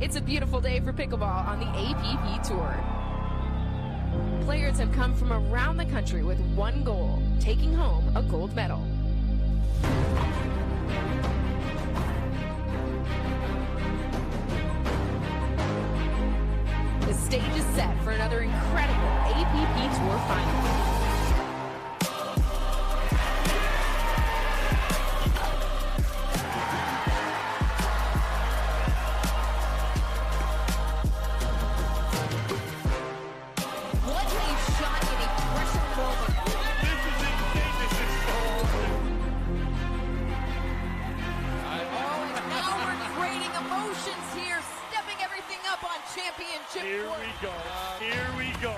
It's a beautiful day for pickleball on the APP Tour. Players have come from around the country with one goal, taking home a gold medal. The stage is set for another incredible APP Tour final. Here we go.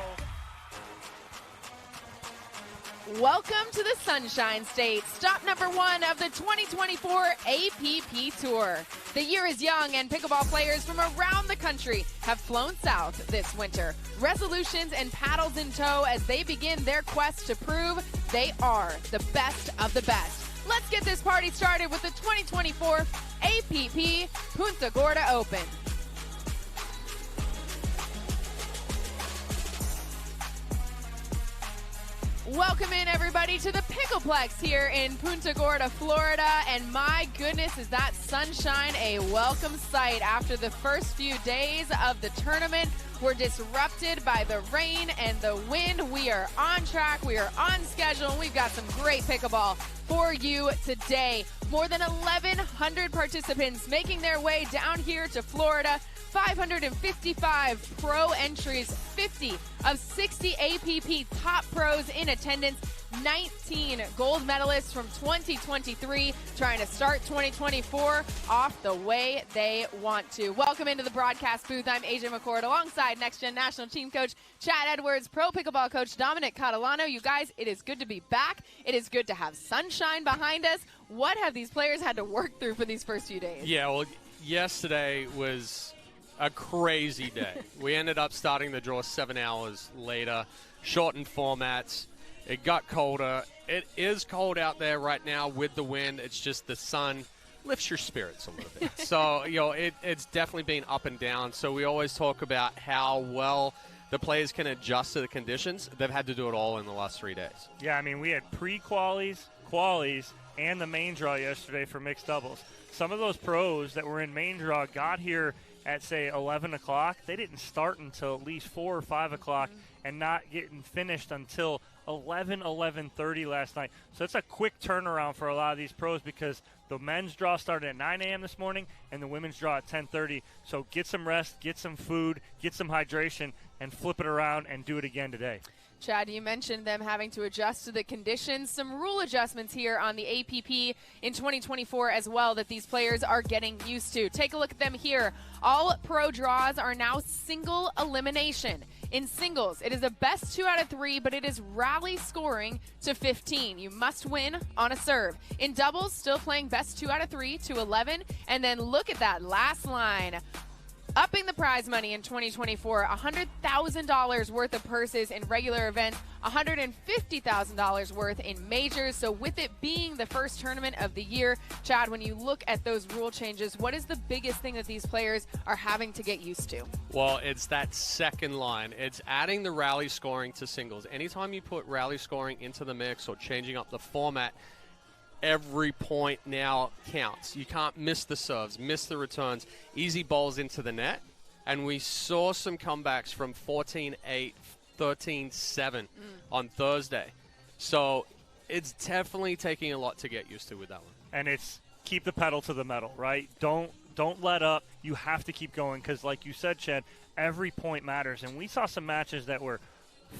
Welcome to the Sunshine State, stop number 1 of the 2024 APP Tour. The year is young and pickleball players from around the country have flown south this winter. Resolutions and paddles in tow as they begin their quest to prove they are the best of the best. Let's get this party started with the 2024 APP Punta Gorda Open. Welcome in, everybody, to the Pickleplex here in Punta Gorda, Florida. And my goodness, is that sunshine a welcome sight after the first few days of the tournament were disrupted by the rain and the wind. We are on track. We are on schedule. And we've got some great pickleball for you today. More than 1,100 participants making their way down here to Florida. 555 pro entries, 50 of 60 APP top pros in attendance, 19 gold medalists from 2023 trying to start 2024 off the way they want to. Welcome into the broadcast booth. I'm AJ McCord alongside Next Gen National Team Coach Chad Edwards, Pro Pickleball Coach Dominic Catalano. You guys, it is good to be back. It is good to have sunshine behind us. What have these players had to work through for these first few days? Yeah, well, yesterday was a crazy day. We ended up starting the draw 7 hours later, shortened formats. It got colder. It is cold out there right now with the wind. It's just the sun lifts your spirits a little bit. So, it's definitely been up and down. So we always talk about how well the players can adjust to the conditions. They've had to do it all in the last 3 days. Yeah, I mean, we had pre-qualies, qualies, and the main draw yesterday for mixed doubles. Some of those pros that were in main draw got here at, say, 11 o'clock. They didn't start until at least 4 or 5 o'clock and not getting finished until 11:30 last night. So it's a quick turnaround for a lot of these pros because the men's draw started at 9 a.m. this morning and the women's draw at 10:30. So get some rest, get some food, get some hydration, and flip it around and do it again today. Chad, you mentioned them having to adjust to the conditions. Some rule adjustments here on the APP in 2024 as well that these players are getting used to. Take a look at them here. All pro draws are now single elimination. In singles, it is a best 2 out of 3, but it is rally scoring to 15. You must win on a serve. In doubles, still playing best 2 out of 3 to 11. And then look at that last line. Upping the prize money in 2024, $100,000 worth of purses in regular events, $150,000 worth in majors. So with it being the first tournament of the year, Chad, when you look at those rule changes, what is the biggest thing that these players are having to get used to? Well, it's that second line. It's adding the rally scoring to singles. Anytime you put rally scoring into the mix or changing up the format, every point now counts. You can't miss the serves, miss the returns, easy balls into the net. And we saw some comebacks from 14-8, 13-7 on Thursday. So it's definitely taking a lot to get used to with that one. And it's keep the pedal to the metal, right? Don't let up. You have to keep going because, like you said, Chad, every point matters. And we saw some matches that were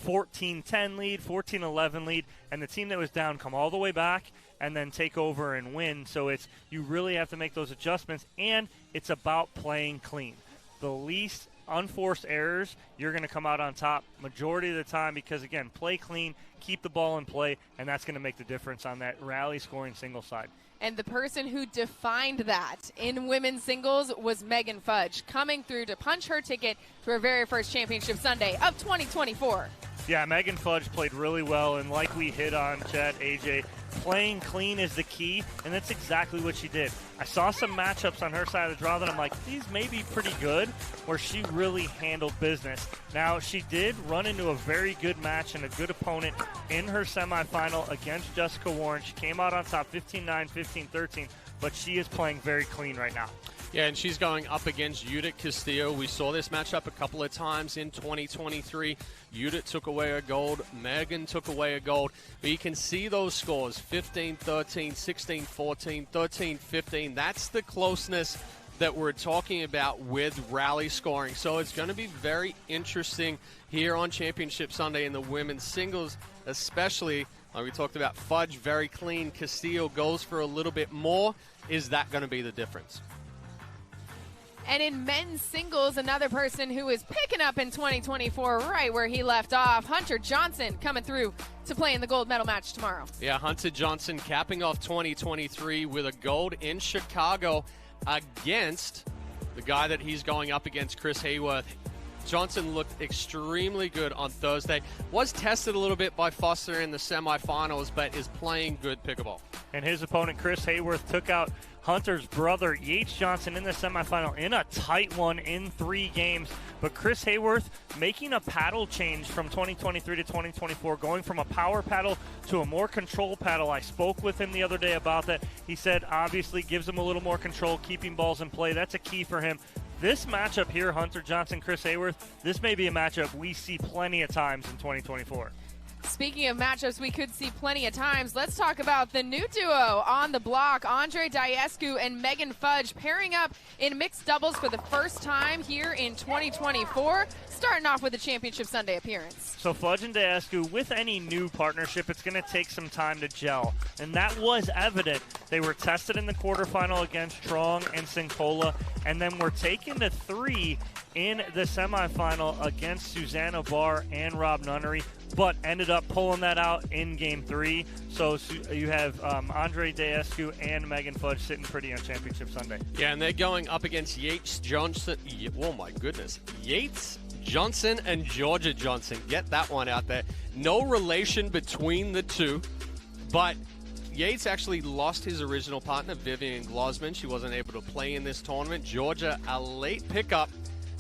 14-10 lead, 14-11 lead, and the team that was down come all the way back and then take over and win. So you really have to make those adjustments, and it's about playing clean. The least unforced errors, you're going to come out on top majority of the time because, again, play clean, keep the ball in play, and that's going to make the difference on that rally scoring single side. And the person who defined that in women's singles was Megan Fudge, coming through to punch her ticket to her very first championship Sunday of 2024. Yeah, Megan Fudge played really well, and like we hit on, Chad, AJ, playing clean is the key, and that's exactly what she did. I saw some matchups on her side of the draw that I'm like, these may be pretty good, where she really handled business. Now, she did run into a very good match and a good opponent in her semifinal against Jessica Warren. She came out on top 15-9, 15-13, but she is playing very clean right now. Yeah, and she's going up against Judith Castillo. We saw this matchup a couple of times in 2023. Judith took away a gold. Megan took away a gold. But you can see those scores, 15-13, 16-14, 13-15. That's the closeness that we're talking about with rally scoring. So it's going to be very interesting here on Championship Sunday in the women's singles, especially like we talked about. Fudge, very clean. Castillo goes for a little bit more. Is that going to be the difference? And in men's singles, another person who is picking up in 2024 right where he left off, Hunter Johnson coming through to play in the gold medal match tomorrow. Yeah, Hunter Johnson capping off 2023 with a gold in Chicago against the guy that he's going up against, Chris Hayworth. Johnson looked extremely good on Thursday. Was tested a little bit by Foster in the semifinals, but is playing good pickleball. And his opponent, Chris Hayworth, took out Hunter's brother, Yates Johnson, in the semifinal in a tight one in 3 games. But Chris Hayworth making a paddle change from 2023 to 2024, going from a power paddle to a more control paddle. I spoke with him the other day about that. He said obviously gives him a little more control, keeping balls in play. That's a key for him. This matchup here, Hunter Johnson, Chris Hayworth, this may be a matchup we see plenty of times in 2024. Speaking of matchups we could see plenty of times, let's talk about the new duo on the block, Andre Daescu and Megan Fudge, pairing up in mixed doubles for the first time here in 2024, starting off with a Championship Sunday appearance. So Fudge and Daescu, with any new partnership, it's going to take some time to gel, and that was evident. They were tested in the quarterfinal against Strong and Sincola, and then were taken to 3 in the semifinal against Susanna Barr and Rob Nunnery, but ended up pulling that out in Game 3. So you have Andre Daescu and Megan Fudge sitting pretty on Championship Sunday. Yeah, and they're going up against Yates Johnson. Oh, my goodness. Yates Johnson and Georgia Johnson. Get that one out there. No relation between the two, but Yates actually lost his original partner, Vivian Glosman. She wasn't able to play in this tournament. Georgia, a late pickup.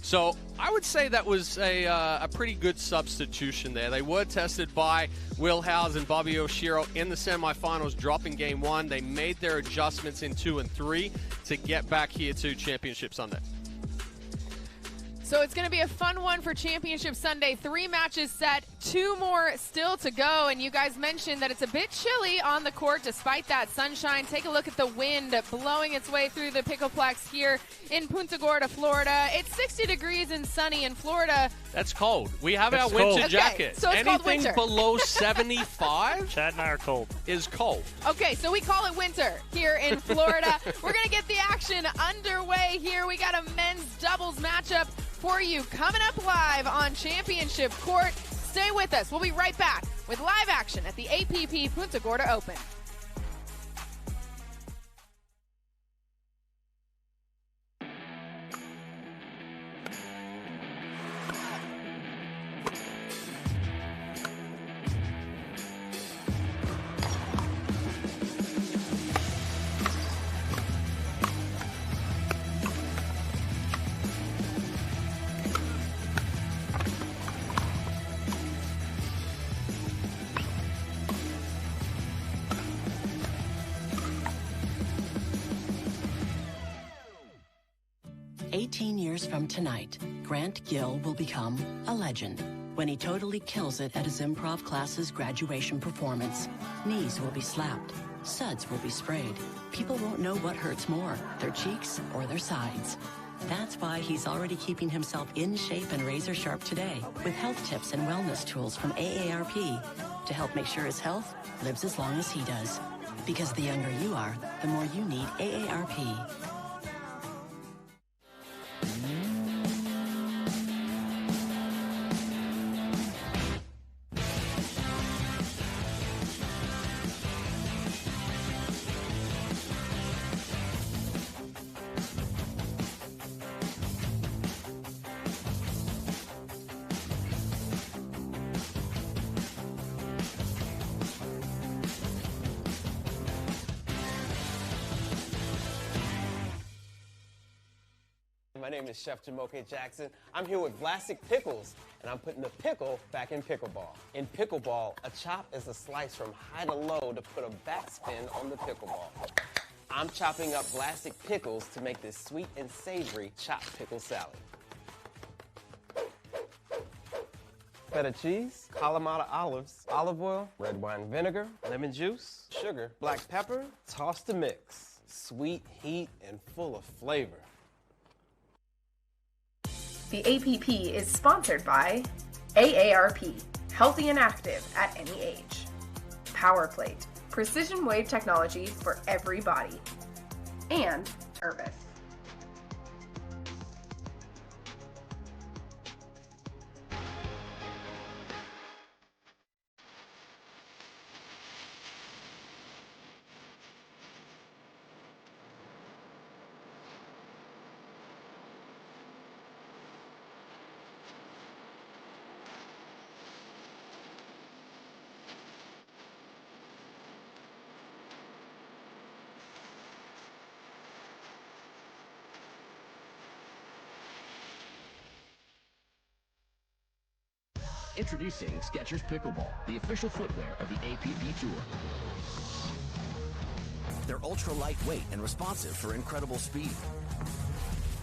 So I would say that was a pretty good substitution there. They were tested by Will Howes and Bobby Oshiro in the semifinals, dropping Game 1. They made their adjustments in 2 and 3 to get back here to Championship Sunday. So it's going to be a fun one for Championship Sunday. 3 matches set, 2 more still to go. And you guys mentioned that it's a bit chilly on the court despite that sunshine. Take a look at the wind blowing its way through the Pickleplex here in Punta Gorda, Florida. It's 60 degrees and sunny in Florida. That's cold. We have That's our winter cold. jacket. Okay, so it's called Anything winter. below 75 Chad and I are cold. is cold. Okay, so we call it winter here in Florida. We're going to get the action underway here. We got a men's doubles matchup for you coming up live on Championship Court. Stay with us. We'll be right back with live action at the APP Punta Gorda Open. Years from tonight, Grant Gill will become a legend when he totally kills it at his improv class's graduation performance. Knees will be slapped, suds will be sprayed. People won't know what hurts more, their cheeks or their sides. That's why he's already keeping himself in shape and razor sharp today with health tips and wellness tools from AARP to help make sure his health lives as long as he does. Because the younger you are, the more you need AARP. name is Chef Jamoke Jackson. I'm here with Vlasic Pickles, and I'm putting the pickle back in pickleball. In pickleball, a chop is a slice from high to low to put a backspin on the pickleball. I'm chopping up Vlasic Pickles to make this sweet and savory chopped pickle salad. Feta cheese, Kalamata olives, olive oil, red wine vinegar, lemon juice, sugar, black pepper, toss to mix. Sweet, heat, and full of flavor. The APP is sponsored by AARP, healthy and active at any age. PowerPlate, precision wave technology for every body. And Turbis. Introducing Skechers Pickleball, the official footwear of the APP Tour. They're ultra lightweight and responsive for incredible speed.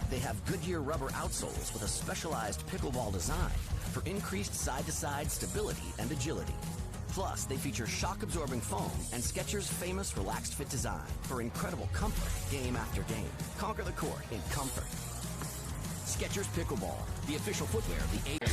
They have Goodyear rubber outsoles with a specialized pickleball design for increased side-to-side stability and agility. Plus, they feature shock-absorbing foam and Skechers' famous relaxed fit design for incredible comfort game after game. Conquer the court in comfort. Skechers Pickleball, the official footwear of the APP.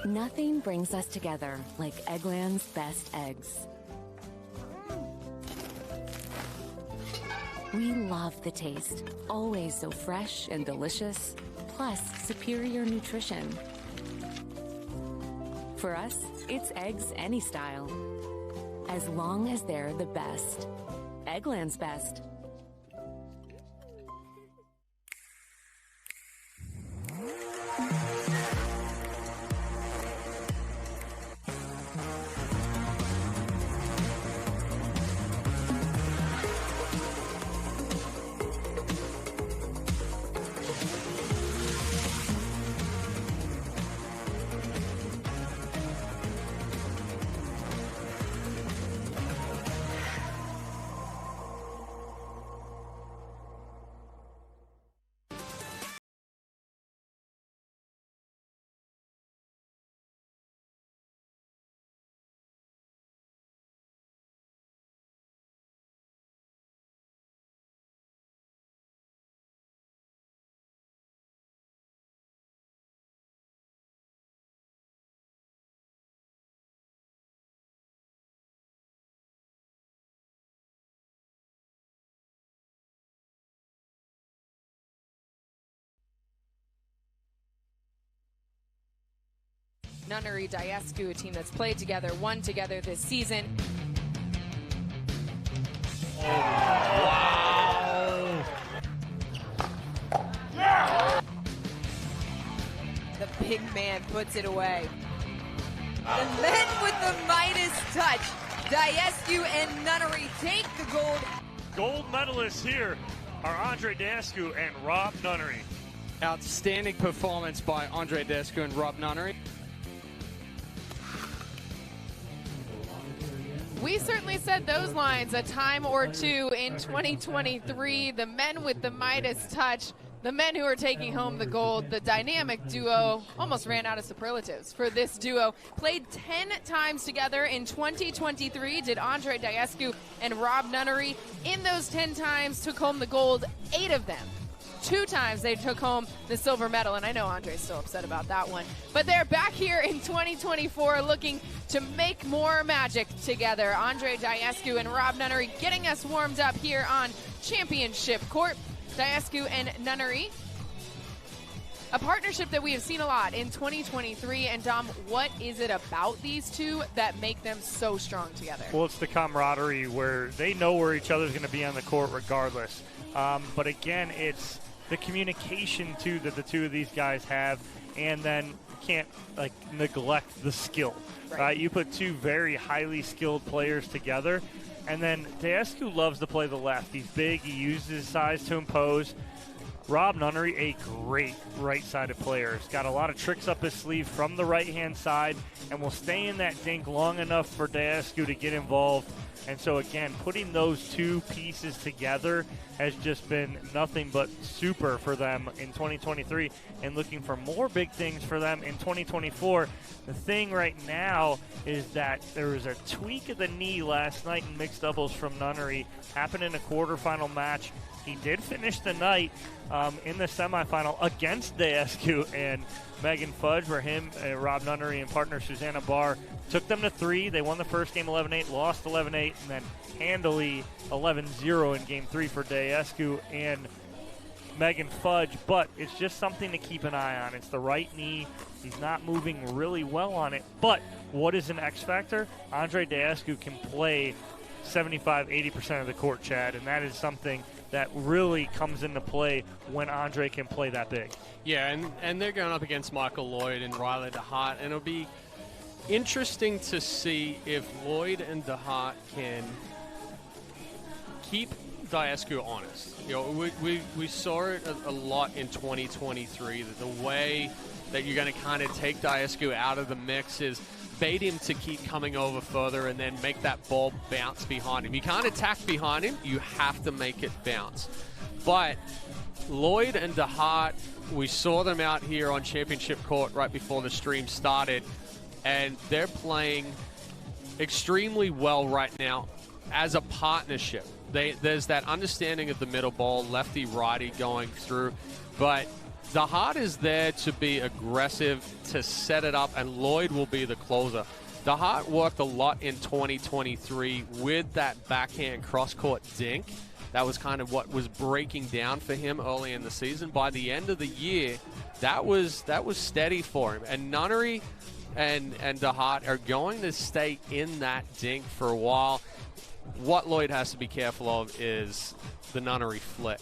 Nothing brings us together like Eggland's best eggs. We love the taste, always so fresh and delicious, plus superior nutrition. For us, it's eggs any style, as long as they're the best. Eggland's best. Nunnery, Daescu, a team that's played together, won together this season. Wow! The big man puts it away. And then with the Midas touch, Daescu and Nunnery take the gold. Gold medalists here are Andre Daescu and Rob Nunnery. Outstanding performance by Andre Daescu and Rob Nunnery. We certainly said those lines a time or two in 2023. The men with the Midas touch, the men who are taking home the gold, the dynamic duo, almost ran out of superlatives for this duo. Played 10 times together in 2023, did Andre Daescu and Rob Nunnery. In those 10 times, took home the gold, 8 of them. 2 times they took home the silver medal, and I know Andre's still upset about that one. But they're back here in 2024 looking to make more magic together. Andre Daescu and Rob Nunnery getting us warmed up here on Championship Court. Daescu and Nunnery, a partnership that we have seen a lot in 2023. And Dom, what is it about these two that make them so strong together? Well, it's the camaraderie where they know where each other's going to be on the court regardless. But again, it's the communication too that the two of these guys have, and then you can't neglect the skill. Right? You put 2 very highly skilled players together, and then Daescu loves to play the left. He's big. He uses his size to impose. Rob Nunnery, a great right-sided player. He's got a lot of tricks up his sleeve from the right-hand side and will stay in that dink long enough for Daescu to get involved. And so, again, putting those 2 pieces together has just been nothing but super for them in 2023, and looking for more big things for them in 2024. The thing right now is that there was a tweak of the knee last night in mixed doubles from Nunnery. Happened in a quarterfinal match. He did finish the night in the semifinal against Daescu and Megan Fudge, where him, Rob Nunnery, and partner Susanna Barr took them to 3. They won the first game 11-8, lost 11-8, and then handily 11-0 in game 3 for Daescu and Megan Fudge. But it's just something to keep an eye on. It's the right knee. He's not moving really well on it. But what is an X factor? Andre Daescu can play 75-80% of the court, Chad, and that is something that really comes into play when Andre can play that big. Yeah, and they're going up against Michael Lloyd and Riley DeHart, and it'll be interesting to see if Lloyd and DeHart can keep Daescu honest. You know, we saw it a lot in 2023, that the way that you're going to kind of take Daescu out of the mix is bait him to keep coming over further and then make that ball bounce behind him. You can't attack behind him. You have to make it bounce. But Lloyd and DeHart, we saw them out here on Championship Court right before the stream started, and they're playing extremely well right now as a partnership. There's that understanding of the middle ball, lefty-righty going through, but DeHart is there to be aggressive, to set it up, and Lloyd will be the closer. DeHart worked a lot in 2023 with that backhand cross-court dink. That was kind of what was breaking down for him early in the season. By the end of the year, that was steady for him. And Nunnery and DeHart are going to stay in that dink for a while. What Lloyd has to be careful of is the Nunnery flick.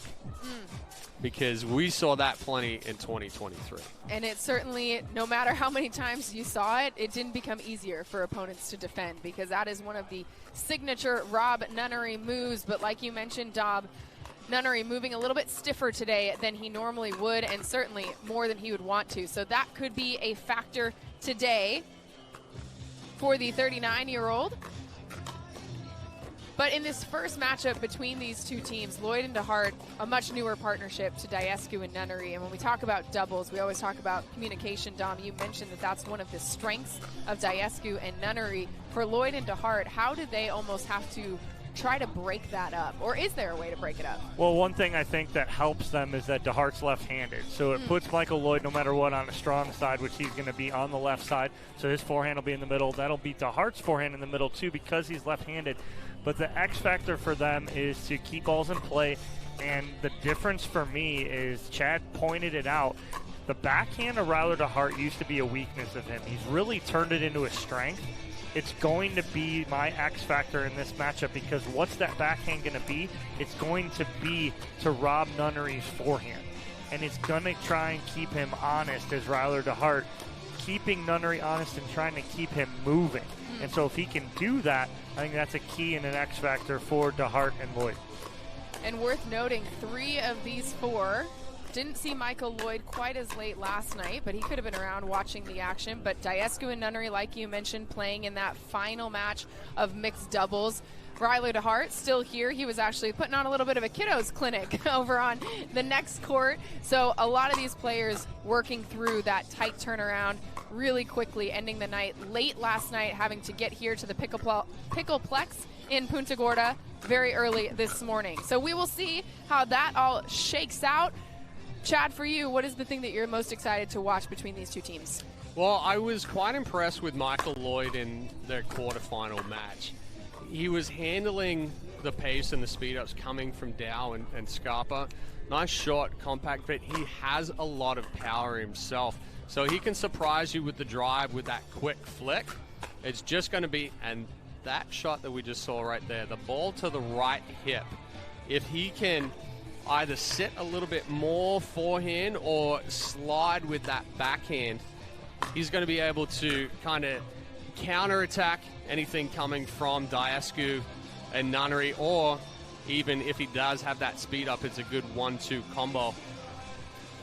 Because we saw that plenty in 2023. And it certainly, no matter how many times you saw it, it didn't become easier for opponents to defend, because that is one of the signature Rob Nunnery moves. But like you mentioned, Dob, Nunnery moving a little bit stiffer today than he normally would, and certainly more than he would want to. So that could be a factor today for the 39-year-old. But in this first matchup between these two teams, Lloyd and DeHart, a much newer partnership to Daescu and Nunnery. And when we talk about doubles, we always talk about communication. Dom, you mentioned that that's one of the strengths of Daescu and Nunnery. For Lloyd and DeHart, how did they almost have to try to break that up? Or is there a way to break it up? Well, one thing I think that helps them is that DeHart's left-handed. So it puts Michael Lloyd, no matter what, on a strong side, which he's going to be on the left side. So his forehand will be in the middle. That'll be DeHart's forehand in the middle, too, because he's left-handed. But the X factor for them is to keep balls in play. And the difference for me is, Chad pointed it out, the backhand of Riley DeHart used to be a weakness of him. He's really turned it into a strength. It's going to be my X factor in this matchup, because what's that backhand going to be? It's going to be to Rob Nunnery's forehand. And it's going to try and keep him honest as Riley DeHart, keeping Nunnery honest and trying to keep him moving. And so if he can do that, I think that's a key and an X factor for DeHart and Lloyd. And worth noting, 3 of these 4 Didn't see Michael Lloyd quite as late last night, but he could have been around watching the action. But Daescu and Nunnery, like you mentioned, playing in that final match of mixed doubles. Ryler DeHart still here. He was actually putting on a little bit of a kiddos clinic over on the next court. So a lot of these players working through that tight turnaround really quickly, ending the night late last night, having to get here to the Pickleplex in Punta Gorda very early this morning. So we will see how that all shakes out. Chad, for you, what is the thing that you're most excited to watch between these two teams? Well, I was quite impressed with Michael Lloyd in their quarterfinal match. He was handling the pace and the speed-ups coming from Dow and Scarpa. Nice shot, compact, but he has a lot of power himself. So he can surprise you with the drive with that quick flick. It's just going to be, and that shot that we just saw right there, the ball to the right hip, if he can either sit a little bit more forehand or slide with that backhand, he's going to be able to kind of counter-attack anything coming from Daescu and Nunnery, or even if he does have that speed up, it's a good 1-2 combo.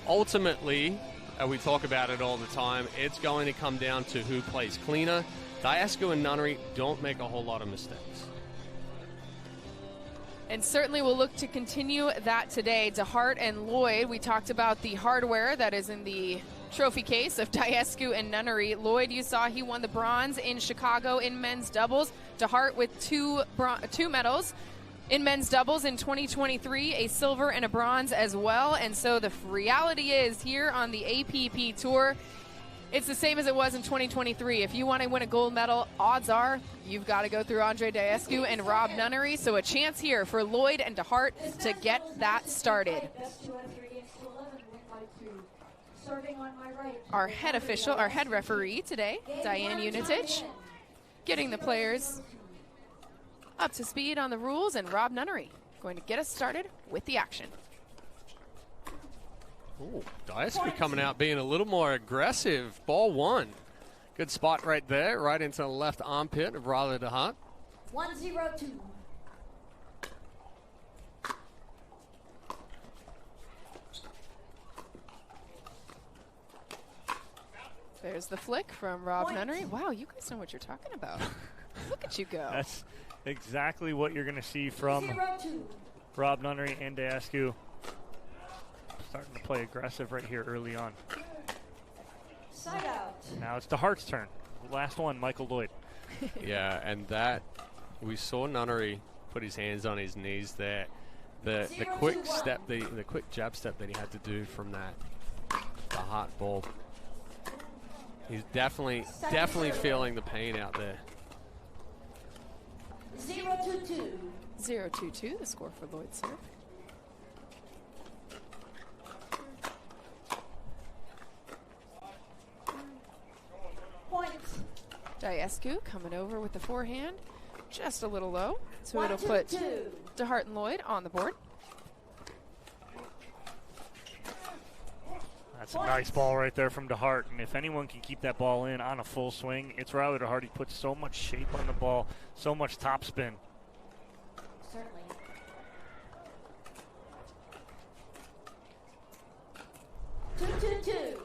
Ultimately, we talk about it all the time, it's going to come down to who plays cleaner. Daescu and Nunnery don't make a whole lot of mistakes. And certainly we'll look to continue that today. DeHart and Lloyd, we talked about the hardware that is in the trophy case of Daescu and Nunnery. Lloyd, you saw he won the bronze in Chicago in men's doubles. DeHart with two medals in men's doubles in 2023, a silver and a bronze as well. And so the reality is here on the APP Tour, it's the same as it was in 2023. If you want to win a gold medal, odds are you've got to go through Andre Daescu and Rob Nunnery. So a chance here for Lloyd and DeHart to get that started. Our head official, our head referee today, Diane Unitich, getting the players up to speed on the rules, and Rob Nunnery going to get us started with the action. Ooh, Daescu coming out being a little more aggressive. Ball one. Good spot right there, right into the left armpit of Ryler DeHart. 1-0-2. There's the flick from Rob Nunnery. Wow, you guys know what you're talking about. Look at you go. That's exactly what you're going to see from Rob Nunnery and Daescu. Starting to play aggressive right here early on. Side out. Now it's DeHart's turn. Last one, Michael Lloyd. Yeah, and that, we saw Nunnery put his hands on his knees there. The quick step, the quick jab step that he had to do from that DeHart ball. He's definitely feeling the pain out there. 0-2-2. 0-2-2, the score for Lloyd serve. Point. Daescu coming over with the forehand, just a little low, so it'll put DeHart and Lloyd on the board. That's a nice ball right there from DeHart, and if anyone can keep that ball in on a full swing, it's Ryler DeHart. He puts so much shape on the ball, so much topspin. Certainly. 2-2-2.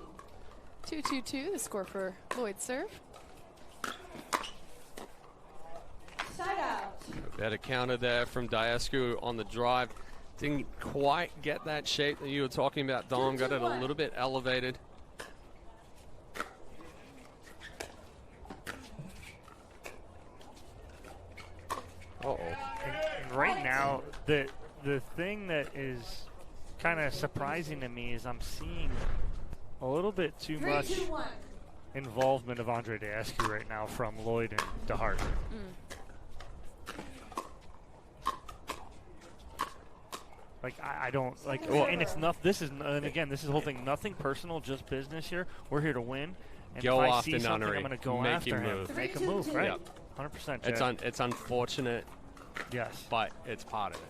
2-2-2, the score for Lloyd serve. Side out. Better counter there from Daescu on the drive. Didn't quite get that shape that you were talking about, Dom. Got it a little bit elevated. Uh-oh. And right now, the thing that is kind of surprising to me is I'm seeing a little bit too much involvement of Andre Daescu right now from Lloyd and DeHart. Like I don't like, well, and it's not. This is, and again, this is the whole thing. Nothing personal, just business here. We're here to win. And Go if I off see the something, Nunnery. I'm going to go Make after him him. move. Make a move, right? Yep. 100%. It's unfortunate, yes, but it's part of it.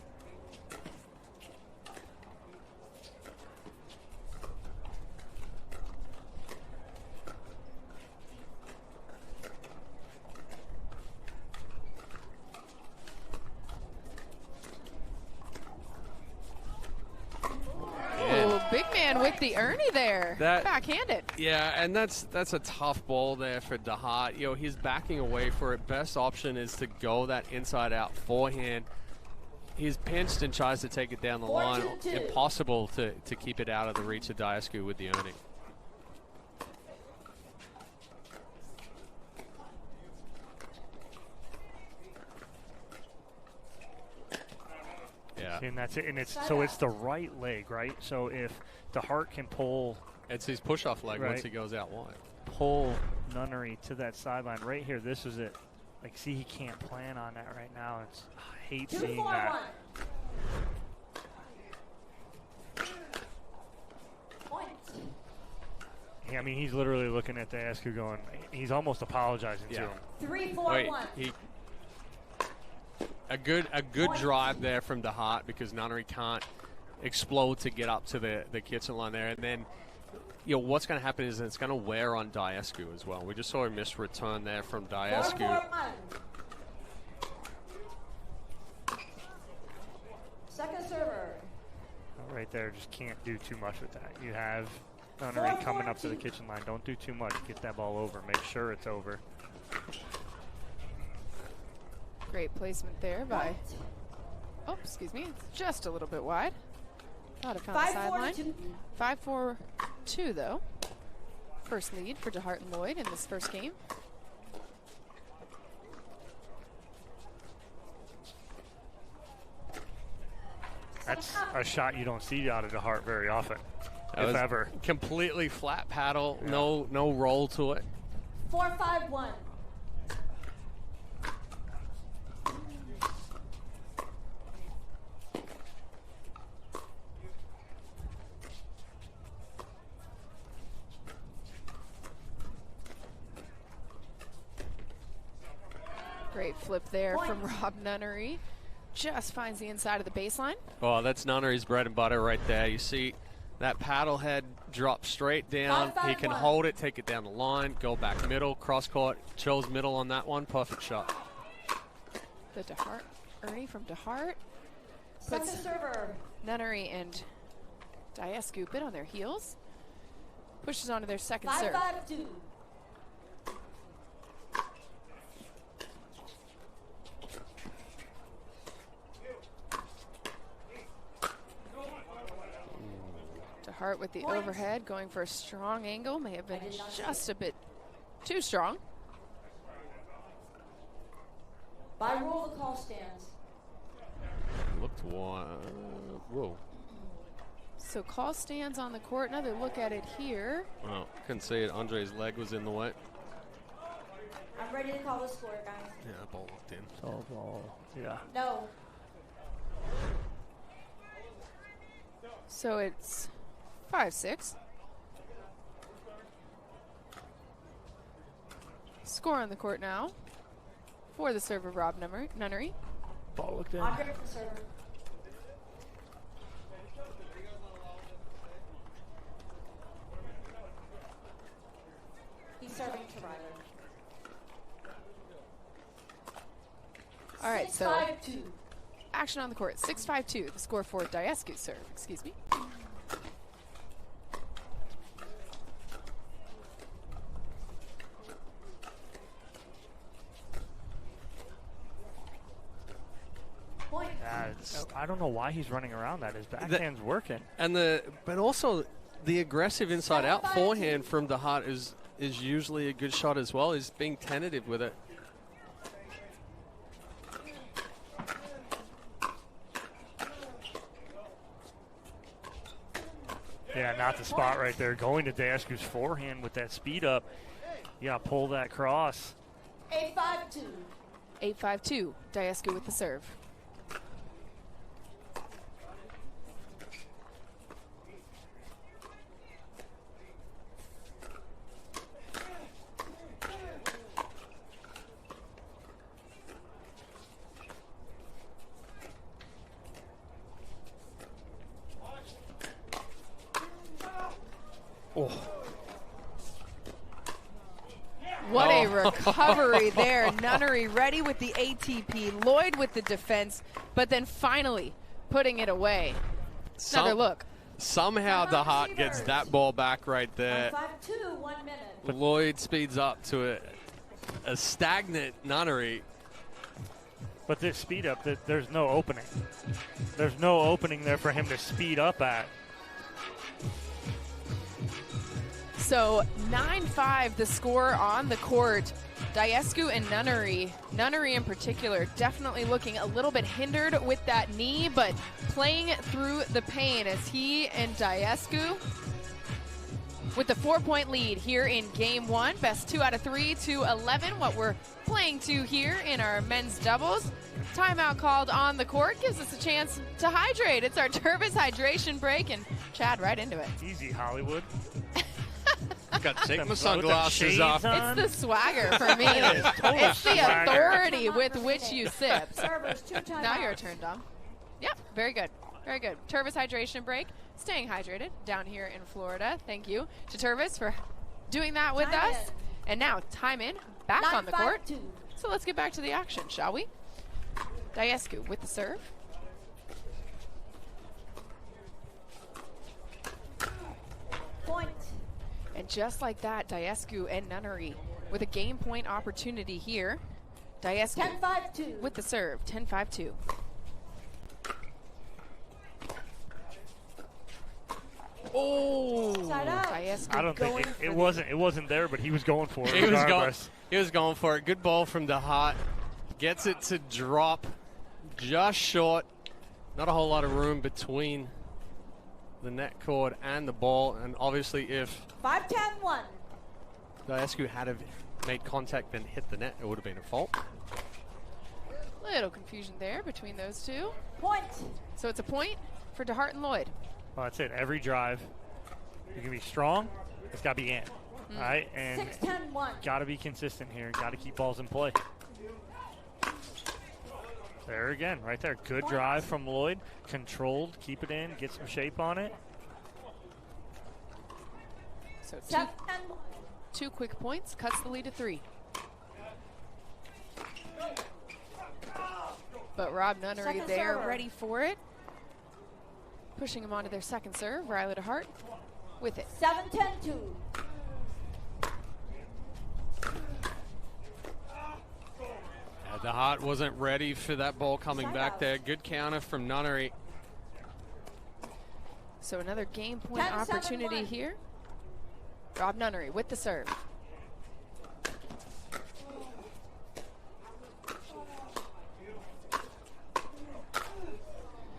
Big man forehand with the Ernie there. Backhanded. Yeah, and that's a tough ball there for DeHart. You know, he's backing away for it. Best option is to go that inside-out forehand. He's pinched and tries to take it down the line. Impossible to keep it out of the reach of Daescu with the Ernie. Yeah. And that's it. And it's the right leg, right? So if DeHart can pull, it's his push-off leg once he goes out wide. Pull Nunnery to that sideline right here. This is it. Like, see, he can't plan on that right now. I hate seeing that. Yeah, I mean, he's literally looking at Daescu going, he's almost apologizing to him. 3-4-1. A good drive there from DeHart because Nunnery can't explode to get up to the kitchen line there. And then, you know, what's going to happen is it's going to wear on Daescu as well. We just saw a missed return there from Daescu. Second server. Right there, just can't do too much with that. You have Nunnery coming up to the kitchen line. Don't do too much. Get that ball over. Make sure it's over. Great placement there by, oh, excuse me, it's just a little bit wide. Thought it found the sideline. 5-4-2 though. First lead for DeHart and Lloyd in this first game. That's a shot you don't see out of DeHart very often, if ever. Completely flat paddle, no roll to it. 4-5-1. Great flip there from Rob Nunnery. Just finds the inside of the baseline. Oh, that's Nunnery's bread and butter right there. You see that paddle head drop straight down. He can hold it, take it down the line, go back middle, cross court, chose middle on that one. Perfect shot. The DeHart, Ernie from DeHart. Second server. Nunnery and Daescu a bit on their heels. Pushes onto their second serve. 5-5-2. DeHart with the overhead, going for a strong angle. May have been just a bit too strong. By rule, the call stands. Looked wide. Whoa. So call stands on the court. Another look at it here. Well, couldn't see it. Andre's leg was in the way. I'm ready to call the score, guys. Yeah, ball looked in. Oh, ball. Yeah. No. So it's 5-6. Score on the court now for the server, Rob Nunnery. Ball looked in. Andre for the server. He's serving to Ryder. All right, so 6-5-2. action on the court. 6-5-2. The score for Daescu's serve. Excuse me. I don't know why he's running around that. His backhand's working. And but also the aggressive inside out forehand from DeHart is usually a good shot as well. He's being tentative with it. Yeah, not the spot right there. Going to Daescu's forehand with that speed up. You got to pull that cross. 8-5-2. 8-5-2. Daescu with the serve. What a recovery there. Nunnery ready with the ATP. Lloyd with the defense, but then finally putting it away. Another look. Somehow the Hart gets that ball back right there. 5-2, 1 minute. But Lloyd speeds up to a stagnant Nunnery. But this speed up, there's no opening. There's no opening there for him to speed up at. So 9-5 the score on the court. Daescu and Nunnery. Nunnery in particular definitely looking a little bit hindered with that knee, but playing through the pain as he and Daescu with the 4-point lead here in game 1. Best 2 out of 3 to 11, what we're playing to here in our men's doubles. Timeout called on the court gives us a chance to hydrate. It's our Tervis hydration break, and Chad right into it. Easy, Hollywood. Got to take my sunglasses off. It's the swagger for me. It's the authority with which you sip. Now your turn, Dom. Yep, very good. Very good. Tervis hydration break. Staying hydrated down here in Florida. Thank you to Tervis for doing that with us. And now time in, back on the court. So let's get back to the action, shall we? Daescu with the serve. Point. And just like that, Daescu and Nunnery with a game point opportunity here. Daescu 10-5-2 with the serve, 10-5-2. Oh, Daescu I don't think it wasn't there, but he was going for it. He was going for it. Good ball from the Hart. Gets it to drop just short. Not a whole lot of room between the net cord and the ball, and obviously if 5-10-1 Daescu had have made contact and hit the net, it would have been a fault. Little confusion there between those two. Point. So it's a point for DeHart and Lloyd. Well, that's it. Every drive, you can be strong. It's got to be in, all right? And 6-10-1 got to be consistent here. Got to keep balls in play. There again, right there. Good drive from Lloyd. Controlled, keep it in, get some shape on it. So two quick points, cuts the lead to 3. But Rob Nunnery there, ready for it. Pushing him onto their second serve, Riley DeHart with it. 7-10-2 The Hart wasn't ready for that ball coming back there. Good counter from Nunnery. So another game point opportunity here. Rob Nunnery with the serve.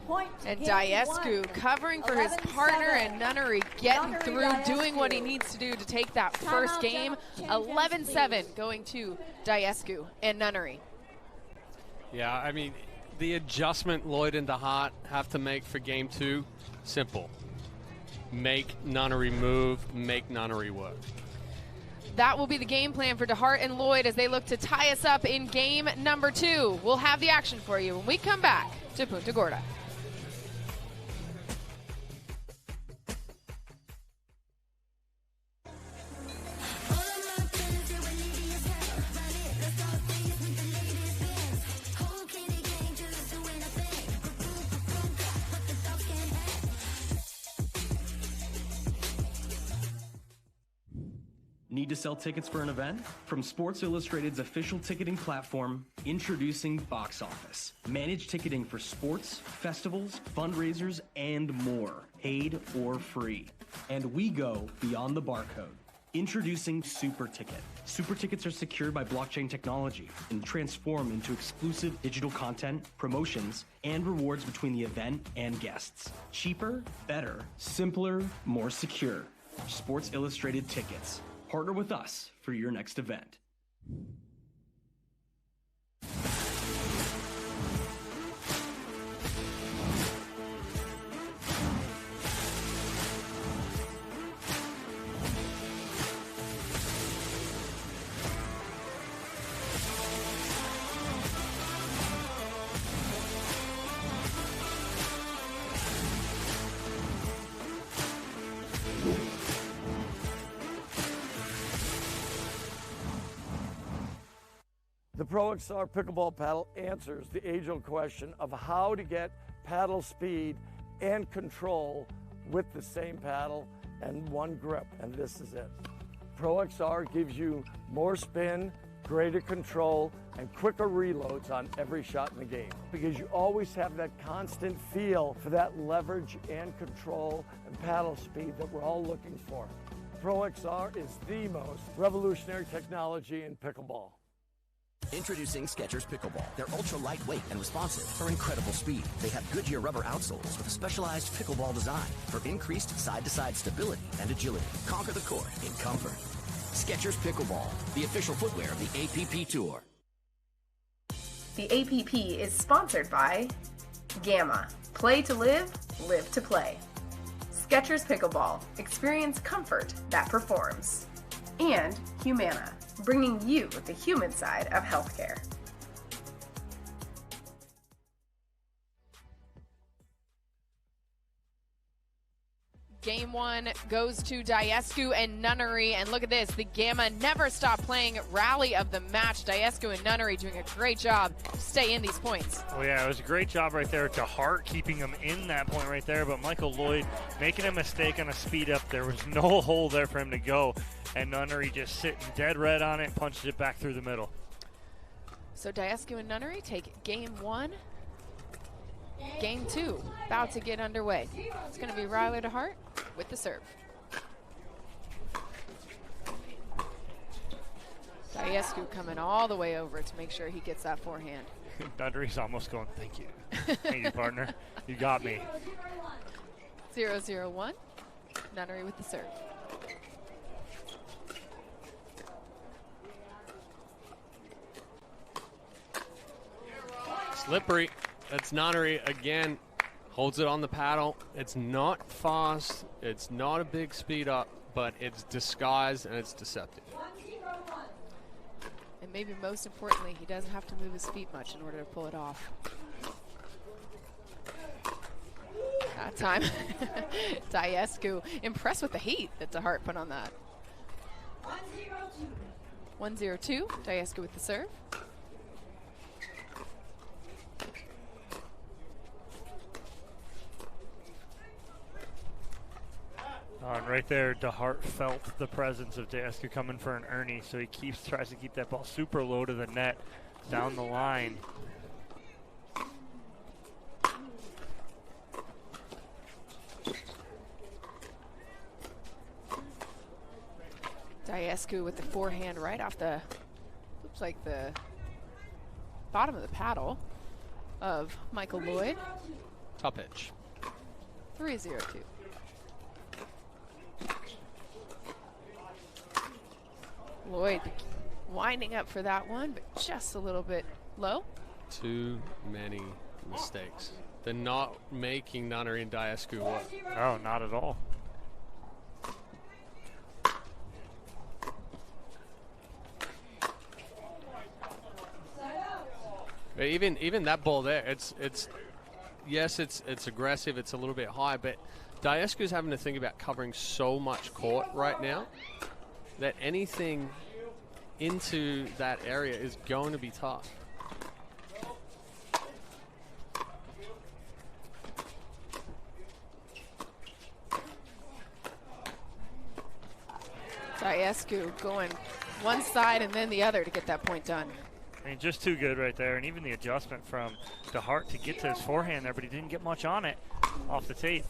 Point. And Daescu covering for his partner, and Nunnery getting through, doing what he needs to do to take that first game. 11-7 going to Daescu and Nunnery. Yeah, I mean, the adjustment Lloyd and DeHart have to make for game 2, simple. Make Nunnery move, make Nunnery work. That will be the game plan for DeHart and Lloyd as they look to tie us up in game number 2. We'll have the action for you when we come back to Punta Gorda. Need to sell tickets for an event? From Sports Illustrated's official ticketing platform, introducing Box Office. Manage ticketing for sports, festivals, fundraisers, and more, paid or free. And we go beyond the barcode. Introducing Super Ticket. Super Tickets are secured by blockchain technology and transform into exclusive digital content, promotions, and rewards between the event and guests. Cheaper, better, simpler, more secure. Sports Illustrated Tickets. Partner with us for your next event. The Pro XR Pickleball Paddle answers the age-old question of how to get paddle speed and control with the same paddle and one grip, and this is it. Pro XR gives you more spin, greater control, and quicker reloads on every shot in the game, because you always have that constant feel for that leverage and control and paddle speed that we're all looking for. Pro XR is the most revolutionary technology in pickleball. Introducing Skechers Pickleball. They're ultra lightweight and responsive for incredible speed. They have Goodyear rubber outsoles with a specialized pickleball design for increased side-to-side stability and agility. Conquer the court in comfort. Skechers Pickleball, the official footwear of the APP Tour. The APP is sponsored by Gamma. Play to live, live to play. Skechers Pickleball. Experience comfort that performs. And Humana, bringing you the human side of healthcare. Game one goes to Daescu and Nunnery, and look at this, the Gamma never stop playing rally of the match. Daescu and Nunnery doing a great job to stay in these points. Oh yeah, it was a great job right there to Hart keeping him in that point right there, but Michael Lloyd making a mistake on a speed up. There was no hole there for him to go, and Nunnery just sitting dead red on it, punches it back through the middle. So Daescu and Nunnery take game one. Game two about to get underway. It's going to be Riley DeHart with the serve. Daescu coming all the way over to make sure he gets that forehand. Nunnery's almost going, thank you. Thank you, partner. You got me. 0-0-1. Nunnery with the serve. Slippery. That's Nunnery again. Holds it on the paddle. It's not fast. It's not a big speed up, but it's disguised and it's deceptive. And maybe most importantly, he doesn't have to move his feet much in order to pull it off. That time, Daescu impressed with the heat that DeHart put on that. 1-0-2. Daescu with the serve. And right there, DeHart felt the presence of Daescu coming for an Ernie, so he tries to keep that ball super low to the net, down the line. Daescu with the forehand right off the, looks like the bottom of the paddle of Michael Lloyd. Top edge. 3-0-2. Lloyd winding up for that one, but just a little bit low. Too many mistakes. They're not making Nunnery and Daescu work. No, not at all. But even that ball there, it's aggressive, it's a little bit high, but Daescu's having to think about covering so much court right now that anything into that area is going to be tough. Daescu going one side and then the other to get that point done. I mean, just too good right there, and even the adjustment from DeHart to get to his forehand there, but he didn't get much on it off the tape.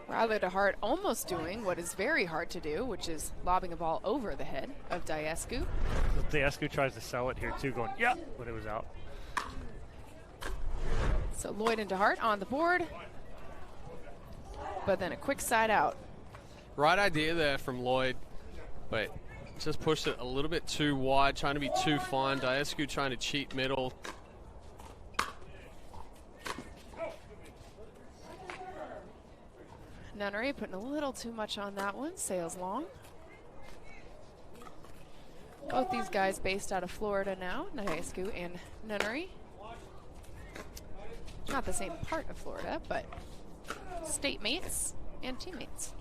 Riley DeHart almost doing what is very hard to do, which is lobbing a ball over the head of Daescu. Daescu tries to sell it here too, going, yeah, but it was out. So Lloyd and DeHart on the board, but then a quick side out. Right idea there from Lloyd, but just pushed it a little bit too wide, trying to be too fine. Daescu trying to cheat middle. Nunnery putting a little too much on that one, sails long. Both these guys based out of Florida now, Daescu and Nunnery. Not the same part of Florida, but state mates and teammates.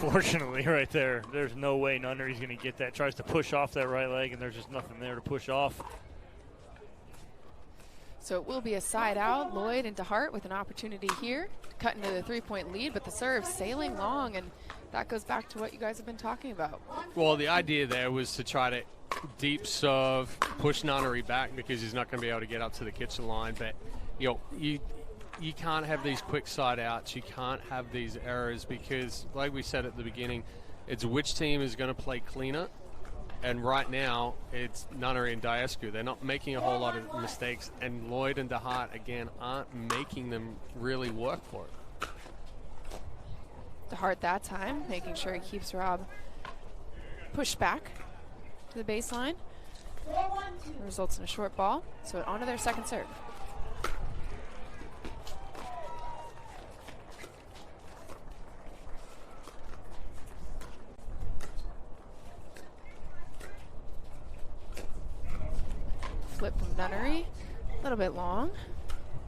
Unfortunately, right there, there's no way Nunnery's going to get that. Tries to push off that right leg, and there's just nothing there to push off. So it will be a side out. Lloyd into Hart with an opportunity here to cut into the 3-point lead, but the serve sailing long, and that goes back to what you guys have been talking about. Well, the idea there was to try to deep serve, push Nunnery back because he's not going to be able to get up to the kitchen line. But, you can't have these quick side outs. You can't have these errors because, like we said at the beginning, it's which team is going to play cleaner. And right now, it's Nunnery and Daescu. They're not making a whole lot of mistakes. And Lloyd and DeHart, again, aren't making them really work for it. DeHart that time, making sure he keeps Rob pushed back to the baseline. It results in a short ball. So on to their second serve. Flip from Nunnery, a little bit long.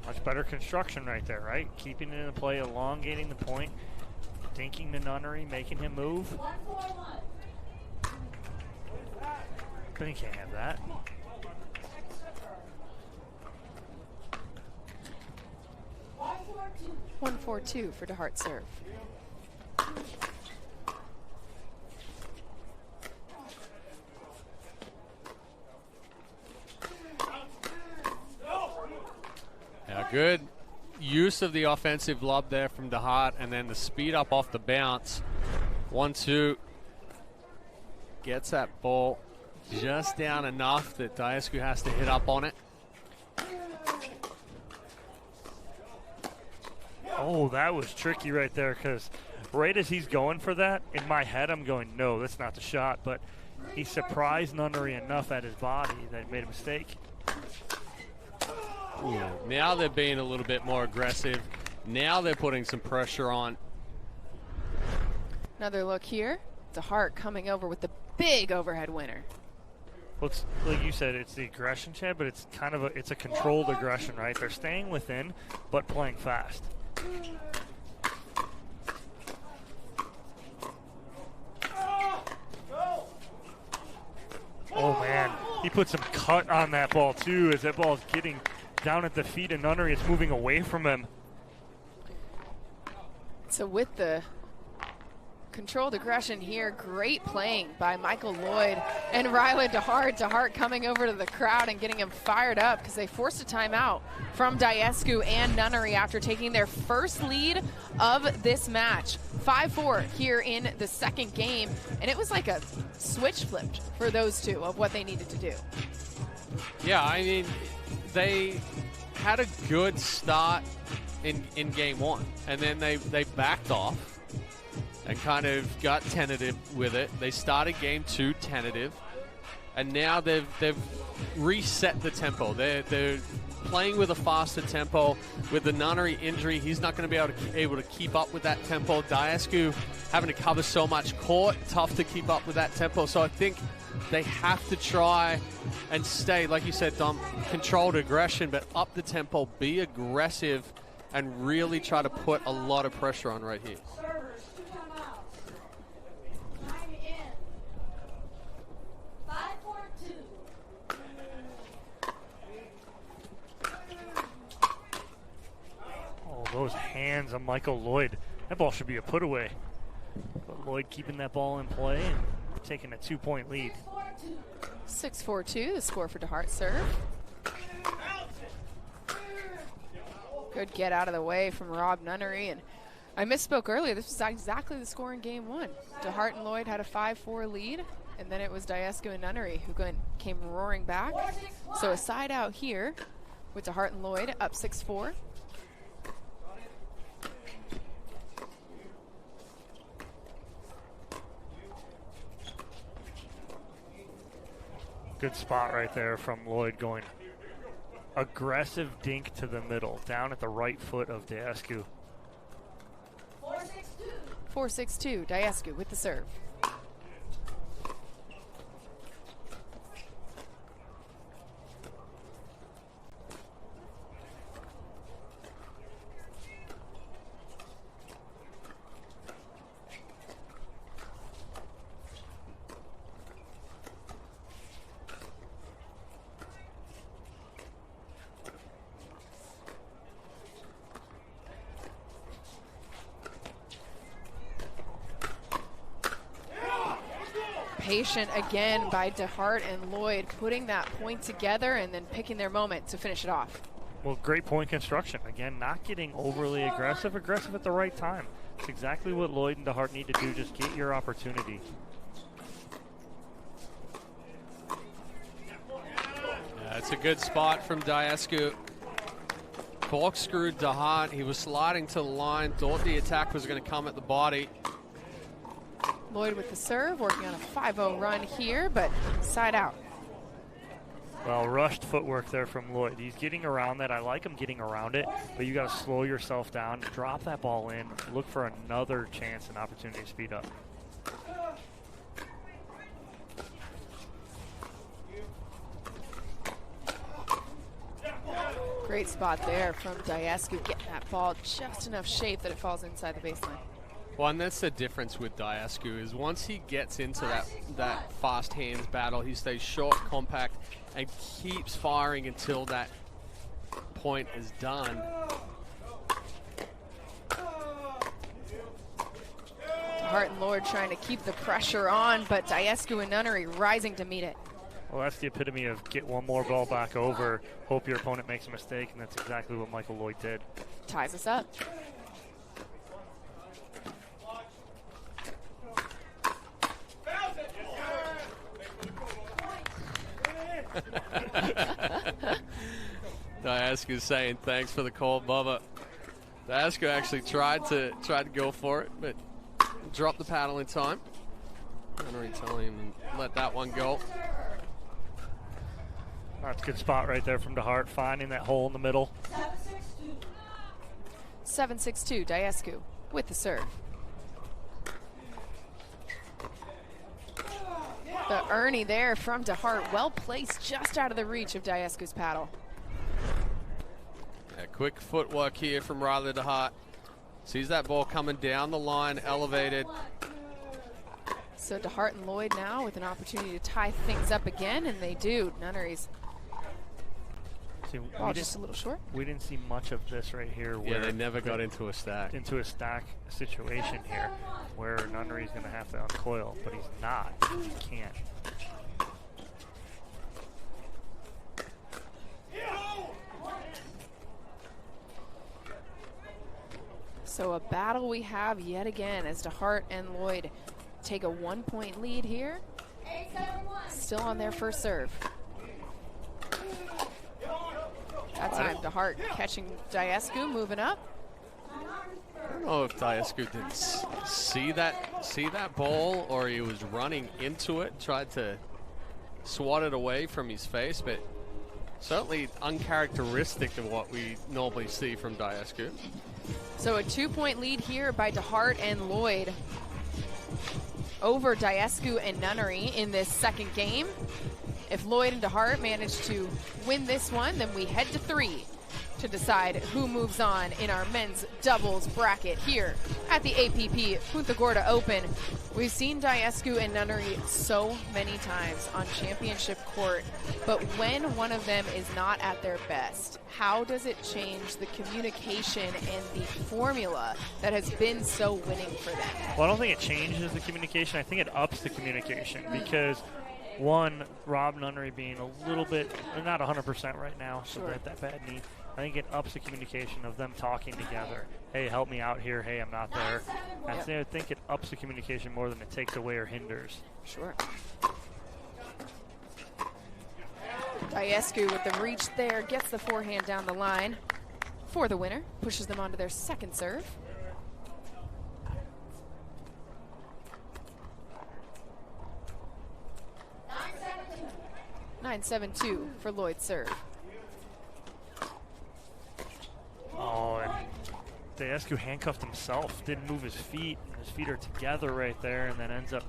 Much better construction right there, right? Keeping it in play, elongating the point, dinking to Nunnery, making him move. But he can't have that. One 4-2 for DeHart serve. Good use of the offensive lob there from DeHart, and then the speed up off the bounce. 1-2. Gets that ball just down enough that Daescu has to hit up on it. Oh, that was tricky right there because right as he's going for that, in my head I'm going, no, that's not the shot. But he surprised Nunnery enough at his body that he made a mistake. Ooh, now they're being a little bit more aggressive. Now they're putting some pressure on. Another look here. DeHart coming over with the big overhead winner. Well, it's, like you said, it's the aggression, Chad, but it's kind of it's a controlled aggression, right? They're staying within, but playing fast. Oh, man. He put some cut on that ball, too, as that ball is getting down at the feet of Nunnery. It's moving away from him. So with the controlled aggression here, great playing by Michael Lloyd and Ryland DeHart. DeHart coming over to the crowd and getting him fired up because they forced a timeout from Daescu and Nunnery after taking their first lead of this match. 5-4 here in the second game, and it was like a switch flipped for those two of what they needed to do. Yeah, I mean, they had a good start in game one, and then they backed off and kind of got tentative with it. They started game two tentative, and now they've reset the tempo. They're playing with a faster tempo. With the Nunnery injury, he's not going to be able to keep up with that tempo. Daescu having to cover so much court, tough to keep up with that tempo. So I think they have to try and stay, like you said, Dom, controlled aggression, but up the tempo, be aggressive, and really try to put a lot of pressure on right here. Those hands on Michael Lloyd. That ball should be a put away. But Lloyd keeping that ball in play and taking a 2-point lead. 6-4-2, the score for DeHart serve. Good get out of the way from Rob Nunnery. And I misspoke earlier. This was exactly the score in game one. DeHart and Lloyd had a 5-4 lead, and then it was Daescu and Nunnery who came roaring back. So a side out here with DeHart and Lloyd up 6-4. Good spot right there from Lloyd, going aggressive dink to the middle, down at the right foot of Daescu. 4-6-2, Daescu with the serve. patient again by DeHart and Lloyd, putting that point together and then picking their moment to finish it off. Well, great point construction. Again, not getting overly aggressive at the right time. It's exactly what Lloyd and DeHart need to do. Just get your opportunity. Yeah, it's a good spot from Daescu. Corkscrewed DeHart. He was sliding to the line, thought the attack was going to come at the body. Lloyd with the serve, working on a 5-0 run here, but side out. Well, rushed footwork there from Lloyd. He's getting around that. I like him getting around it, but you got to slow yourself down, drop that ball in, look for another chance and opportunity to speed up. Great spot there from Daescu, getting that ball just enough shape that it falls inside the baseline. Well, and that's the difference with Daescu is once he gets into that fast hands battle, he stays short, compact, and keeps firing until that point is done. DeHart and Lloyd trying to keep the pressure on, but Daescu and Nunnery rising to meet it. Well, that's the epitome of get one more ball back over, hope your opponent makes a mistake, and that's exactly what Michael Lloyd did. Ties us up. Daescu saying thanks for the call, Bubba. Daescu actually tried to go for it, but dropped the paddle in time. Nunnery telling him to let that one go. That's a good spot right there from DeHart, finding that hole in the middle. 7-6-2, Daescu with the serve. The Ernie there from DeHart, well placed, just out of the reach of Daescu's paddle. Yeah, quick footwork here from Riley DeHart. Sees that ball coming down the line, elevated. So DeHart and Lloyd now with an opportunity to tie things up again, and they do. Nunnery's ball just a little short. We didn't see much of this right here. Yeah, they never got into a stack. Into a stack situation here where Nunnery's going to have to uncoil, but he's not. He can't. So a battle we have yet again as DeHart and Lloyd take a 1-point lead here. Still on their first serve. That time DeHart catching Daescu, moving up. I don't know if Daescu did see that ball or he was running into it, tried to swat it away from his face, but certainly uncharacteristic of what we normally see from Daescu. So a 2-point lead here by DeHart and Lloyd over Daescu and Nunnery in this second game. If Lloyd and DeHart manage to win this one, then we head to 3 to decide who moves on in our men's doubles bracket here at the APP Punta Gorda Open. We've seen Daescu and Nunnery so many times on championship court, but when one of them is not at their best, how does it change the communication and the formula that has been so winning for them? Well, I don't think it changes the communication. I think it ups the communication because one, Rob Nunnery being a little bit, not 100% right now, so Sure. that bad knee. I think it ups the communication of them talking together. Hey, help me out here. Hey, I'm not there. I think it ups the communication more than it takes away or hinders. Sure. Daescu with the reach there, gets the forehand down the line for the winner, pushes them onto their second serve. Nine 7-2 for Lloyd's serve. Oh, and Daescu handcuffed himself, didn't move his feet. His feet are together right there, and then ends up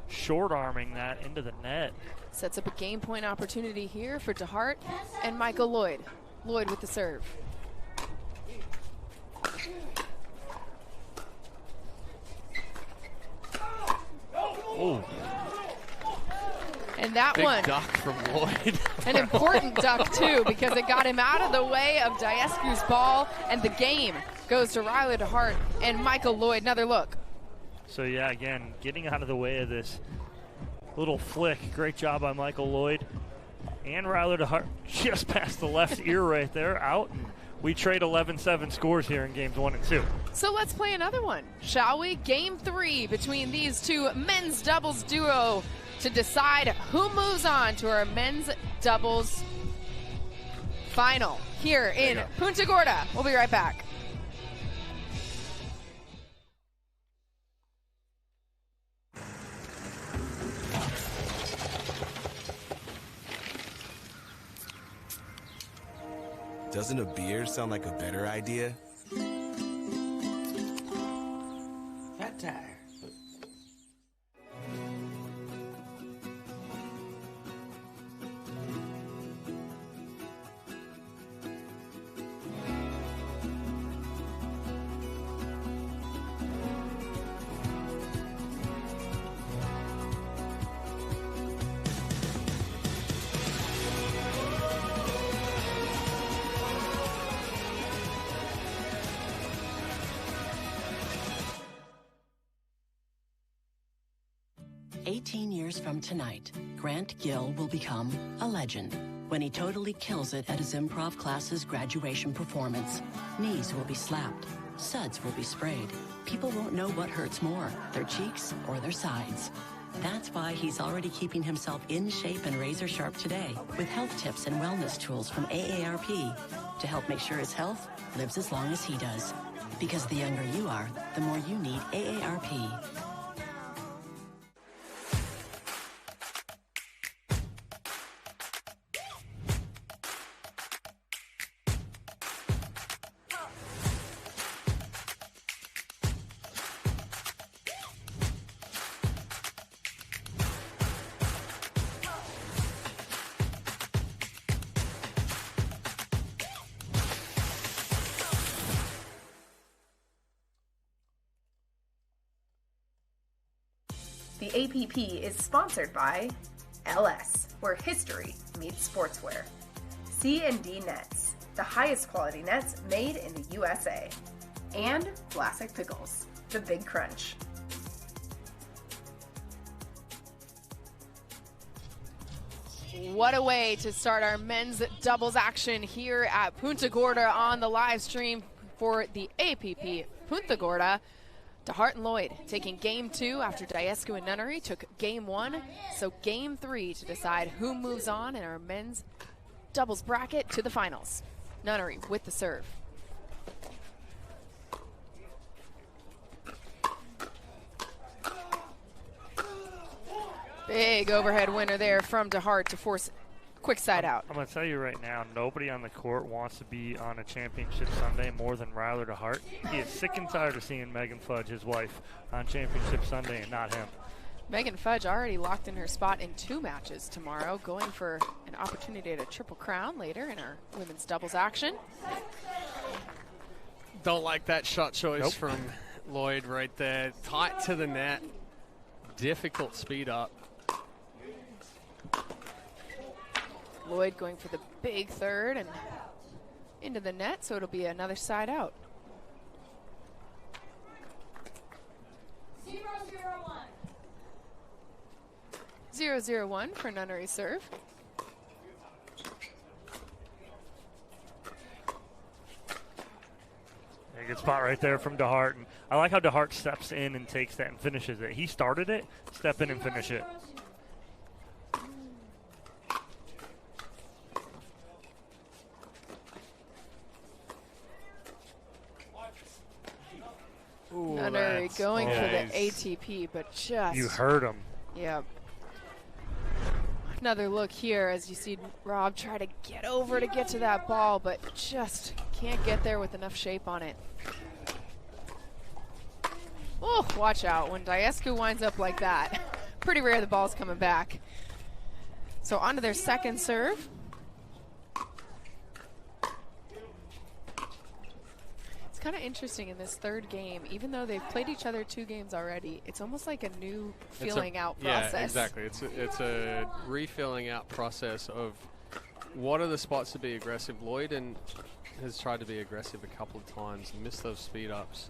short-arming that into the net. Sets up a game point opportunity here for DeHart and Michael Lloyd. Lloyd with the serve. Oh. And that Big one, duck from Lloyd. an important duck too, because it got him out of the way of Daescu's ball, and the game goes to Riley DeHart and Michael Lloyd. Another look. So yeah, again, getting out of the way of this Little flick. Great job by Michael Lloyd. And Ryler DeHart just past the left ear right there. Out. And we trade 11-7 scores here in games 1 and 2. So let's play another one, shall we? Game 3 between these two men's doubles duo to decide who moves on to our men's doubles final here in Punta Gorda. We'll be right back. Doesn't a beer sound like a better idea? Fat tire. From tonight, Grant Gill will become a legend when he totally kills it at his improv class's graduation performance. Knees will be slapped, suds will be sprayed. People won't know what hurts more, their cheeks or their sides. That's why he's already keeping himself in shape and razor sharp today with health tips and wellness tools from AARP to help make sure his health lives as long as he does. Because the younger you are, the more you need AARP. The APP is sponsored by LS, where history meets sportswear. C&D Nets, the highest quality nets made in the USA. And Vlasic Pickles, the Big Crunch. What a way to start our men's doubles action here at Punta Gorda on the live stream for the APP Punta Gorda. DeHart and Lloyd taking game 2 after Daescu and Nunnery took game 1. So game 3 to decide who moves on in our men's doubles bracket to the finals. Nunnery with the serve. Big overhead winner there from DeHart to force quick side out. I'm going to tell you right now, nobody on the court wants to be on a championship Sunday more than Ryler DeHart. He is sick and tired of seeing Megan Fudge, his wife, on championship Sunday and not him. Megan Fudge already locked in her spot in 2 matches tomorrow, going for an opportunity at a triple crown later in our women's doubles action. Don't like that shot choice from Lloyd right there. Tight to the net. Difficult speed up. Lloyd going for the big third and into the net, so it'll be another side out. 0-0-1 for Nunnery serve. A good spot right there from DeHart. And I like how DeHart steps in and takes that and finishes it. He started it, step in and finish it. Ooh, Nunnery going for the ATP, but just... You heard him. Yep. Another look here as you see Rob try to get over to get to that ball, but just can't get there with enough shape on it. Oh, watch out. When Daescu winds up like that, pretty rare the ball's coming back. So on to their second serve. Kind of interesting in this third game, even though they've played each other 2 games already, it's almost like a new feeling out process. Yeah, exactly. It's a refilling out process of what are the spots to be aggressive. Lloyd has tried to be aggressive a couple of times and missed those speed ups.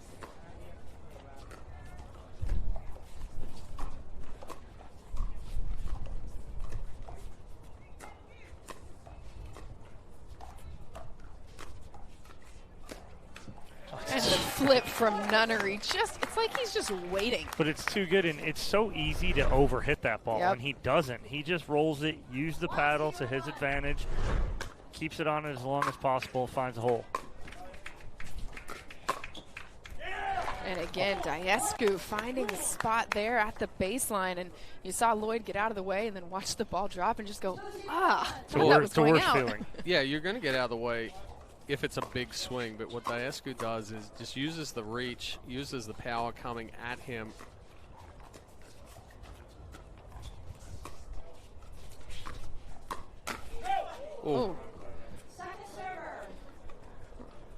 flip from Nunnery. It's like he's just waiting. But it's too good, and it's so easy to overhit that ball. Yep. And he doesn't. He just rolls it, use the paddle to his advantage, keeps it on as long as possible, finds a hole. And again, Daescu finding the spot there at the baseline, and you saw Lloyd get out of the way and then watch the ball drop and just go, It's the worst feeling. Yeah, you're going to get out of the way if it's a big swing, but what Daescu does is just uses the reach, uses the power coming at him. Ooh.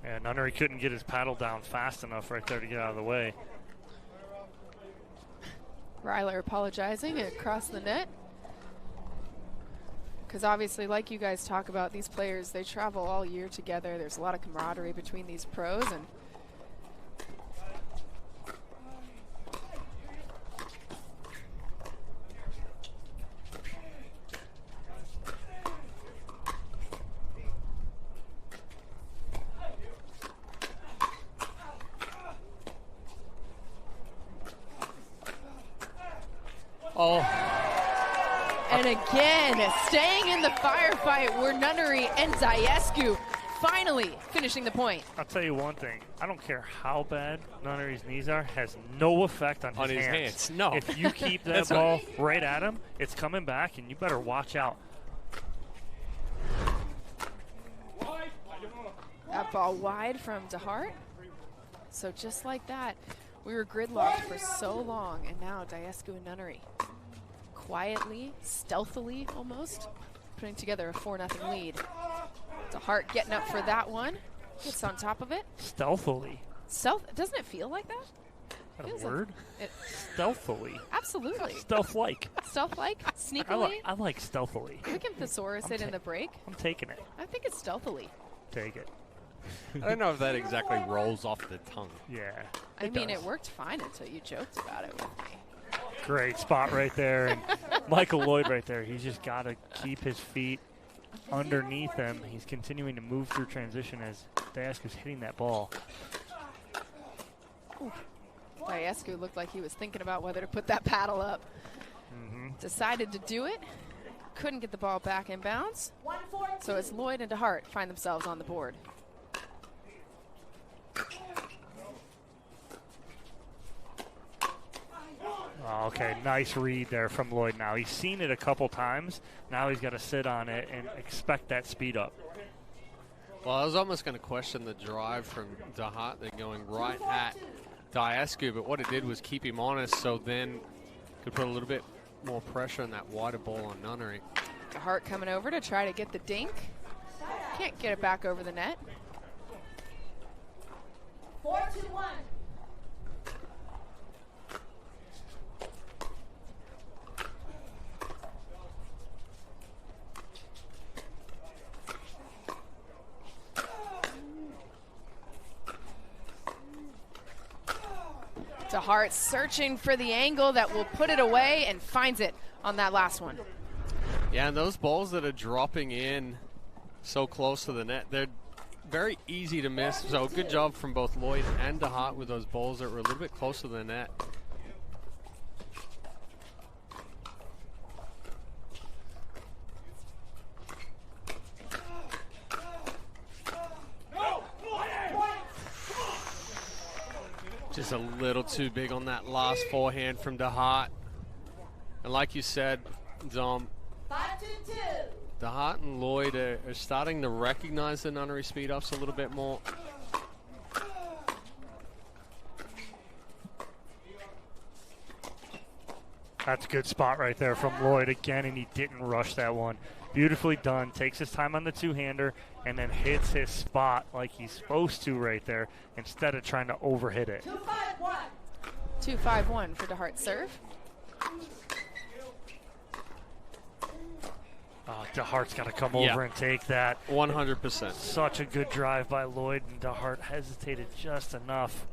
Yeah, Nunnery couldn't get his paddle down fast enough right there to get out of the way. Ryler apologizing across the net. Because obviously, like you guys talk about, these players, they travel all year together. There's a lot of camaraderie between these pros. And And again, staying in the firefight were Nunnery and Daescu, finally finishing the point. I'll tell you one thing. I don't care how bad Nunnery's knees are, has no effect on his hands. No. If you keep that ball right at him, it's coming back, and you better watch out. That ball wide from DeHart. So just like that, we were gridlocked for so long, and now Daescu and Nunnery quietly, stealthily almost, putting together a 4-0 lead. DeHart getting up for that one. Gets on top of it. Stealthily. Doesn't it feel like that? Is that a word? Stealthily. Absolutely. Stealth-like. Stealth-like? Sneakily? I like stealthily. We can thesaurus it in the break. I'm taking it. I think it's stealthily. Take it. I don't know if that exactly rolls off the tongue. Yeah. I mean, it worked fine until you joked about it with me. Great spot right there. And Michael Lloyd right there. He's just got to keep his feet underneath him. He's continuing to move through transition as Daescu's hitting that ball. Daescu looked like he was thinking about whether to put that paddle up. Decided to do it. Couldn't get the ball back in bounds. So it's Lloyd and DeHart find themselves on the board. Oh, okay, nice read there from Lloyd now. He's seen it a couple times. Now he's got to sit on it and expect that speed up. Well, I was almost going to question the drive from DeHart. They're going right at Daescu, but what it did was keep him honest, so then could put a little bit more pressure on that wider ball on Nunnery. DeHart coming over to try to get the dink. Can't get it back over the net. 4-2-1. DeHart searching for the angle that will put it away and finds it on that last one. Yeah, and those balls that are dropping in so close to the net, they're very easy to miss. So good job from both Lloyd and DeHart with those balls that were a little bit close to the net. Just a little too big on that last forehand from DeHart. And like you said, Dom, 5-2-2. DeHart and Lloyd are starting to recognize the Nunnery speed-ups a little bit more. That's a good spot right there from Lloyd again, and he didn't rush that one. Beautifully done. Takes his time on the two-hander and then hits his spot like he's supposed to right there instead of trying to overhit it. 2-5-1. 2-5-1 for DeHart's serve. DeHart's got to come over and take that. 100%. Such a good drive by Lloyd, and DeHart hesitated just enough.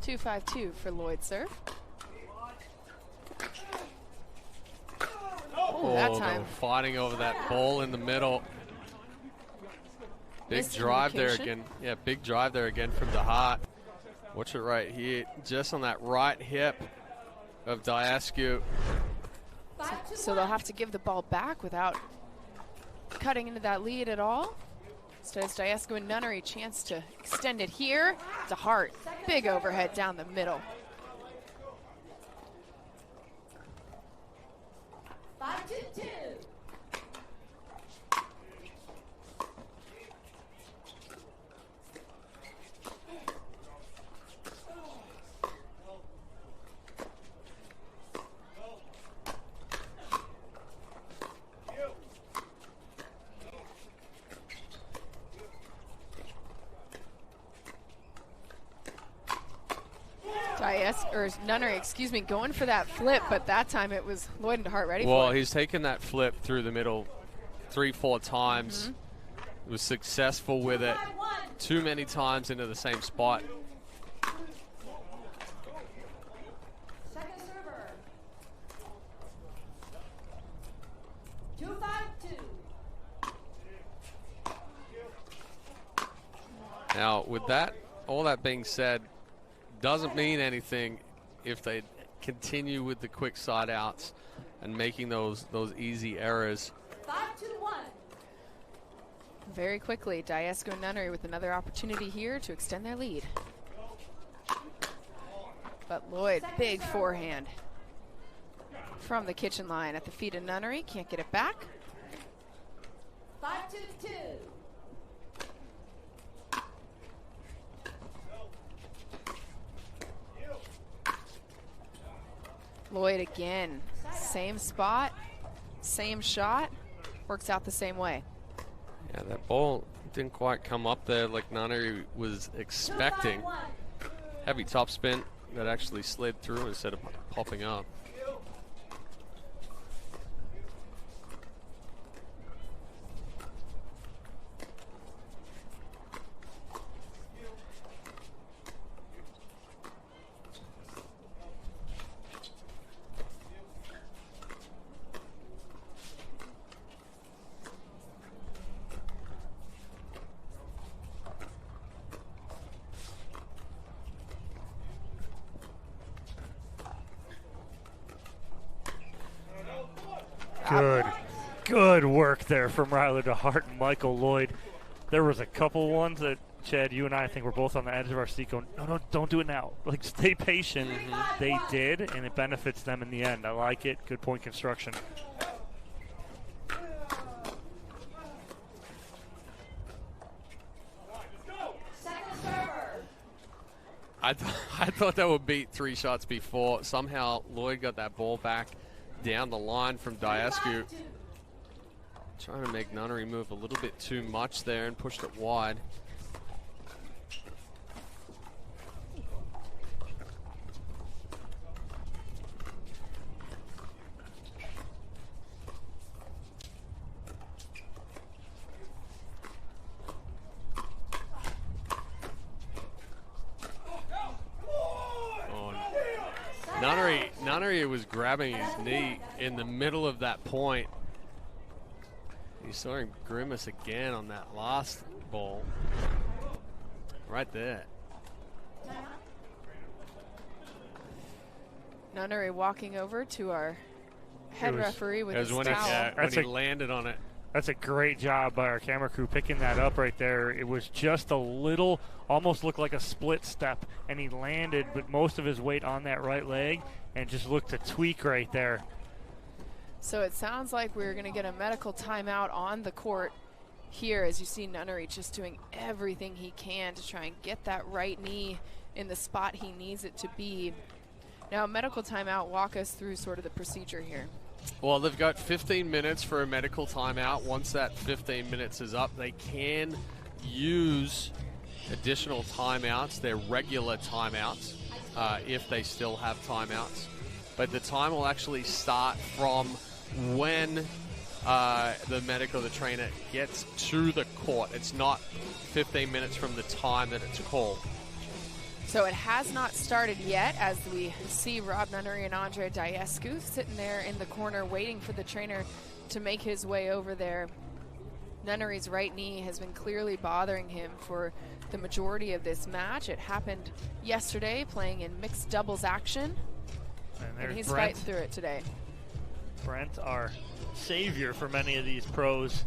2-5-2. 2-5-2 for Lloyd's serve. Oh, that time. they were fighting over that ball in the middle. Big drive there again. Yeah, big drive there again from the heart. Watch it right here, just on that right hip of Daescu. So they'll have to give the ball back without cutting into that lead at all. Instead, it's Daescu and Nunnery, chance to extend it here. It's a heart, big overhead down the middle. 5-2. Nunnery, excuse me, going for that flip, but that time it was Lloyd and Hart ready for it. Well, he's taken that flip through the middle 3-4 times. Was successful with it too many times into the same spot. Second server. 2-5-2. Now, with that, all that being said, doesn't mean anything if they continue with the quick side outs and making those easy errors. 5-2-1. Very quickly, Daescu and Nunnery with another opportunity here to extend their lead. But Lloyd, big forehand from the kitchen line at the feet of Nunnery. Can't get it back. 5-2-2. Lloyd again, same spot, same shot, works out the same way. Yeah, that ball didn't quite come up there like Nunnery was expecting. Heavy topspin that actually slid through instead of popping up. Good work there from Ryler to Hart and Michael Lloyd. There was a couple ones that, Chad, you and I think we're both on the edge of our seat going, no, don't do it now. Like, stay patient. They did, and it benefits them in the end. I like it. Good point construction. I thought that would beat 3 shots before. Somehow Lloyd got that ball back down the line from Daescu. Trying to make Nunnery move a little bit too much there and pushed it wide. Nunnery was grabbing his knee in the middle of that point. You saw him grimace again on that last ball. Right there. Nunnery walking over to our head referee with his towel. When he landed on it. That's a great job by our camera crew picking that up right there. It was just a little, almost looked like a split step, and he landed with most of his weight on that right leg and just looked to tweak right there. So it sounds like we're going to get a medical timeout on the court here as you see Nunnery just doing everything he can to try and get that right knee in the spot he needs it to be. Now, medical timeout, walk us through sort of the procedure here. Well, they've got 15 minutes for a medical timeout. Once that 15 minutes is up, they can use additional timeouts, their regular timeouts, if they still have timeouts. But the time will actually start from when the trainer gets to the court. It's not 15 minutes from the time that it's called. So it has not started yet as we see Rob Nunnery and Andre Daescu sitting there in the corner waiting for the trainer to make his way over there. Nunnery's right knee has been clearly bothering him for the majority of this match. It happened yesterday playing in mixed doubles action, and he's Brent. fighting through it today. Brent, our savior for many of these pros,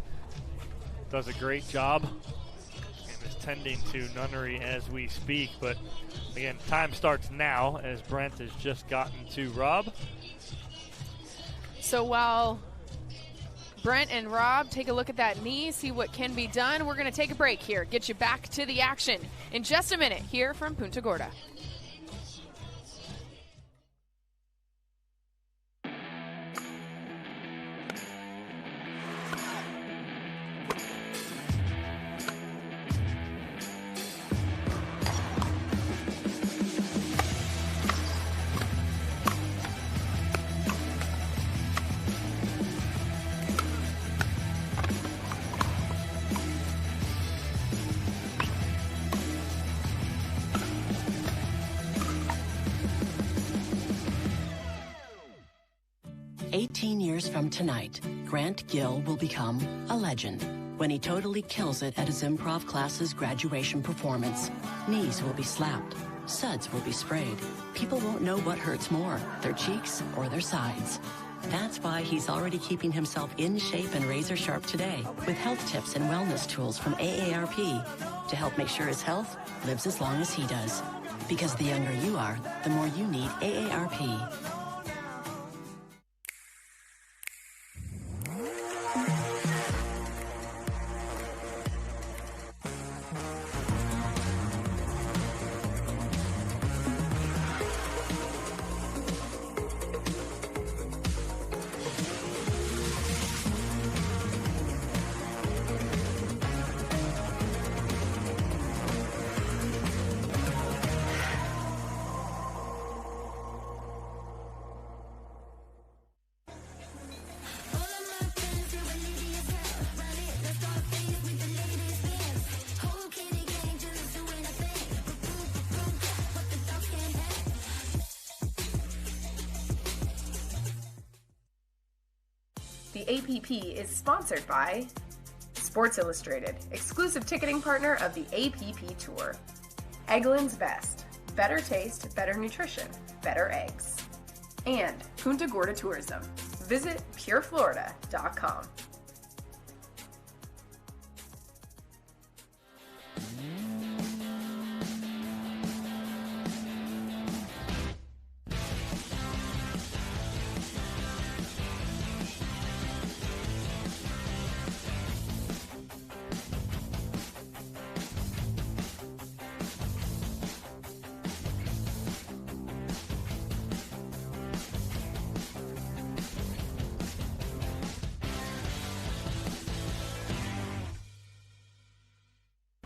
does a great job and is tending to Nunnery as we speak. But again, time starts now as Brent has just gotten to Rob. So while Brent and Rob take a look at that knee, see what can be done, we're going to take a break here, get you back to the action in just a minute here from Punta Gorda. Years from tonight, Grant Gill will become a legend when he totally kills it at his improv class's graduation performance. Knees will be slapped, suds will be sprayed. People won't know what hurts more, their cheeks or their sides. That's why he's already keeping himself in shape and razor sharp today with health tips and wellness tools from AARP to help make sure his health lives as long as he does. Because the younger you are, the more you need AARP. The APP is sponsored by Sports Illustrated, exclusive ticketing partner of the APP Tour. Eggland's Best, better taste, better nutrition, better eggs. And Punta Gorda Tourism. Visit pureflorida.com.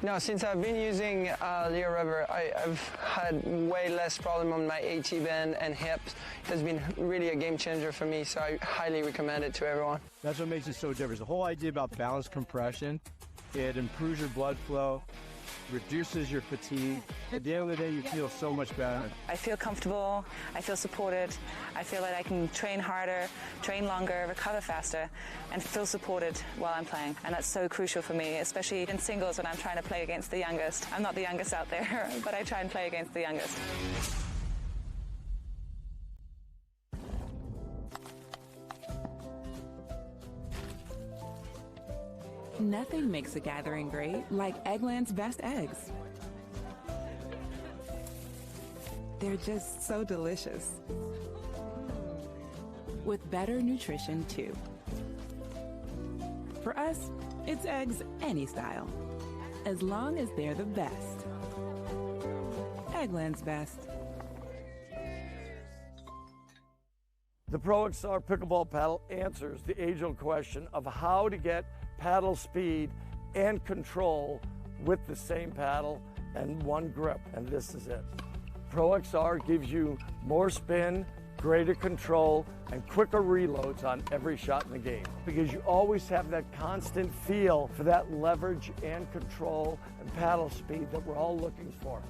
No, since I've been using Leo Rubber, I've had way less problem on my AT band and hips. It has been really a game changer for me, so I highly recommend it to everyone. That's what makes it so different. The whole idea about balanced compression, it improves your blood flow, reduces your fatigue. At the end of the day, you feel so much better. I feel comfortable, I feel supported, I feel that I can train harder, train longer, recover faster, and feel supported while I'm playing. And that's so crucial for me, especially in singles when I'm trying to play against the youngest. I'm not the youngest out there, but I try and play against the youngest. Nothing makes a gathering great like Eggland's Best Eggs. They're just so delicious. With better nutrition, too. For us, it's eggs any style, as long as they're the best. Eggland's Best. The Pro XR pickleball paddle answers the age-old question of how to get paddle speed and control with the same paddle and one grip, and this is it. Pro XR gives you more spin, greater control, and quicker reloads on every shot in the game because you always have that constant feel for that leverage and control and paddle speed that we're all looking for.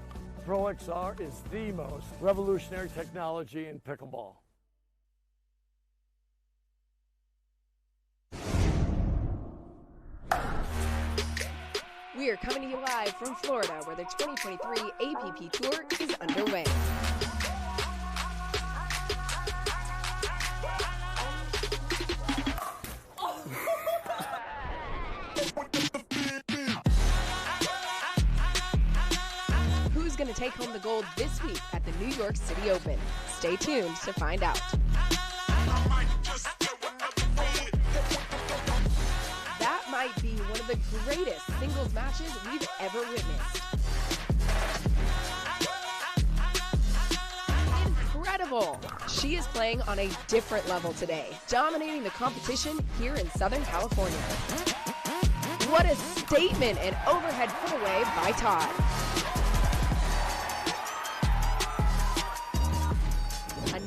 Pro XR is the most revolutionary technology in pickleball. We are coming to you live from Florida, where the 2023 APP Tour is underway. Who's going to take home the gold this week at the New York City Open? Stay tuned to find out. That might be one of the greatest singles matches we've ever witnessed. Incredible! She is playing on a different level today, dominating the competition here in Southern California. What a statement and overhead put away by Todd.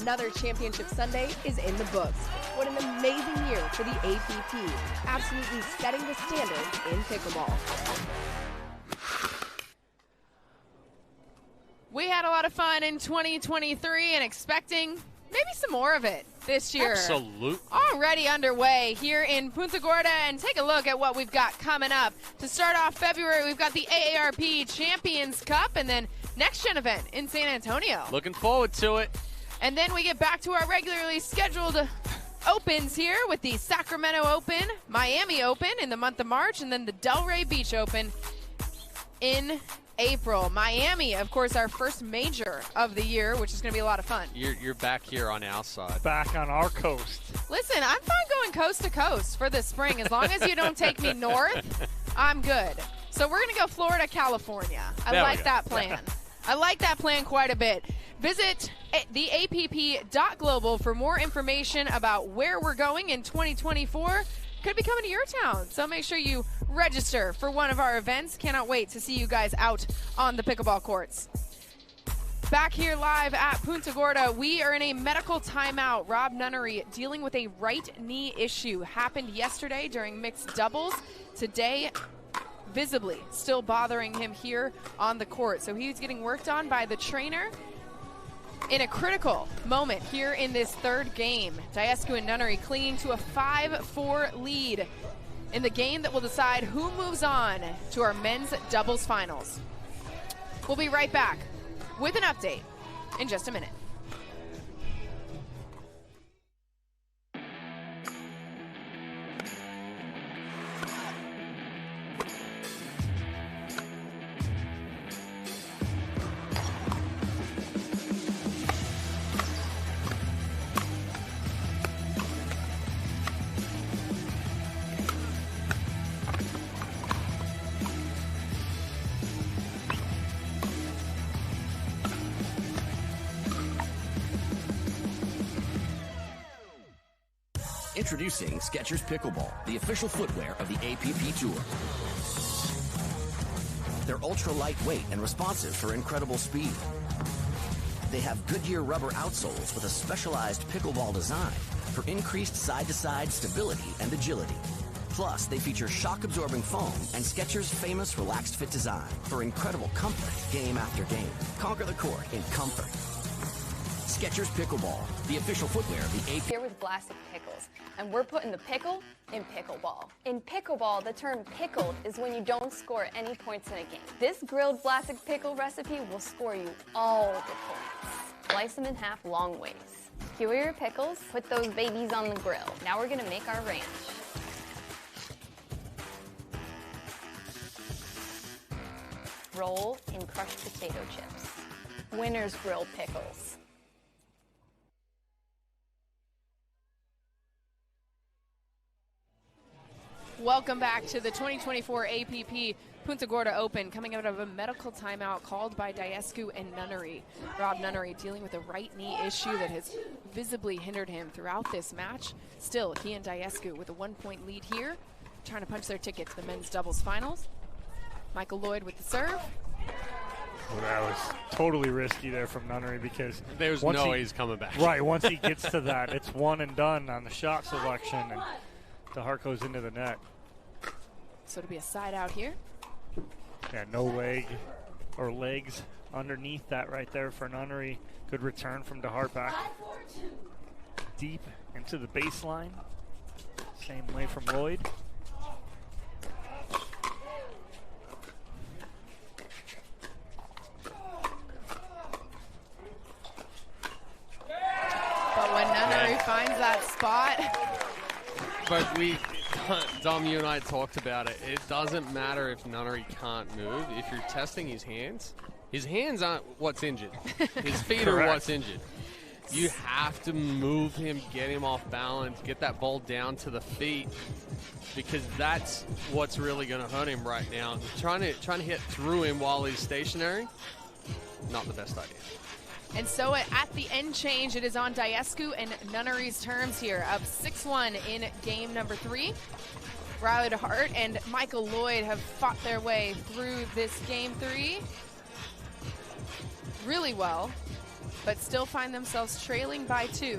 Another championship Sunday is in the books. What an amazing year for the APP, absolutely setting the standard in pickleball. We had a lot of fun in 2023 and expecting maybe some more of it this year. Absolutely. Already underway here in Punta Gorda, and take a look at what we've got coming up. To start off February, we've got the AARP Champions Cup, and then Next Gen event in San Antonio. Looking forward to it. And then we get back to our regularly scheduled opens here with the Sacramento Open, Miami Open in the month of March, and then the Delray Beach Open in April. Miami, of course, our first major of the year, which is going to be a lot of fun. You're back here on our side. Back on our coast. Listen, I'm fine going coast to coast for this spring. As long as you don't take me north, I'm good. So we're going to go Florida, California. I like that plan. I like that plan quite a bit. Visit the APP.global for more information about where we're going in 2024. Could be coming to your town, so make sure you register for one of our events. Cannot wait to see you guys out on the pickleball courts. Back here live at Punta Gorda, we are in a medical timeout. Rob Nunnery dealing with a right knee issue. Happened yesterday during mixed doubles. Today, visibly still bothering him here on the court. So he's getting worked on by the trainer in a critical moment here in this third game. Daescu and Nunnery clinging to a 5-4 lead in the game that will decide who moves on to our men's doubles finals. We'll be right back with an update in just a minute. Introducing Skechers Pickleball, the official footwear of the APP Tour. They're ultra lightweight and responsive for incredible speed. They have Goodyear rubber outsoles with a specialized pickleball design for increased side-to-side stability and agility. Plus, they feature shock-absorbing foam and Skechers' famous relaxed fit design for incredible comfort game after game. Conquer the court in comfort. Skechers Pickleball, the official footwear of the AP. Here with Vlasic Pickles, and we're putting the pickle in pickleball. In pickleball, the term pickled is when you don't score any points in a game. This grilled Vlasic pickle recipe will score you all the points. Slice them in half long ways. Here are your pickles. Put those babies on the grill. Now we're gonna make our ranch. Roll in crushed potato chips. Winner's grilled pickles. Welcome back to the 2024 APP Punta Gorda Open, coming out of a medical timeout called by Daescu and Nunnery. Rob Nunnery dealing with a right knee issue that has visibly hindered him throughout this match. Still, he and Daescu with a 1-point lead here, trying to punch their ticket to the men's doubles finals. Michael Lloyd with the serve. Well, that was totally risky there from Nunnery because there's no way he's coming back. Right, once he gets to that, it's one and done on the shot selection, and the heart goes into the net. So it'll be a side out here. Yeah, no leg or legs underneath that right there for Nunnery. Good return from DeHart back deep into the baseline. Same way from Lloyd. that spot. But Dom, you and I talked about it. It doesn't matter if Nunnery can't move. If you're testing his hands aren't what's injured. His feet are what's injured. You have to move him, get him off balance, get that ball down to the feet, because that's what's really going to hurt him right now. Trying to hit through him while he's stationary, not the best idea. And so at the end change, it is on Daescu and Nunnery's terms here, up 6-1 in game number 3. Riley DeHart and Michael Lloyd have fought their way through this game 3 really well, but still find themselves trailing by 2.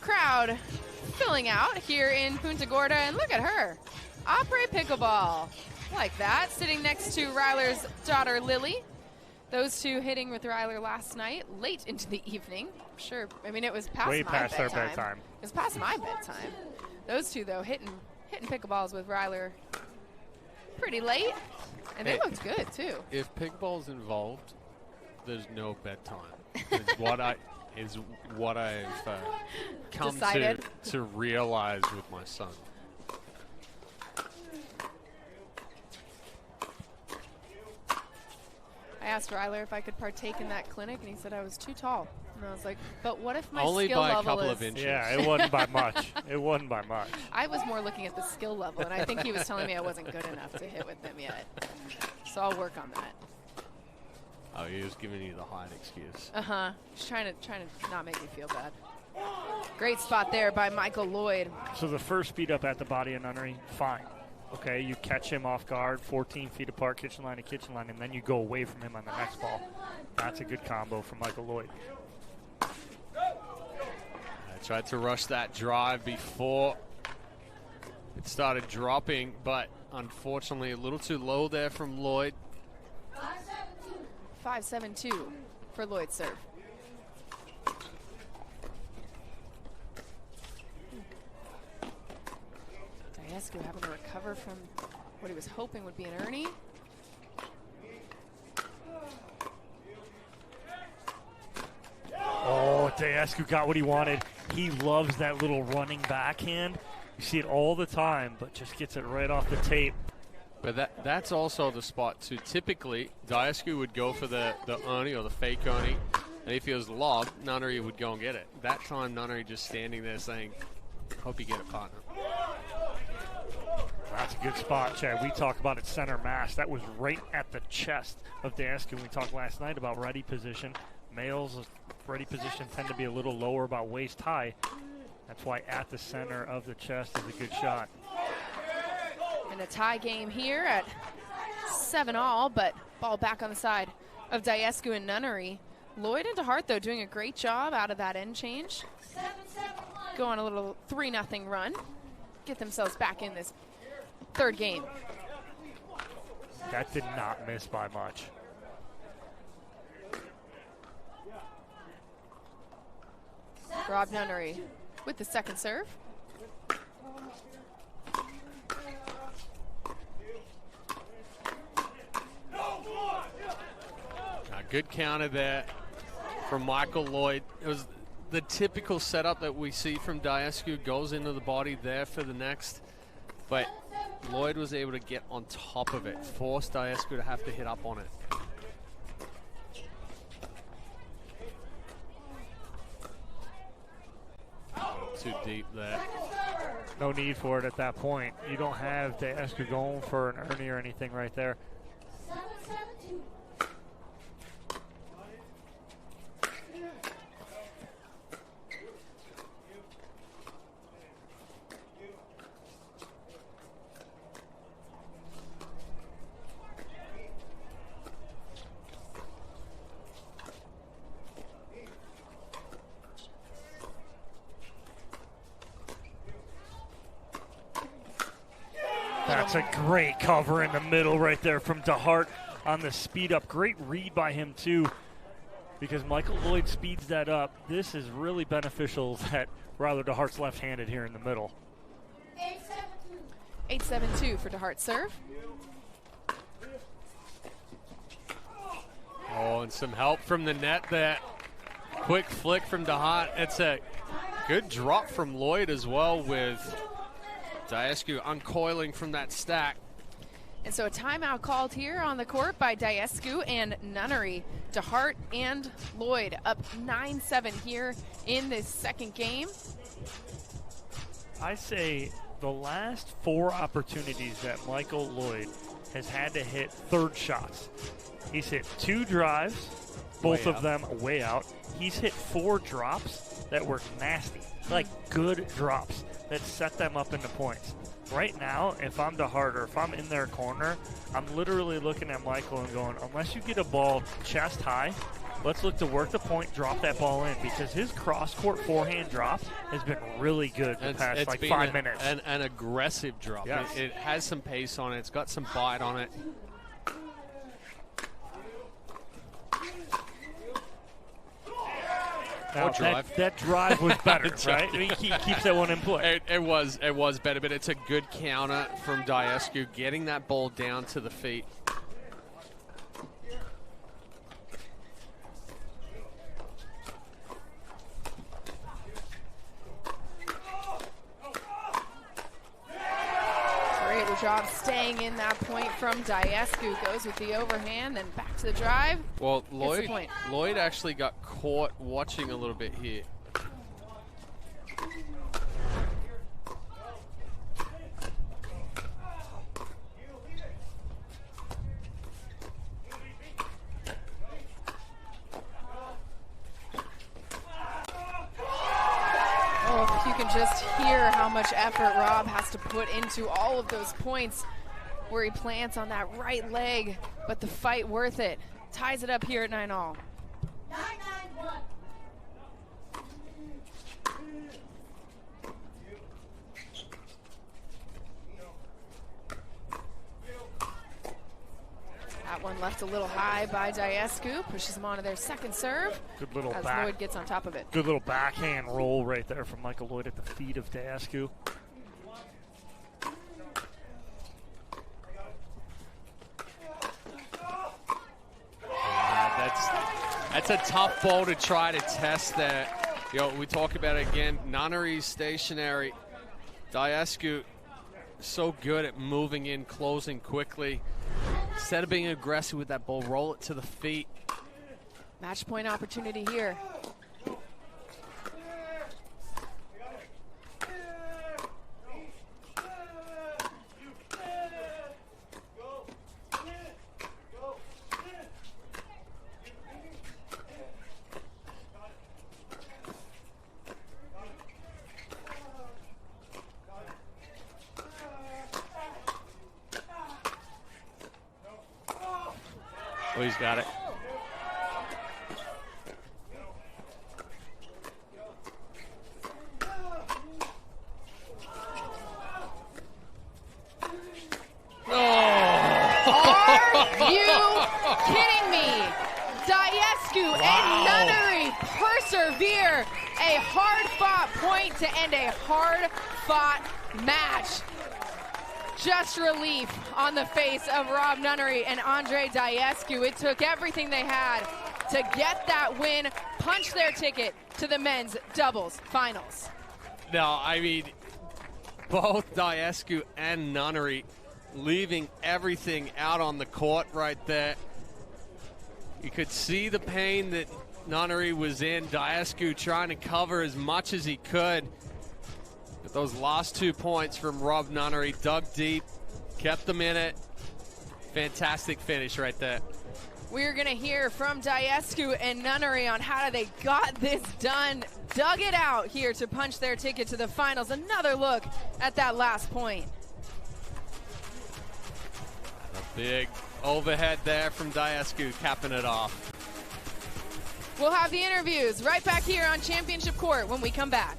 Crowd filling out here in Punta Gorda, and look at her. Opry pickleball, like that, sitting next to Ryler's daughter, Lily. Those two hitting with Ryler last night, late into the evening. Sure, I mean, it was past way my past bedtime. their bedtime. It was past my bedtime. Those two, though, hitting pickleballs with Ryler pretty late, and they looked good, too. If pickleball's involved, there's no bedtime. Is what I've come to realize with my son. I asked Ryler if I could partake in that clinic, and he said I was too tall. And I was like, but what if my only skill by level a couple is... of inches. Yeah, it wasn't by much. It wasn't by much. I was more looking at the skill level, and I think he was telling me I wasn't good enough to hit with them yet. So I'll work on that. Oh, he was giving you the height excuse. Uh-huh. Just trying to not make me feel bad. Great spot there by Michael Lloyd. So the first beat up at the body of Nunnery, fine. Okay, you catch him off guard, 14 feet apart, kitchen line to kitchen line, and then you go away from him on the next ball. That's a good combo from Michael Lloyd. I tried to rush that drive before it started dropping, but unfortunately a little too low there from Lloyd. 5-7-2 for Lloyd's serve. Daescu having to recover from what he was hoping would be an Ernie. Oh, Daescu got what he wanted. He loves that little running backhand. You see it all the time, but just gets it right off the tape. But that's also the spot too. Typically, Daescu would go for the Ernie or the fake Ernie, and if he was lobbed, Nunnery would go and get it. That time, Nunnery just standing there saying, hope you get a partner. That's a good spot, Chad. We talk about it center mass. That was right at the chest of Daescu. We talked last night about ready position. Males' ready position tend to be a little lower, about waist high. That's why at the center of the chest is a good shot. And a tie game here at 7-all, but ball back on the side of Daescu and Nunnery. Lloyd and DeHart, though, doing a great job out of that end change. Go on a little 3-0 run. Get themselves back in this third game. That did not miss by much. Rob Nunnery with the second serve. A good counter there from Michael Lloyd. It was the typical setup that we see from Daescu, goes into the body there for the next, but Lloyd was able to get on top of it, forced Daescu to have to hit up on it. Too deep there. No need for it at that point. You don't have Daescu going for an Ernie or anything right there. That's a great cover in the middle right there from DeHart on the speed up. Great read by him too, because Michael Lloyd speeds that up. This is really beneficial that Riley DeHart's left-handed here in the middle. 8-7-2 for DeHart's serve. Oh, and some help from the net there. Quick flick from DeHart. It's a Good drop from Lloyd as well, with Daescu uncoiling from that stack. And so a timeout called here on the court by Daescu and Nunnery. DeHart and Lloyd up 9-7 here in this second game. I say the last 4 opportunities that Michael Lloyd has had to hit third shots. He's hit 2 drives, both of them way out. He's hit 4 drops that were nasty, like good drops that set them up into points. Right now, if I'm DeHart or if I'm in their corner, I'm literally looking at Michael and going, unless you get a ball chest high, let's look to work the point, drop that ball in, because his cross-court forehand drop has been really good the past like 5 minutes. An aggressive drop. Yes. It has some pace on it. It's got some bite on it. Now, that drive was better, right? I mean, he keeps that one in play. It was better, but it's a good counter from Daescu, getting that ball down to the feet. Great job staying in that point from Daescu. Goes with the overhand, then back to the drive. Well, Lloyd actually got caught watching a little bit here. Oh, if you can just hear how much effort Rob has to put into all of those points where he plants on that right leg, but the fight worth it. Ties it up here at 9-all. That one left a little high by Daescu, pushes him onto their second serve. Good little as back. Lloyd gets on top of it. Good little backhand roll right there from Michael Lloyd at the feet of Daescu. That's a tough ball to try to test there. You know, we talk about it again. Nunnery's stationary. Daescu so good at moving in, closing quickly. Instead of being aggressive with that ball, roll it to the feet. Match point opportunity here. Oh, he's got it. Are you kidding me? Daescu and Nunnery persevere. A hard-fought point to end a hard-fought match. Just relief on the face of Rob Nunnery and Andre Daescu. It took everything they had to get that win, punch their ticket to the men's doubles finals. No, I mean, both Daescu and Nunnery leaving everything out on the court right there. You could see the pain that Nunnery was in. Daescu trying to cover as much as he could. But those last 2 points from Rob Nunnery, dug deep, kept them in it. Fantastic finish right there. We're going to hear from Daescu and Nunnery on how they got this done. Dug it out here to punch their ticket to the finals. Another look at that last point. A big overhead there from Daescu, capping it off. We'll have the interviews right back here on Championship Court when we come back.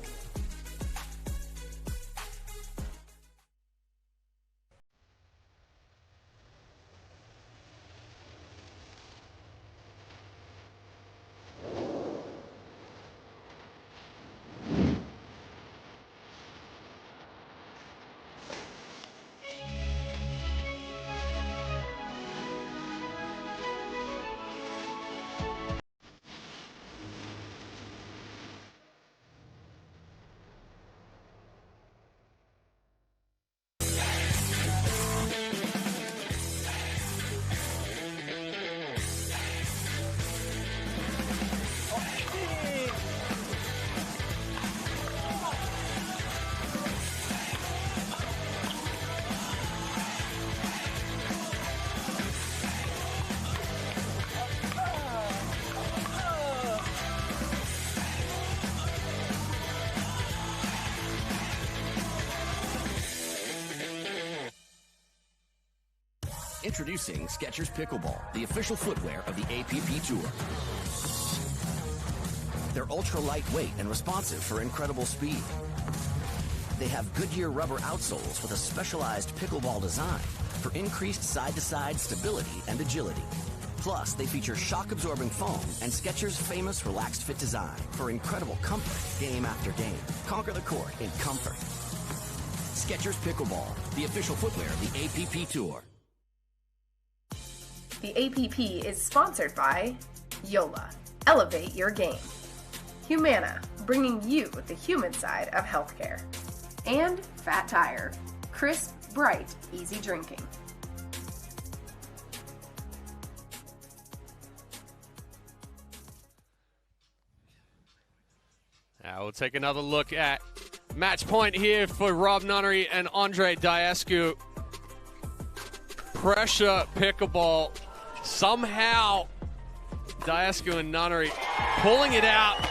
Introducing Skechers Pickleball, the official footwear of the APP Tour. They're ultra lightweight and responsive for incredible speed. They have Goodyear rubber outsoles with a specialized pickleball design for increased side-to-side stability and agility. Plus, they feature shock-absorbing foam and Skechers' famous relaxed fit design for incredible comfort game after game. Conquer the court in comfort. Skechers Pickleball, the official footwear of the APP Tour. The APP is sponsored by Yola. Elevate your game. Humana, bringing you the human side of healthcare. And Fat Tire. Crisp, bright, easy drinking. Now we'll take another look at match point here for Rob Nunnery and Andre Daescu. Pressure pickleball. Somehow, Daescu and Nunnery pulling it out.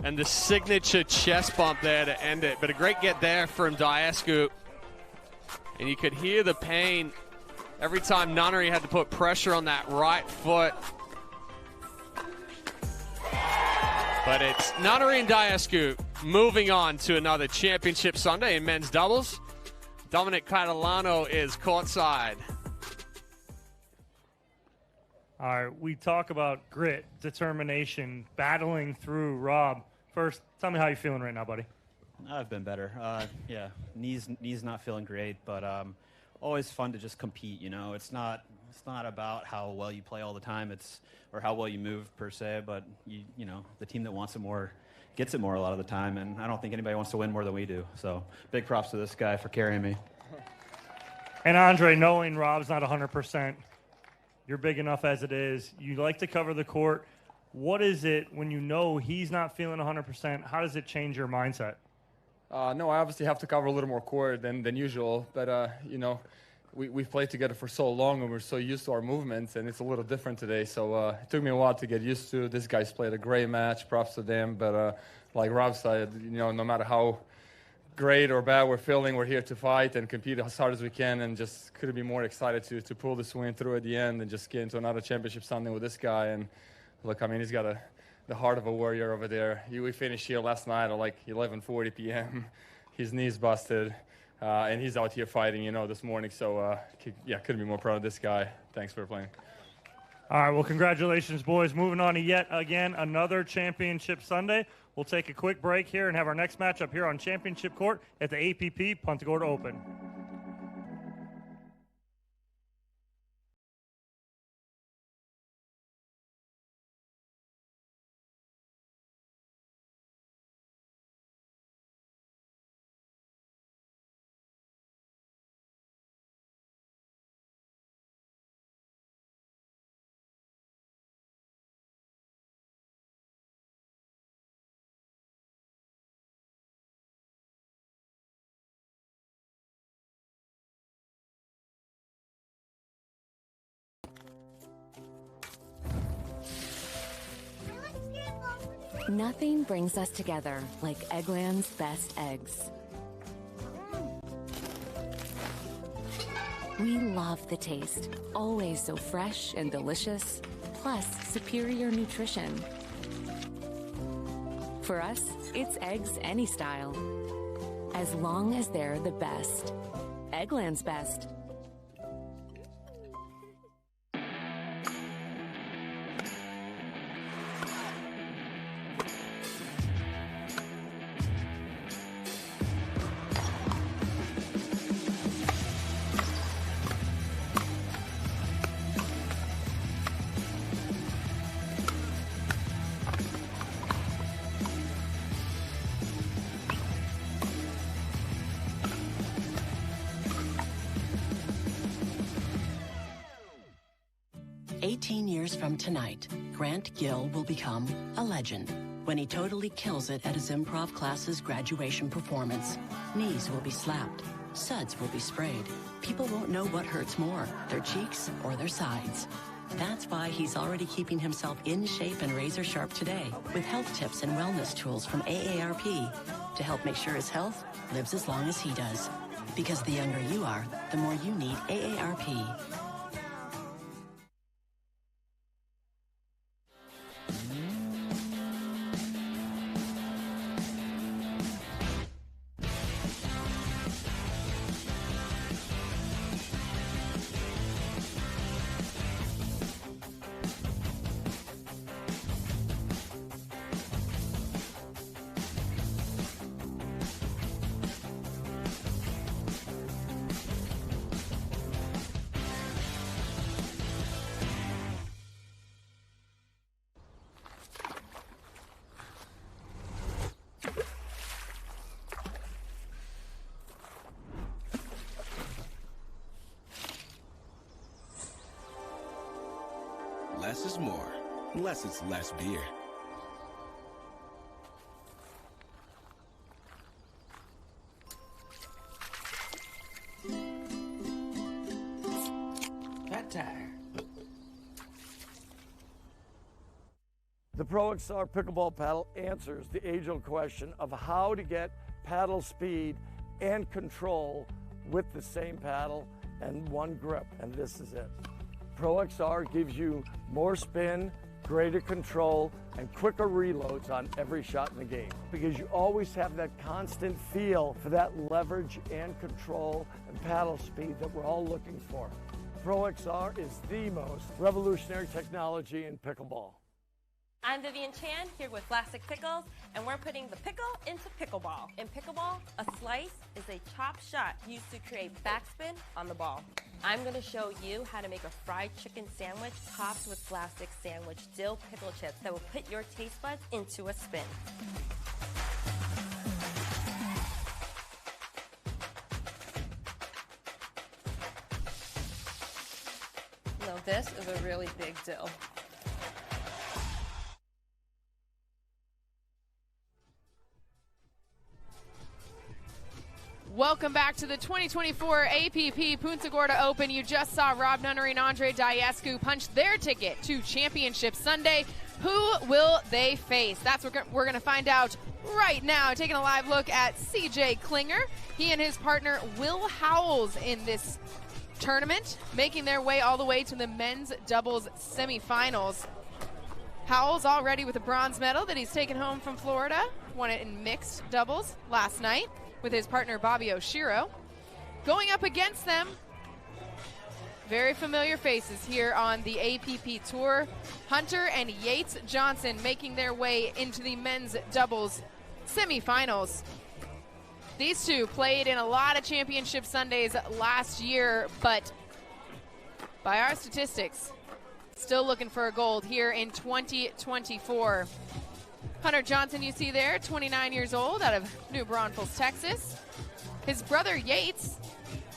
And the signature chest bump there to end it. But a great get there from Daescu. And you could hear the pain every time Nunnery had to put pressure on that right foot. But it's Nunnery and Daescu moving on to another championship Sunday in men's doubles. Dominic Catalano is courtside. All right, we talk about grit, determination, battling through. Rob, first, tell me how you're feeling right now, buddy. I've been better. Yeah, knees not feeling great, but always fun to just compete. You know, it's not about how well you play all the time. Or how well you move per se, but you know, the team that wants it more gets it more a lot of the time, and I don't think anybody wants to win more than we do. So big props to this guy for carrying me. And Andre, knowing Rob's not 100%, you're big enough as it is. You like to cover the court. What is it when you know he's not feeling 100%? How does it change your mindset? No, I obviously have to cover a little more court than usual, but you know, we've played together for so long and we're so used to our movements, and it's a little different today. So it took me a while to get used to. This guy's played a great match. Props to them. But like Rob said, you know, no matter how great or bad we're feeling, we're here to fight and compete as hard as we can, and just couldn't be more excited to pull this win through at the end and just get into another championship Sunday with this guy. And look, I mean, he's got the heart of a warrior over there. We finished here last night at like 11:40 p.m. His knee's busted. And he's out here fighting, you know, this morning. So, yeah, couldn't be more proud of this guy. Thanks for playing. All right, well, congratulations, boys. Moving on to yet again another championship Sunday. We'll take a quick break here and have our next matchup here on Championship Court at the APP Punta Gorda Open. Nothing brings us together like Eggland's best eggs. We love the taste, always so fresh and delicious, plus superior nutrition. For us, it's eggs any style, as long as they're the best. Eggland's best. From tonight, Grant Gill will become a legend when he totally kills it at his improv class's graduation performance. Knees will be slapped, suds will be sprayed. People won't know what hurts more, their cheeks or their sides. That's why he's already keeping himself in shape and razor sharp today with health tips and wellness tools from AARP to help make sure his health lives as long as he does. Because the younger you are, the more you need AARP. Less is more, unless it's less beer. Fat tire. The Pro XR pickleball paddle answers the age-old question of how to get paddle speed and control with the same paddle and one grip, and this is it. Pro XR gives you more spin, greater control, and quicker reloads on every shot in the game, because you always have that constant feel for that leverage and control and paddle speed that we're all looking for. Pro XR is the most revolutionary technology in pickleball. I'm Vivian Chan here with Vlasic Pickles, and we're putting the pickle into pickleball. In pickleball, a slice is a chop shot used to create backspin on the ball. I'm going to show you how to make a fried chicken sandwich topped with Vlasic sandwich dill pickle chips that will put your taste buds into a spin. Now this is a really big dill. Welcome back to the 2024 APP Punta Gorda Open. You just saw Rob Nunnery and Andre Daescu punch their ticket to Championship Sunday. Who will they face? That's what we're going to find out right now. Taking a live look at CJ Klinger. He and his partner Will Howells in this tournament, making their way all the way to the men's doubles semifinals. Howells already with a bronze medal that he's taken home from Florida. Won it in mixed doubles last night with his partner Bobby Oshiro. Going up against them, very familiar faces here on the APP Tour. Hunter and Yates Johnson making their way into the men's doubles semifinals. These two played in a lot of championship Sundays last year, but by our statistics, still looking for a gold here in 2024. Hunter Johnson, you see there, 29 years old, out of New Braunfels, Texas. His brother Yates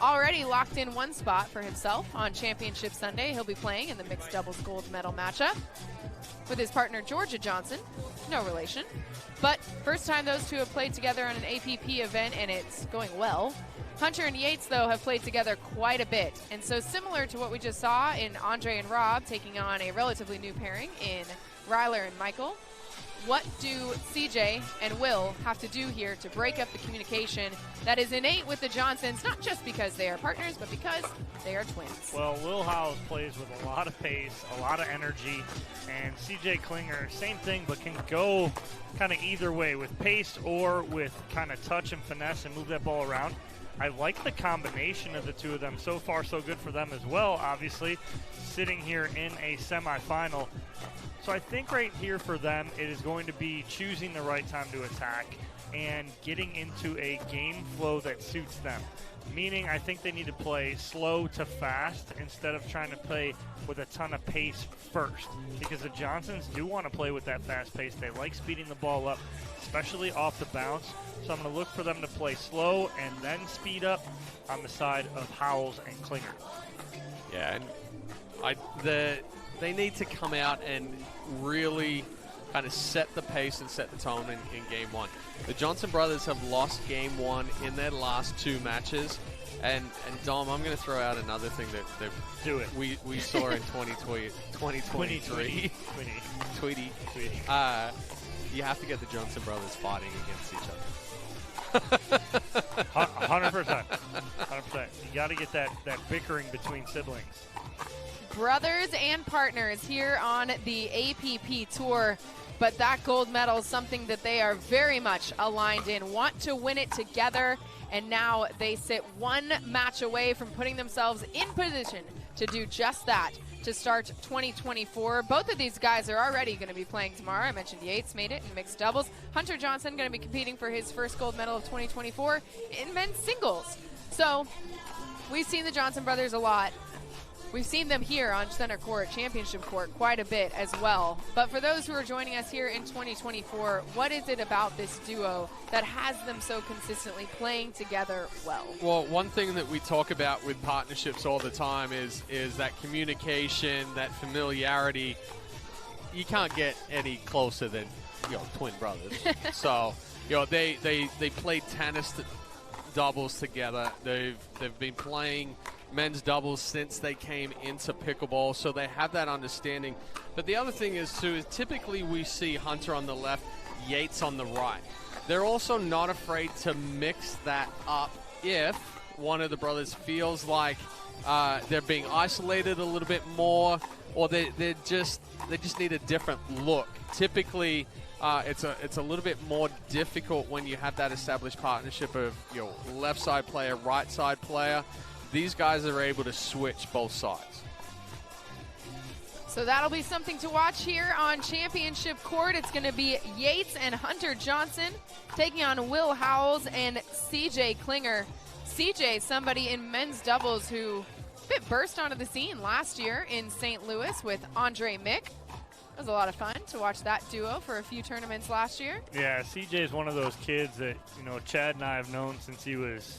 already locked in one spot for himself on Championship Sunday. He'll be playing in the mixed doubles gold medal matchup with his partner Georgia Johnson, no relation. But first time those two have played together on an APP event, and it's going well. Hunter and Yates, though, have played together quite a bit. And so similar to what we just saw in Andre and Rob taking on a relatively new pairing in Ryler and Michael, what do CJ and Will have to do here to break up the communication that is innate with the Johnsons, not just because they are partners, but because they are twins? Well, Will Howells plays with a lot of pace, a lot of energy, and CJ Klinger, same thing, but can go kind of either way with pace or with kind of touch and finesse and move that ball around. I like the combination of the two of them. So far, so good for them as well, obviously, sitting here in a semifinal. So I think right here for them, it is going to be choosing the right time to attack and getting into a game flow that suits them. Meaning, I think they need to play slow to fast instead of trying to play with a ton of pace first. Because the Johnsons do want to play with that fast pace. They like speeding the ball up, especially off the bounce. So I'm going to look for them to play slow and then speed up on the side of Howells and Klinger. Yeah, and they need to come out and really kind of set the pace and set the tone in game one. The Johnson brothers have lost game one in their last two matches. And Dom, I'm going to throw out another thing that do it. We saw in 2023. Tweety. You have to get the Johnson brothers fighting against each other. 100%. got to get that bickering between siblings. Brothers and partners here on the APP Tour, but that gold medal is something that they are very much aligned in, want to win it together, and now they sit one match away from putting themselves in position to do just that, to start 2024. Both of these guys are already going to be playing tomorrow. I mentioned Yates made it in mixed doubles. Hunter Johnson going to be competing for his first gold medal of 2024 in men's singles. So we've seen the Johnson brothers a lot. We've seen them here on center court, championship court, quite a bit as well. But for those who are joining us here in 2024, what is it about this duo that has them so consistently playing together well? Well, one thing that we talk about with partnerships all the time is that communication, that familiarity. You can't get any closer than, twin brothers. So, they played tennis doubles together. They've been playing men's doubles since they came into pickleball, so they have that understanding. But the other thing is typically we see Hunter on the left, Yates on the right. They're also not afraid to mix that up if one of the brothers feels like they're being isolated a little bit more, or they just need a different look. Typically, it's a little bit more difficult when you have that established partnership of left side player, right side player. These guys are able to switch both sides. So that'll be something to watch here on championship court. It's going to be Yates and Hunter Johnson taking on Will Howells and CJ Klinger. CJ, somebody in men's doubles who burst onto the scene last year in St. Louis with Andre Mick. It was a lot of fun to watch that duo for a few tournaments last year. Yeah, CJ is one of those kids that, Chad and I have known since he was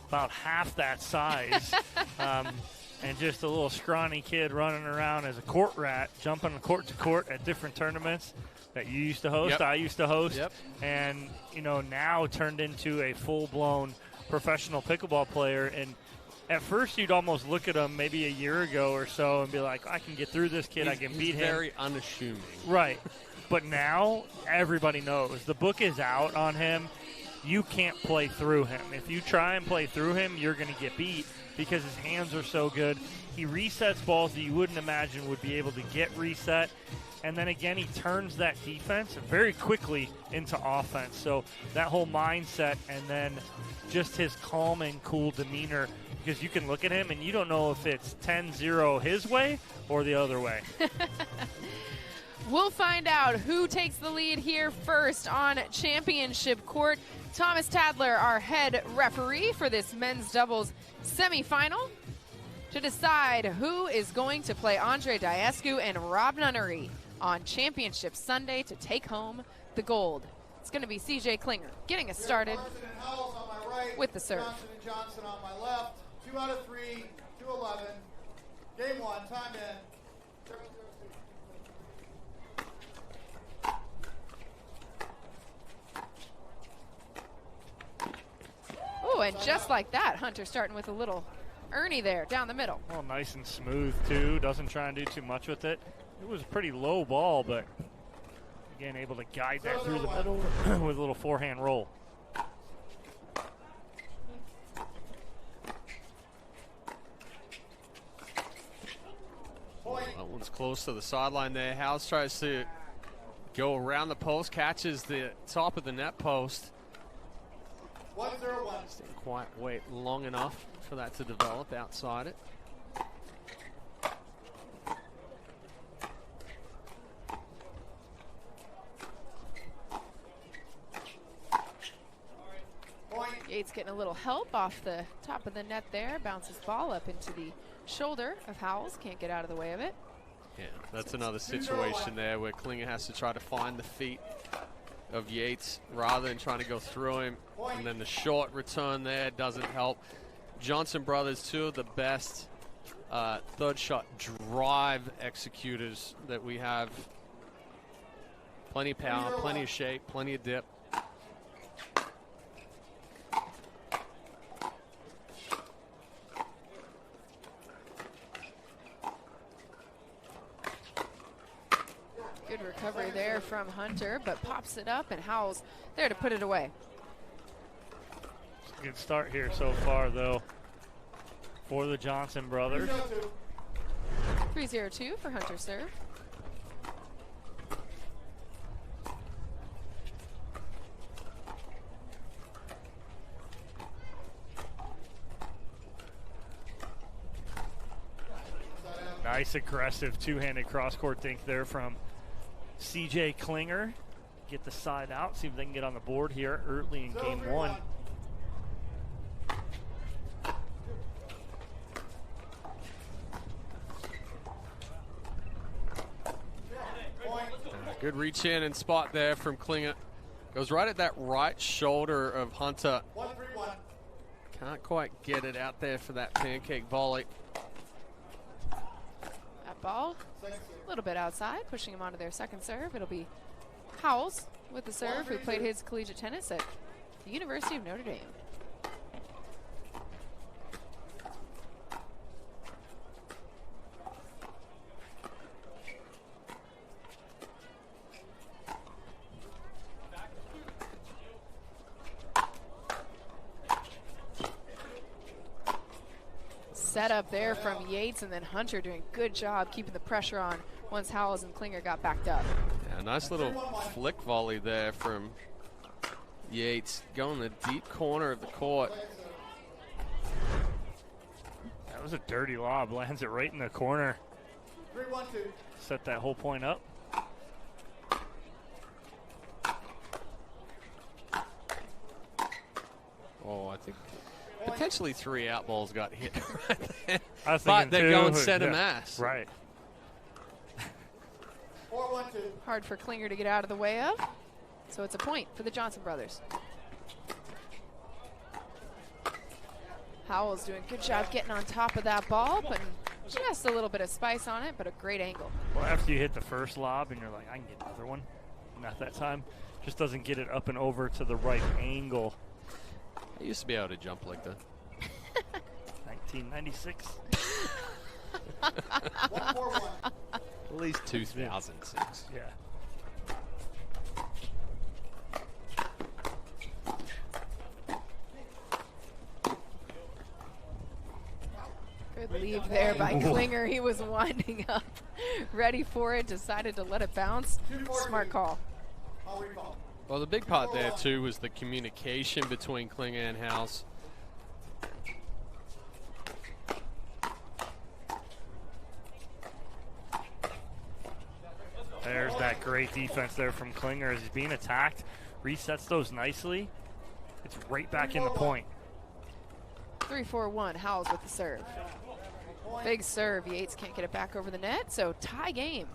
about half that size, and just a little scrawny kid running around as a court rat, jumping court to court at different tournaments that you used to host, Yep. I used to host, Yep. and, now turned into a full-blown professional pickleball player. And at first you'd almost look at him maybe a year ago or so and be like, I can get through this kid, I can beat him. He's very unassuming. Right. But now everybody knows. The book is out on him. You can't play through him. If you try and play through him, you're going to get beat because his hands are so good. He resets balls that you wouldn't imagine would be able to get reset. And then again, he turns that defense very quickly into offense. So that whole mindset, and then just his calm and cool demeanor, because you can look at him and you don't know if it's 10-0 his way or the other way. We'll find out who takes the lead here first on championship court. Thomas Tadler, our head referee for this men's doubles semifinal, to decide who is going to play Andre Daescu and Rob Nunnery on Championship Sunday to take home the gold. It's going to be CJ Klinger getting us started with the serve. Johnson on my left. 2 out of 3, 2-11. Game 1, time in. Oh, and just like that, Hunter starting with a little Ernie there down the middle. Oh, nice and smooth, too. Doesn't try and do too much with it. It was a pretty low ball, but, again, able to guide that through the middle with a little forehand roll. That one's close to the sideline there. Howes tries to go around the post, catches the top of the net post. 1-0-1. Didn't quite wait long enough for that to develop outside it. Yates getting a little help off the top of the net there. Bounces ball up into the shoulder of Howells. Can't get out of the way of it. Yeah, that's another situation there where Klinger has to try to find the feet of Yates rather than trying to go through him. And then the short return there doesn't help. Johnson brothers, two of the best third shot drive executors that we have. Plenty of power, plenty of shape, plenty of dip. Good recovery there from Hunter, but pops it up, and Howells there to put it away. Good start here so far, though. for the Johnson brothers. 3-0-2 for Hunter serve. Nice aggressive two-handed cross-court dink there from CJ Klinger. Get the side out, see if they can get on the board here early in game one. Good reach in and spot there from Klinger. Goes right at that right shoulder of Hunter. 1-3-1. Can't quite get it out there for that pancake volley. That ball, a little bit outside, pushing him onto their second serve. It'll be Howells with the serve, who played his collegiate tennis at the University of Notre Dame. Set up there from Yates, and then Hunter doing a good job keeping the pressure on once Howells and Klinger got backed up. Yeah, nice little flick volley there from Yates, going the deep corner of the court. That was a dirty lob, lands it right in the corner. 3-1-2. Set that whole point up. Oh, I think potentially 3 out balls got hit right there. But they're going center mass. Right. 4-1-2. Hard for Klinger to get out of the way of. So it's a point for the Johnson brothers. Howell's doing a good job getting on top of that ball, putting just a little bit of spice on it, but a great angle. Well, after you hit the first lob and you're like, I can get another one. Not that time. Just doesn't get it up and over to the right angle. I used to be able to jump like that. 1996. 1-4-1. At least 2006. Yeah. Good leave there by Klinger. He was winding up, ready for it, decided to let it bounce. Smart call. Well, the big part there, too, was the communication between Klinger and House. There's that great defense there from Klinger as he's being attacked. Resets those nicely. It's right back in the point. 3-4-1, Howells with the serve. Big serve, Yates can't get it back over the net, so tie game.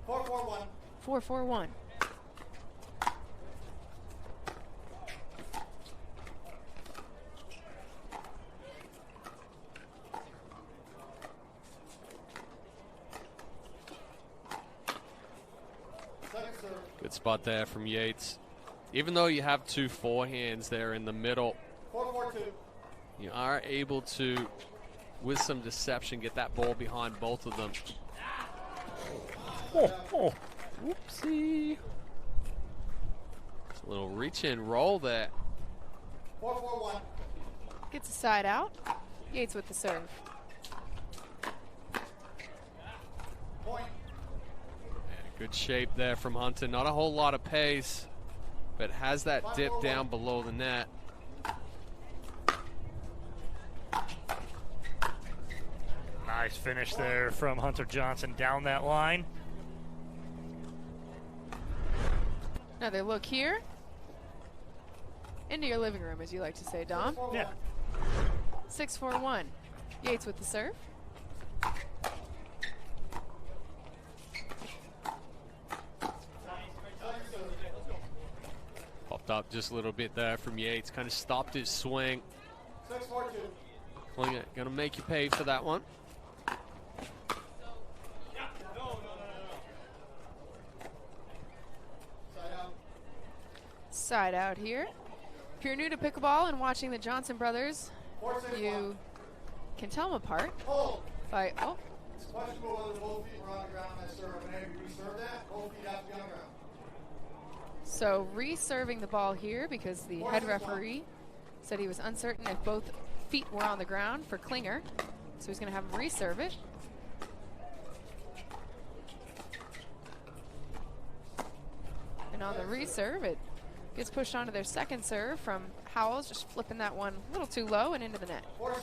4-4-1. 4-4-1. Good spot there from Yates. Even though you have 2 forehands there in the middle, 4-4-2. you are able to, with some deception, get that ball behind both of them. Oh. Whoopsie. It's a little reach and roll there. 4-4-1. Gets a side out. Yates with the serve. Point. Good shape there from Hunter. Not a whole lot of pace, but has that dip down below the net. Nice finish there from Hunter Johnson down that line. Another look here. Into your living room, as you like to say, Dom. Yeah. 6-4-1. Yates with the serve. Popped up just a little bit there from Yates. Kind of stopped his swing. 6-4-2. Klinger gonna make you pay for that one. Side out here. If you're new to pickleball and watching the Johnson brothers, you can tell them apart by, oh. It's questionable whether both feet were on the ground on that serve. And if you reserve that, both feet have to be on the ground. So reserving the ball here because the head referee Said he was uncertain if both feet were on the ground for Klinger, so he's going to have him reserve it. And on the reserve, it gets pushed onto their second serve from Howells, just flipping that one a little too low and into the net. 4-6-2.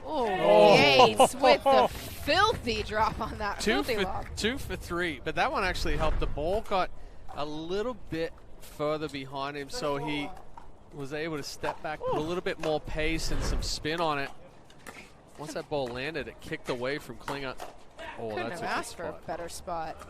Oh, Yates with the filthy drop on that. Filthy lob. 2 for 3, but that one actually helped. The ball got a little bit further behind him, so he was able to step back, put a little bit more pace and some spin on it. Once that ball landed, it kicked away from Klinger. Oh, Couldn't that's have a good asked for a spot. better spot.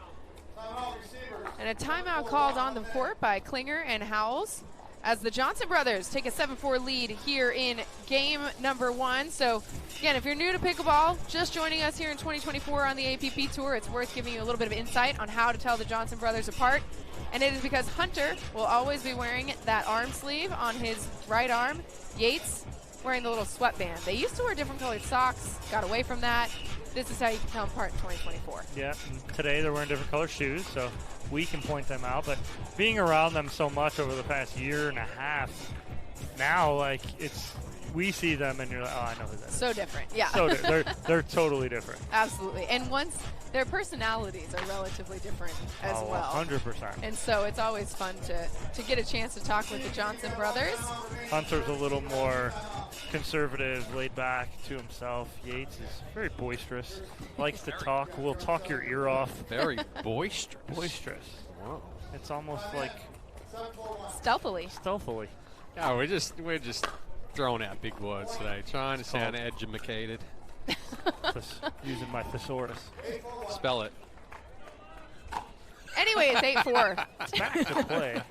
And a timeout called on the court by Klinger and Howells as the Johnson brothers take a 7-4 lead here in game number 1. So, again, if you're new to pickleball, just joining us here in 2024 on the APP Tour, it's worth giving you a little bit of insight on how to tell the Johnson brothers apart. And it is because Hunter will always be wearing that arm sleeve on his right arm. Yates wearing the little sweatband. They used to wear different colored socks, got away from that. This is how you can tell them apart in 2024. Yeah, and today they're wearing different color shoes, so we can point them out. But being around them so much over the past year and a half, now, like, we see them and you're like, oh, I know who that is. So different, yeah. So they're totally different. Absolutely. And once their personalities are relatively different as well. 100%. And so it's always fun to get a chance to talk with the Johnson brothers. Hunter's a little more conservative, laid back to himself. Yates is very boisterous, likes to talk, will talk your ear off. Very boisterous. Boisterous. Wow. It's almost like stealthily. Yeah, we're just throwing out big words today, trying to sound educated. Just using my thesaurus. Spell it. Anyway, it's 8-4. Back to play.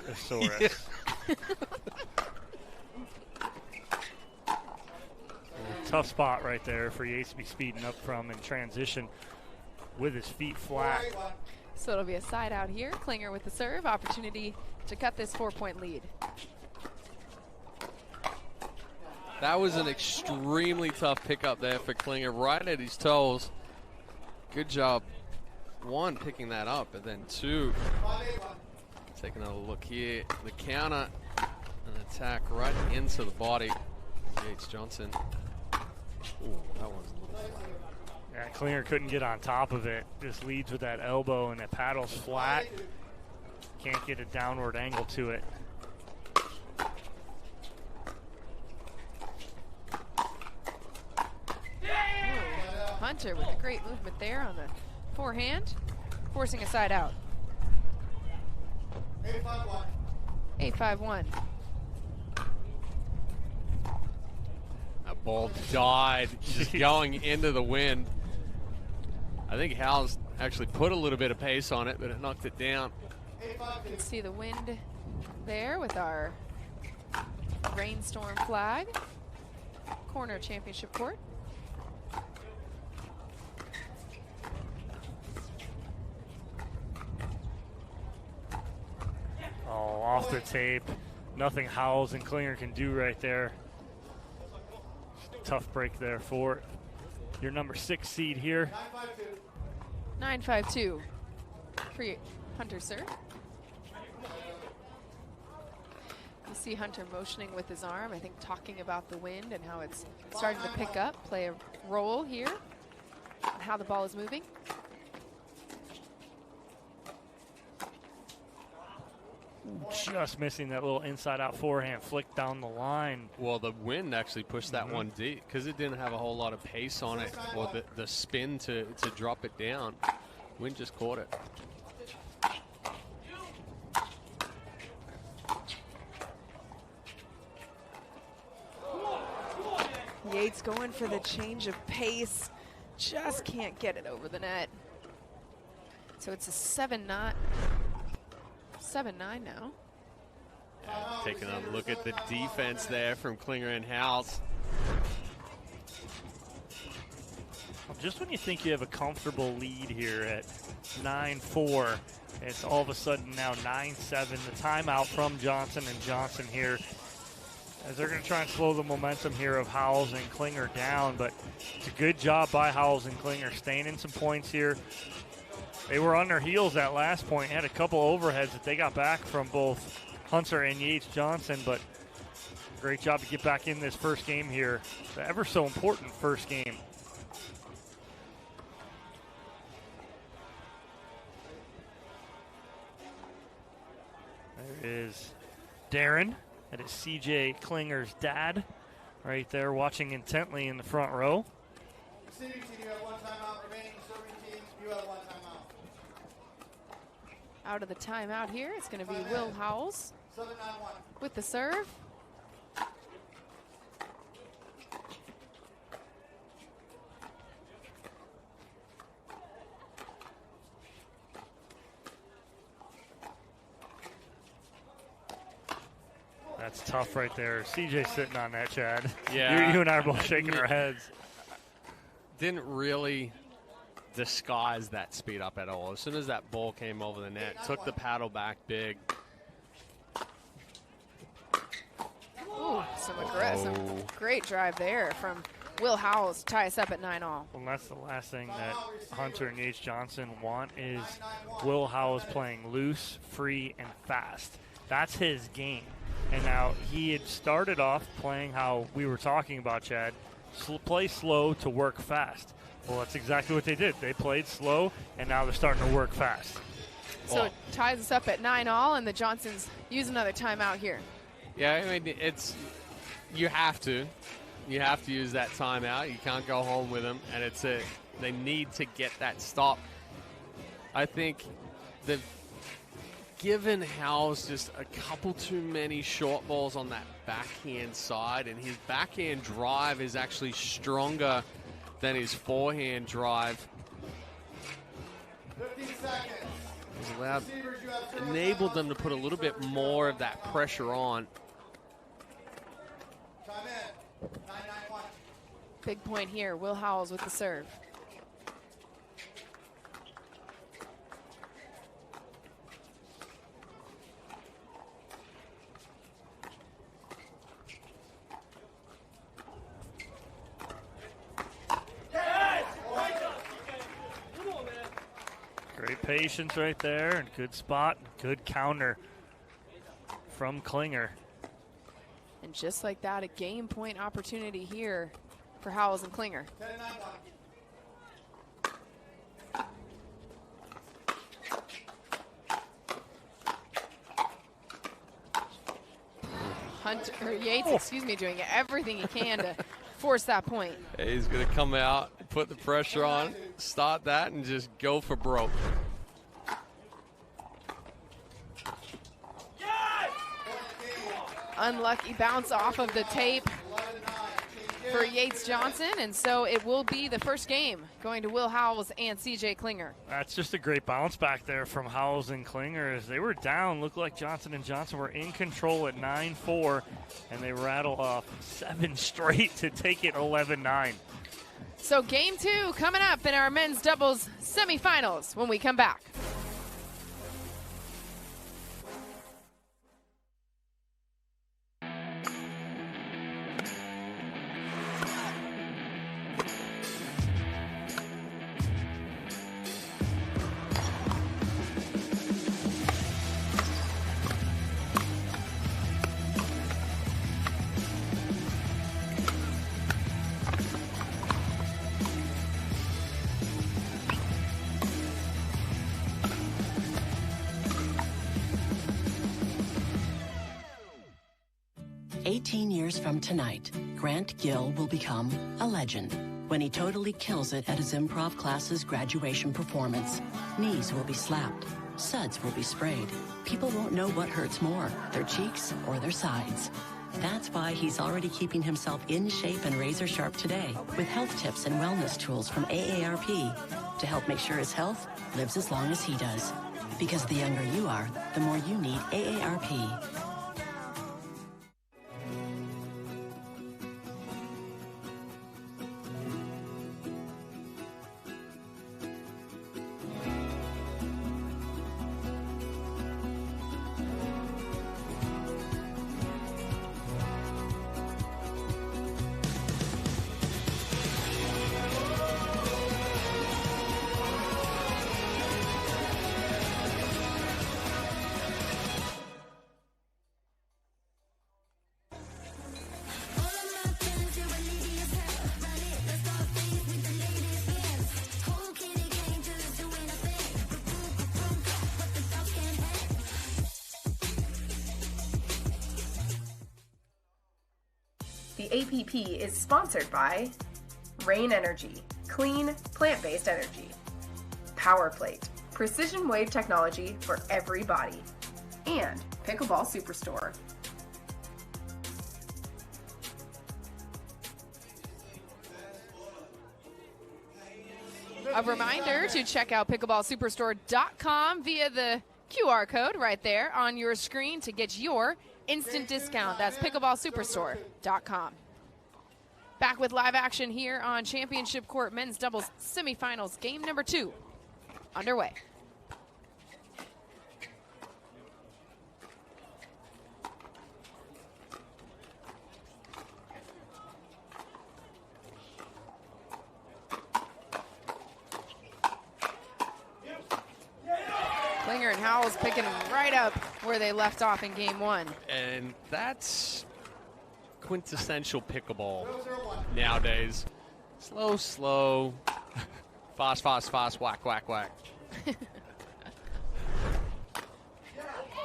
Thesaurus. Tough spot right there for Yates to be speeding up from in transition with his feet flat. So it'll be a side out here. Klinger with the serve. Opportunity to cut this 4-point lead. That was an extremely tough pickup there for Klinger, right at his toes. Good job, 1, picking that up, and then 2, taking a look here. The counter, an attack right into the body. Yates Johnson. Ooh, that one's a little flat. Yeah, Klinger couldn't get on top of it. Just leads with that elbow and it paddles flat. Can't get a downward angle to it. Hunter with a great movement there on the forehand, forcing a side out. 8-5-1. That ball died, just going into the wind. I think Howells actually put a little bit of pace on it, but it knocked it down. You can see the wind there with our rainstorm flag. Corner championship court. Oh, off the tape. Nothing Howells and Klinger can do right there. Tough break there for your number 6 seed here. 9-5-2 for Hunter, sir. You see Hunter motioning with his arm, I think talking about the wind and how it's starting to pick up, play a role here and how the ball is moving. Just missing that little inside-out forehand flick down the line. Well, the wind actually pushed that one deep because it didn't have a whole lot of pace on it, or the spin to drop it down. Wind just caught it. Yates going for the change of pace, just can't get it over the net. So it's a 7-9 now. Yeah, taking a look at the defense there from Klinger and Howells. I'll just when you think you have a comfortable lead here at 9-4, it's all of a sudden now 9-7. The timeout from Johnson and Johnson here, as they're going to try and slow the momentum here of Howells and Klinger down. But it's a good job by Howells and Klinger staying in some points here. They were on their heels that last point, had a couple overheads that they got back from both Hunter and Yates Johnson, but great job to get back in this first game here. The ever so important first game. There is Darren. That is CJ Klinger's dad right there watching intently in the front row. Receiving team, you have 1 timeout. Remaining serving teams, you have 1 timeout. Out of the timeout here, it's going to be Will Howells 7-9-1. with the serve. That's tough right there. CJ sitting on that, Chad. Yeah. You and I are both shaking our heads. Didn't really disguise that speed up at all. As soon as that ball came over the net, took the paddle back big. Ooh, some great drive there from Will Howells to tie us up at 9-all. Well, that's the last thing that Hunter and Yates Johnson want is Will Howells playing loose, free, and fast. That's his game. And now he had started off playing how we were talking about, Chad, play slow to work fast. Well, that's exactly what they did. They played slow, and now they're starting to work fast. So it ties us up at 9-all, and the Johnsons use another timeout here. Yeah, I mean, you have to use that timeout. You can't go home with them, and they need to get that stop. I think they've given Howells just a couple too many short balls on that backhand side, and his backhand drive is actually stronger than his forehand drive. 15 seconds. He's enabled them to put a little bit more of that pressure on. Time in. 9-9-1. Big point here. Will Howells with the serve. Great patience right there, and good spot, good counter from Klinger. And just like that, a game point opportunity here for Howells and Klinger. 10-9-1. Yates, doing everything he can to force that point. He's going to come out, put the pressure on, start that, and just go for broke. Unlucky bounce off of the tape for Yates Johnson, and so it will be the first game going to Will Howells and CJ Klinger. That's just a great bounce back there from Howells and Klinger as they were down. Looked like Johnson and Johnson were in control at 9-4, and they rattle off 7 straight to take it 11-9. So game 2 coming up in our men's doubles semifinals when we come back. From tonight, Grant Gill will become a legend when he totally kills it at his improv class's graduation performance. Knees will be slapped, suds will be sprayed. People won't know what hurts more, their cheeks or their sides. That's why he's already keeping himself in shape and razor sharp today with health tips and wellness tools from AARP to help make sure his health lives as long as he does. Because the younger you are, the more you need AARP. The APP is sponsored by Rain Energy, clean, plant-based energy. Power Plate, precision wave technology for every body. And Pickleball Superstore. A reminder to check out pickleballsuperstore.com via the QR code right there on your screen to get your instant discount. That's pickleballsuperstore.com. Back with live action here on Championship Court Men's Doubles Semifinals, game number 2 underway. Klinger and Howells picking right up where they left off in game 1. And that's quintessential pickleball nowadays. Slow, slow, fast, fast, fast, whack, whack, whack.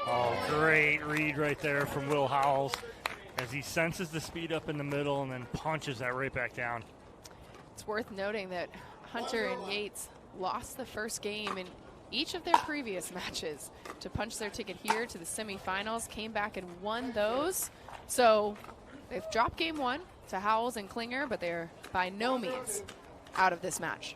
Oh, great read right there from Will Howells as he senses the speed up in the middle and then punches that right back down. It's worth noting that Hunter and Yates lost the first game in each of their previous matches to punch their ticket here to the semifinals, came back and won those. So they've dropped game 1 to Howells and Klinger, but they're by no means out of this match.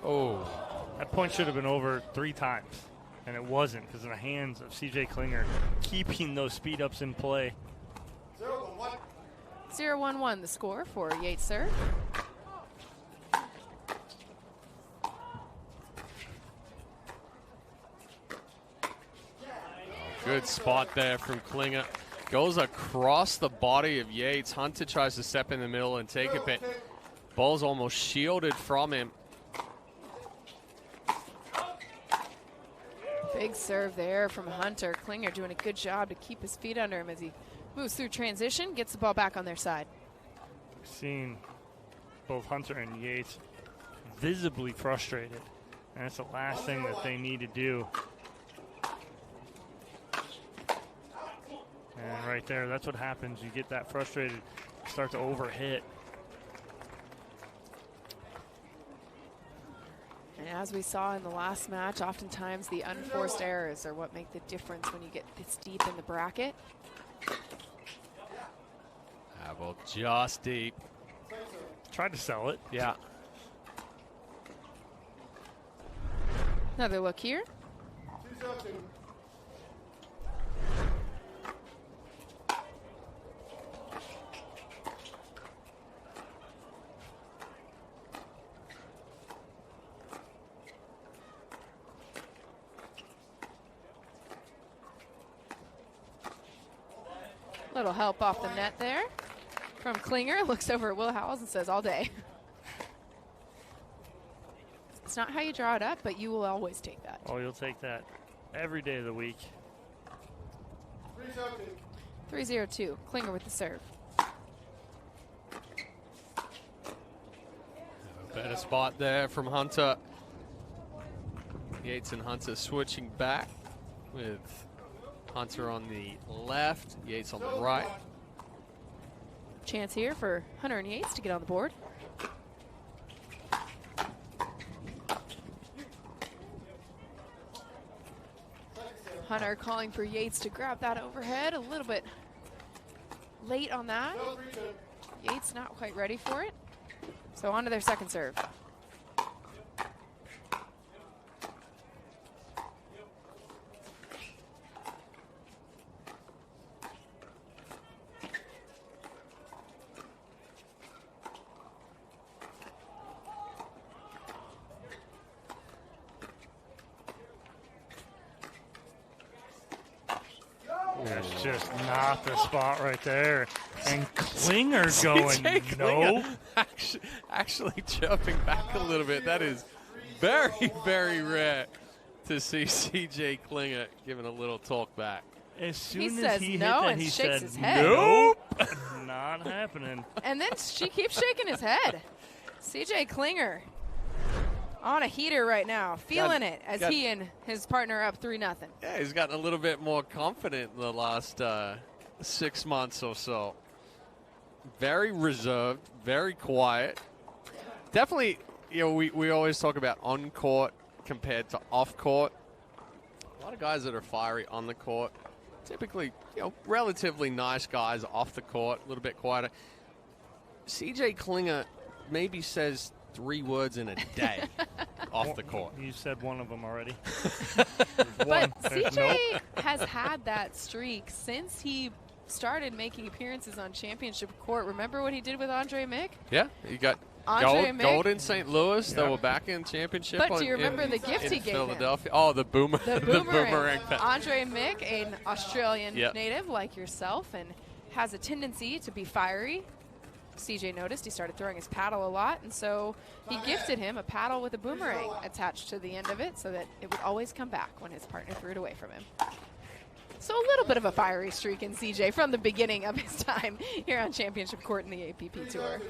Oh, that point should have been over 3 times, and it wasn't because of the hands of CJ Klinger keeping those speed ups in play. 0-1-1 the score for Yates serve. Good spot there from Klinger. Goes across the body of Yates. Hunter tries to step in the middle and take a bit. Ball's almost shielded from him. Big serve there from Hunter. Klinger doing a good job to keep his feet under him as he moves through transition, gets the ball back on their side. We've seen both Hunter and Yates visibly frustrated, and that's the last thing that they need to do. And right there, that's what happens. You get that frustrated, start to overhit. And as we saw in the last match, oftentimes the unforced errors are what make the difference when you get this deep in the bracket. Well, just deep. Tried to sell it. Yeah. Another look here. Little help off the net there from Klinger. Looks over at Will Howells and says, all day. It's not how you draw it up, but you will always take that. Oh, you'll take that every day of the week. 3-0-2. Klinger with the serve. Better spot there from Hunter. Yates and Hunter switching back with Hunter on the left, Yates on the right. Chance here for Hunter and Yates to get on the board. Hunter calling for Yates to grab that overhead, a little bit late on that. Yates not quite ready for it. So on to their second serve. That's just not the spot right there. And Klinger going, no. Actually jumping back a little bit. That is very, very rare to see CJ Klinger giving a little talk back. As soon He as says he no hit that, and he shakes said, his head. nope. Not not happening. And then she keeps shaking his head. CJ Klinger on a heater right now, feeling it as he and his partner are up 3-0. Yeah, he's gotten a little bit more confident in the last 6 months or so. Very reserved, very quiet. Definitely, you know, we always talk about on court compared to off court. A lot of guys that are fiery on the court, typically, you know, relatively nice guys off the court, a little bit quieter. CJ Klinger maybe says 3 words in a day off the court. You said one of them already. But CJ has had that streak since he started making appearances on championship court. Remember what he did with Andre Mick? Yeah, you got gold in St. Louis. They were back in championship. But do you remember the gift he gave Philadelphia? him? Oh, the boomerang. The boomerang. Andre Mick, an Australian Yep. native like yourself, and has a tendency to be fiery. CJ noticed he started throwing his paddle a lot, and so he gifted him a paddle with a boomerang attached to the end of it so that it would always come back when his partner threw it away from him. So a little bit of a fiery streak in CJ from the beginning of his time here on championship court in the APP Tour.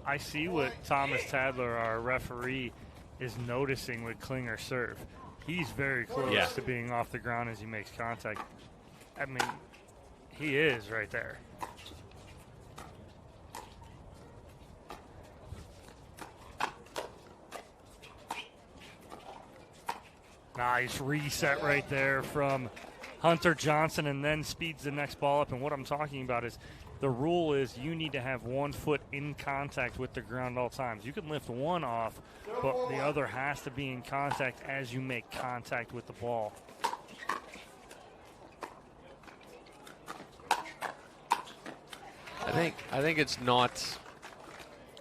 I see what Thomas Tadler, our referee, is noticing with Klinger's serve. He's very close to being off the ground as he makes contact. I mean, he is right there. Nice reset right there from Hunter Johnson, and then speeds the next ball up. And what I'm talking about is the rule is you need to have 1 foot in contact with the ground all times. You can lift one off, but the other has to be in contact as you make contact with the ball. I think it's not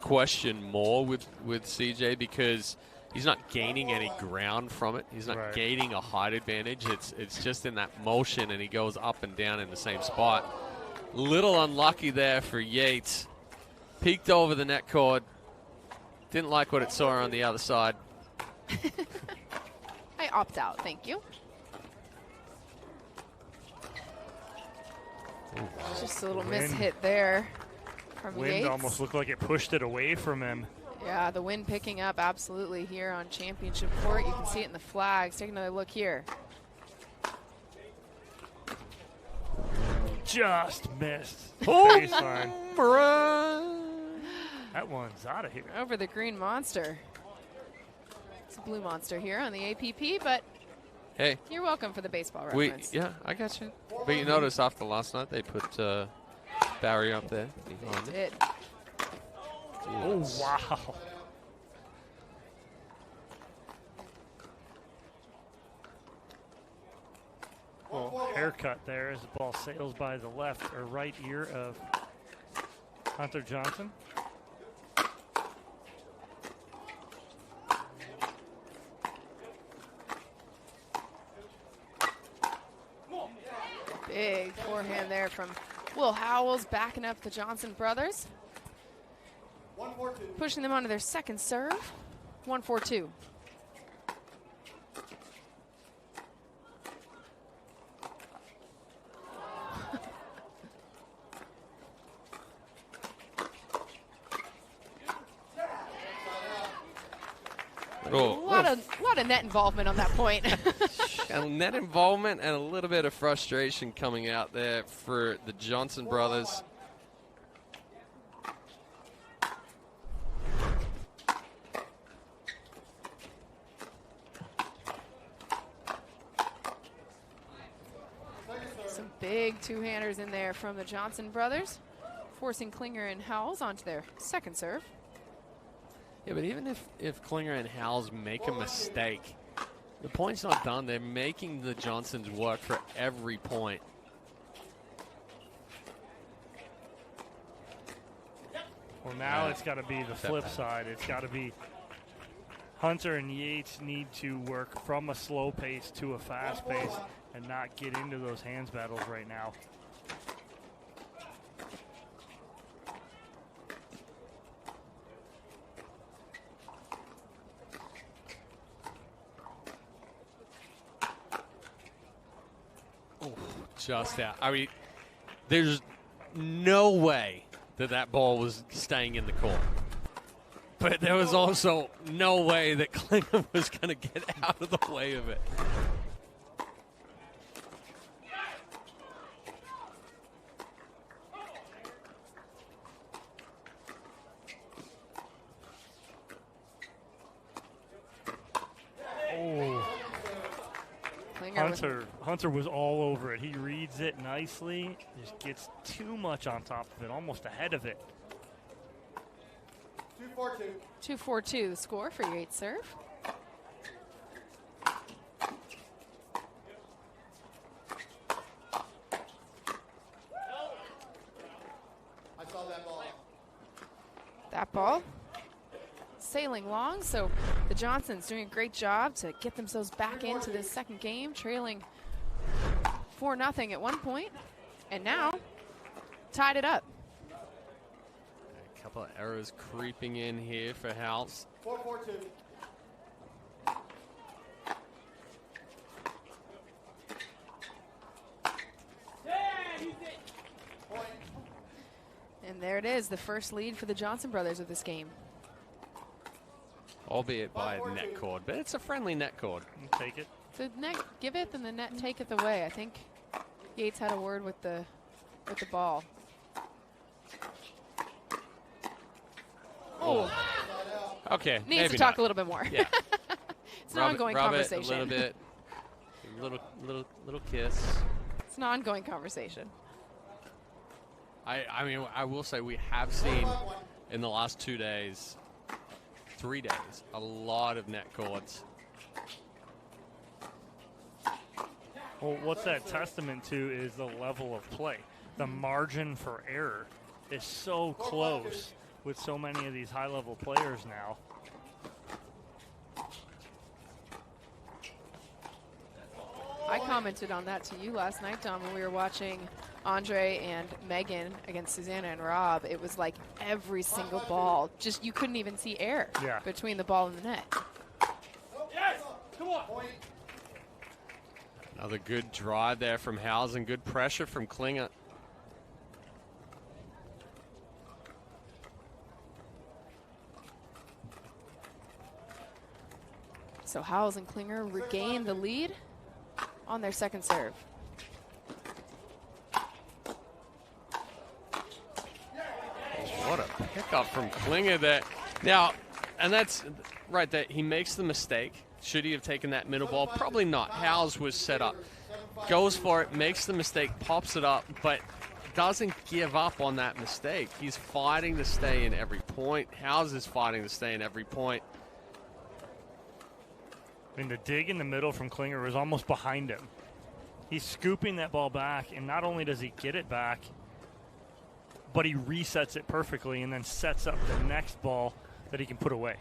questioned more with CJ because he's not gaining any ground from it. He's not gaining a height advantage. It's just in that motion, and he goes up and down in the same spot. Little unlucky there for Yates. Peeked over the net cord. Didn't like what it saw on the other side. I opt out, thank you. Just a little mishit there from Wind Yates. almost looked like it pushed it away from him. Yeah, the wind picking up absolutely here on championship court. You can see it in the flags. Take another look here. Just missed the baseline. That one's out of here. Over the green monster. It's a blue monster here on the APP, but hey, you're welcome for the baseball reference. Yeah, I got you. But you notice after last night they put Barry up there behind it. Oh, wow. Well, haircut there as the ball sails by the left or right ear of Hunter Johnson. Big forehand there from Will Howells, backing up the Johnson brothers. Pushing them onto their second serve. 1-4-2. A lot of net involvement on that point. And net involvement and a little bit of frustration coming out there for the Johnson brothers. Some big two-handers in there from the Johnson brothers, forcing Klinger and Howells onto their second serve. Yeah, but even if Klinger and Howells make a mistake, the point's not done. They're making the Johnsons work for every point. Well, now it's got to be the flip side. It's got to be Hunter and Yates need to work from a slow pace to a fast pace and not get into those hands battles right now. just out. I mean, there's no way that ball was staying in the court. But there was also no way that Klinger was going to get out of the way of it. Hunter was all over it. He reads it nicely, just gets too much on top of it, almost ahead of it. 2-4-2. 2-4-2 the score for Yates serve. I saw that ball. That ball sailing long, so the Johnsons doing a great job to get themselves back into this second game, trailing 4-0 at one point, and now tied it up. A couple of errors creeping in here for House. 4-4-2. And there it is, the first lead for the Johnson brothers of this game. Albeit by a net cord, but it's a friendly net cord. Take it. The net giveth and the net taketh away. I think Yates had a word with the ball. Oh. Okay. Needs maybe to talk not. a little bit more. Yeah. It's an ongoing conversation. It a little bit. Little kiss. It's an ongoing conversation. I mean, I will say we have seen in the last 2 days, 3 days, a lot of net cords. Well, what's that testament to is the level of play. The margin for error is so close with so many of these high-level players now. I commented on that to you last night, Dom, when we were watching Andre and Megan against Susanna and Rob. It was like every single ball, just you couldn't even see air between the ball and the net. Yes! Come on. Another good drive there from Housen. Good pressure from Klinger. So Howells and Klinger regain the lead on their second serve. What a pickup from Klinger there. Now, and that's right, that he makes the mistake. Should he have taken that middle ball? Probably not. Howells was set up. Goes for it, makes the mistake, pops it up, but doesn't give up on that mistake. He's fighting to stay in every point. Howells is fighting to stay in every point. I mean, the dig in the middle from Klinger was almost behind him. He's scooping that ball back, and not only does he get it back, but he resets it perfectly and then sets up the next ball that he can put away.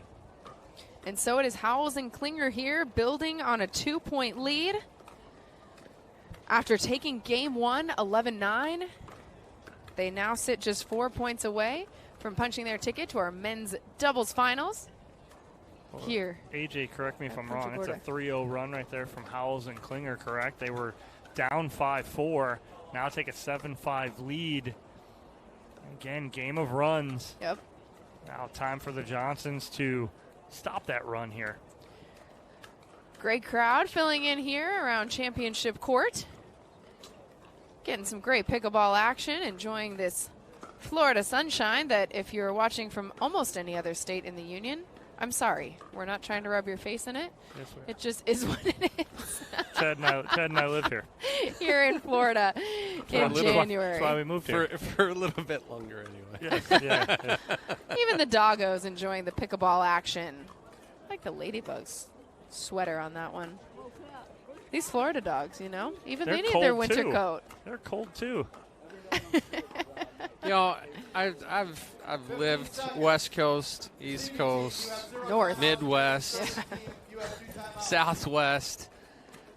And so it is Howells and Klinger here, building on a 2-point lead. After taking game one, 11-9, they now sit just 4 points away from punching their ticket to our men's doubles finals. Here. AJ, correct me if I'm wrong. It's a 3-0 run right there from Howells and Klinger, correct? They were down 5-4. Now take a 7-5 lead. Again, game of runs. Yep. Now time for the Johnsons to stop that run here. Great crowd filling in here around Championship Court. Getting some great pickleball action, enjoying this Florida sunshine that if you're watching from almost any other state in the union, I'm sorry. We're not trying to rub your face in it. Yes, it just is what it is. Ted and I live here. Here in Florida in January. That's why we moved here. For a little bit longer anyway. Yes, yeah. Even the doggos enjoying the pickleball action. I like the Ladybugs sweater on that one. These Florida dogs, you know, even they need their winter coat. They're cold too. You know, I've lived West Coast, East Coast, North, Midwest, Southwest.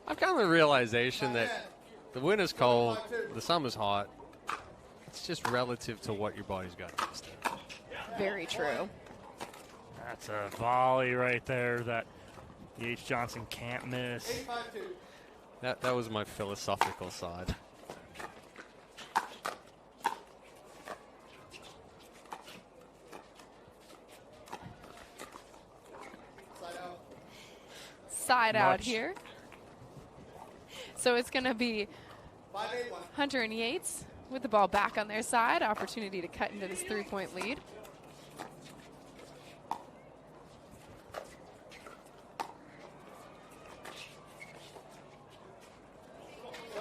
I've come to the realization that the winter's cold, the summer's hot. It's just relative to what your body's got. Very true. That's a volley right there that Yates Johnson can't miss. That was my philosophical side. side out here. So it's going to be 5-8-1. Hunter and Yates with the ball back on their side. Opportunity to cut into this 3-point lead.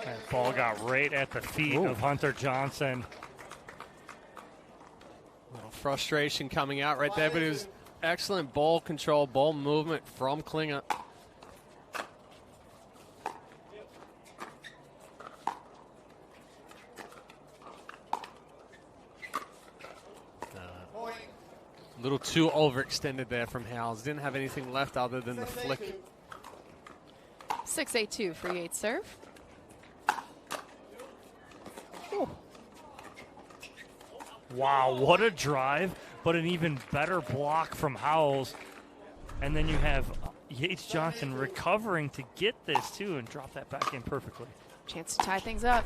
That ball got right at the feet of Hunter Johnson. A little frustration coming out right there, but it was excellent ball control, ball movement from Klinger. A little too overextended there from Howells. Didn't have anything left other than the flick. 6-8-2 for Yates serve. Wow, what a drive, but an even better block from Howells. And then you have Yates Johnson recovering to get this too and drop that back in perfectly. Chance to tie things up.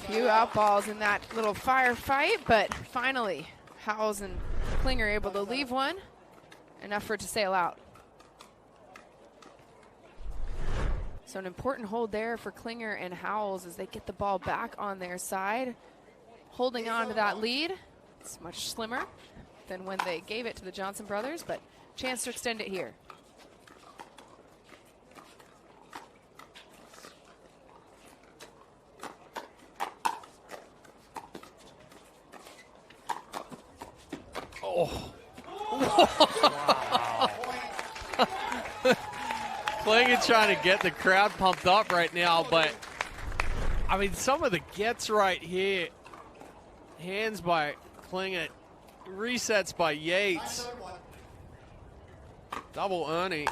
Few out balls in that little firefight, but finally Howells and Klinger able to leave one. Enough for it to sail out. So an important hold there for Klinger and Howells as they get the ball back on their side. Holding on to that lead. It's much slimmer than when they gave it to the Johnson brothers, but chance to extend it here. Oh. Klinger trying to get the crowd pumped up right now, but I mean, some of the gets right here. Hands by Klinger, resets by Yates. Double Ernie.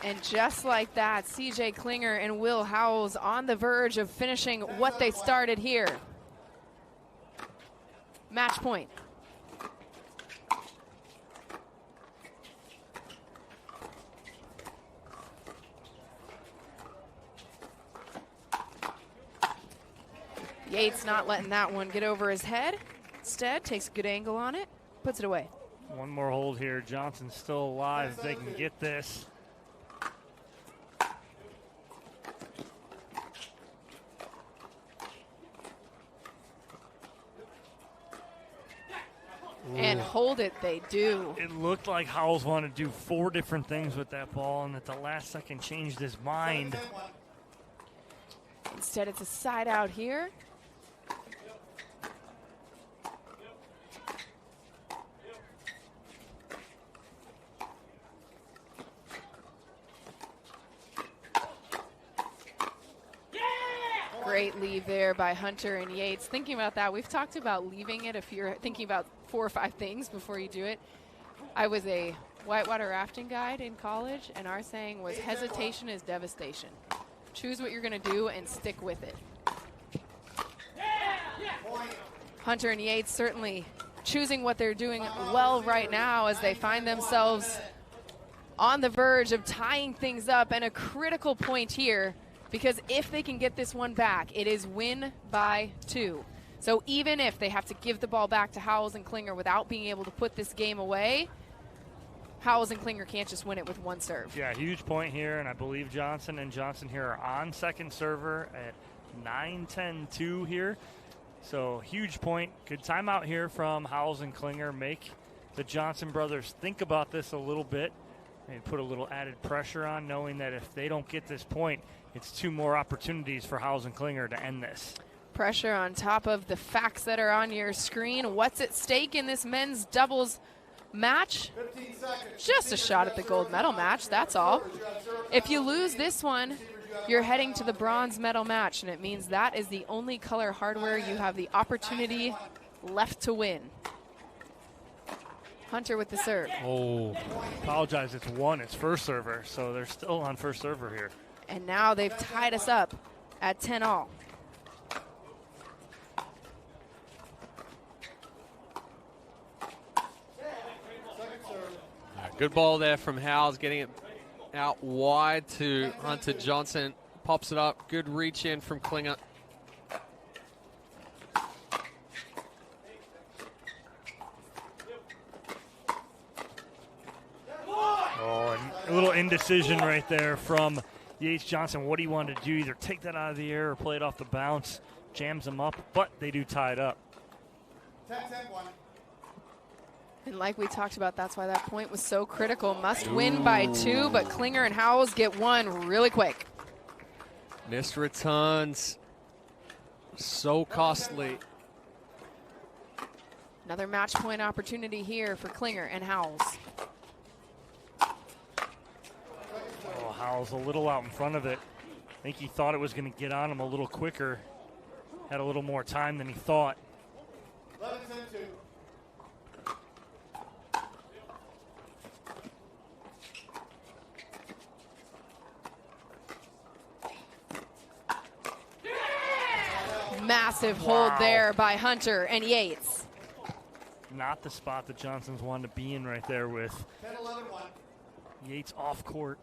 And just like that, CJ Klinger and Will Howells on the verge of finishing what they started here. Match point. Yates not letting that one get over his head. Instead, takes a good angle on it, puts it away. One more hold here. Johnson's still alive if they can get this. And hold it, they do. It looked like Howells wanted to do 4 different things with that ball, and at the last second changed his mind. Instead, it's a side out here. Great leave there by Hunter and Yates. Thinking about that, we've talked about leaving it if you're thinking about 4 or 5 things before you do it. I was a whitewater rafting guide in college, and our saying was hesitation is devastation. Choose what you're going to do and stick with it. Hunter and Yates certainly choosing what they're doing well right now as they find themselves on the verge of tying things up, and a critical point here, because if they can get this one back, it is win by 2. So even if they have to give the ball back to Howells and Klinger without being able to put this game away, Howells and Klinger can't just win it with 1 serve. Yeah, huge point here, and I believe Johnson and Johnson here are on second server at 9-10-2 here. So huge point. Good timeout here from Howells and Klinger. Make the Johnson brothers think about this a little bit and put a little added pressure on, knowing that if they don't get this point, it's 2 more opportunities for Howells and Klinger to end this. Pressure on top of the facts that are on your screen. What's at stake in this men's doubles match? Just a shot at the gold medal match, that's all. If you lose this one, you're heading to the bronze medal match, and it means that is the only color hardware you have the opportunity left to win. Hunter with the serve. Oh, apologize, it's 1. It's first server, so they're still on first server here. And now they've tied us up at 10-all. Good ball there from Howells, getting it out wide to Hunter Johnson. Pops it up. Good reach in from Klinger. Oh, and a little indecision right there from Yates Johnson. What he wanted to do, either take that out of the air or play it off the bounce. Jams them up, but they do tie it up. 10-10-1. And like we talked about, that's why that point was so critical. Must win by 2, but Klinger and Howells get one really quick. Missed returns. So costly. Another match point opportunity here for Klinger and Howells. Oh, Howells a little out in front of it. I think he thought it was going to get on him a little quicker. Had a little more time than he thought. 11-10-2. Massive hold there by Hunter and Yates. Not the spot that Johnson's wanted to be in right there with 10-11-1. Yates off court.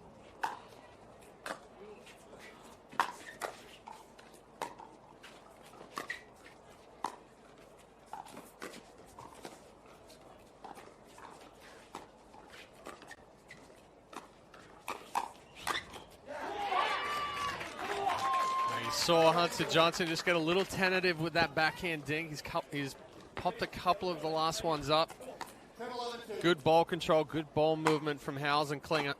Saw Hunter Johnson just get a little tentative with that backhand dink. He's popped a couple of the last ones up. Good ball control, good ball movement from Howells and Klinger.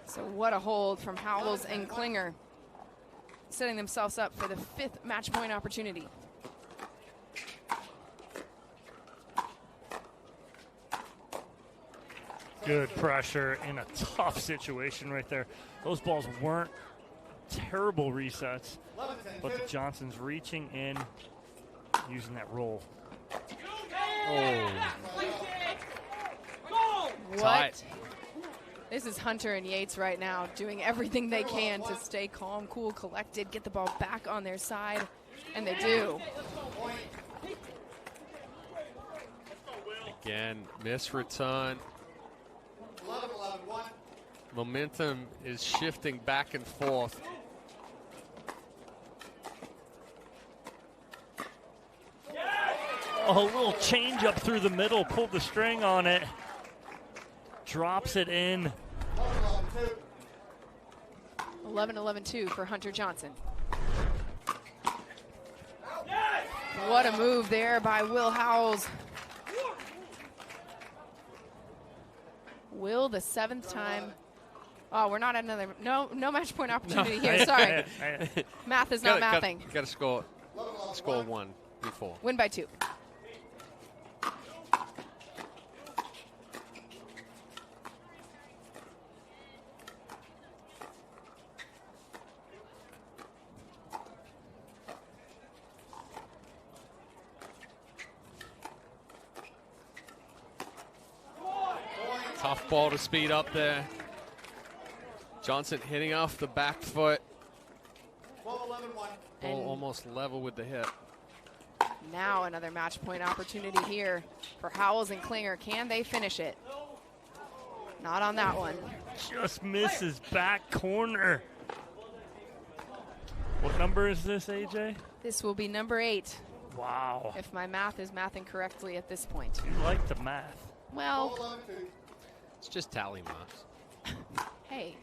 So what a hold from Howells and Klinger, setting themselves up for the 5th match point opportunity. Good pressure in a tough situation right there. Those balls weren't terrible resets, but the Johnson's reaching in, using that roll. Oh. What? Tight. This is Hunter and Yates right now doing everything they can to stay calm, cool, collected, get the ball back on their side, and they do. Again, miss return. 11-11-1. Momentum is shifting back and forth. A little change up through the middle, pulled the string on it, drops it in. 11-11-2 for Hunter Johnson. What a move there by Will Howells. Will, the 7th time. Oh, we're not at another. No match point opportunity here. Sorry. Math is not mathing. Got to score one before. Win by 2. Tough ball to speed up there. Johnson hitting off the back foot. 12-11-1. Ball almost level with the hip. Now another match point opportunity here for Howells and Klinger. Can they finish it? Not on that one. Just misses back corner. What number is this, AJ? This will be number 8. Wow. If my math is mathing correctly at this point. You like the math. Well, it's just tally marks. Hey.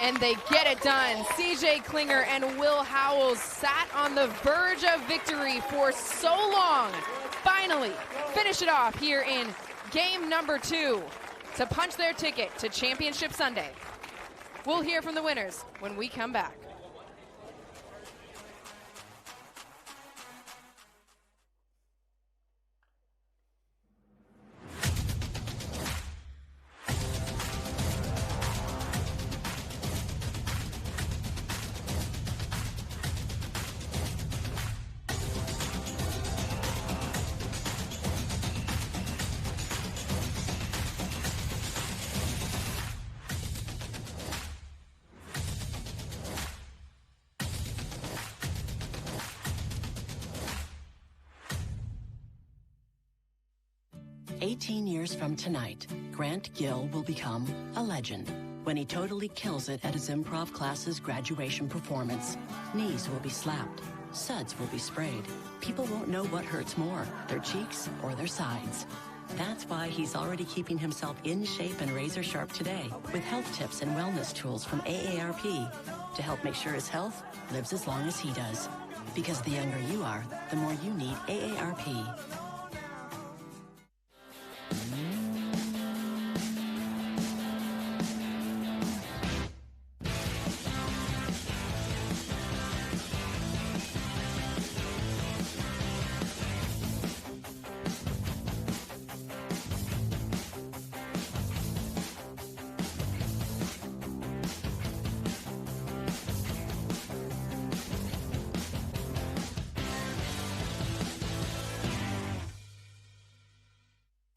And they get it done. CJ Klinger and Will Howells sat on the verge of victory for so long. Finally finish it off here in game number 2 to punch their ticket to Championship Sunday. We'll hear from the winners when we come back. 18 years from tonight, Grant Gill will become a legend when he totally kills it at his improv class's graduation performance. Knees will be slapped. Suds will be sprayed. People won't know what hurts more, their cheeks or their sides. That's why he's already keeping himself in shape and razor sharp today with health tips and wellness tools from AARP to help make sure his health lives as long as he does. Because the younger you are, the more you need AARP.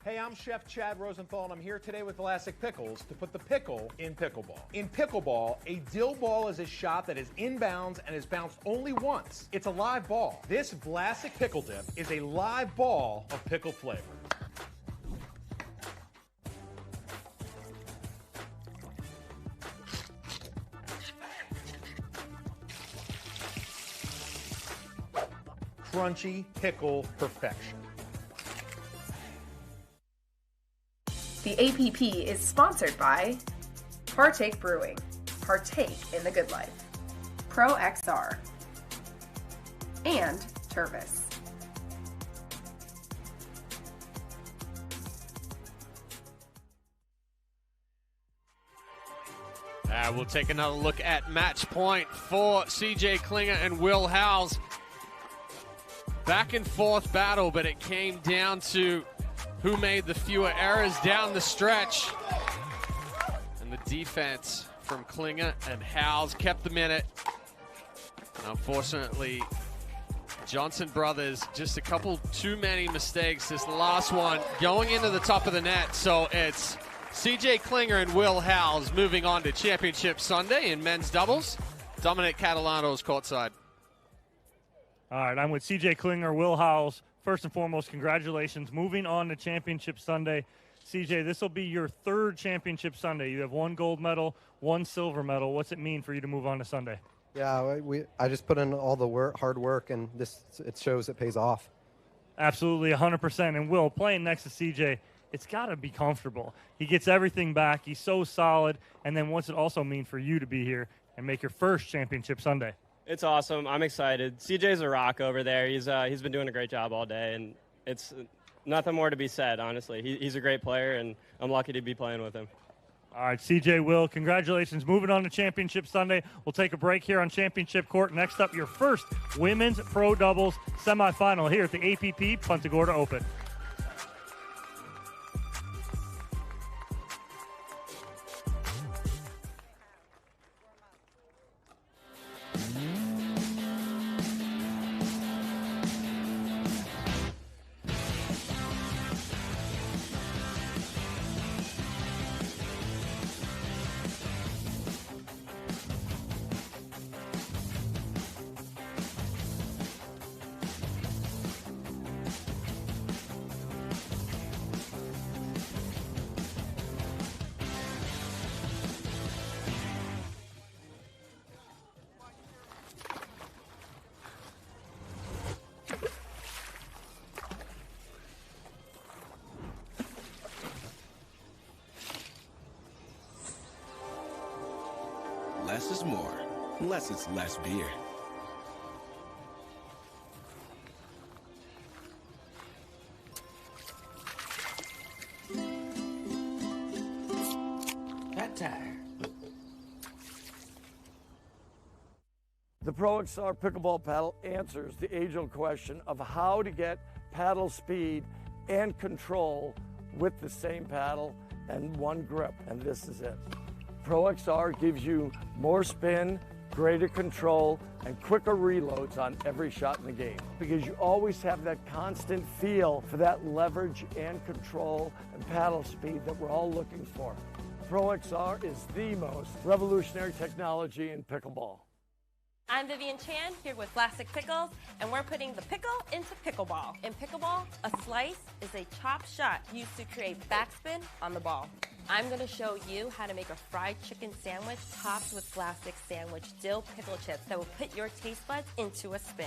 Hey, I'm Chef Chad Rosenthal, and I'm here today with Vlasic Pickles to put the pickle in pickleball. In pickleball, a dill ball is a shot that is inbounds and is bounced only once. It's a live ball. This Vlasic Pickle Dip is a live ball of pickle flavor. Crunchy pickle perfection. The APP is sponsored by Partake Brewing. Partake in the good life. Pro XR. And Tervis. We'll take another look at match point for CJ Klinger and Will Howes. Back and forth battle, but it came down to who made the fewer errors down the stretch. And the defense from Klinger and Howes kept them in it. And unfortunately, Johnson brothers, just a couple too many mistakes. This last one going into the top of the net. So it's CJ Klinger and Will Howes moving on to Championship Sunday in men's doubles. Dominic Catalano's courtside. All right, I'm with CJ Klinger, Will Howes. First and foremost, congratulations. Moving on to Championship Sunday. CJ, this will be your third Championship Sunday. You have one gold medal, one silver medal. What's it mean for you to move on to Sunday? Yeah, I just put in all the hard work, and it shows it pays off. Absolutely, 100%. And Will, playing next to CJ, it's got to be comfortable. He gets everything back. He's so solid. And then what's it also mean for you to be here and make your first Championship Sunday? It's awesome. I'm excited. CJ's a rock over there. He's been doing a great job all day, and it's nothing more to be said, honestly. He's a great player, and I'm lucky to be playing with him. All right, CJ, Will, congratulations. Moving on to Championship Sunday. We'll take a break here on Championship Court. Next up, your first women's pro doubles semifinal here at the APP Punta Gorda Open. Less is more, unless it's less beer. Fat tire. The Pro XR pickleball paddle answers the age-old question of how to get paddle speed and control with the same paddle and one grip, and this is it. Pro XR gives you more spin, greater control, and quicker reloads on every shot in the game because you always have that constant feel for that leverage and control and paddle speed that we're all looking for. Pro XR is the most revolutionary technology in pickleball. I'm Vivian Chan here with Classic Pickles, and we're putting the pickle into pickleball. In pickleball, a slice is a chop shot used to create backspin on the ball. I'm going to show you how to make a fried chicken sandwich topped with classic sandwich dill pickle chips that will put your taste buds into a spin.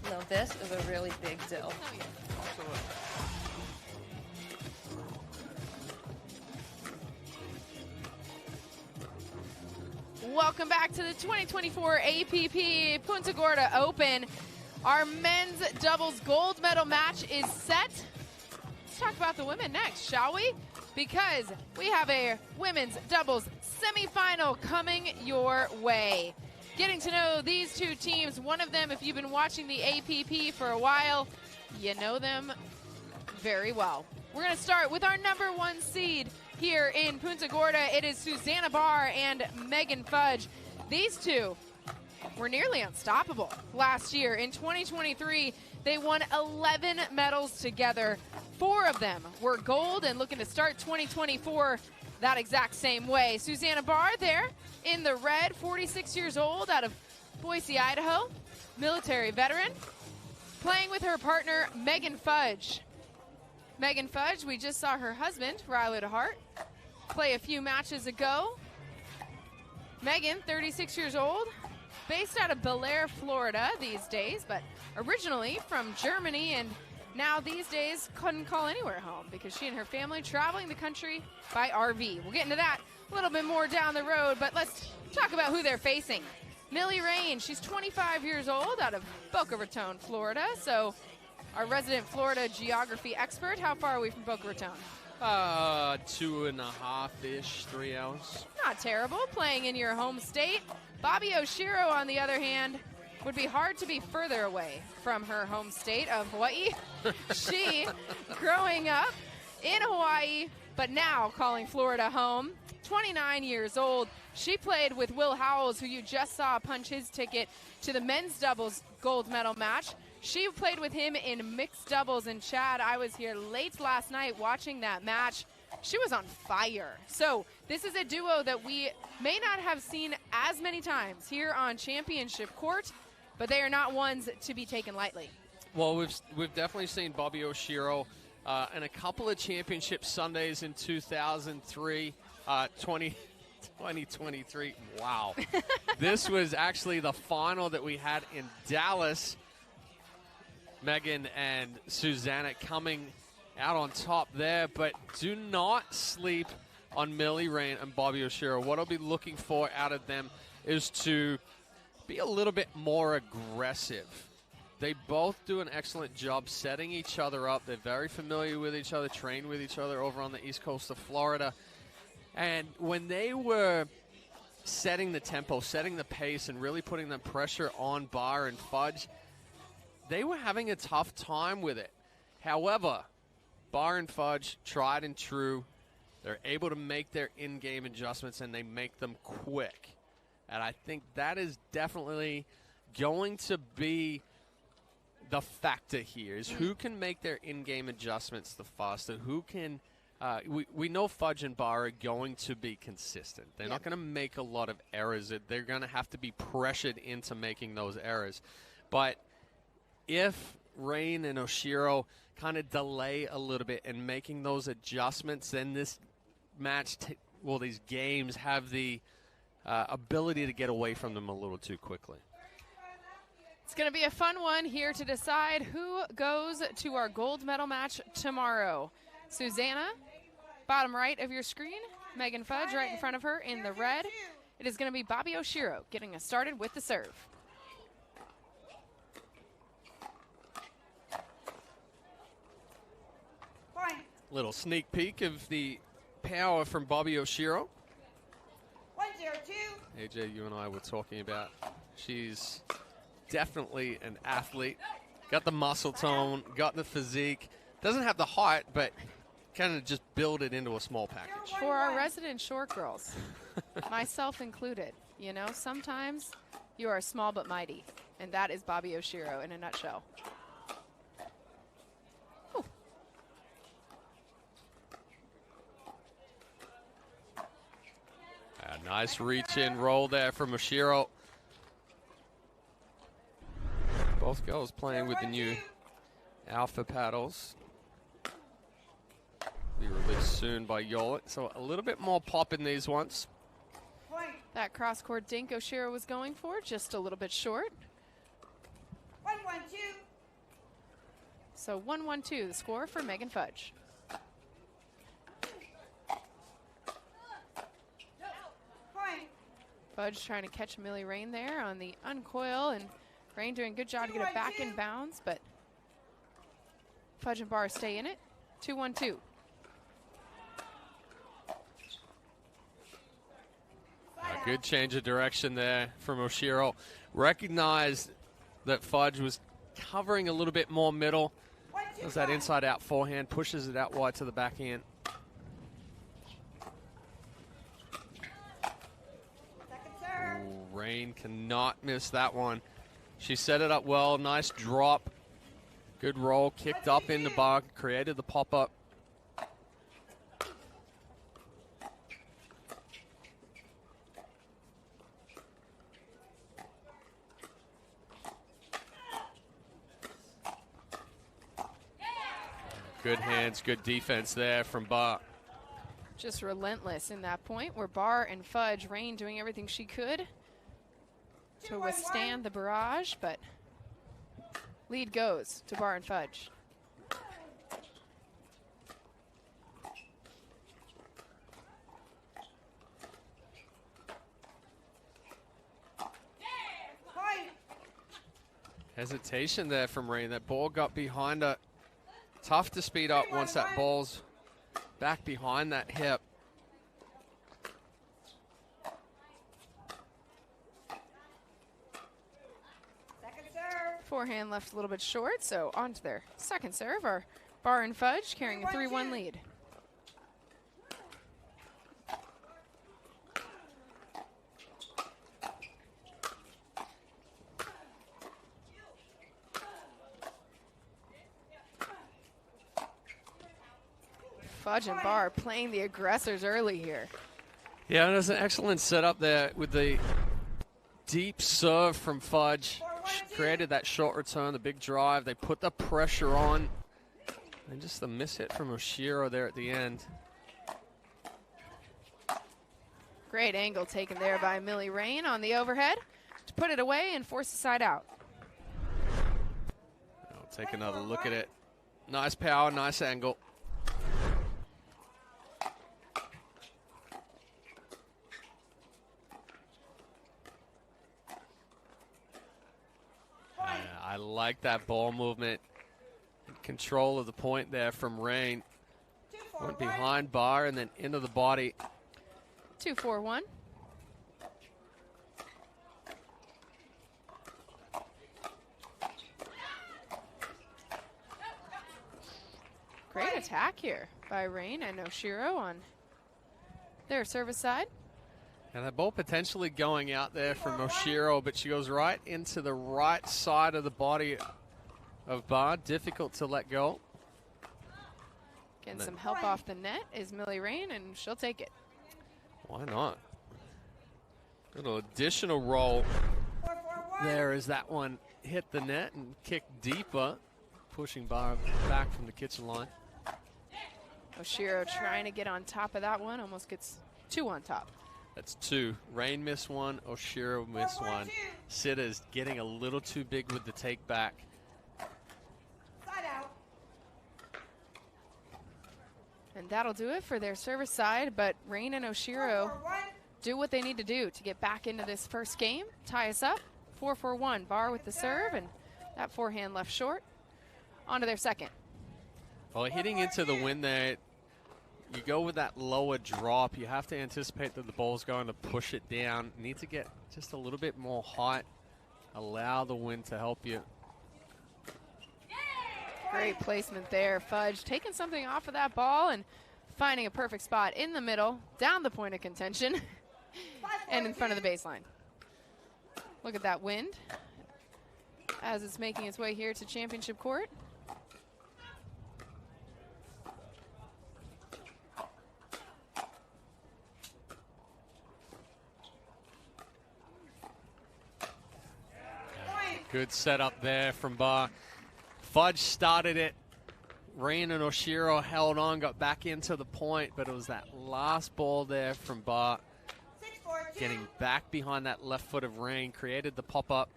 Now this is a really big dill. Welcome back to the 2024 APP Punta Gorda Open. Our men's doubles gold medal match is set. Let's talk about the women next, shall we? Because we have a women's doubles semifinal coming your way. Getting to know these two teams, one of them, if you've been watching the APP for a while, you know them very well. We're going to start with our #1 seed here in Punta Gorda. It is Susanna Barr and Megan Fudge. These two were nearly unstoppable last year. In 2023, they won 11 medals together. 4 of them were gold, and looking to start 2024 that exact same way. Susanna Barr there in the red, 46 years old, out of Boise, Idaho, military veteran, playing with her partner, Megan Fudge. Megan Fudge, we just saw her husband, Riley DeHart, play a few matches ago. Megan, 36 years old, based out of Bel Air, Florida these days, but originally from Germany, and now these days couldn't call anywhere home because she and her family traveling the country by RV. We'll get into that a little bit more down the road, but let's talk about who they're facing. Millie Rain, she's 25 years old, out of Boca Raton, Florida, so our resident Florida geography expert, how far are we from Boca Raton? 2.5-ish, 3 hours. Not terrible, playing in your home state. Bobby Oshiro, on the other hand, would be hard to be further away from her home state of Hawaii. She, growing up in Hawaii, but now calling Florida home, 29 years old. She played with Will Howells, who you just saw punch his ticket to the men's doubles gold medal match. She played with him in mixed doubles, and Chad, I was here late last night watching that match. She was on fire. So this is a duo that we may not have seen as many times here on championship court, but they are not ones to be taken lightly. Well, we've definitely seen Bobby Oshiro in a couple of championship Sundays in 2003, 2023. Wow. This was actually the final that we had in Dallas. Megan and Susanna coming out on top there, but do not sleep on Millie Rain and Bobby Oshiro. What I'll be looking for out of them is to be a little bit more aggressive. They both do an excellent job setting each other up. They're very familiar with each other, train with each other over on the east coast of Florida. And when they were setting the tempo, setting the pace, and really putting the pressure on Barr and Fudge, they were having a tough time with it. However, Barr and Fudge, tried and true, they're able to make their in-game adjustments, and they make them quick. And I think that is definitely going to be the factor here, is who can make their in-game adjustments the faster, who can we know Fudge and Barr are going to be consistent. They're not going to make a lot of errors. They're going to have to be pressured into making those errors. But if Rain and Oshiro kind of delay a little bit in making those adjustments, then this match, these games have the ability to get away from them a little too quickly. It's going to be a fun one here to decide who goes to our gold medal match tomorrow. Susanna, bottom right of your screen. Megan Fudge right in front of her in the red. It is going to be Bobby Oshiro getting us started with the serve. Little sneak peek of the power from Bobby Oshiro. 1-0-2. AJ, you and I were talking about, she's definitely an athlete. Got the muscle tone, got the physique. Doesn't have the height, but kind of just build it into a small package. For our resident short girls, myself included, you know, sometimes you are small but mighty, and that is Bobby Oshiro in a nutshell. Nice reach in roll there from Oshiro. Both girls playing with the new Alpha paddles. Be released soon by Yolik. So a little bit more pop in these ones. That cross-court dink Oshiro was going for, just a little bit short. 1-1-2. So 1-1-2, the score for Megan Fudge. Fudge trying to catch Millie Rain there on the uncoil, and Rain doing a good job to get it back in bounds, but Fudge and Barr stay in it. 2-1-2. A good change of direction there from Oshiro. Recognized that Fudge was covering a little bit more middle. Does that inside-out forehand, pushes it out wide to the backhand. Ooh, Rain cannot miss that one. She set it up well. Nice drop. Good roll. Kicked up into Barr. Created the pop-up. Good hands, good defense there from Barr. Just relentless in that point where Barr and Fudge, Rain doing everything she could to withstand the barrage, but lead goes to Barr and Fudge. Hesitation there from Rain. That ball got behind her. Tough to speed up once that ball's back behind that hip. Forehand left a little bit short, so on to their second serve are Barr and Fudge carrying a 3-1 lead. Fudge and Barr playing the aggressors early here. Yeah, and it was an excellent setup there with the deep serve from Fudge. She created that short return, the big drive. They put the pressure on. And just the miss hit from Oshiro there at the end. Great angle taken there by Millie Rain on the overhead to put it away and force the side out. I'll take another look at it. Nice power, nice angle. I like that ball movement. Control of the point there from Rain. Went behind Barr and then into the body. 2-4-1. Great attack here by Rain and Oshiro on their service side. And that ball potentially going out there from Oshiro, but she goes right into the right side of the body of Barr. Difficult to let go. Getting some help off the net is Millie Rain, and she'll take it. Why not? Little additional roll there as that one hit the net and kicked deeper, pushing Barr back from the kitchen line. Oshiro trying to get on top of that one, almost gets two on top. That's two. Rain missed one, Oshiro missed one. Sitta's getting a little too big with the take back. Side out. And that'll do it for their service side, but Rain and Oshiro do what they need to do to get back into this first game, tie us up. 4-4-1, Barr with the serve, and that forehand left short. On to their second. Well, hitting into the wind there, you go with that lower drop. You have to anticipate that the ball's going to push it down. You need to get just a little bit more height. Allow the wind to help you. Great placement there. Fudge taking something off of that ball and finding a perfect spot in the middle, down the point of contention, and in front of the baseline. Look at that wind as it's making its way here to championship court. Good setup there from Bar. Fudge started it. Rain and Oshiro held on, got back into the point, but it was that last ball there from Bar. Getting back behind that left foot of Rain, created the pop-up.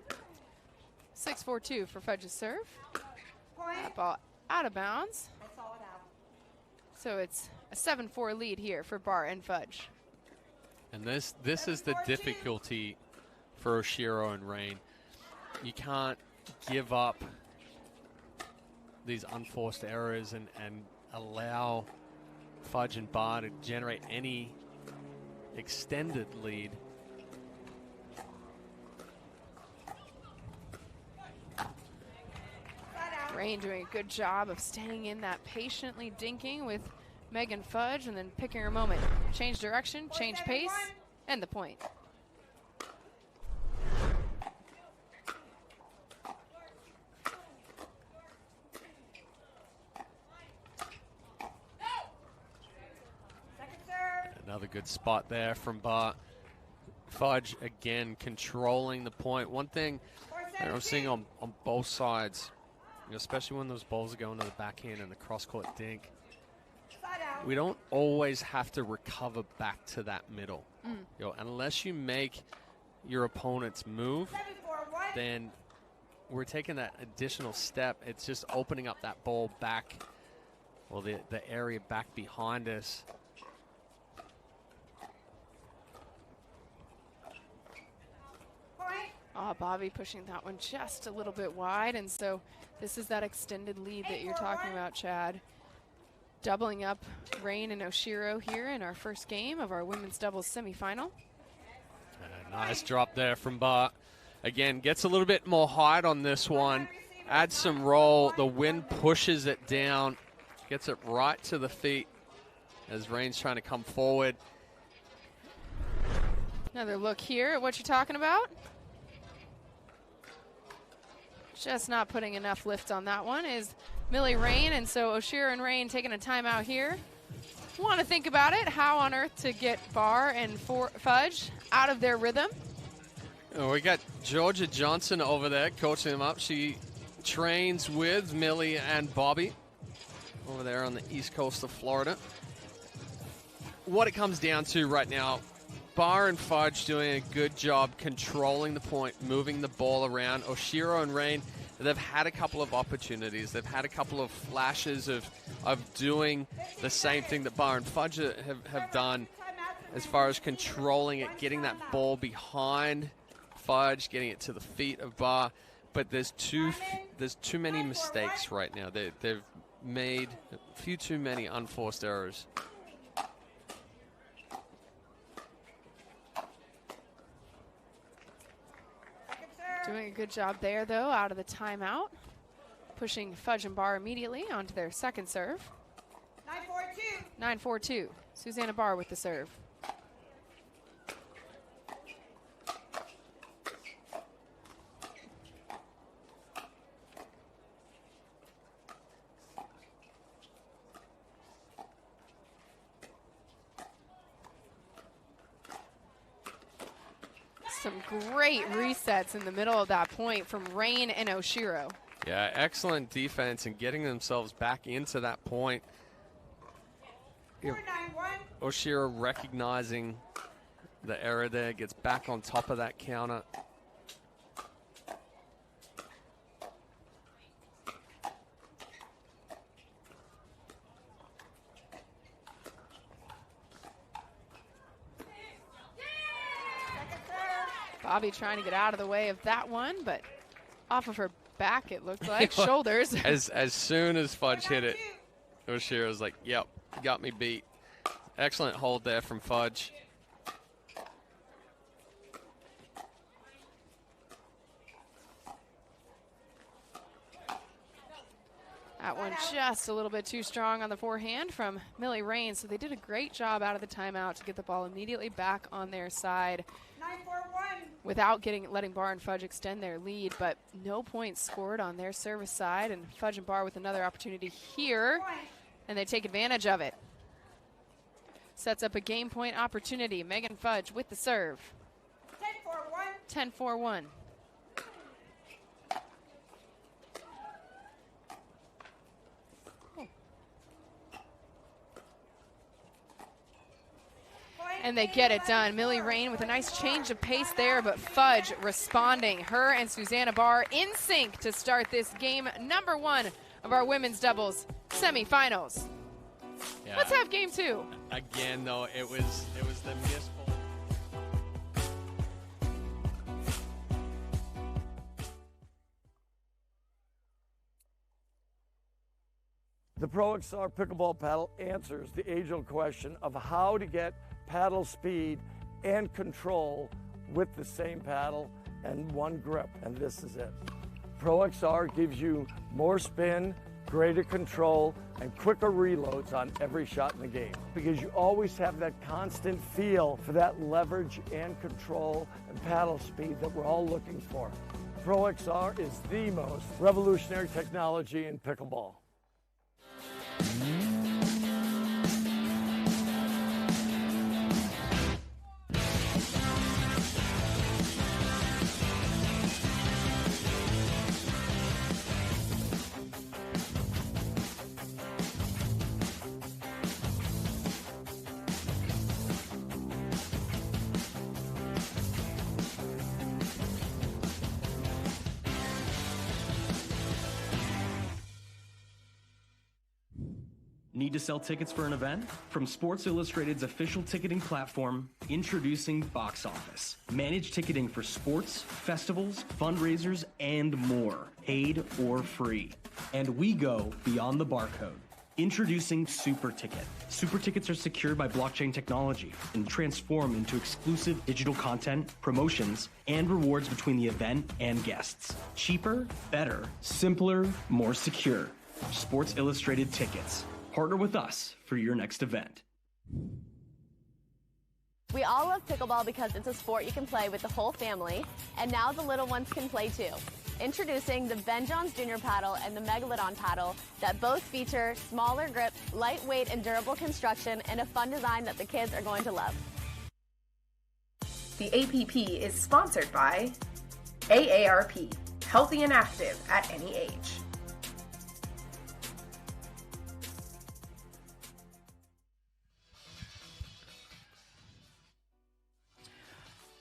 6-4-2 for Fudge's serve. That ball out of bounds. So it's a 7-4 lead here for Bar and Fudge. And this is the difficulty for Oshiro and Rain. You can't give up these unforced errors and allow Fudge and Bar to generate any extended lead. Rain doing a good job of staying in that patiently dinking with Megan Fudge and then picking her moment. Change direction, change pace, and the point. Another good spot there from Bar. Fudge again controlling the point. One thing that I'm seeing on both sides, especially when those balls are going to the backhand and the cross-court dink, we don't always have to recover back to that middle. Unless you make your opponents move, then we're taking that additional step. It's just opening up that ball back, or the area back behind us. Oh, Bobby pushing that one just a little bit wide, and so this is that extended lead that you're talking about, Chad. Doubling up Rain and Oshiro here in our first game of our women's doubles semifinal. Nice drop there from Bar. Again, gets a little bit more height on this one. Adds some roll. The wind pushes it down. Gets it right to the feet as Rain's trying to come forward. Another look here at what you're talking about. Just not putting enough lift on that one is Millie Rain, and so Oshiro and Rain taking a timeout here. Want to think about it, how on earth to get Bar and Fudge out of their rhythm. We got Georgia Johnson over there coaching them up. She trains with Millie and Bobby over there on the east coast of Florida. What it comes down to right now, Bar and Fudge doing a good job controlling the point, moving the ball around. Oshiro and Rain, they've had a couple of opportunities. They've had a couple of flashes of doing the same thing that Bar and Fudge have done as far as controlling it, getting that ball behind Fudge, getting it to the feet of Bar. But there's too many mistakes right now. They've made a few too many unforced errors. Doing a good job there, though, out of the timeout. Pushing Fudge and Bar immediately onto their second serve. 9-4-2. 9-4-2. Susanna Bar with the serve. Some great resets in the middle of that point from Rain and Oshiro. Yeah, excellent defense and getting themselves back into that point. 4-9-1. Oshiro recognizing the error there, gets back on top of that counter. Bobby trying to get out of the way of that one, but off of her back, it looked like. Shoulders. As soon as Fudge hit it, Oshiro's like, yep, got me beat. Excellent hold there from Fudge. That one just a little bit too strong on the forehand from Millie Rain, so they did a great job out of the timeout to get the ball immediately back on their side. 9-4-1. Without letting Bar and Fudge extend their lead, but no points scored on their service side, and Fudge and Bar with another opportunity here, and they take advantage of it. Sets up a game point opportunity. Megan Fudge with the serve. 10-4-1. 10-4-1. And they get it done. Millie Rain with a nice change of pace there, but Fudge responding. Her and Susanna Barr in sync to start this game number 1 of our women's doubles semifinals. Yeah. Let's have game 2. Again, though, it was the missed ball. The Pro XR pickleball paddle answers the age-old question of how to get paddle speed and control with the same paddle and one grip, and this is it. Pro XR gives you more spin, greater control, and quicker reloads on every shot in the game, because you always have that constant feel for that leverage and control and paddle speed that we're all looking for. Pro XR is the most revolutionary technology in pickleball. Need to sell tickets for an event? From Sports Illustrated's official ticketing platform, introducing Box Office. Manage ticketing for sports, festivals, fundraisers, and more, paid or free. And we go beyond the barcode. Introducing Super Ticket. Super Tickets are secured by blockchain technology and transform into exclusive digital content, promotions, and rewards between the event and guests. Cheaper, better, simpler, more secure. Sports Illustrated Tickets. Partner with us for your next event. We all love pickleball because it's a sport you can play with the whole family, and now the little ones can play too. Introducing the Ben Johns Junior paddle and the Megalodon paddle that both feature smaller grips, lightweight and durable construction, and a fun design that the kids are going to love. The APP is sponsored by AARP, healthy and active at any age.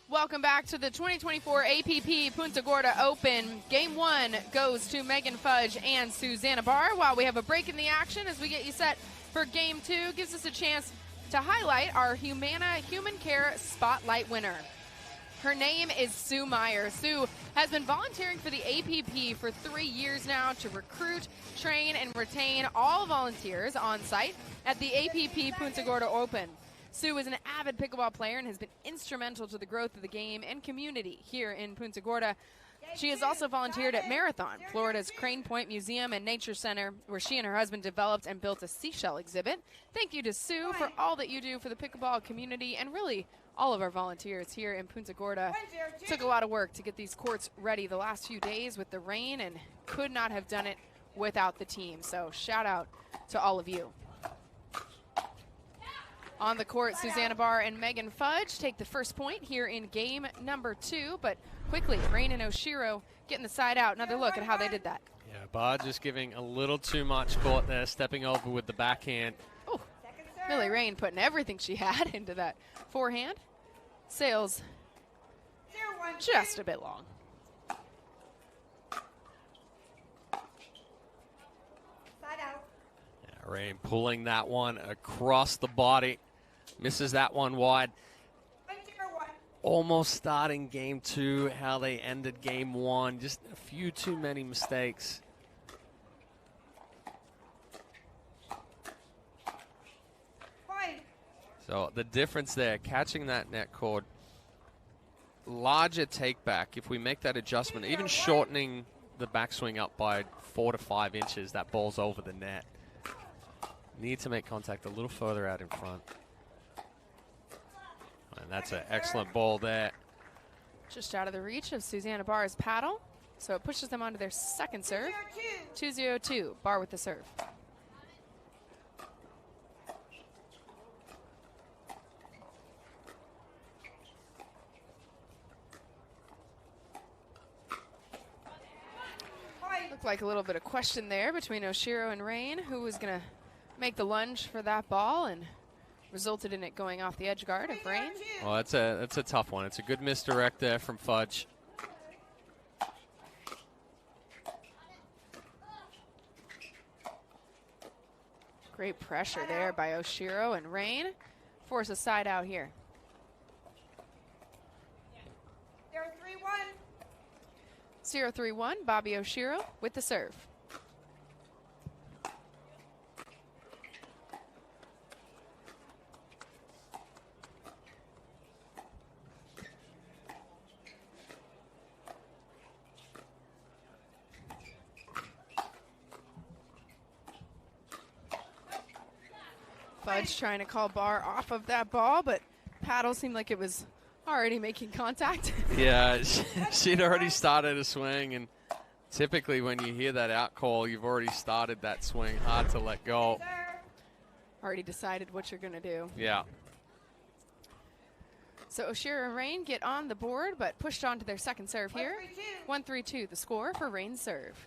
Welcome back to the 2024 APP Punta Gorda Open. Game 1 goes to Megan Fudge and Susanna Barr. While we have a break in the action as we get you set for Game 2, gives us a chance to highlight our Humana Human Care Spotlight winner. Her name is Sue Meyer. Sue has been volunteering for the APP for 3 years now to recruit, train, and retain all volunteers on site at the APP Punta Gorda Open. Sue is an avid pickleball player and has been instrumental to the growth of the game and community here in Punta Gorda. She has also volunteered at Marathon, Florida's Crane Point Museum and Nature Center, where she and her husband developed and built a seashell exhibit. Thank you to Sue for all that you do for the pickleball community and really all of our volunteers here in Punta Gorda. It took a lot of work to get these courts ready the last few days with the rain and could not have done it without the team. So shout out to all of you. On the court, Susanna Barr and Megan Fudge take the first point here in game number 2, but quickly, Rain and Oshiro getting the side out. Another look at how they did that. Yeah, Barr just giving a little too much court there, stepping over with the backhand. Oh, Millie Rain putting everything she had into that forehand. Sails just a bit long. Yeah, Rain pulling that one across the body. Misses that one wide. Almost starting game 2, how they ended game 1. Just a few too many mistakes. So the difference there, catching that net cord, larger take back. If we make that adjustment, even shortening the backswing up by 4 to 5 inches, that ball's over the net. Need to make contact a little further out in front. And that's an excellent ball there. Just out of the reach of Susanna Barr's paddle. So it pushes them onto their second serve. 2-0-2, Barr with the serve. Looked like a little bit of question there between Oshiro and Rain, who was going to make the lunge for that ball, and resulted in it going off the edge guard of Rain. Well, that's a tough one. It's a good misdirect there from Fudge. Great pressure there by Oshiro, and Rain force a side out here. 0-3-1, Bobby Oshiro with the serve. Fudge trying to call Barr off of that ball, but paddle seemed like it was already making contact. Yeah, she'd already started a swing, and typically when you hear that out call, you've already started that swing. Hard to let go. Already decided what you're going to do. Yeah. So Oshiro and Rain get on the board, but pushed on to their second serve here. 1-3-2, the score for Rain's serve.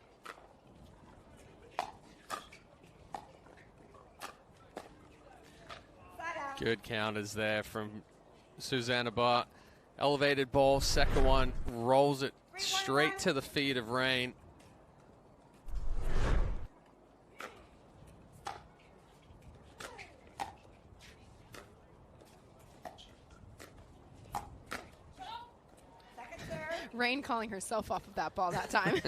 Good counters there from Susanna Barr. Elevated ball, second one, rolls it straight to the feet of Rain. Rain calling herself off of that ball that time.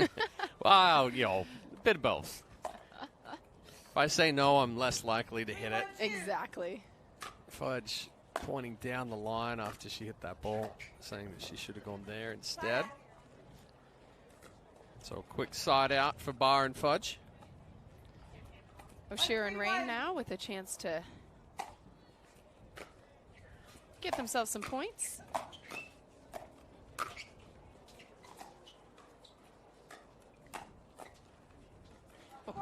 Wow, you know, a bit of both. If I say no, I'm less likely to hit it. Exactly. Fudge pointing down the line after she hit that ball, saying that she should have gone there instead. So quick side out for Barr and Fudge. Oshiro and Rain now with a chance to get themselves some points. Oh,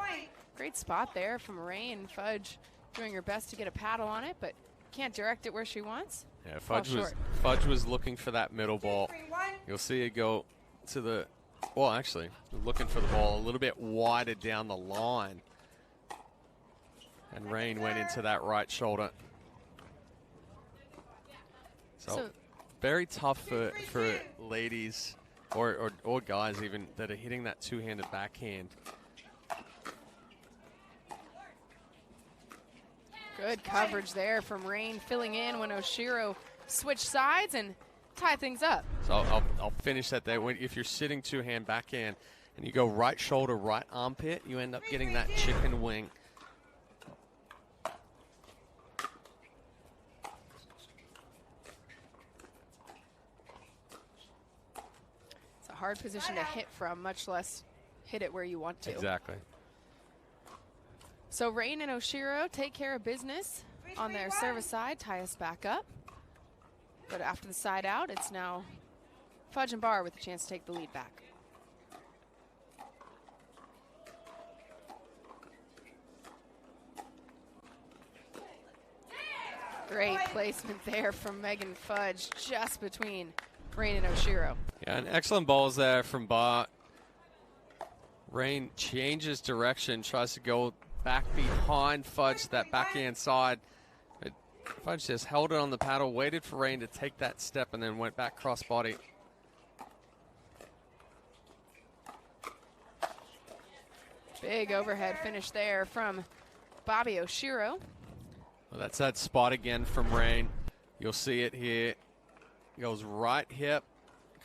great spot there from Rain. Fudge doing her best to get a paddle on it, but can't direct it where she wants. Yeah, Fudge was looking for that middle ball. You'll see it go to the, well, actually, looking for the ball a little bit wider down the line. And Rain went into that right shoulder. So very tough for ladies or guys even that are hitting that two-handed backhand. Good coverage there from Rain, filling in when Oshiro switched sides and tie things up. So I'll finish that there. If you're sitting two-hand backhand and you go right shoulder, right armpit, you end up getting that chicken wing. It's a hard position to hit from, much less hit it where you want to. Exactly. So Rain and Oshiro take care of business on their service side, tie us back up. But after the side out, it's now Fudge and Barr with a chance to take the lead back. Great placement there from Megan Fudge, just between Rain and Oshiro. Yeah, and excellent balls there from Barr. Rain changes direction, tries to go back behind Fudge, that backhand side. But Fudge just held it on the paddle, waited for Rain to take that step, and then went back cross-body. Big overhead finish there from Bobby Oshiro. Well, that's that spot again from Rain. You'll see it here. Goes right hip,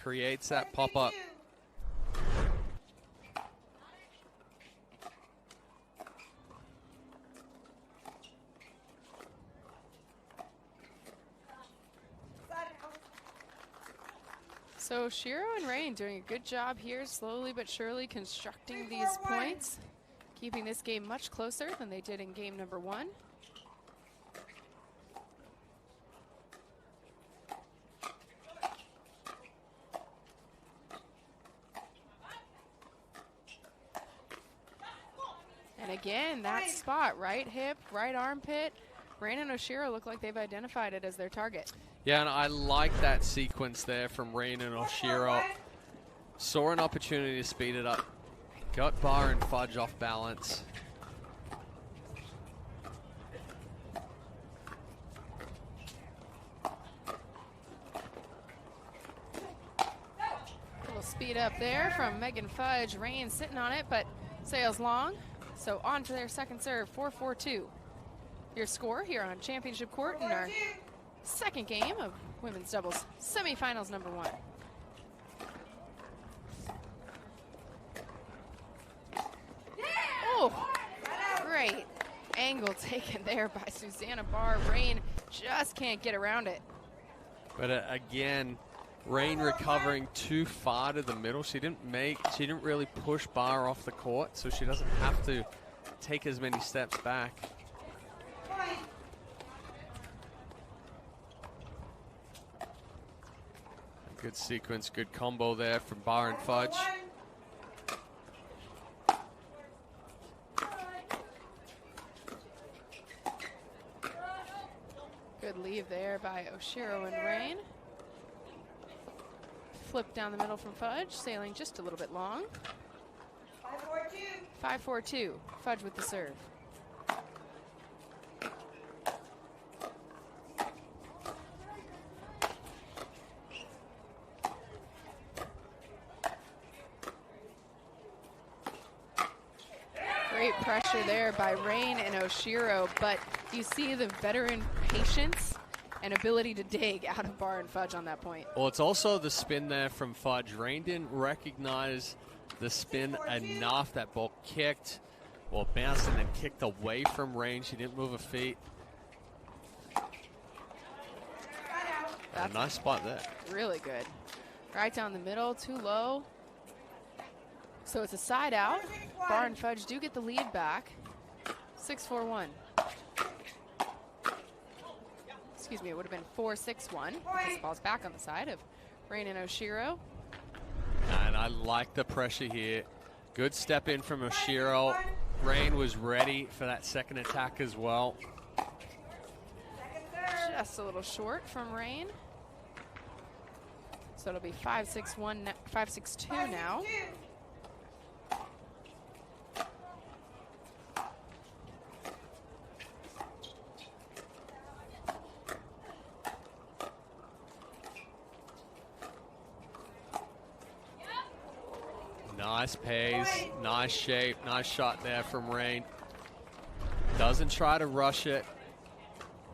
creates that pop-up. So Shiro and Rain doing a good job here, slowly but surely constructing these points, keeping this game much closer than they did in game number 1. And again, that spot, right hip, right armpit. Rain and Oshiro look like they've identified it as their target. Yeah, and I like that sequence there from Rain and Oshiro. Saw an opportunity to speed it up. Got Barr and Fudge off balance. speed up there from Megan Fudge. Rain sitting on it, but sails long. So on to their second serve, 4-4-2. Your score here on Championship Court in our second game of women's doubles semifinals number 1. Oh, great angle taken there by Susanna Barr. Rain just can't get around it. But again, Rain recovering too far to the middle. She didn't really push Barr off the court, so she doesn't have to take as many steps back. Good sequence, good combo there from Barr and Fudge. Good leave there by Oshiro and Rain. Flip down the middle from Fudge, sailing just a little bit long. 5-4-2. Fudge with the serve. Great pressure there by Rain and Oshiro, but you see the veteran patience and ability to dig out of Barr and Fudge on that point. Well, it's also the spin there from Fudge. Rain didn't recognize the spin enough. That ball kicked, well, bounced and then kicked away from Rain. She didn't move her feet. A nice spot there. Really good. Right down the middle, too low. So it's a side out. Barr and Fudge do get the lead back. 6-4-1. Excuse me, it would have been 4-6-1. This ball's back on the side of Rain and Oshiro. And I like the pressure here. Good step in from Oshiro. Rain was ready for that second attack as well. Just a little short from Rain. So it'll be 5-6-1, 5-6-2 now. Nice pace, nice shape, nice shot there from Rain. Doesn't try to rush it.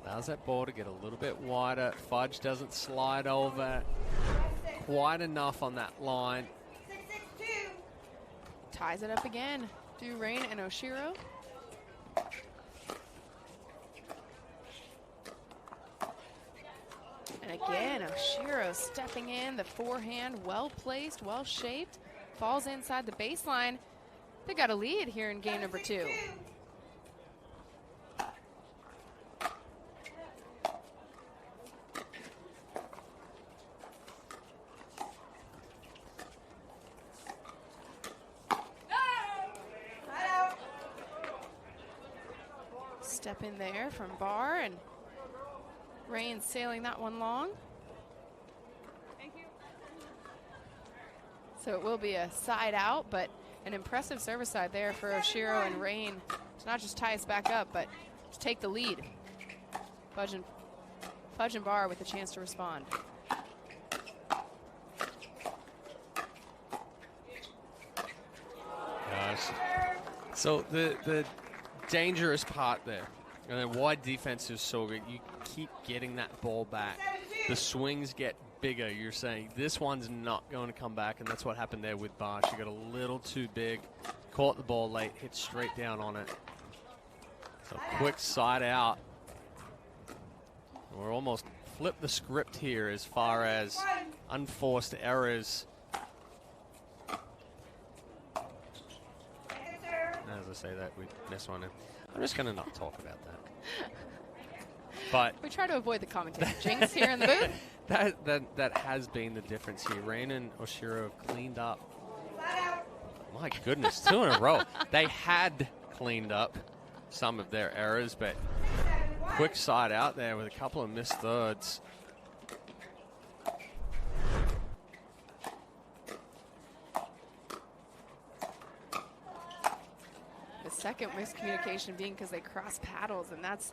Allows that ball to get a little bit wider. Fudge doesn't slide over quite enough on that line. Ties it up again. Do Rain and Oshiro. And again, Oshiro stepping in. The forehand well placed, well shaped. Falls inside the baseline. They got a lead here in game number 2. Step in there from Barr, and Rain sailing that one long. So it will be a side out, but an impressive service side there for Oshiro and Rain to not just tie us back up, but to take the lead. Fudge and Barr with a chance to respond. Gosh. So the dangerous part there, and then why defense is so good, you keep getting that ball back. The swings get bigger. You're saying this one's not going to come back, and that's what happened there with Barr. She got a little too big, caught the ball late, hit straight down on it. So quick side out. We're almost flipped the script here as far as unforced errors. As I say that, we miss one. I'm just going to not talk about that. But we try to avoid the commentary jinx here in the booth. That has been the difference here. Rain and Oshiro have cleaned up. My goodness, 2 in a row. They had cleaned up some of their errors, but quick side out there with a couple of missed thirds. The second miscommunication being because they cross paddles, and that's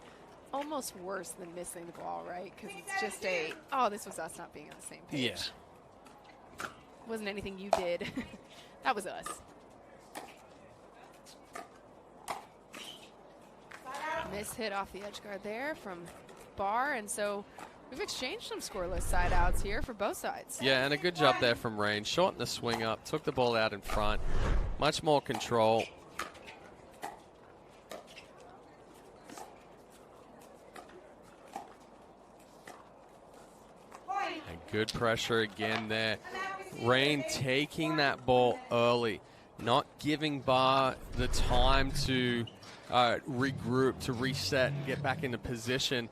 almost worse than missing the ball, right? Because it's just oh, this was us not being on the same page. Yeah. Wasn't anything you did. That was us. Miss hit off the edge guard there from Barr, and so we've exchanged some scoreless side outs here for both sides. Yeah, and a good job there from Rain. Shortened the swing up, took the ball out in front. Much more control. And good pressure again there. Rain taking that ball early, not giving Barr the time to regroup, to reset, and get back into position.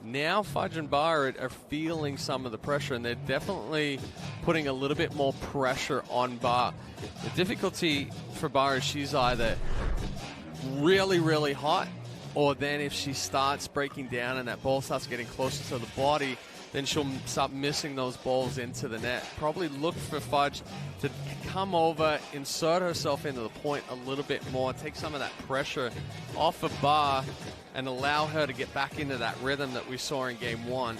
Now Fudge and Barr are feeling some of the pressure, and they're definitely putting a little bit more pressure on Barr. The difficulty for Barr is she's either really, really hot, or then if she starts breaking down and that ball starts getting closer to the body, then she'll start missing those balls into the net. Probably look for Fudge to come over, insert herself into the point a little bit more, take some of that pressure off of Barr, and allow her to get back into that rhythm that we saw in game one.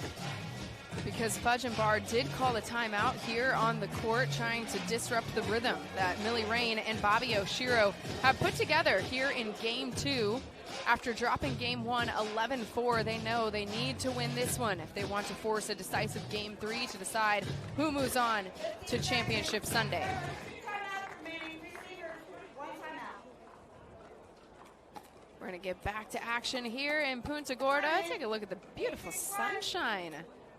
Because Fudge and Barr did call a timeout here on the court, trying to disrupt the rhythm that Millie Rain and Bobby Oshiro have put together here in game two. After dropping game one 11-4, they know they need to win this one if they want to force a decisive game three to decide who moves on to Championship Sunday. We're going to get back to action here in Punta Gorda. Take a look at the beautiful sunshine.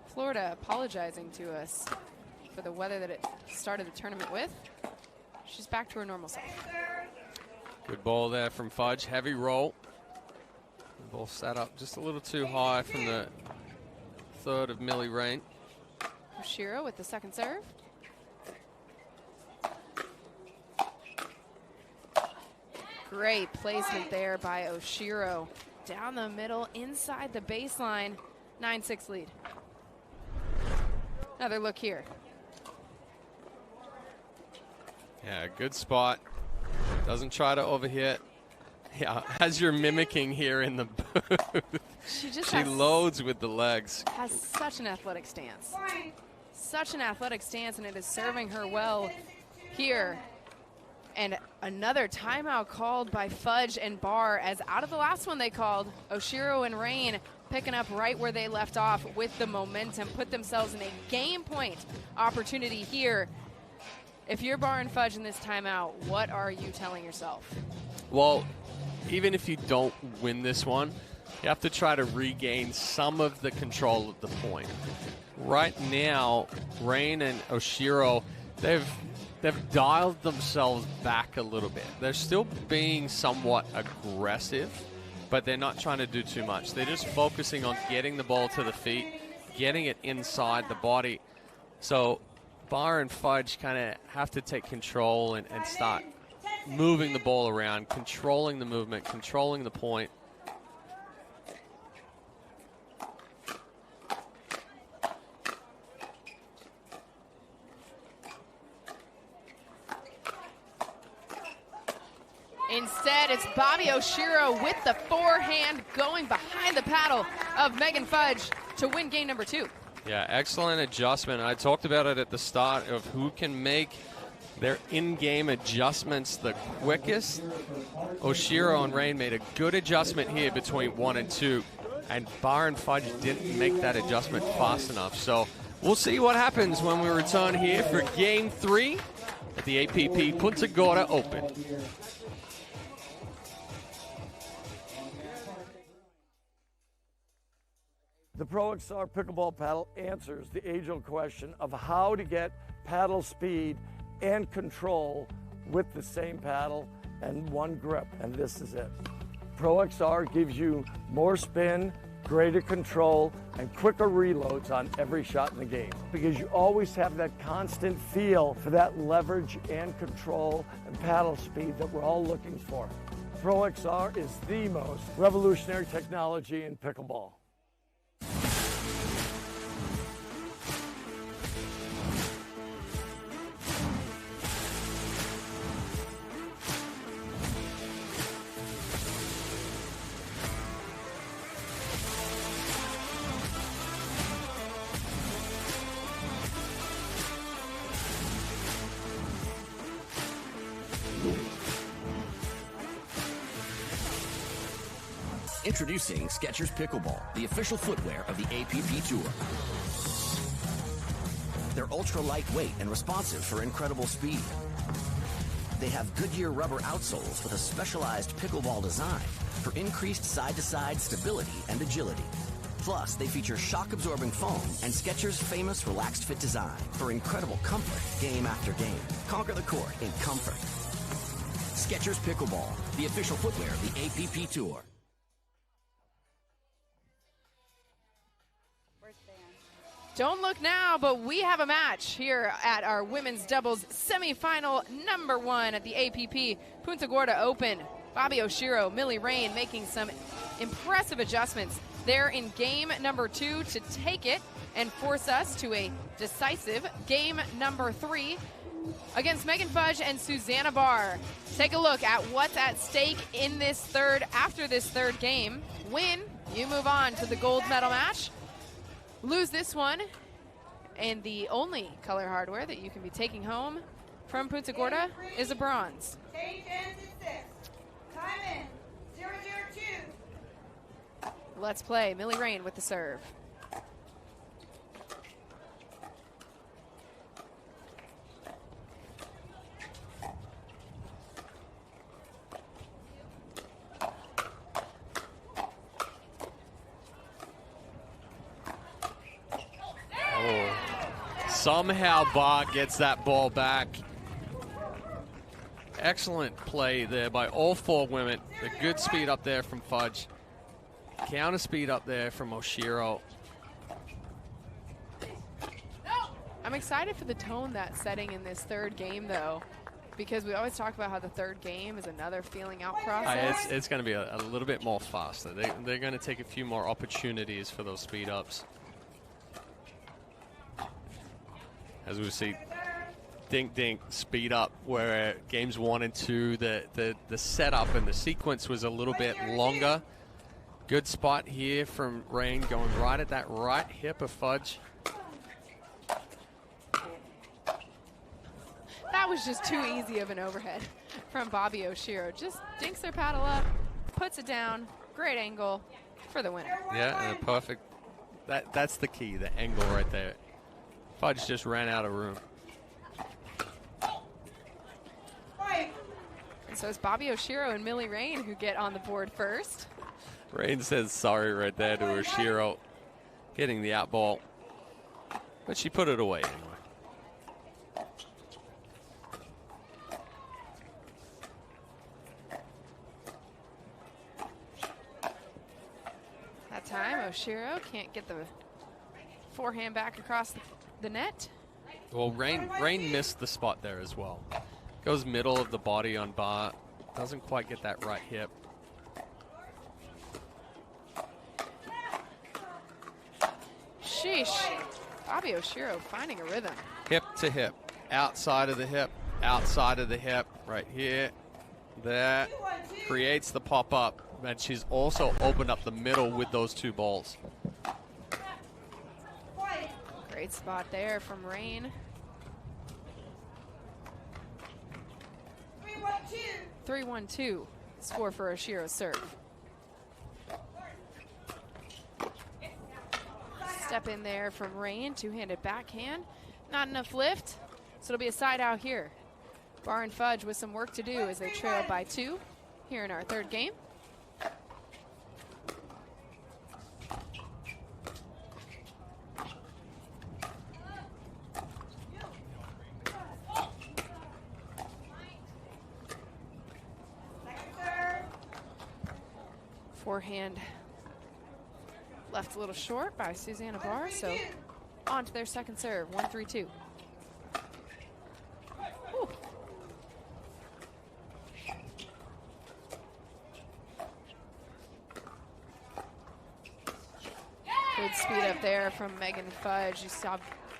Florida apologizing to us for the weather that it started the tournament with. She's back to her normal self. Good ball there from Fudge. Heavy roll. The ball sat up just a little too high from the third of Millie Rain. Oshiro with the second serve. Great placement there by Oshiro. Down the middle, inside the baseline. 9-6 lead. Another look here. Yeah, good spot. Doesn't try to overhit. Yeah, as you're mimicking here in the booth. She loads with the legs. Has such an athletic stance. Such an athletic stance, and it is serving her well here. And another timeout called by Fudge and Barr, as out of the last one they called, Oshiro and Rain picking up right where they left off with the momentum, put themselves in a game point opportunity here. If you're Barr and Fudge in this timeout, what are you telling yourself? Well, even if you don't win this one, you have to try to regain some of the control of the point. Right now, Rain and Oshiro, they've dialed themselves back a little bit. They're still being somewhat aggressive, but they're not trying to do too much. They're just focusing on getting the ball to the feet, getting it inside the body. So Barr and Fudge kind of have to take control and start moving the ball around, controlling the movement, controlling the point. Instead, it's Bobby Oshiro with the forehand going behind the paddle of Megan Fudge to win game number two. Yeah, excellent adjustment. I talked about it at the start of who can make their in-game adjustments the quickest. Oshiro and Rain made a good adjustment here between 1 and 2, and Barr and Fudge didn't make that adjustment fast enough. So we'll see what happens when we return here for game 3 at the APP Punta Gorda Open. The Pro XR pickleball paddle answers the age-old question of how to get paddle speed and control with the same paddle and one grip, and this is it. Pro XR gives you more spin, greater control, and quicker reloads on every shot in the game, because you always have that constant feel for that leverage and control and paddle speed that we're all looking for. Pro XR is the most revolutionary technology in pickleball. Introducing Skechers Pickleball, the official footwear of the APP Tour. They're ultra lightweight and responsive for incredible speed. They have Goodyear rubber outsoles with a specialized pickleball design for increased side-to-side stability and agility. Plus, they feature shock-absorbing foam and Skechers' famous relaxed fit design for incredible comfort game after game. Conquer the court in comfort. Skechers Pickleball, the official footwear of the APP Tour. Don't look now, but we have a match here at our women's doubles semifinal number 1 at the APP Punta Gorda Open. Bobby Oshiro, Millie Rain making some impressive adjustments there in game number 2 to take it and force us to a decisive game number 3 against Megan Fudge and Susanna Barr. Take a look at what's at stake in this after this third game. Win, you move on to the gold medal match. Lose this one, and the only color hardware that you can be taking home from Punta Gorda is a bronze. Change ends at 6. Time in 0-0-2. Let's play. Millie Rain with the serve. Somehow Barr gets that ball back. Excellent play there by all 4 women. The good speed up there from Fudge. Counter speed up there from Oshiro. I'm excited for the tone that's setting in this third game, though, because we always talk about how the third game is another feeling out process. It's going to be a little bit more faster. They're going to take a few more opportunities for those speed ups. As we see, dink speed up, where games 1 and 2, the setup and the sequence was a little bit longer. Good spot here from Rain, going right at that right hip of Fudge. That was just too easy of an overhead from Bobby Oshiro. Just dinks their paddle up, puts it down, great angle for the winner. Yeah, and perfect. That's the key, the angle right there. Fudge just ran out of room. And so it's Bobby Oshiro and Millie Rain who get on the board first. Rain says sorry right there to Oshiro, getting the out ball. But she put it away anyway. That time, Oshiro can't get the forehand back across the net. Well, Rain missed the spot there as well. Goes middle of the body on Barr. Doesn't quite get that right hip. Sheesh. Bobby Oshiro finding a rhythm. Hip to hip. Outside of the hip. Outside of the hip. Right here. There. Creates the pop-up. And she's also opened up the middle with those 2 balls. Great spot there from Rain. 3-1-2 score for Oshiro's serve. Step in there from Rain, 2-handed backhand. Not enough lift, so it'll be a side out here. Barr and Fudge with some work to do as they trail by 2 here in our third game. Forehand left a little short by Susanna Barr, so on to their second serve, 1-3-2. Good speed up there from Megan Fudge. You saw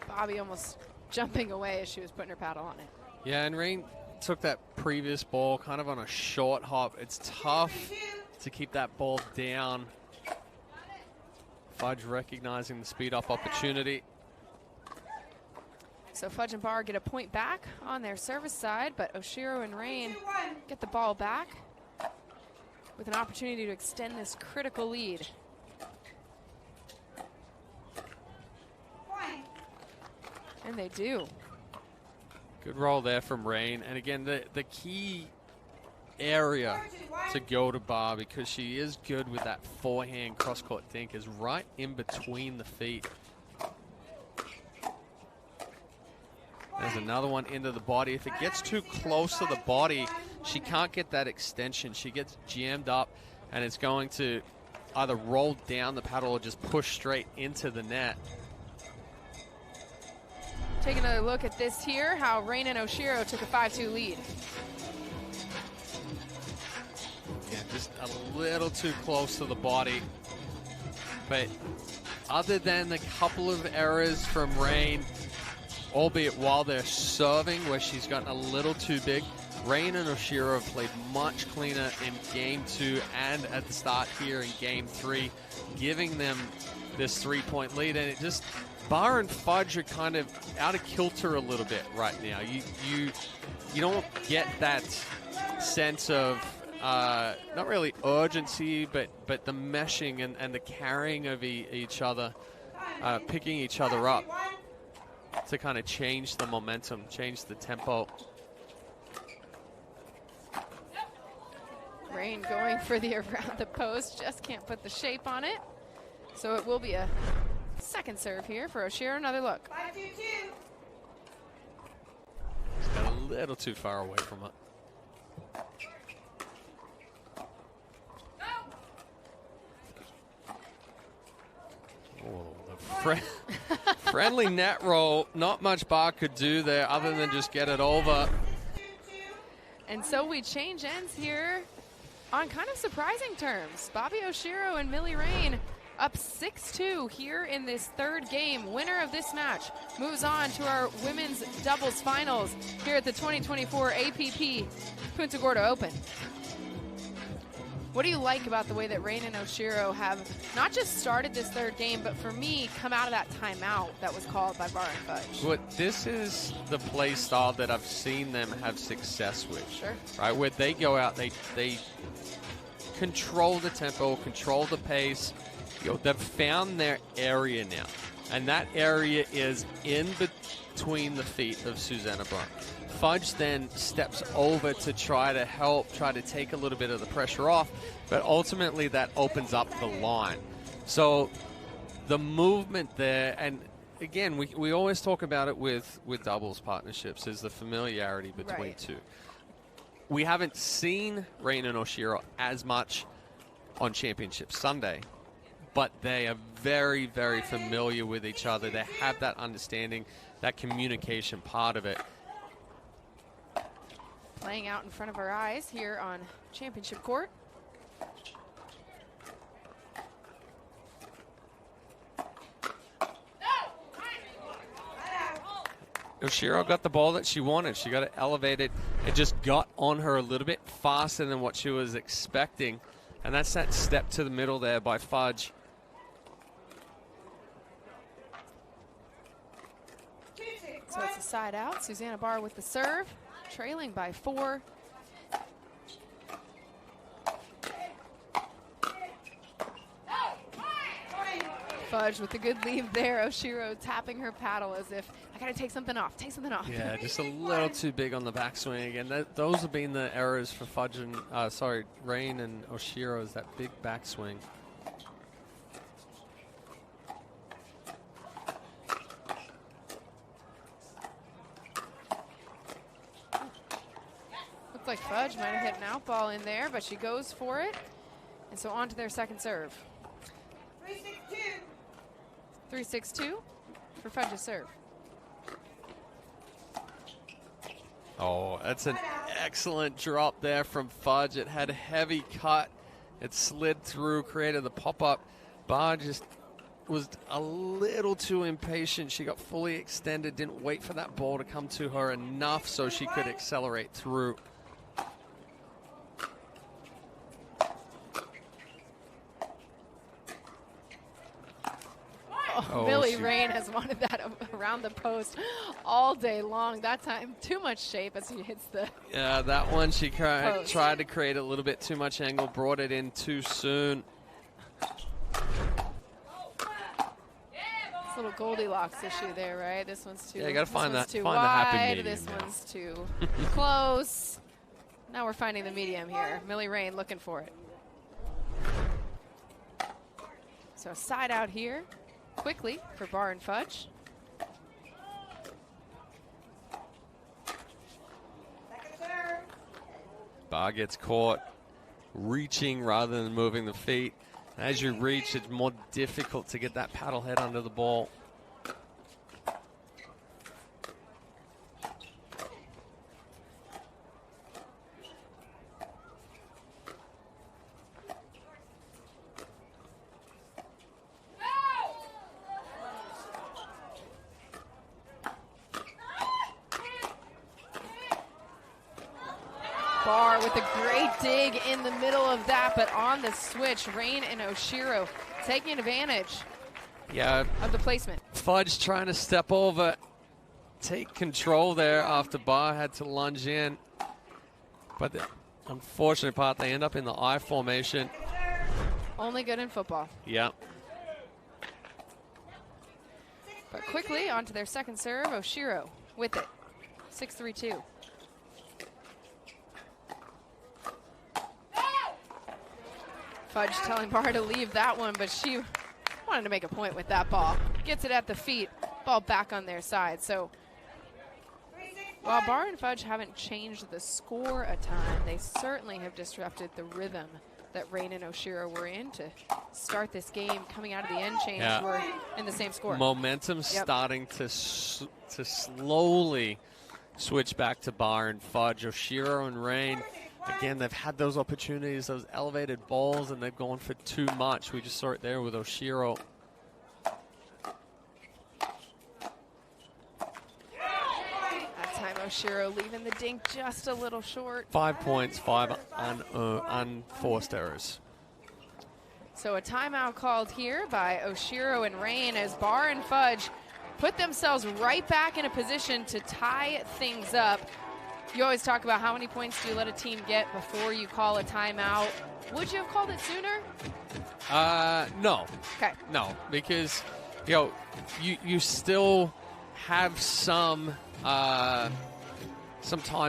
Bobby almost jumping away as she was putting her paddle on it. Yeah, and Rain took that previous ball kind of on a short hop. It's tough to keep that ball down. Fudge recognizing the speed up opportunity. So Fudge and Barr get a point back on their service side, but Oshiro and Rain get the ball back. with an opportunity to extend this critical lead. And they do. Good roll there from Rain. And again, the key area to go to Bar, because she is good with that forehand cross-court dink, is right in between the feet. There's another one into the body. If it gets too close to the body, she can't get that extension. She gets jammed up, and it's going to either roll down the paddle or just push straight into the net. Take another look at this here, how Rain and Oshiro took a 5-2 lead. Yeah, just a little too close to the body. But other than the couple of errors from Rain, albeit while they're serving where she's gotten a little too big, Rain and Oshiro have played much cleaner in Game 2 and at the start here in Game 3, giving them this 3-point lead. And it just, Bar and Fudge are kind of out of kilter a little bit right now. You don't get that sense of not really urgency, but the meshing and the carrying of each other, picking each other up to kind of change the momentum, change the tempo. Rain going for the around the post, just can't put the shape on it. So it will be a second serve here for Oshiro. Another look. 5-2-2. It's got a little too far away from it. Oh, the friendly net roll. Not much Bar could do there other than just get it over. And so we change ends here on kind of surprising terms. Bobby Oshiro and Millie Rain up 6-2 here in this third game. Winner of this match moves on to our women's doubles finals here at the 2024 APP Punta Gorda Open. What do you like about the way that Rain and Oshiro have not just started this third game, but for me, come out of that timeout that was called by Bar and Fudge? But this is the play style that I've seen them have success with. Sure. Right, where they go out, they control the tempo, control the pace. You know, they've found their area now, and that area is in between the feet of Susanna Brown. Fudge then steps over to try to help, try to take a little bit of the pressure off, but ultimately that opens up the line. So the movement there, and again, we always talk about it with doubles partnerships, is the familiarity between two. We haven't seen Rain and Oshiro as much on Championship Sunday, but they are very, very familiar with each other. They have that understanding, that communication part of it. Playing out in front of our eyes here on Championship Court. Oshiro got the ball that she wanted. She got it elevated. It just got on her a little bit faster than what she was expecting. And that's that step to the middle there by Fudge. So it's a side out. Susanna Bar with the serve, trailing by 4. Fudge with a good lead there. Oshiro tapping her paddle as if, I gotta take something off, take something off. Yeah, just a little too big on the backswing again. Those have been the errors for Fudge and, Rain and Oshiro, is that big backswing. Looks like Fudge might have hit an out ball in there, but she goes for it. And so on to their second serve. 3-6-2 for Fudge's serve. Oh, that's an excellent drop there from Fudge. It had a heavy cut. It slid through, created the pop-up. Bar just was a little too impatient. She got fully extended, didn't wait for that ball to come to her enough so she could accelerate through. Oh, Millie Rain has wanted that around the post all day long. That time, too much shape as he hits the Yeah, that one she tried to create a little bit too much angle, brought it in too soon. It's a little Goldilocks issue there, right? This one's too. Yeah, you gotta find this the one's too happy wide. medium. This one's too close. Now we're finding the medium here. Millie Rain looking for it. So side out here, quickly for Bar and Fudge. Bar gets caught reaching rather than moving the feet. As you reach, it's more difficult to get that paddle head under the ball. Bar with a great dig in the middle of that, but on the switch, Rain and Oshiro taking advantage of the placement. Fudge trying to step over, take control there after Bar had to lunge in. But the unfortunate part, they end up in the I formation. Only good in football. Yeah. But quickly onto their second serve, Oshiro with it. 6-3-2. Fudge telling Bar to leave that one, but she wanted to make a point with that ball. Gets it at the feet, ball back on their side. So while Bar and Fudge haven't changed the score a ton, they certainly have disrupted the rhythm that Rain and Oshiro were in to start this game. Coming out of the end change, we're in the same score. Momentum starting to slowly switch back to Bar and Fudge. Oshiro and Rain, again, they've had those opportunities, those elevated balls, and they've gone for too much. We just saw it there with Oshiro. That time Oshiro leaving the dink just a little short. 5 points, 5 unforced errors. So a timeout called here by Oshiro and Rain as Bar and Fudge put themselves right back in a position to tie things up. You always talk about how many points do you let a team get before you call a timeout. Would you have called it sooner? No. Okay. No, because you still have some time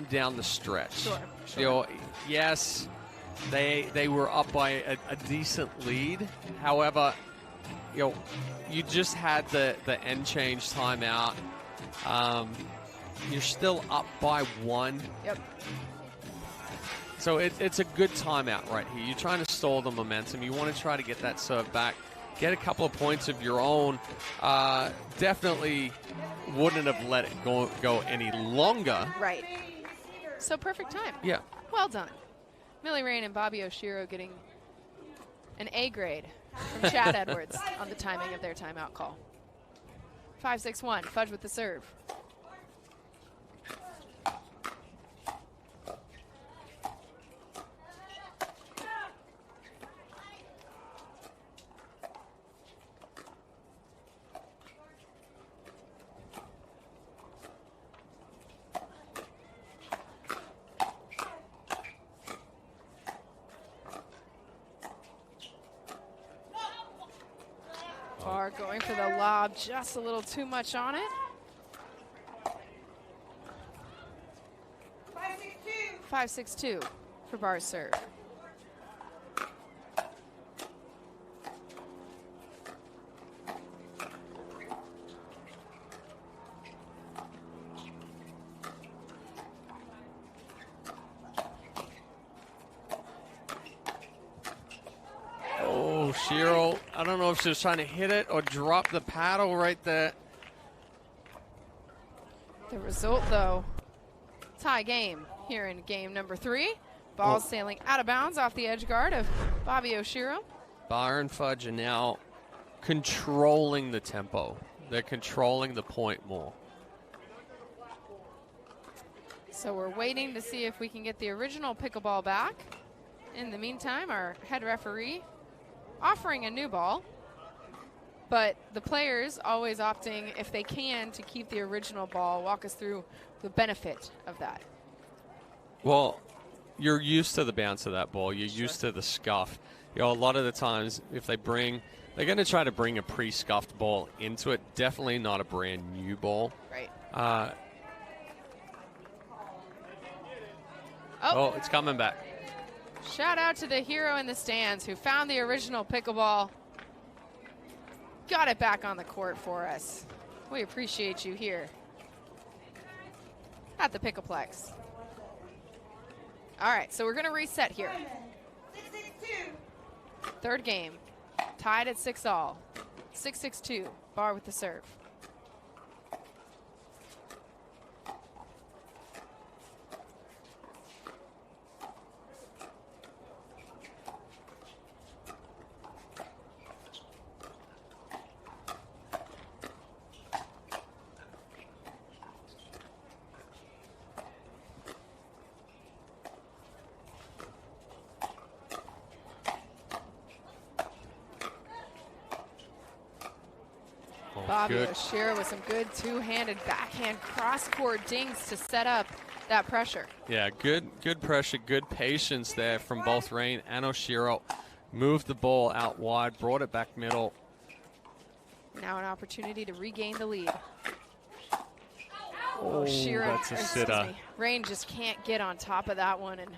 down the stretch. Sure. Yes, they were up by a decent lead. However, you just had the end change timeout. You're still up by 1. Yep. So it's a good timeout right here. You're trying to stall the momentum. You want to try to get that serve back, get a couple of points of your own. Definitely wouldn't have let it go any longer. Right. So perfect time. Yeah. Well done. Millie Rain and Bobby Oshiro getting an A grade from Chad Edwards on the timing of their timeout call. 5-6-1. Fudge with the serve. Bar going for the lob, just a little too much on it. 5-6-2 for Bar's serve. Oh, Shiro, I don't know if she was trying to hit it or drop the paddle right there. The result, though, tie game here in game number 3. Ball sailing out of bounds off the edge guard of Bobby Oshiro. Bar and Fudge are now controlling the tempo. They're controlling the point more. So we're waiting to see if we can get the original pickleball back. In the meantime, our head referee offering a new ball. but the players always opting, if they can, to keep the original ball. Walk us through the benefit of that. Well, you're used to the bounce of that ball. You're used to the scuff. You know, a lot of the times, if they're going to try to bring a pre-scuffed ball into it. Definitely not a brand new ball. Right. Oh, it's coming back. Shout out to the hero in the stands who found the original pickleball. Got it back on the court for us. We appreciate you here at the Pickleplex. All right, so we're going to reset here. 6-6-2. Third game, tied at 6-all. 6-6-2, Bar with the serve. Bobby Oshiro with some good two-handed backhand cross-court dings to set up that pressure. Yeah, good pressure, good patience there from both Rain and Oshiro. Moved the ball out wide, brought it back middle. Now an opportunity to regain the lead. Oh, that's a sitter. Rain just can't get on top of that one, and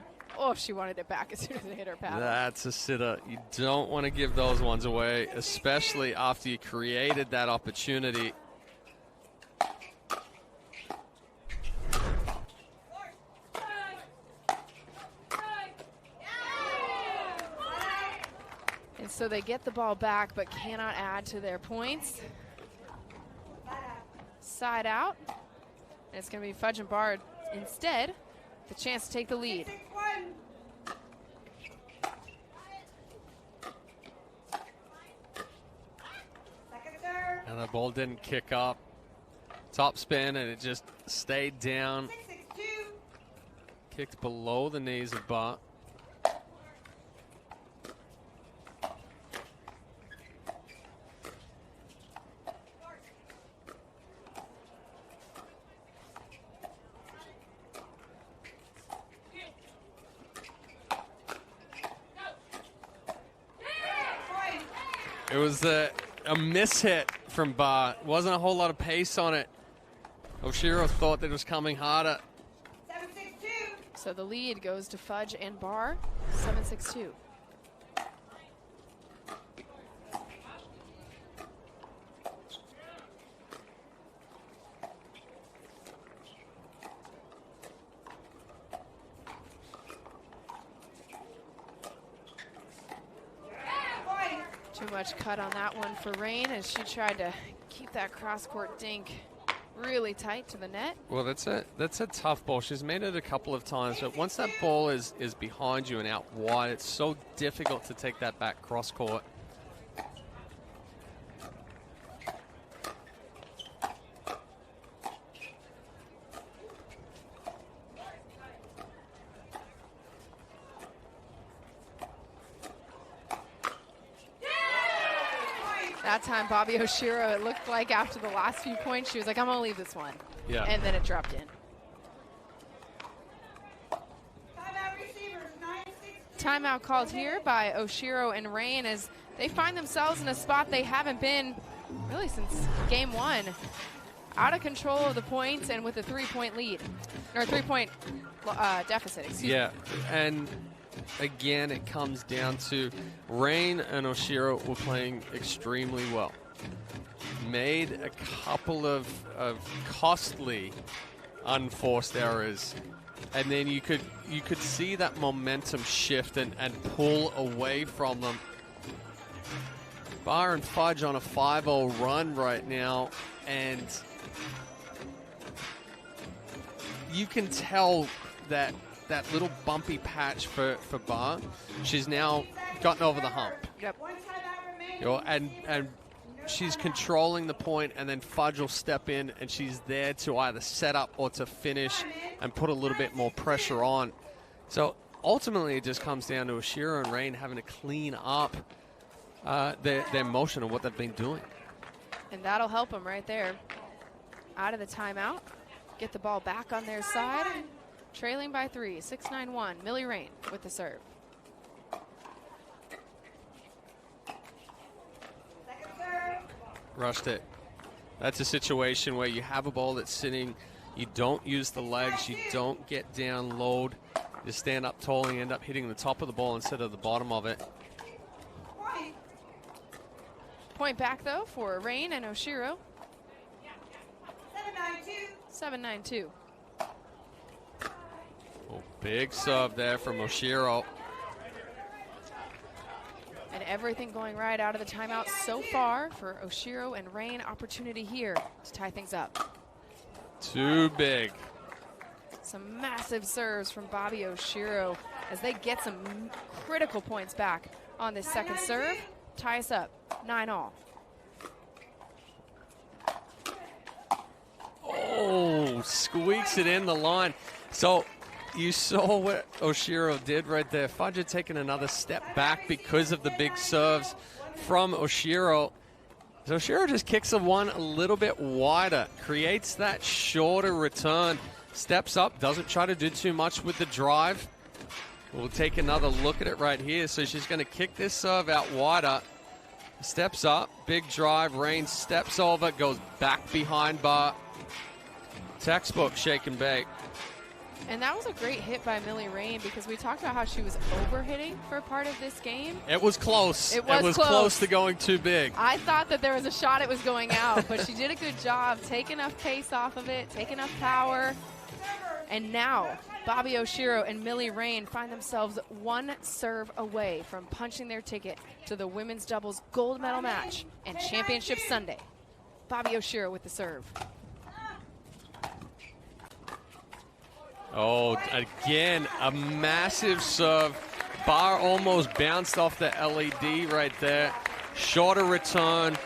if she wanted it back as soon as it hit her paddle. That's a sitter. You don't want to give those ones away, especially after you created that opportunity. And so they get the ball back but cannot add to their points. Side out. And it's going to be Fudge and Bard instead. The chance to take the lead. And the ball didn't kick up. Top spin, and it just stayed down. 6-6-2. Kicked below the knees of Bart. It was a mishit from Bar. Wasn't a whole lot of pace on it. Oshiro thought that it was coming harder. 7-6-2. So the lead goes to Fudge and Bar, 7-6-2. Too much cut on that one for Rain as she tried to keep that cross-court dink really tight to the net. Well, that's a tough ball. She's made it a couple of times, but once that ball is behind you and out wide, it's so difficult to take that back cross-court. That time, Bobby Oshiro, it looked like after the last few points, she was like, I'm going to leave this one. Yeah. And then it dropped in. Timeout receivers, 9-6. Timeout called here by Oshiro and Rain as they find themselves in a spot they haven't been really since game one. Out of control of the points and with a 3-point lead. Or 3-point deficit, excuse me. Yeah, and again, it comes down to Rain and Oshiro were playing extremely well. Made a couple of costly unforced errors, and then you could see that momentum shift and pull away from them. Bar and Fudge on a 5-0 run right now, and you can tell that little bumpy patch for Bar, she's now gotten over the hump. Yep. You know, and she's controlling the point, and then Fudge will step in, and she's there to either set up or to finish and put a little bit more pressure on. So ultimately, it just comes down to Oshiro and Rain having to clean up their motion of what they've been doing. And that'll help them right there. Out of the timeout. Get the ball back on their side. Trailing by 3, 6-9-1. Millie Rain with the serve. Rushed it. That's a situation where you have a ball that's sitting, you don't use the legs, you don't get down, load, you stand up tall and end up hitting the top of the ball instead of the bottom of it. Point back, though, for Rain and Oshiro. 7-9-2. Oh, big serve there from Oshiro. And everything going right out of the timeout so far for Oshiro and Rain. Opportunity here to tie things up. Too big. Some massive serves from Bobby Oshiro as they get some critical points back on this second serve. Tie us up, 9-all. Oh, squeaks it in the line. So you saw what Oshiro did right there. Fudge had taken another step back because of the big serves from Oshiro. So Oshiro just kicks the one a little bit wider, creates that shorter return, steps up, doesn't try to do too much with the drive. We'll take another look at it right here. So she's going to kick this serve out wider. Steps up, big drive, Rain steps over, goes back behind bar. Textbook shake and bake. And that was a great hit by Millie Rain because we talked about how she was overhitting for part of this game. It was close. It was close to going too big. I thought that there was a shot it was going out, but she did a good job. Take enough pace off of it, take enough power. And now Bobby Oshiro and Millie Rain find themselves one serve away from punching their ticket to the women's doubles gold medal match and championship Sunday. Bobby Oshiro with the serve. Oh, again, a massive serve. Bar almost bounced off the LED right there. Shorter return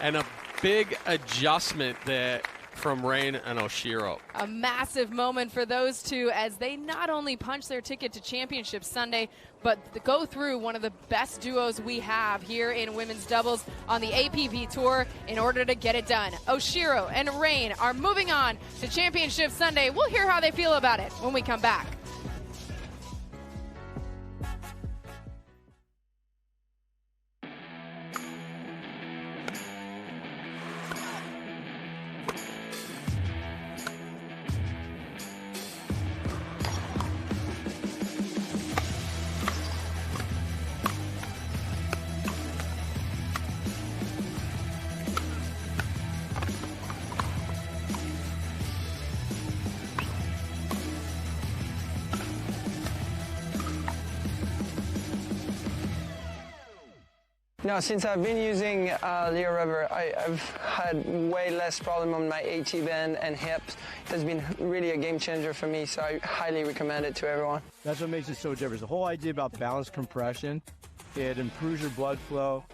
and a big adjustment there from Rain and Oshiro. A massive moment for those two as they not only punch their ticket to Championship Sunday, but go through one of the best duos we have here in women's doubles on the APP Tour in order to get it done. Oshiro and Rain are moving on to Championship Sunday. We'll hear how they feel about it when we come back. No, since I've been using Leo Rubber, I've had way less problem on my AT band and hips. It has been really a game changer for me, so I highly recommend it to everyone. That's what makes it so different. The whole idea about balanced compression, it improves your blood flow,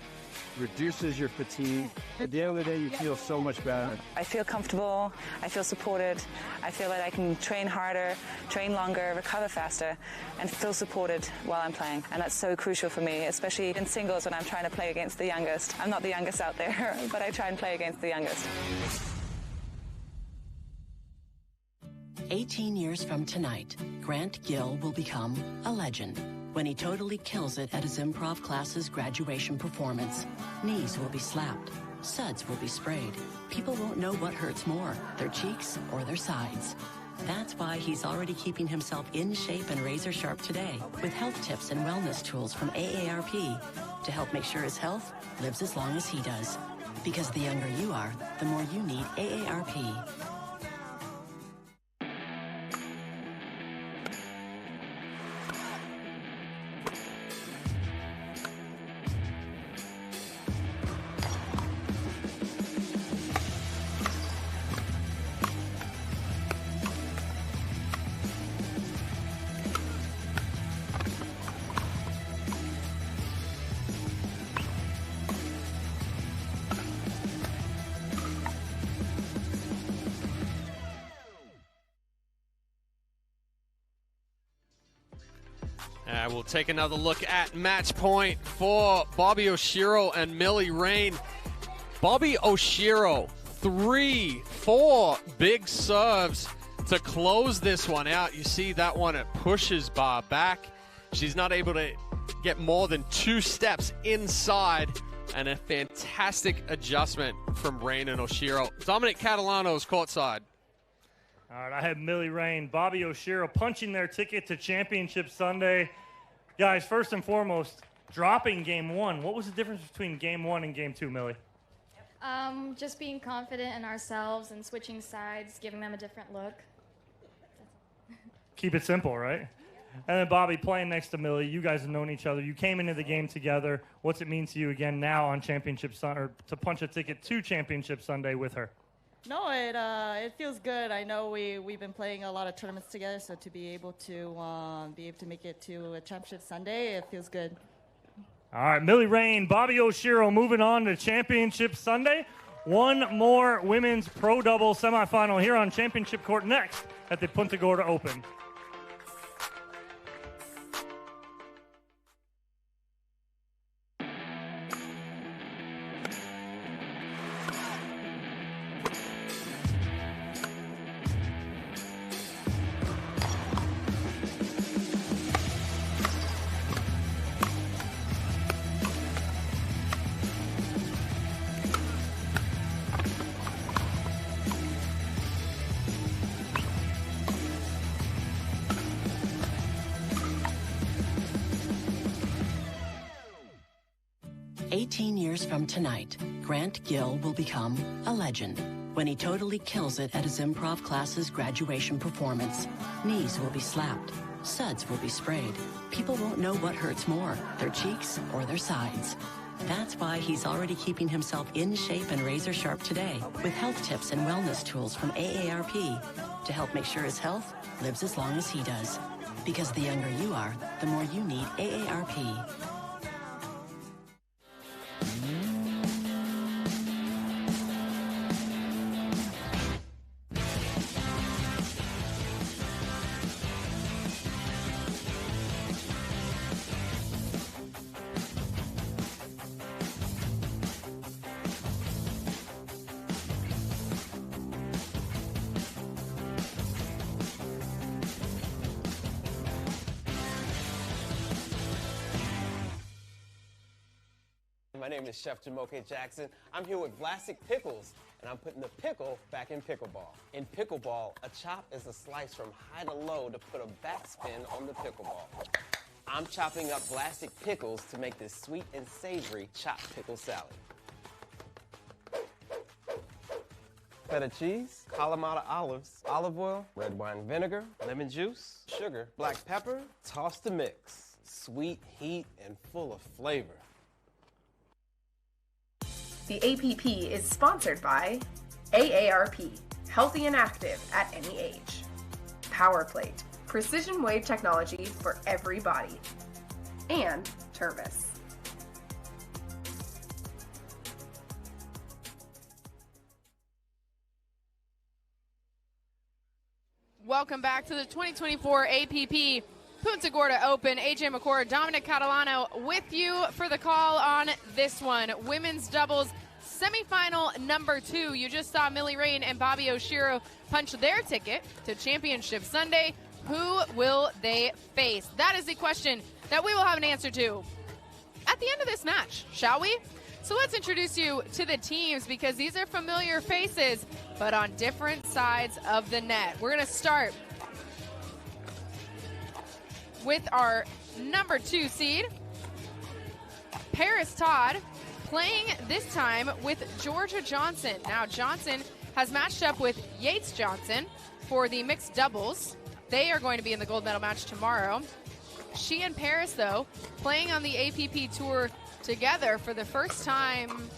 reduces your fatigue. At the end of the day, you feel so much better. I feel comfortable, I feel supported, I feel that I can train harder, train longer, recover faster, and feel supported while I'm playing. And that's so crucial for me, especially in singles when I'm trying to play against the youngest. I'm not the youngest out there, but I try and play against the youngest. 18 years from tonight, Grant Gill will become a legend when he totally kills it at his improv class's graduation performance. Knees will be slapped, suds will be sprayed. People won't know what hurts more, their cheeks or their sides. That's why he's already keeping himself in shape and razor sharp today with health tips and wellness tools from AARP to help make sure his health lives as long as he does. Because the younger you are, the more you need AARP. We'll take another look at match point for Bobby Oshiro and Millie Rain. Bobby Oshiro, 3-4 big serves to close this one out. You see that one, it pushes bar back. She's not able to get more than 2 steps inside, and a fantastic adjustment from Rain and Oshiro. Dominic Catalano's courtside. All right, I have Millie Rain, Bobby Oshiro punching their ticket to Championship Sunday. Guys, first and foremost, dropping game 1. What was the difference between game 1 and game 2, Millie? Just being confident in ourselves and switching sides, giving them a different look. Keep it simple, right? And then Bobby, playing next to Millie, you guys have known each other. You came into the game together. What's it mean to you again now on Championship Sunday, or to punch a ticket to Championship Sunday with her? No, it feels good. I know we've been playing a lot of tournaments together, so to be able to make it to a Championship Sunday, it feels good. All right, Millie Rain, Bobby Oshiro moving on to Championship Sunday. One more women's pro double semifinal here on Championship Court next at the Punta Gorda Open. From tonight, Grant Gill will become a legend when he totally kills it at his improv class's graduation performance. Knees will be slapped, suds will be sprayed. People won't know what hurts more, their cheeks or their sides. That's why he's already keeping himself in shape and razor sharp today with health tips and wellness tools from AARP to help make sure his health lives as long as he does. Because the younger you are, the more you need AARP. My name is Chef Jamoke Jackson. I'm here with Vlasic Pickles, and I'm putting the pickle back in pickleball. In pickleball, a chop is a slice from high to low to put a backspin on the pickleball. I'm chopping up Vlasic Pickles to make this sweet and savory chopped pickle salad. Feta cheese, Kalamata olives, olive oil, red wine vinegar, lemon juice, sugar, black pepper, toss to mix. Sweet, heat, and full of flavor. The APP is sponsored by AARP, healthy and active at any age. Power Plate, precision wave technology for every body. And Tervis. Welcome back to the 2024 APP Punta Gorda Open. AJ McCord, Dominic Catalano with you for the call on this one. Women's doubles semifinal number 2. You just saw Millie Rain and Bobby Oshiro punch their ticket to Championship Sunday. Who will they face? That is the question that we will have an answer to at the end of this match, shall we? So let's introduce you to the teams because these are familiar faces, but on different sides of the net. We're going to start with our number 2 seed, Paris Todd, playing this time with Georgia Johnson. Now, Johnson has matched up with Yates Johnson for the mixed doubles. They are going to be in the gold medal match tomorrow. She and Paris, though, playing on the APP Tour together for the first time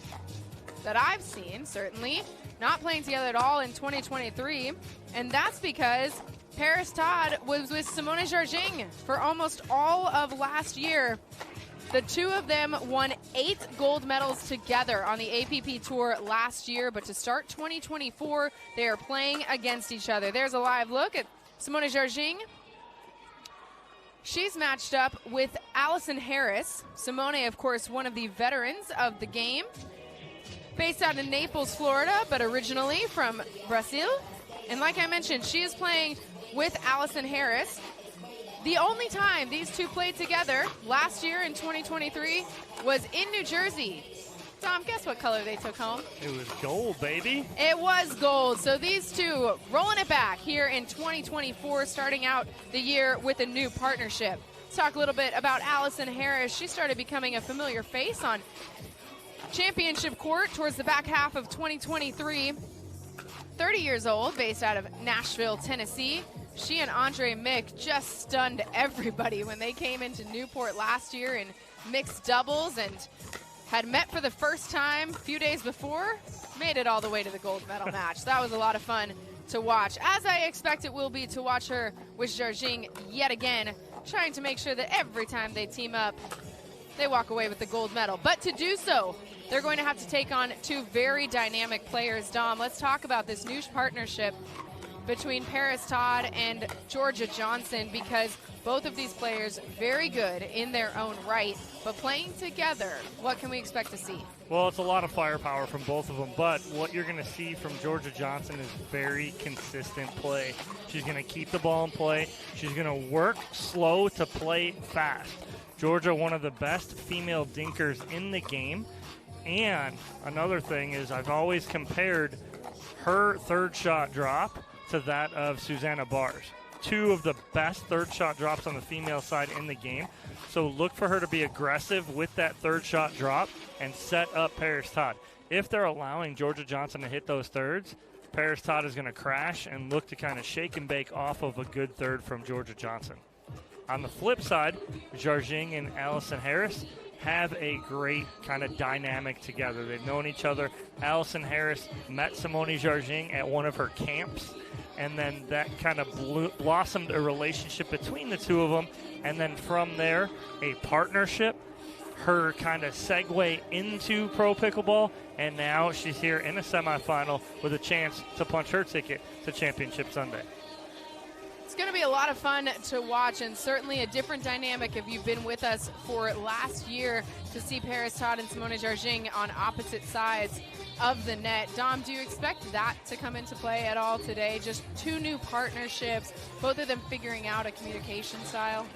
that I've seen, certainly. Not playing together at all in 2023. And that's because Paris Todd was with Simone Jargin for almost all of last year. The two of them won 8 gold medals together on the APP Tour last year, but to start 2024, they are playing against each other. There's a live look at Simone Jargin. She's matched up with Allison Harris. Simone, of course, one of the veterans of the game. based out of Naples, Florida, but originally from Brazil. And like I mentioned, she is playing with Allison Harris. The only time these two played together last year in 2023 was in New Jersey. Tom, guess what color they took home? It was gold, baby. It was gold. So these two rolling it back here in 2024, starting out the year with a new partnership. Let's talk a little bit about Allison Harris. She started becoming a familiar face on championship court towards the back half of 2023. 30 years old, based out of Nashville, Tennessee. She and Andre Mick just stunned everybody when they came into Newport last year in mixed doubles and had met for the first time a few days before, made it all the way to the gold medal match. That was a lot of fun to watch, as I expect it will be to watch her with Jarjing yet again, trying to make sure that every time they team up, they walk away with the gold medal. But to do so, they're going to have to take on two very dynamic players. Dom, let's talk about this new partnership between Paris Todd and Georgia Johnson, because both of these players very good in their own right, but playing together, what can we expect to see? Well, it's a lot of firepower from both of them, but what you're going to see from Georgia Johnson is very consistent play. She's going to keep the ball in play. She's going to work slow to play fast. Georgia, one of the best female dinkers in the game. And another thing is I've always compared her third shot drop to that of Susanna Bars. Two of the best third shot drops on the female side in the game. So look for her to be aggressive with that third shot drop and set up Paris Todd. If they're allowing Georgia Johnson to hit those thirds, Paris Todd is going to crash and look to kind of shake and bake off of a good third from Georgia Johnson. On the flip side, Jarjing and Allison Harris have a great kind of dynamic together. They've known each other. Allison Harris met Simone Jarjing at one of her camps, and then that kind of blossomed a relationship between the two of them, and then from there, a partnership, her kind of segue into pro pickleball, and now she's here in a semifinal with a chance to punch her ticket to Championship Sunday. It's going to be a lot of fun to watch, and certainly a different dynamic if you've been with us for last year to see Paris Todd and Simone Jarjing on opposite sides of the net. Dom, do you expect that to come into play at all today? Just two new partnerships, both of them figuring out a communication style?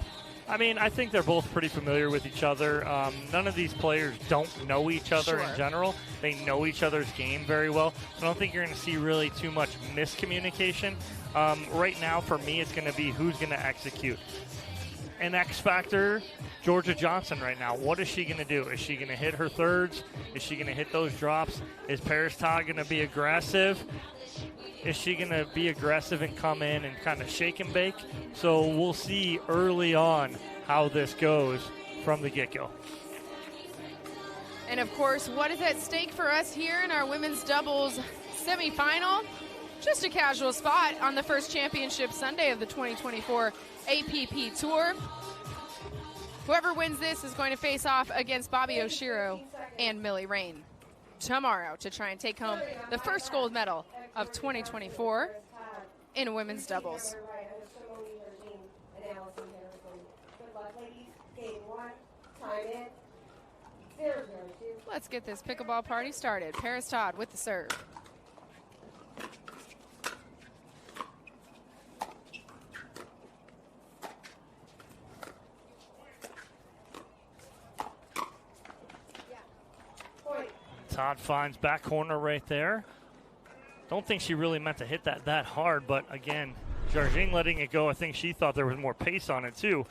I mean, I think they're both pretty familiar with each other. None of these players don't know each other in general. They know each other's game very well. I don't think you're going to see really too much miscommunication. Right now, for me, it's going to be who's going to execute. An X factor, Georgia Johnson right now. What is she going to do? Is she going to hit her thirds? Is she going to hit those drops? Is Paris Todd going to be aggressive? Is she going to be aggressive and come in and kind of shake and bake? So we'll see early on how this goes from the get-go. And, of course, what is at stake for us here in our women's doubles semifinal? Just a casual spot on the first championship Sunday of the 2024 APP Tour. Whoever wins this is going to face off against Bobby Oshiro and Millie Rain tomorrow to try and take home the first gold medal of 2024 in women's doubles. Let's get this pickleball party started. Paris Todd with the serve. Todd finds back corner right there. Don't think she really meant to hit that hard, but again, Jarjing letting it go. I think she thought there was more pace on it too.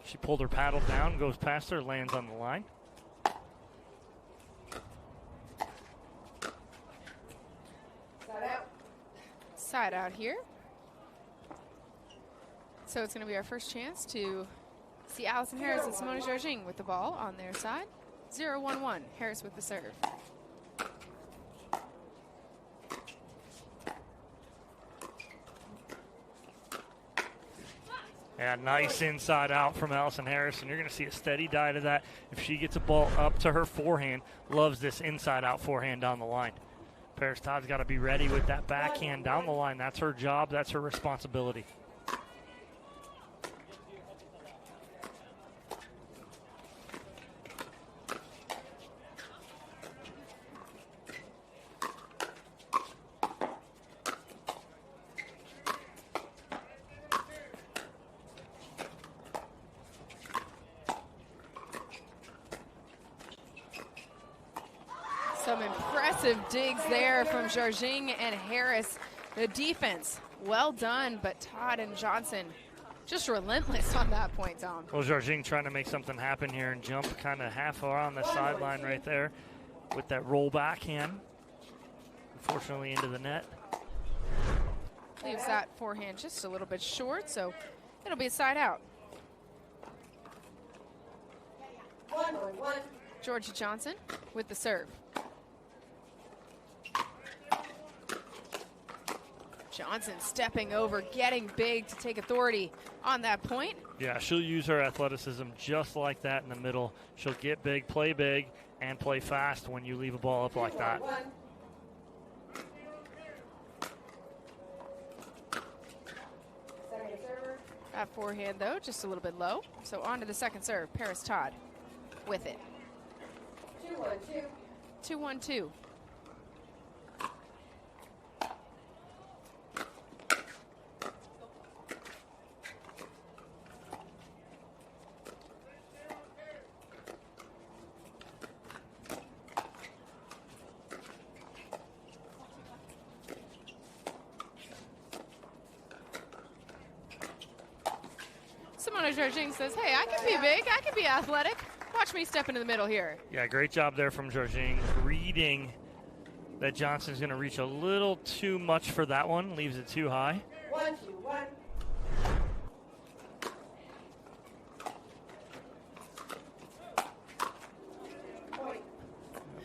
She pulled her paddle down, goes past her, lands on the line. Side out here. So it's going to be our first chance to see Allison Harris and Simone Jarjing with the ball on their side. 0-1-1, Harris with the serve. Yeah, nice inside out from Allison Harris, and you're going to see a steady die to that. If she gets a ball up to her forehand, loves this inside out forehand down the line. Paris Todd's got to be ready with that backhand down the line. That's her job. That's her responsibility. Some impressive digs there from Jarjing and Harris. The defense, well done, but Todd and Johnson just relentless on that point, Tom. Well, Jarjing trying to make something happen here and jump kind of half around the sideline right there with that roll backhand. Unfortunately, into the net. Leaves that forehand just a little bit short, so it'll be a side out. Georgia Johnson with the serve. Johnson stepping over, getting big to take authority on that point. Yeah, she'll use her athleticism just like that in the middle. She'll get big, and play fast when you leave a ball up like that. That forehand, though, just a little bit low. So on to the second serve. Paris Todd with it. 2-1-2. Simona Jarjing says, hey, I can be big, I can be athletic. Watch me step into the middle here. Yeah, great job there from Jarjing, reading that Johnson's going to reach a little too much for that one, leaves it too high. 1-2-1.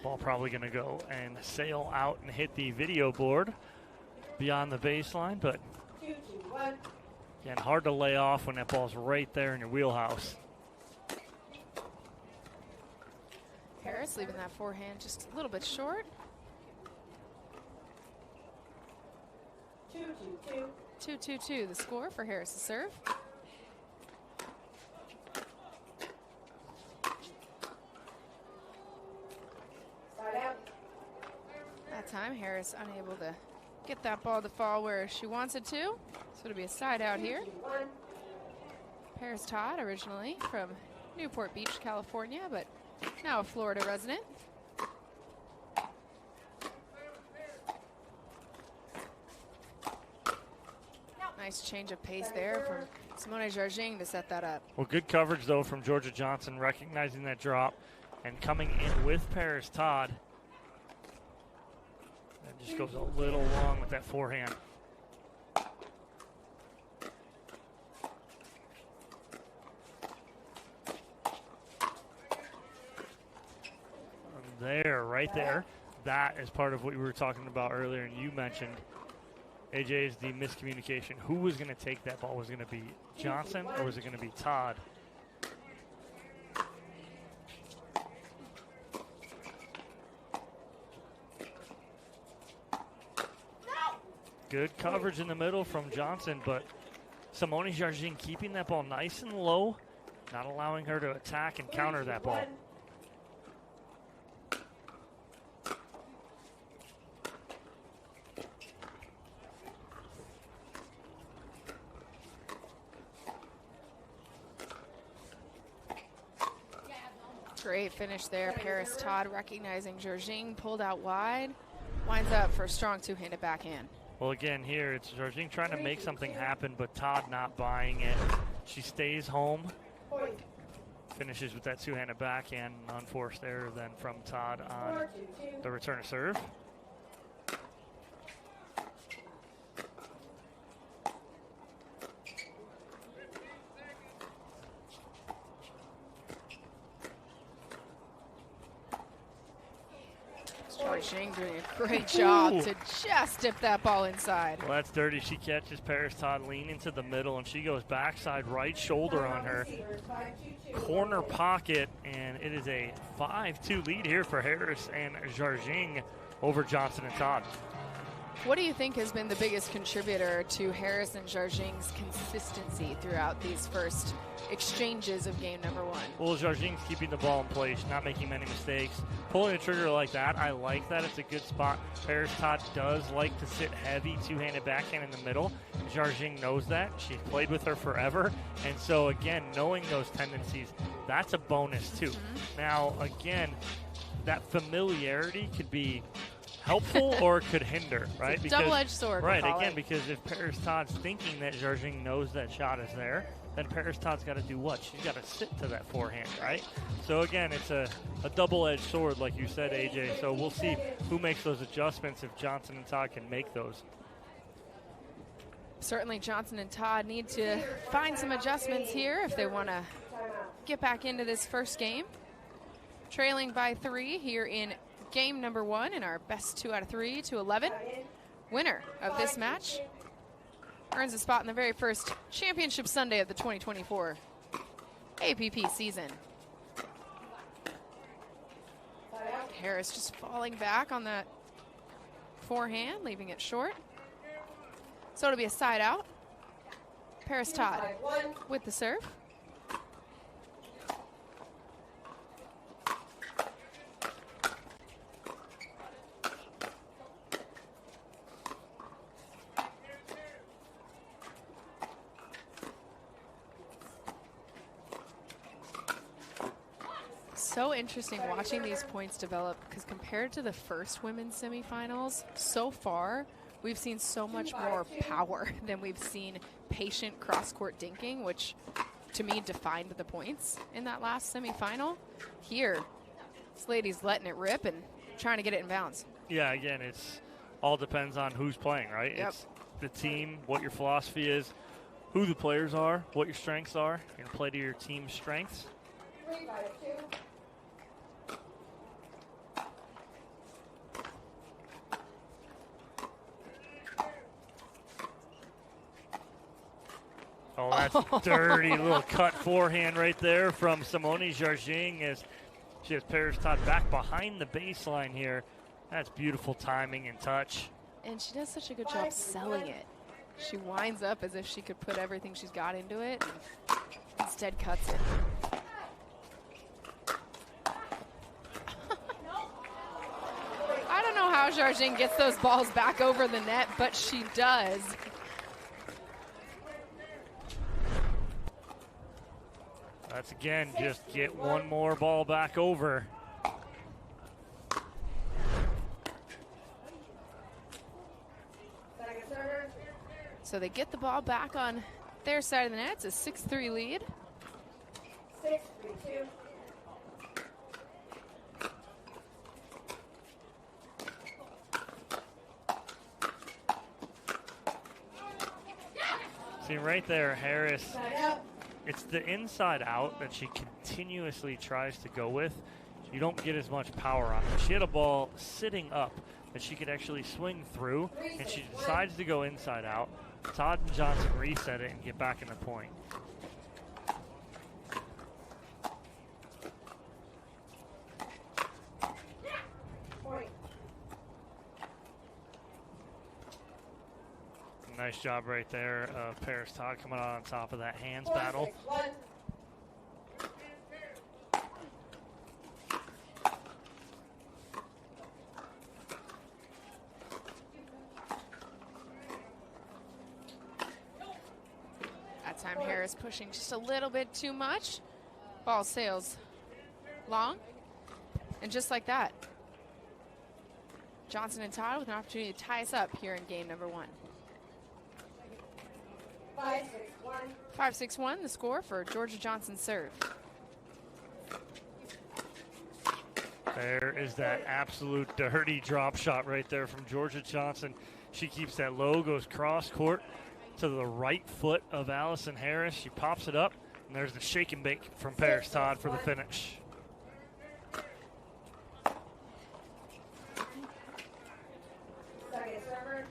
Ball probably going to go and sail out and hit the video board beyond the baseline, but 2-2-1. again, hard to lay off when that ball's right there in your wheelhouse. Harris leaving that forehand just a little bit short. 2-2-2. 2-2-2, the score for Harris to serve. Side out. That time, Harris unable to get that ball to fall where she wants it to. So it'll be a side out here. 2-2-1. Paris Todd, originally from Newport Beach, California, but now a Florida resident. Nice change of pace there from Simona Jarjing to set that up. Well, good coverage, though, from Georgia Johnson, recognizing that drop and coming in with Paris Todd. That just goes a little long with that forehand. There, right there. That is part of what we were talking about earlier, and you mentioned, AJ, is the miscommunication. Who was going to take that ball? Was it going to be Johnson or was it going to be Todd? Good coverage in the middle from Johnson, but Simona Jarjing keeping that ball nice and low, not allowing her to attack and counter that ball. Great finish there. Paris Todd recognizing Jarjing, pulled out wide, winds up for a strong two-handed backhand. Well, again, here it's Jarjing trying to make something happen, but Todd not buying it. She stays home, finishes with that two-handed backhand, unforced error then from Todd on the return of serve. Jarjing doing a great job to just dip that ball inside. Well, that's dirty. She catches Paris Todd leaning to the middle, and she goes backside right shoulder on her. Corner pocket, and it is a 5-2 lead here for Harris and Jarjing over Johnson and Todd. What do you think has been the biggest contributor to Harris and Jarjing's consistency throughout these first exchanges of game number one? Well, Jarjing's keeping the ball in place, not making many mistakes. Pulling the trigger like that, I like that. It's a good spot. Paris Todd does like to sit heavy, two-handed backhand in the middle. Jarjing knows that. She's played with her forever. And so, again, knowing those tendencies, that's a bonus, too. Now, again, that familiarity could be helpful or it could hinder, right? It's a double-edged sword. Right, again, because if Paris Todd's thinking that Jarjing knows that shot is there, then Paris Todd's got to do what? She's got to sit to that forehand, right? So again, it's a double-edged sword, like you said, AJ. So we'll see who makes those adjustments if Johnson and Todd can make those. Certainly Johnson and Todd need to find some adjustments here if they want to get back into this first game. Trailing by 3 here in game number 1 in our best 2 out of 3 to 11. Winner of this match earns a spot in the very first championship Sunday of the 2024 APP season. Harris just falling back on that forehand, leaving it short. So it'll be a side out. Paris Todd with the serve. So interesting watching these points develop, because compared to the first women's semifinals, so far we've seen so much more power than we've seen patient cross-court dinking, which to me defined the points in that last semifinal. Here, this lady's letting it rip and trying to get it in bounds. Yeah, again, it's all depends on who's playing, right? Yep. It's the team, what your philosophy is, who the players are, what your strengths are. You're going to play to your team's strengths. 3-5-2. Oh, that's dirty little cut forehand right there from Simone Jarjing as she has Paris Todd back behind the baseline here. That's beautiful timing and touch. And she does such a good job selling it. She winds up as if she could put everything she's got into it and instead cuts it. I don't know how Jarjing gets those balls back over the net, but she does. That's, again, just get one more ball back over. So they get the ball back on their side of the net. It's a 6-3 lead. 6-3-2. See right there, Harris. It's the inside out that she continuously tries to go with. You don't get as much power on it. She had a ball sitting up that she could actually swing through, and she decides to go inside out. Todd and Johnson reset it and get back in the point. Nice job right there of Paris Todd coming out on top of that hands battle. 4-6-1. That time Harris pushing just a little bit too much. Ball sails long. And just like that, Johnson and Todd with an opportunity to tie us up here in game number 1. 5-6-1. 5-6-1, the score for Georgia Johnson's serve. There is that absolute dirty drop shot right there from Georgia Johnson. She keeps that low, goes cross court to the right foot of Allison Harris. She pops it up, and there's the shake and bake from Paris Todd for the finish. Second server.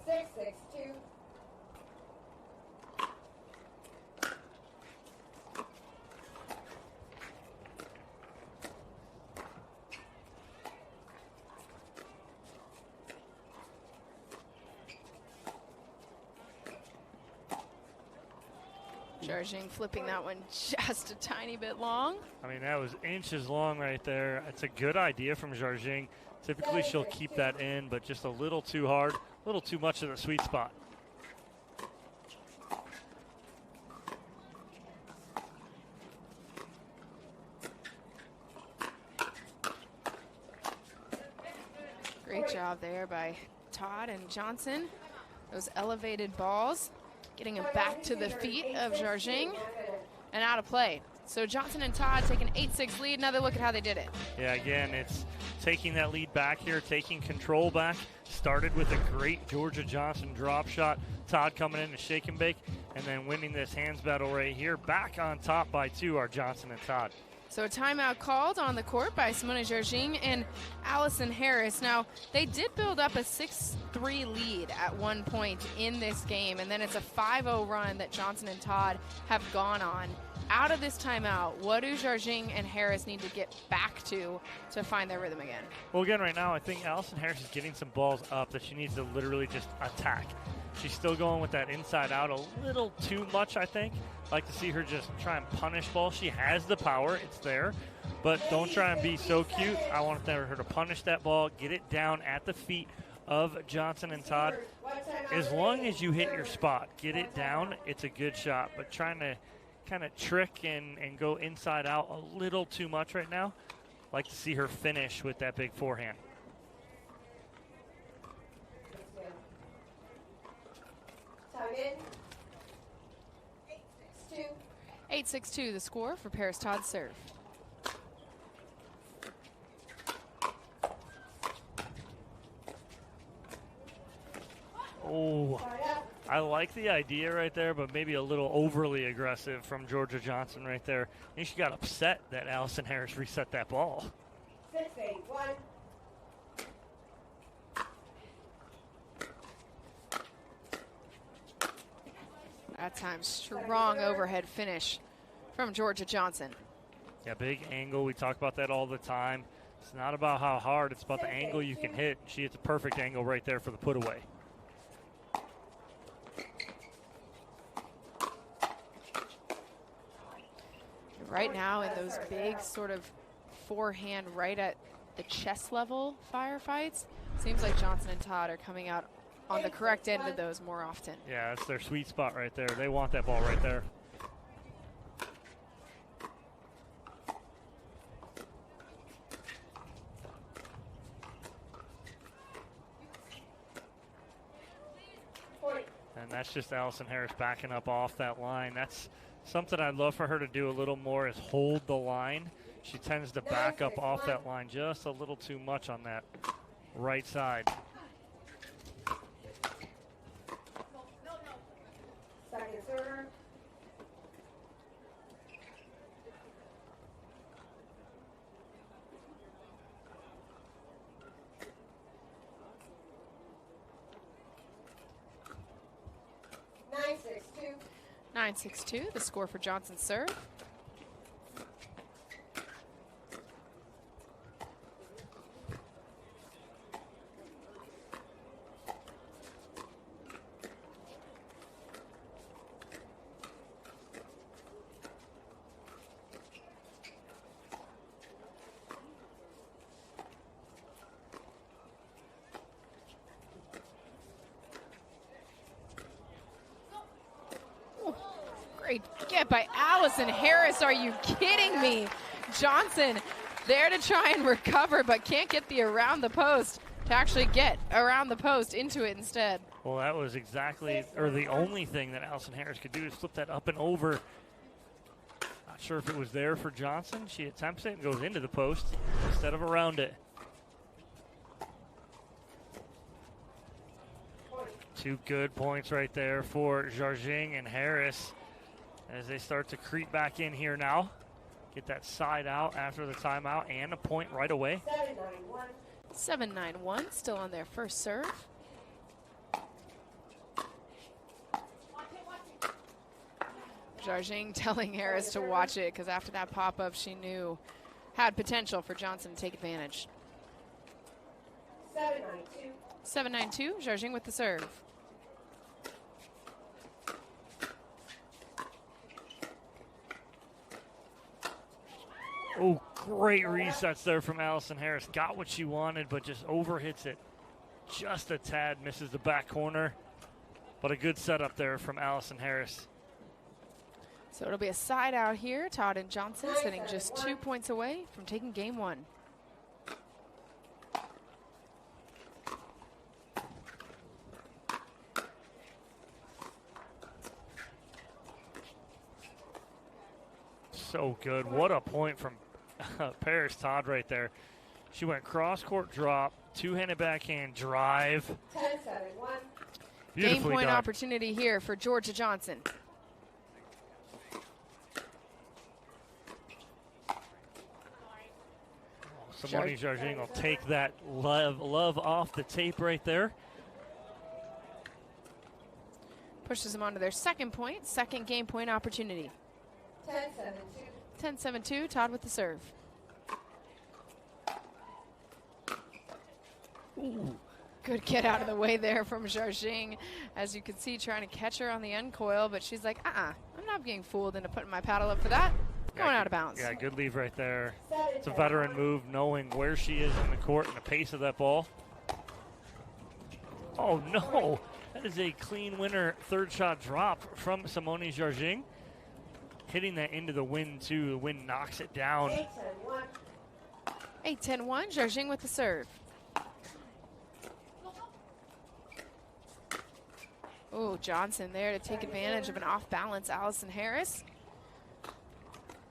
6-6-2. Jarjing flipping that one just a tiny bit long. I mean, that was inches long right there. It's a good idea from Jarjing. Typically, she'll keep that in, but just a little too hard, a little too much of the sweet spot. Great job there by Todd and Johnson. Those elevated balls, getting him back to the feet of Jarjing and out of play. So Johnson and Todd take an 8-6 lead. Another look at how they did it. Yeah, again, it's taking that lead back here, taking control back. Started with a great Georgia Johnson drop shot. Todd coming in to shake and bake, and then winning this hands battle right here. Back on top by 2 are Johnson and Todd. So a timeout called on the court by Simone Jarjing and Allison Harris. Now, they did build up a 6-3 lead at one point in this game, and then it's a 5-0 run that Johnson and Todd have gone on. Out of this timeout, what do Jarjing and Harris need to get back to find their rhythm again? Well, again, right now, I think Allison Harris is getting some balls up that she needs to literally just attack. She's still going with that inside out a little too much, I think. Like to see her just try and punish balls. She has the power, it's there, but don't try and be so cute. I want her to punish that ball, get it down at the feet of Johnson and Todd. As long as you hit your spot, get it down, it's a good shot. But trying to kind of trick and go inside out a little too much right now. Like to see her finish with that big forehand. 8-6-2 the score for Paris Todd's serve. Oh, I like the idea right there, but maybe a little overly aggressive from Georgia Johnson right there. I think she got upset that Allison Harris reset that ball. 6-8-1. That time, strong overhead finish from Georgia Johnson. Yeah, big angle. We talk about that all the time. It's not about how hard, it's about the angle you can hit. She hits a perfect angle right there for the put away. Right now in those big sort of forehand right at the chest level firefights, seems like Johnson and Todd are coming out on the correct end of those more often. Yeah, that's their sweet spot right there. They want that ball right there. And that's just Allison Harris backing up off that line. That's something I'd love for her to do a little more, is hold the line. She tends to back up off that line just a little too much on that right side. Second serve. Nine, 6-2, the score for Johnson's serve. Great get by Allison Harris. Are you kidding me? Johnson there to try and recover, but can't get the around the post to actually get around the post into it instead. Well, that was exactly, or the only thing that Allison Harris could do is flip that up and over. Not sure if it was there for Johnson. She attempts it and goes into the post instead of around it. Two good points right there for Jarjing and Harris as they start to creep back in here now. Get that side out after the timeout and a point right away. 7-9-1, still on their first serve. Jarjing telling Harris to watch it because after that pop-up she knew had potential for Johnson to take advantage. 7-9-2, Jarjing with the serve. Oh, great resets there from Allison Harris. Got what she wanted, but just overhits it just a tad. Misses the back corner, but a good setup there from Allison Harris. So it'll be a side out here. Todd and Johnson sitting just 2 points away from taking game one. so good. What a point from Paris Todd right there. She went cross-court drop, two-handed backhand drive. 10-7-1. Game point done. opportunity here for Georgia Johnson. Simone Jargin will take that love off the tape right there. Pushes them onto their second point, second game point opportunity. 10-7-2. 10-7-2, Todd with the serve. Ooh. Good get out of the way there from Jargin. As you can see, trying to catch her on the uncoil, but she's like, I'm not being fooled into putting my paddle up for that. Going out of bounds. Yeah, good leave right there. It's a veteran move, knowing where she is in the court and the pace of that ball. Oh, no. That is a clean winner third shot drop from Simone Jargin. Hitting that into the wind, too. The wind knocks it down. 8-10-1, Jargin with the serve. Oh, Johnson there to take advantage of an off-balance Allison Harris.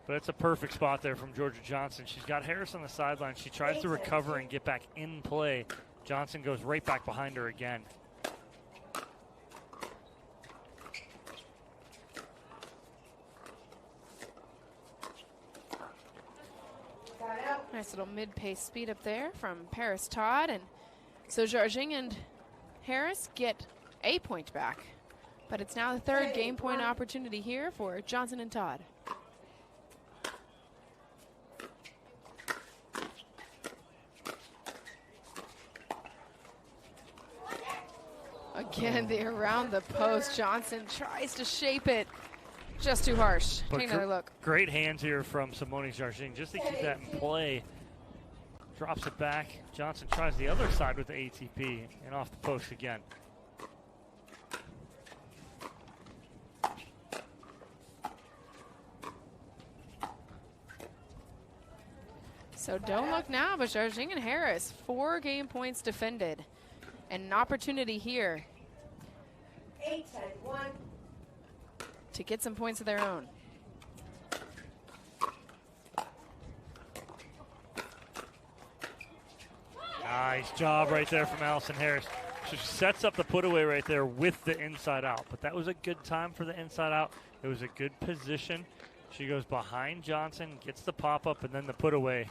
But it's a perfect spot there from Georgia Johnson. She's got Harris on the sideline. She tries to recover and get back in play. Johnson goes right back behind her again. Nice little mid-pace speed up there from Paris Todd. And so Jargin and Harris get a point back. But it's now the third game point opportunity here for Johnson and Todd. Again, the around the post. Johnson tries to shape it. Just too harsh. But Take another look. Great hands here from Simone Jargin just to keep that in play. Drops it back. Johnson tries the other side with the ATP and off the post again. So don't look now, but Jargin and Harris, 4 game points defended. And an opportunity here 8-10-1. to get some points of their own. Nice job right there from Allison Harris. She sets up the put away right there with the inside out. But that was a good time for the inside out. It was a good position. She goes behind Johnson, gets the pop up, and then the put away.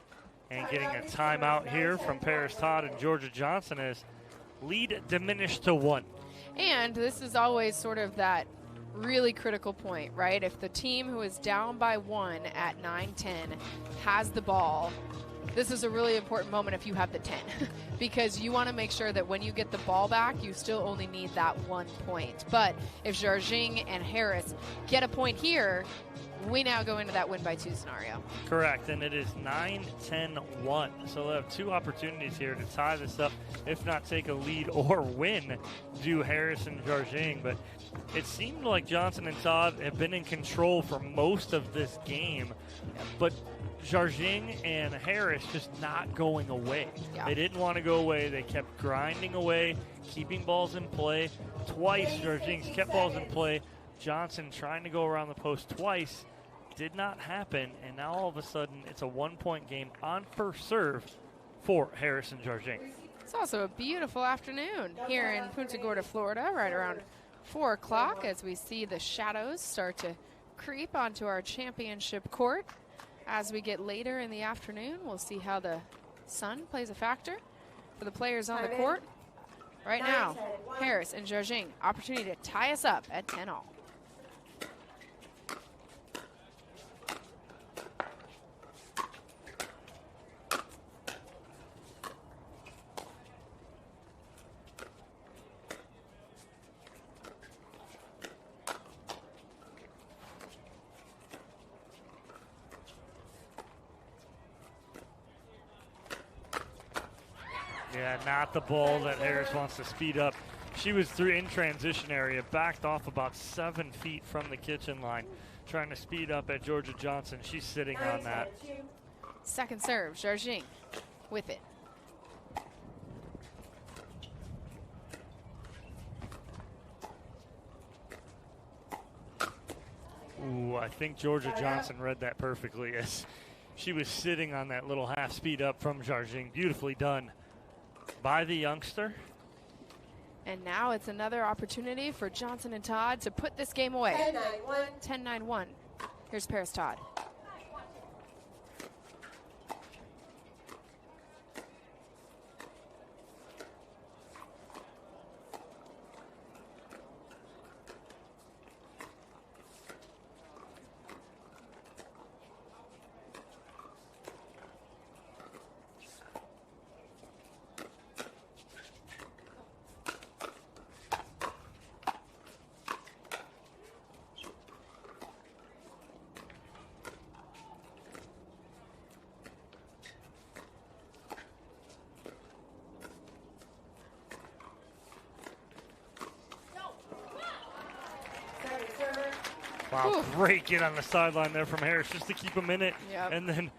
And getting a timeout here from Paris Todd and Georgia Johnson as lead diminished to 1. And this is always sort of that really critical point, right? If the team who is down by 1 at 9-10 has the ball, this is a really important moment if you have the 10 because you want to make sure that when you get the ball back, you still only need that 1 point. But if Jargin and Harris get a point here, we now go into that win by 2 scenario. Correct, and it is 9-10-1. So they'll have 2 opportunities here to tie this up, if not take a lead or win, do Harris and Jargin. But it seemed like Johnson and Todd have been in control for most of this game, but Jargin and Harris just not going away. Yeah. They didn't want to go away. They kept grinding away, keeping balls in play. Twice, Jargin's kept balls in play. Johnson trying to go around the post twice. Did not happen, and now all of a sudden it's a 1-point game on first serve for Harris and Jargin. It's also a beautiful afternoon here in Punta Gorda, Florida, right around 4 o'clock as we see the shadows start to creep onto our championship court. As we get later in the afternoon, we'll see how the sun plays a factor for the players on the court. Right now, Harris and Jargin, opportunity to tie us up at 10-all. Yeah, not the ball that Harris wants to speed up. She was in transition area, backed off about 7 feet from the kitchen line, trying to speed up at Georgia Johnson. She's sitting on that. Second serve, Jargin with it. Ooh, I think Georgia Johnson read that perfectly as she was sitting on that little half speed up from Jarjing. Beautifully done by the youngster. And now it's another opportunity for Johnson and Todd to put this game away. 10-9-1. Here's Paris Todd. Wow, great get on the sideline there from Harris just to keep him in it. Yep. And then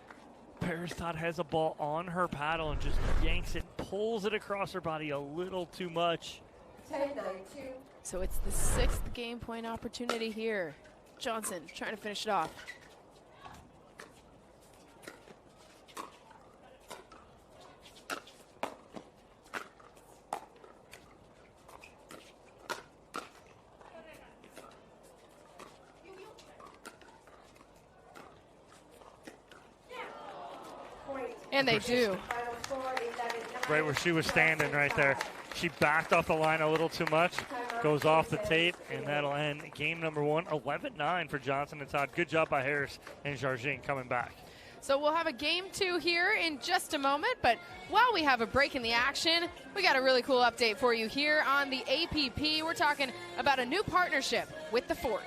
Paris Todd has a ball on her paddle and just yanks it, pulls it across her body a little too much. 10-9-2. So it's the 6th game point opportunity here. Johnson trying to finish it off. And they do. Right where she was standing right there. She backed off the line a little too much, goes off the tape, and that'll end game number 1, 11-9 for Johnson and Todd. Good job by Harris and Jarjing coming back. So we'll have a game 2 here in just a moment, but while we have a break in the action, we got a really cool update for you here on the APP. We're talking about a new partnership with the Fort.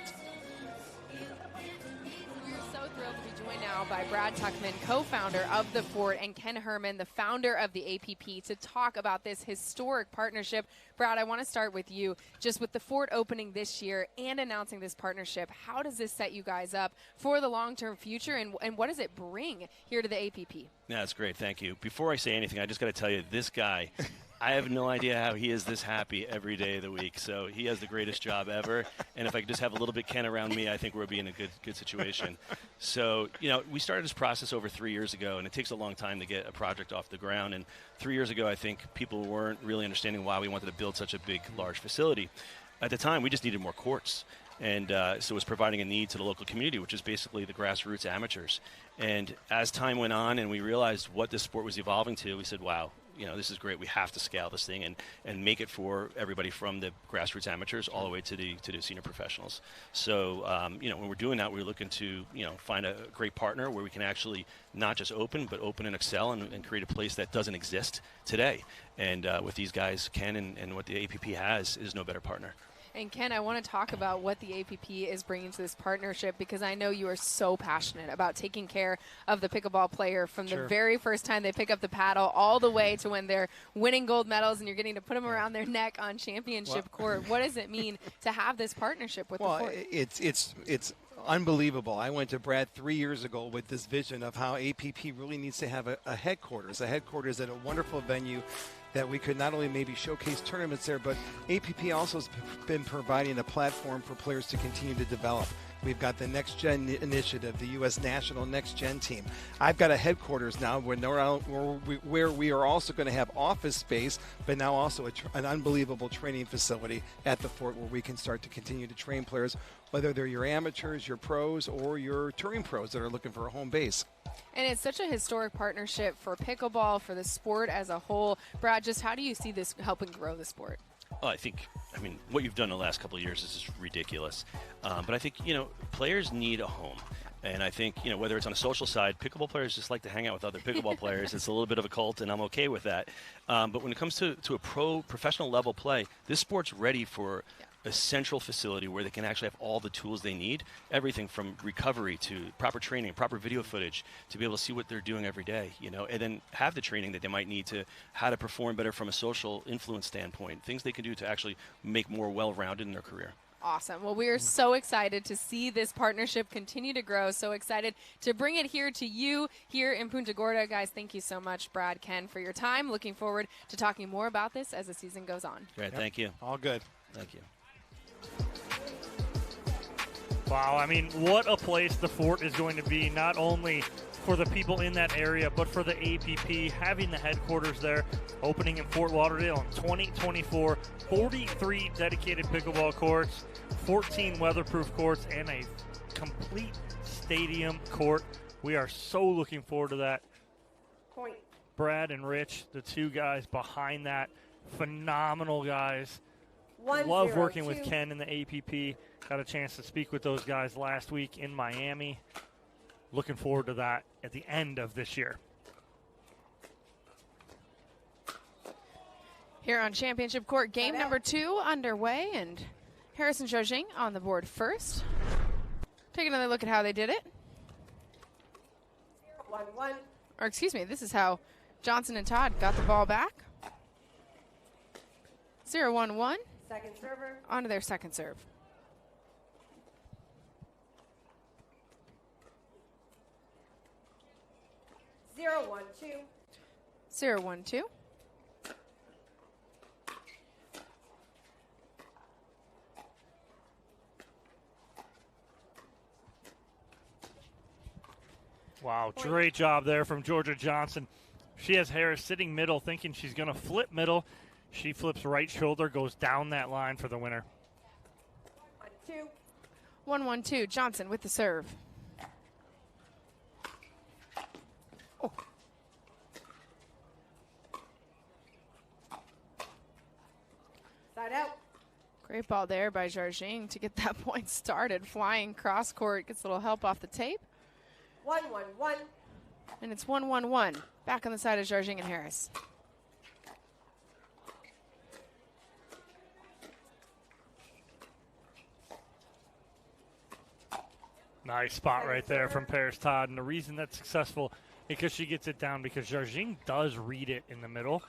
Thrilled to be joined now by Brad Tuckman, co-founder of the Fort, and Ken Herman, the founder of the APP, to talk about this historic partnership. Brad, I want to start with you. Just with the Fort opening this year and announcing this partnership, how does this set you guys up for the long-term future, and what does it bring here to the APP? Yeah, that's great. Thank you. Before I say anything, I just got to tell you, this guy, I have no idea how he is this happy every day of the week. So he has the greatest job ever. And if I could just have a little bit Ken around me, I think we'll be in a good situation. So, we started this process over 3 years ago, and it takes a long time to get a project off the ground. And 3 years ago, I think people weren't really understanding why we wanted to build such a big, large facility. At the time, we just needed more courts. And so it was providing a need to the local community, which is basically the grassroots amateurs. And as time went on and we realized what this sport was evolving to, we said, wow, this is great. We have to scale this thing and make it for everybody from the grassroots amateurs all the way to the senior professionals. So, when we're doing that, we're looking to, find a great partner where we can actually not just open, but open and excel and create a place that doesn't exist today. And with these guys, Ken and what the APP has is no better partner. And Ken, I want to talk about what the APP is bringing to this partnership, because I know you are so passionate about taking care of the pickleball player from the very first time they pick up the paddle all the way to when they're winning gold medals and you're getting to put them around their neck on championship court. What does it mean to have this partnership with the Fort? It's unbelievable. I went to Brad 3 years ago with this vision of how APP really needs to have a headquarters at a wonderful venue that we could not only maybe showcase tournaments there, but APP also has been providing a platform for players to continue to develop. We've got the Next Gen initiative, the U.S. National Next Gen team. I've got a headquarters now where we are also going to have office space, but now also an unbelievable training facility at the Fort where we can start to continue to train players, whether they're your amateurs, your pros, or your touring pros that are looking for a home base. And it's such a historic partnership for pickleball, for the sport as a whole. Brad, just how do you see this helping grow the sport? Well, I mean, what you've done the last couple of years is just ridiculous. But I think, players need a home. And I think, whether it's on a social side, pickleball players just like to hang out with other pickleball players. It's a little bit of a cult, and I'm okay with that. But when it comes to a professional level play, this sport's ready for a central facility where they can actually have all the tools they need, everything from recovery to proper training, proper video footage, to be able to see what they're doing every day, and then have the training that they might need to how to perform better from a social influence standpoint, things they can do to actually make more well-rounded in their career. Awesome. Well, we are so excited to see this partnership continue to grow. So excited to bring it here to you here in Punta Gorda. Guys, thank you so much, Brad, Ken, for your time. Looking forward to talking more about this as the season goes on. Great. Thank you. All good. Thank you. Wow, I mean, what a place the fort is going to be, not only for the people in that area, but for the APP, having the headquarters there, opening in Fort Lauderdale in 2024, 43 dedicated pickleball courts, 14 weatherproof courts, and a complete stadium court. We are so looking forward to that. Point. Brad and Rich, the two guys behind that, phenomenal guys. 1-0, Love working with 2. Ken in the APP. Got a chance to speak with those guys last week in Miami. Looking forward to that at the end of this year. Here on Championship Court, game number 2 underway, and Harris and Zhao on the board first. Take another look at how they did it. 1-1. Or excuse me, this is how Johnson and Todd got the ball back. 0-1-1. Second server. On to their second serve. 0-1-2. 0-1-2. Wow, great job there from Georgia Johnson. She has Harris sitting middle, thinking she's going to flip middle. She flips right shoulder, goes down that line for the winner. 1-2. 1-1-2. Johnson with the serve. Oh. Side out. Great ball there by Zhao to get that point started. Flying cross court, gets a little help off the tape. 1-1-1. And it's 1-1-1. Back on the side of Zhao and Harris. Nice spot right there from Paris Todd. And the reason that's successful because she gets it down because Zhao does read it in the middle.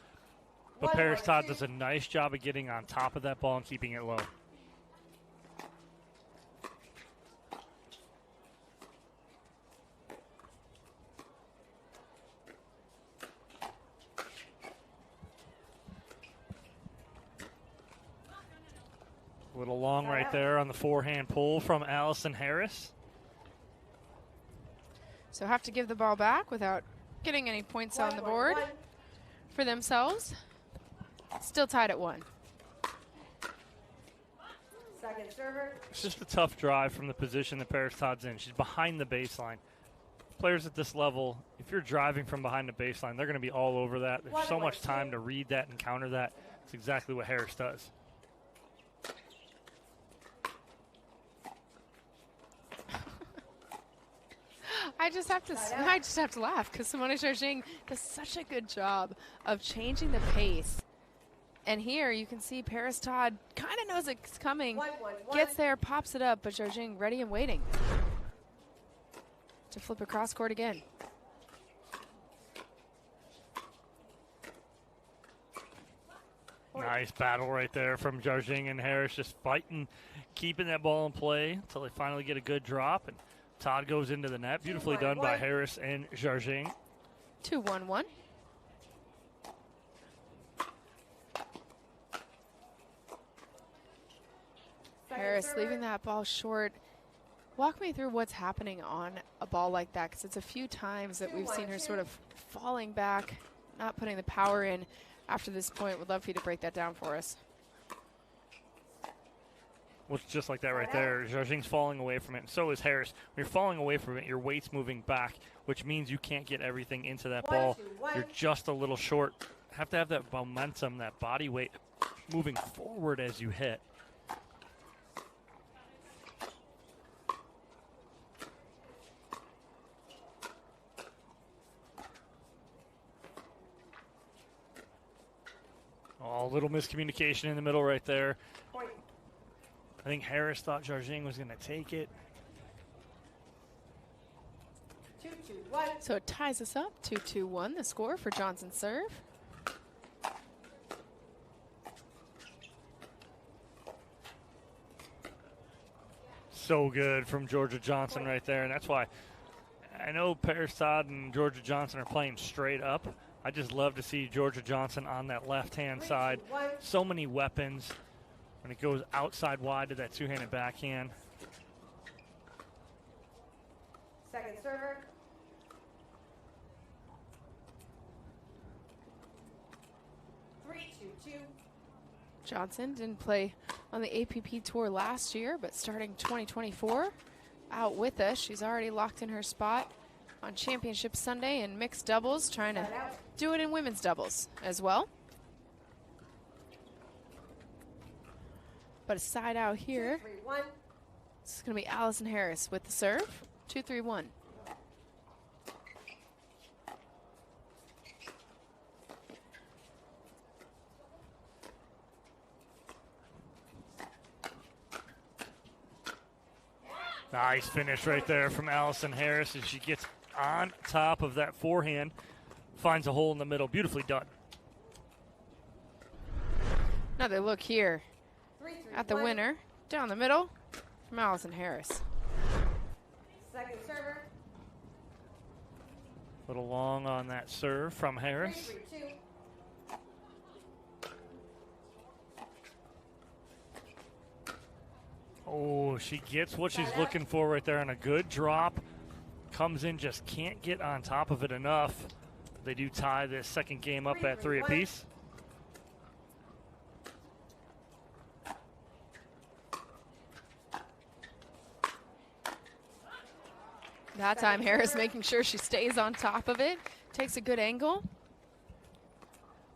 But Paris Todd does a nice job of getting on top of that ball and keeping it low. A little long right there on the forehand pull from Allison Harris. So have to give the ball back without getting any points on the board for themselves. Still tied at 1. Second server. It's just a tough drive from the position that Paris Todd's in. She's behind the baseline. Players at this level, if you're driving from behind the baseline, they're going to be all over that. There's so much time to read that and counter that. It's exactly what Harris does. I just have to laugh because Simone Zhao does such a good job of changing the pace. And here you can see Paris Todd kind of knows it's coming, gets there, pops it up, but Zhao ready and waiting to flip across court again. Nice battle right there from Zhao and Harris, just fighting, keeping that ball in play until they finally get a good drop. And Todd goes into the net. Beautifully done by Harris and Zhao. 2-1-1. Harris leaving that ball short. Walk me through what's happening on a ball like that, because it's a few times that we've seen her sort of falling back, not putting the power in after this point. Would love for you to break that down for us. Well, it's just like that right there. Zhao falling away from it, and so is Harris. When you're falling away from it, your weight's moving back, which means you can't get everything into that ball. You're just a little short. Have to have that momentum, that body weight moving forward as you hit. Oh, a little miscommunication in the middle right there. I think Harris thought Zhao was going to take it. 2-2-1. So it ties us up, 2-2-1, the score for Johnson's serve. So good from Georgia Johnson right there, and that's why I know Paris Todd and Georgia Johnson are playing straight up. I just love to see Georgia Johnson on that left-hand side. So many weapons. When it goes outside wide to that two-handed backhand. Second server. Three, two. Johnson didn't play on the APP Tour last year, but starting 2024, out with us. She's already locked in her spot on Championship Sunday in mixed doubles, trying to do it in women's doubles as well. But a side out here. 2-3-1. This is going to be Allison Harris with the serve. 2-3-1. Nice finish right there from Allison Harris as she gets on top of that forehand, finds a hole in the middle. Beautifully done. Another look here 3-3-1. at the winner. Down the middle from Allison Harris. Second server. A little long on that serve from Harris. 3-3-2. Oh, she gets what she's looking for right there on a good drop. Comes in, just can't get on top of it enough. They do tie this second game up at 3 apiece. That time Harris making sure she stays on top of it. Takes a good angle.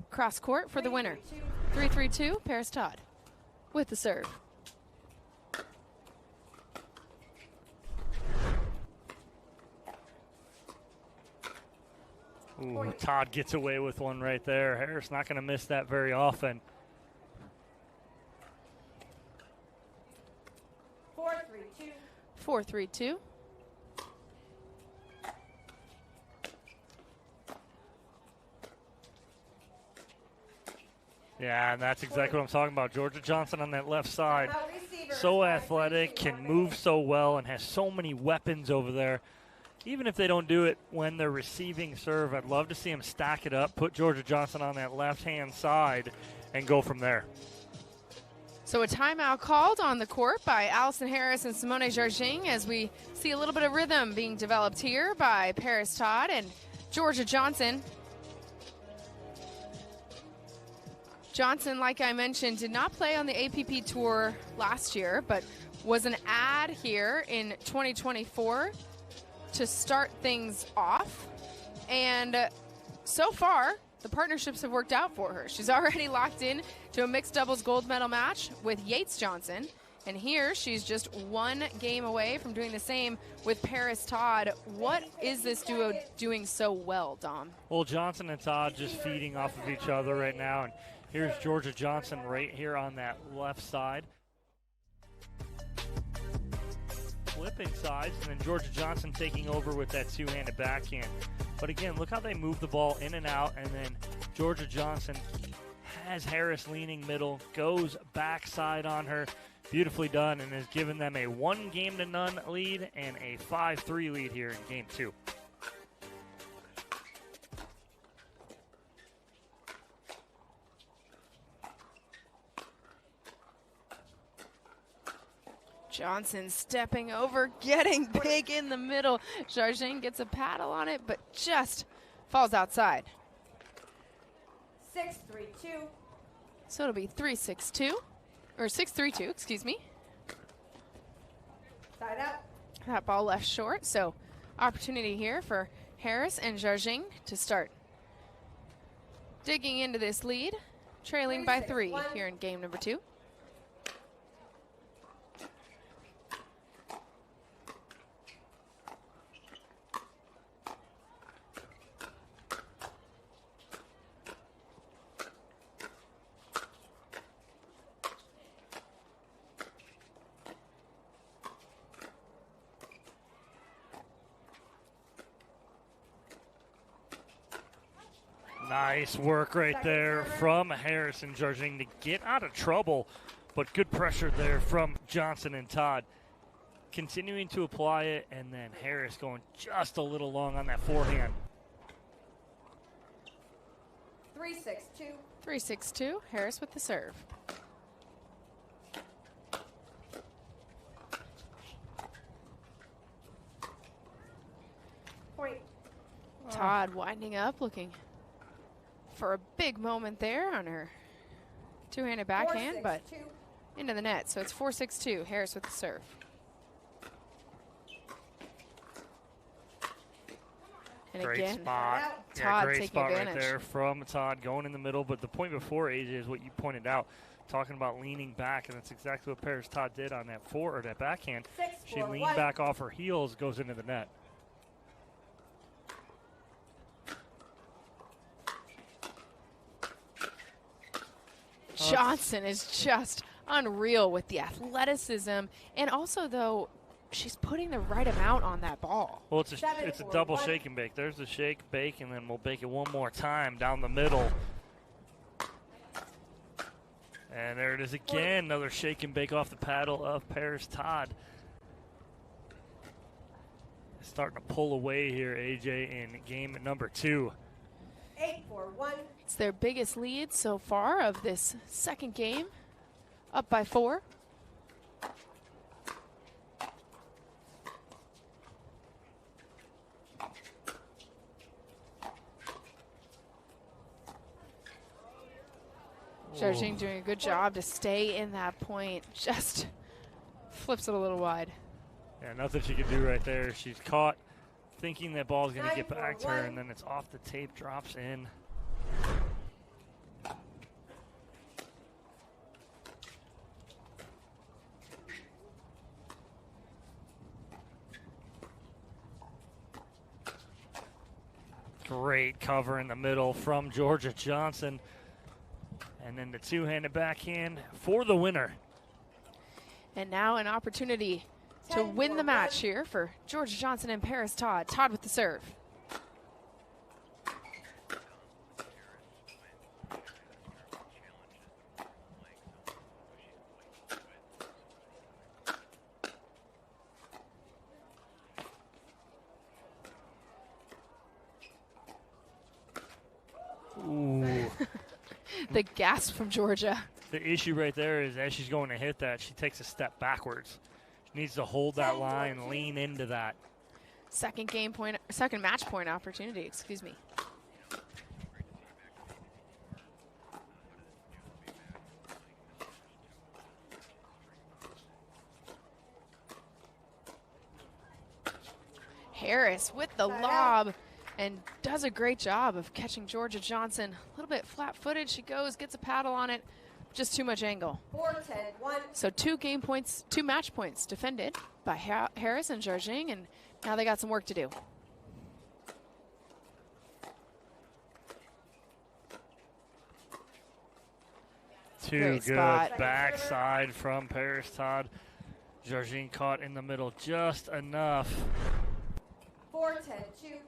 Cross court for the winner. 3-3-2, Paris Todd with the serve. Ooh, Todd gets away with one right there. Harris not going to miss that very often. 4-3-2. 4-3-2. Yeah, and that's exactly what I'm talking about. Georgia Johnson on that left side. So athletic, can move so well, and has so many weapons over there. Even if they don't do it when they're receiving serve, I'd love to see them stack it up, put Georgia Johnson on that left-hand side, and go from there. So a timeout called on the court by Allison Harris and Simone Jargin as we see a little bit of rhythm being developed here by Paris Todd and Georgia Johnson. Johnson, like I mentioned, did not play on the APP Tour last year, but was an add here in 2024 to start things off. And so far, the partnerships have worked out for her. She's already locked in to a mixed doubles gold medal match with Yates Johnson. And here she's just one game away from doing the same with Paris Todd. What is this duo doing so well, Dom? Well, Johnson and Todd just feeding off of each other right now. And here's Georgia Johnson right here on that left side. Flipping sides, and then Georgia Johnson taking over with that two-handed backhand. But again, look how they move the ball in and out, and then Georgia Johnson has Harris leaning middle, goes backside on her. Beautifully done, and has given them a 1-0 lead and a 5-3 lead here in game 2. Johnson stepping over, getting big in the middle. Jargin gets a paddle on it, but just falls outside. 6-3-2. So it'll be 3-6-2, or 6-3-2, excuse me. Side out. That ball left short, so opportunity here for Harris and Jargin to start digging into this lead, trailing by 3 here in game number 2. Nice work right there from Harris and Jargin to get out of trouble, but good pressure there from Johnson and Todd. Continuing to apply it, and then Harris going just a little long on that forehand. 3-6-2. 3-6-2, Harris with the serve. Todd winding up, looking for a big moment there on her two-handed backhand, but into the net. So it's 4-6-2. Harris with the serve. And great again, spot. Todd great taking spot advantage. right there from Todd going in the middle. But the point before, AJ, is what you pointed out, talking about leaning back, and that's exactly what Paris Todd did on that that backhand. She leaned back off her heels, goes into the net. Johnson is just unreal with the athleticism, and also, though, she's putting the right amount on that ball. Well, it's a double shake and bake. There's the shake, bake, and then we'll bake it one more time down the middle. And there it is again, another shake and bake off the paddle of Paris Todd. Starting to pull away here, AJ, in game number 2. 8-4-1. It's their biggest lead so far of this second game, up by 4. Jarjing doing a good job to stay in that point. Just flips it a little wide. Yeah, nothing she can do right there. She's caught thinking that ball's going to get back to her, and then it's off the tape, drops in. Great cover in the middle from Georgia Johnson. And then the two-handed backhand for the winner. And now an opportunity to win the match here for Georgia Johnson and Paris Todd. Todd with the serve. Ooh. The gasp from Georgia. The issue right there is as she's going to hit that, she takes a step backwards. She needs to hold that line, lean into that. Second match point opportunity, excuse me. Harris with the lob and does a great job of catching Georgia Johnson. A little bit flat-footed. She goes, gets a paddle on it. Just too much angle. 4-10-1. So 2 match points defended by Harris and Jarjing, and now they got some work to do. Too good backside from Paris Todd. Jarjing caught in the middle just enough. 4-10-2.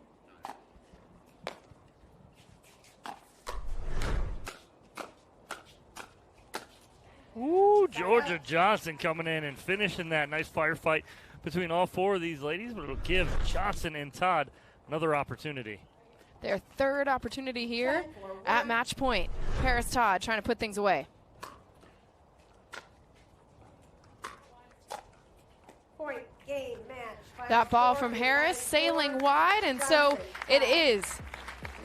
Ooh, Georgia Johnson coming in and finishing that nice firefight between all 4 of these ladies, but it'll give Johnson and Todd another opportunity. Their third opportunity here at match point. Paris Todd trying to put things away. Point game match. That ball from Harris sailing wide, and so it is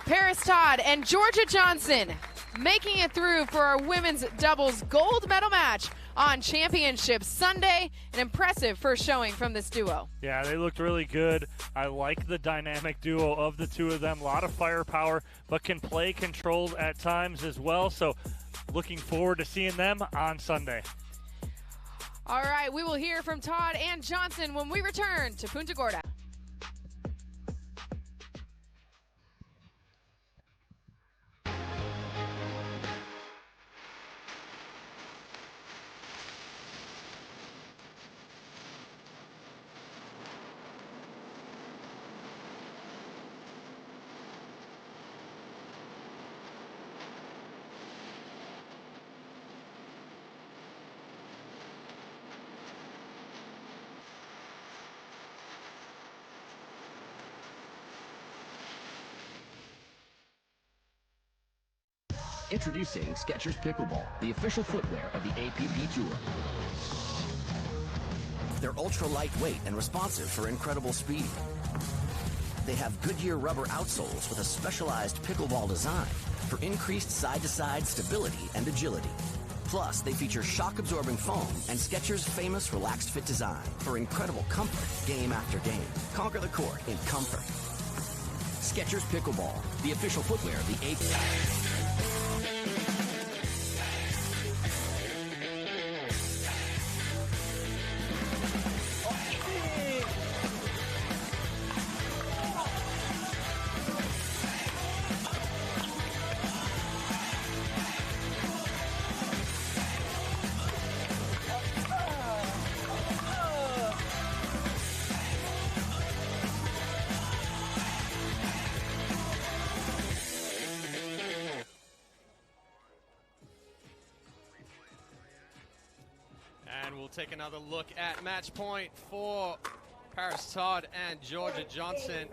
Paris Todd and Georgia Johnson making it through for our women's doubles gold medal match on Championship Sunday. An impressive first showing from this duo. Yeah, they looked really good. I like the dynamic duo of the 2 of them. A lot of firepower, but can play controlled at times as well. So looking forward to seeing them on Sunday. All right, we will hear from Todd and Johnson when we return to Punta Gorda. Introducing Skechers Pickleball, the official footwear of the APP Tour. They're ultra lightweight and responsive for incredible speed. They have Goodyear rubber outsoles with a specialized pickleball design for increased side-to-side stability and agility. Plus, they feature shock-absorbing foam and Skechers' famous Relaxed Fit design for incredible comfort game after game. Conquer the court in comfort. Skechers Pickleball, the official footwear of the APP. And we'll take another look at match point for Paris Todd and Georgia Johnson.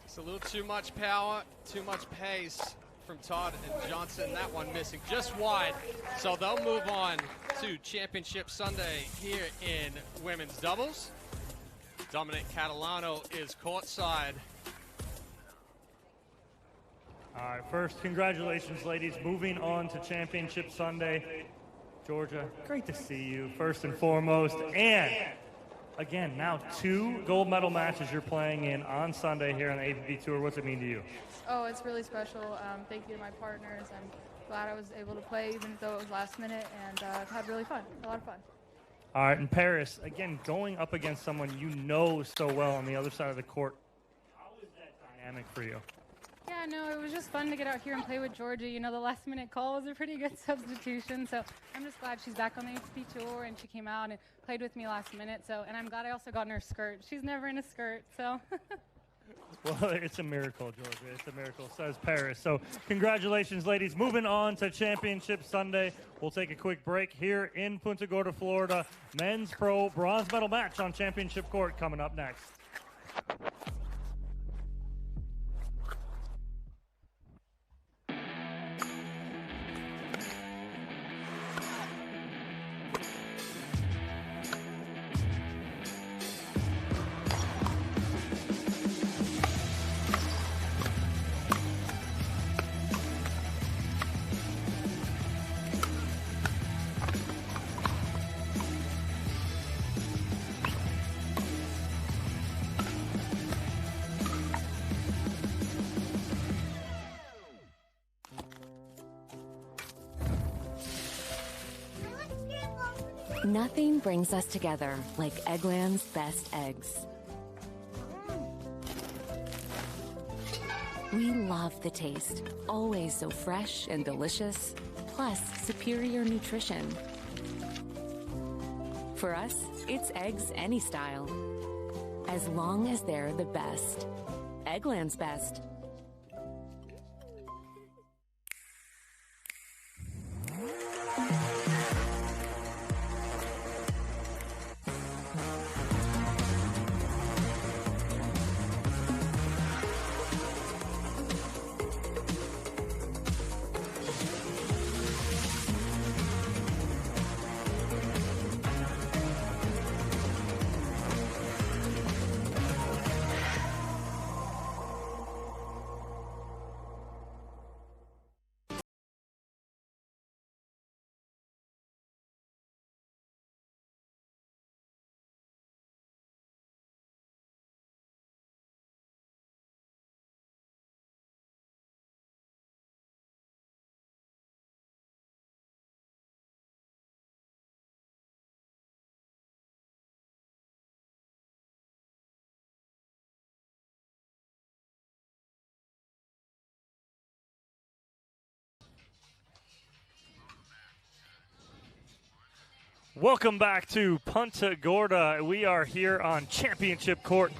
It's a little too much power, too much pace from Todd and Johnson. That one missing just wide. So they'll move on to Championship Sunday here in women's doubles. Dominic Catalano is courtside. All right, first, congratulations, ladies. Moving on to Championship Sunday. Georgia, great to see you, first and foremost. And, again, now 2 gold medal matches you're playing in on Sunday here on the APP Tour. What's it mean to you? Oh, it's really special. Thank you to my partners. I'm glad I was able to play, even though it was last minute, and I've had really fun, a lot of fun. All right, and Paris, again, going up against someone you know so well on the other side of the court. How is that dynamic for you? Yeah, no, it was just fun to get out here and play with Georgia. You know, the last-minute call was a pretty good substitution, so I'm just glad she's back on the APP Tour, and she came out and played with me last minute. So, and I'm glad I also got in her skirt. She's never in a skirt, so. Well, it's a miracle, Georgia. It's a miracle, says Paris. So congratulations, ladies. Moving on to Championship Sunday. We'll take a quick break here in Punta Gorda, Florida. Men's Pro bronze medal match on Championship Court coming up next. Nothing brings us together like Eggland's best eggs. We love the taste, always so fresh and delicious, plus superior nutrition. For us, it's eggs any style, as long as they're the best. Eggland's best. Welcome back to Punta Gorda. We are here on Championship Court.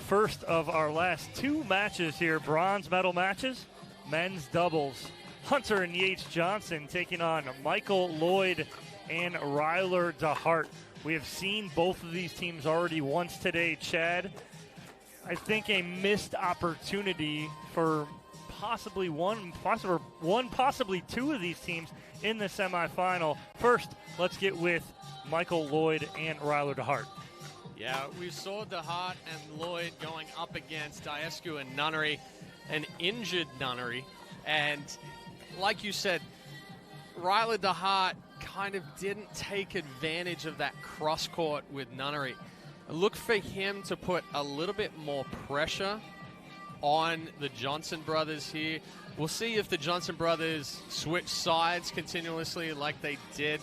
First of our last 2 matches here, bronze medal matches, men's doubles. Hunter and Yates Johnson taking on Michael Lloyd and Ryler DeHart. We have seen both of these teams already once today, Chad. I think a missed opportunity for possibly possibly 2 of these teams in the semifinal. First, let's get with Michael Lloyd and Ryler DeHart. Yeah, we saw DeHart and Lloyd going up against Daescu and Nunnery, an injured Nunnery. And like you said, Ryler DeHart kind of didn't take advantage of that cross court with Nunnery. Look for him to put a little bit more pressure on the Johnson brothers here. We'll see if the Johnson brothers switch sides continuously like they did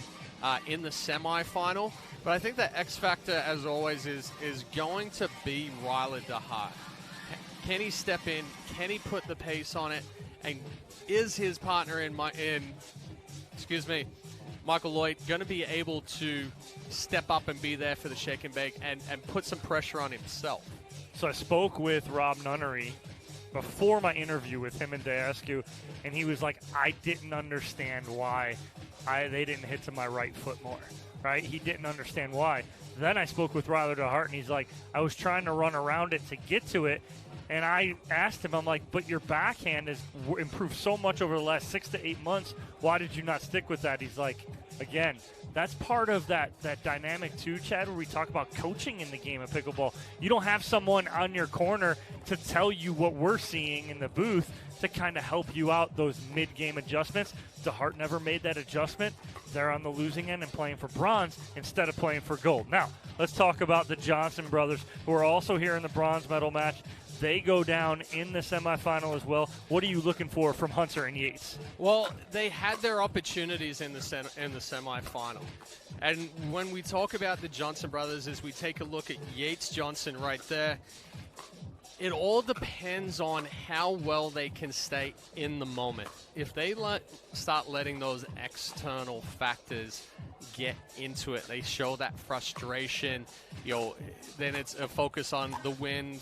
in the semifinal. But I think the X factor, as always, is going to be Ryler DeHart. Can he step in? Can he put the pace on it? And is his partner Michael Lloyd, going to be able to step up and be there for the shake and bake and put some pressure on himself? So I spoke with Rob Nunnery before my interview with him and Daescu, and he was like, I didn't understand why they didn't hit to my right foot more, right? He didn't understand why. Then I spoke with Ryler DeHart, and he's like, I was trying to run around it to get to it, and I asked him, I'm like, but your backhand has improved so much over the last 6 to 8 months. Why did you not stick with that? He's like, again, that's part of that dynamic too, Chad, where we talk about coaching in the game of pickleball. You don't have someone on your corner to tell you what we're seeing in the booth to kind of help you out those mid-game adjustments. DeHart never made that adjustment. They're on the losing end and playing for bronze instead of playing for gold. Now, let's talk about the Johnson brothers, who are also here in the bronze medal match. They go down in the semifinal as well. What are you looking for from Hunter and Yates? Well, they had their opportunities in the semifinal. And when we talk about the Johnson brothers, as we take a look at Yates Johnson right there, it all depends on how well they can stay in the moment. If they start letting those external factors get into it, they show that frustration, then it's a focus on the wind,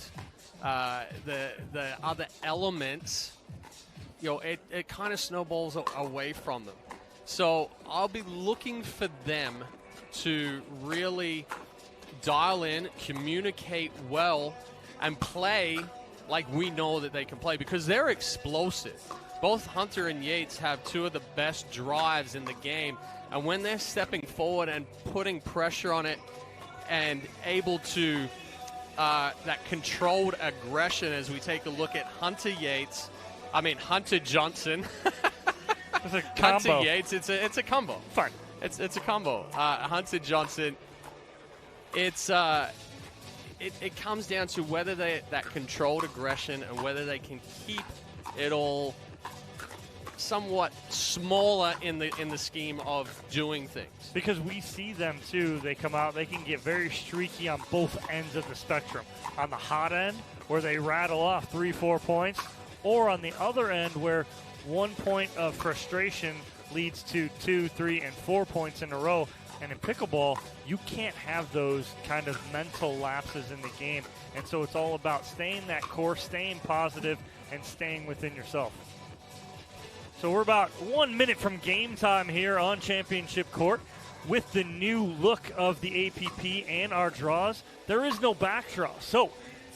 the other elements, it kind of snowballs away from them. So I'll be looking for them to really dial in, communicate well, and play like we know that they can play, because they're explosive. Both Hunter and Yates have two of the best drives in the game, and when they're stepping forward and putting pressure on it and able to that controlled aggression, as we take a look at Hunter Johnson. It's a combo. Hunter Yates, it's a combo. Fine. It's a combo. Hunter Johnson, it comes down to whether that controlled aggression and whether they can keep it all somewhat smaller in the scheme of doing things. Because we see them too, they come out, they can get very streaky on both ends of the spectrum. On the hot end, where they rattle off 3-4 points, or on the other end, where 1 point of frustration leads to 2, 3, and 4 points in a row. And in pickleball, you can't have those kind of mental lapses in the game. And so it's all about staying that course, staying positive, and staying within yourself. So we're about 1 minute from game time here on Championship Court. With the new look of the APP and our draws, there is no back draw. So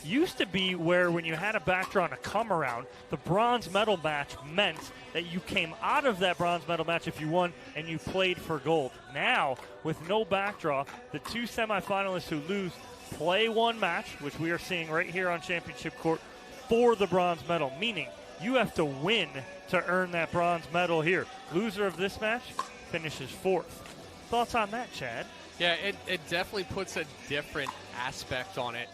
used to be where when you had a back draw and a come around, the bronze medal match meant that you came out of that bronze medal match if you won and you played for gold. Now, with no back draw, the two semifinalists who lose play one match, which we are seeing right here on Championship Court, for the bronze medal, meaning you have to win to earn that bronze medal here. Loser of this match finishes fourth. Thoughts on that, Chad? Yeah, it definitely puts a different aspect on it.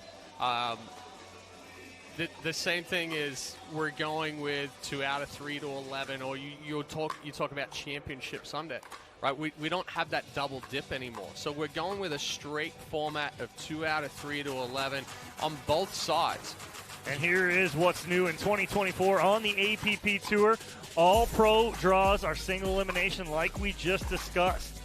The same thing is we're going with 2 out of 3 to 11, or you talk about Championship Sunday, right? We don't have that double dip anymore. So we're going with a straight format of 2 out of 3 to 11 on both sides. And here is what's new in 2024 on the APP Tour. All pro draws are single elimination like we just discussed.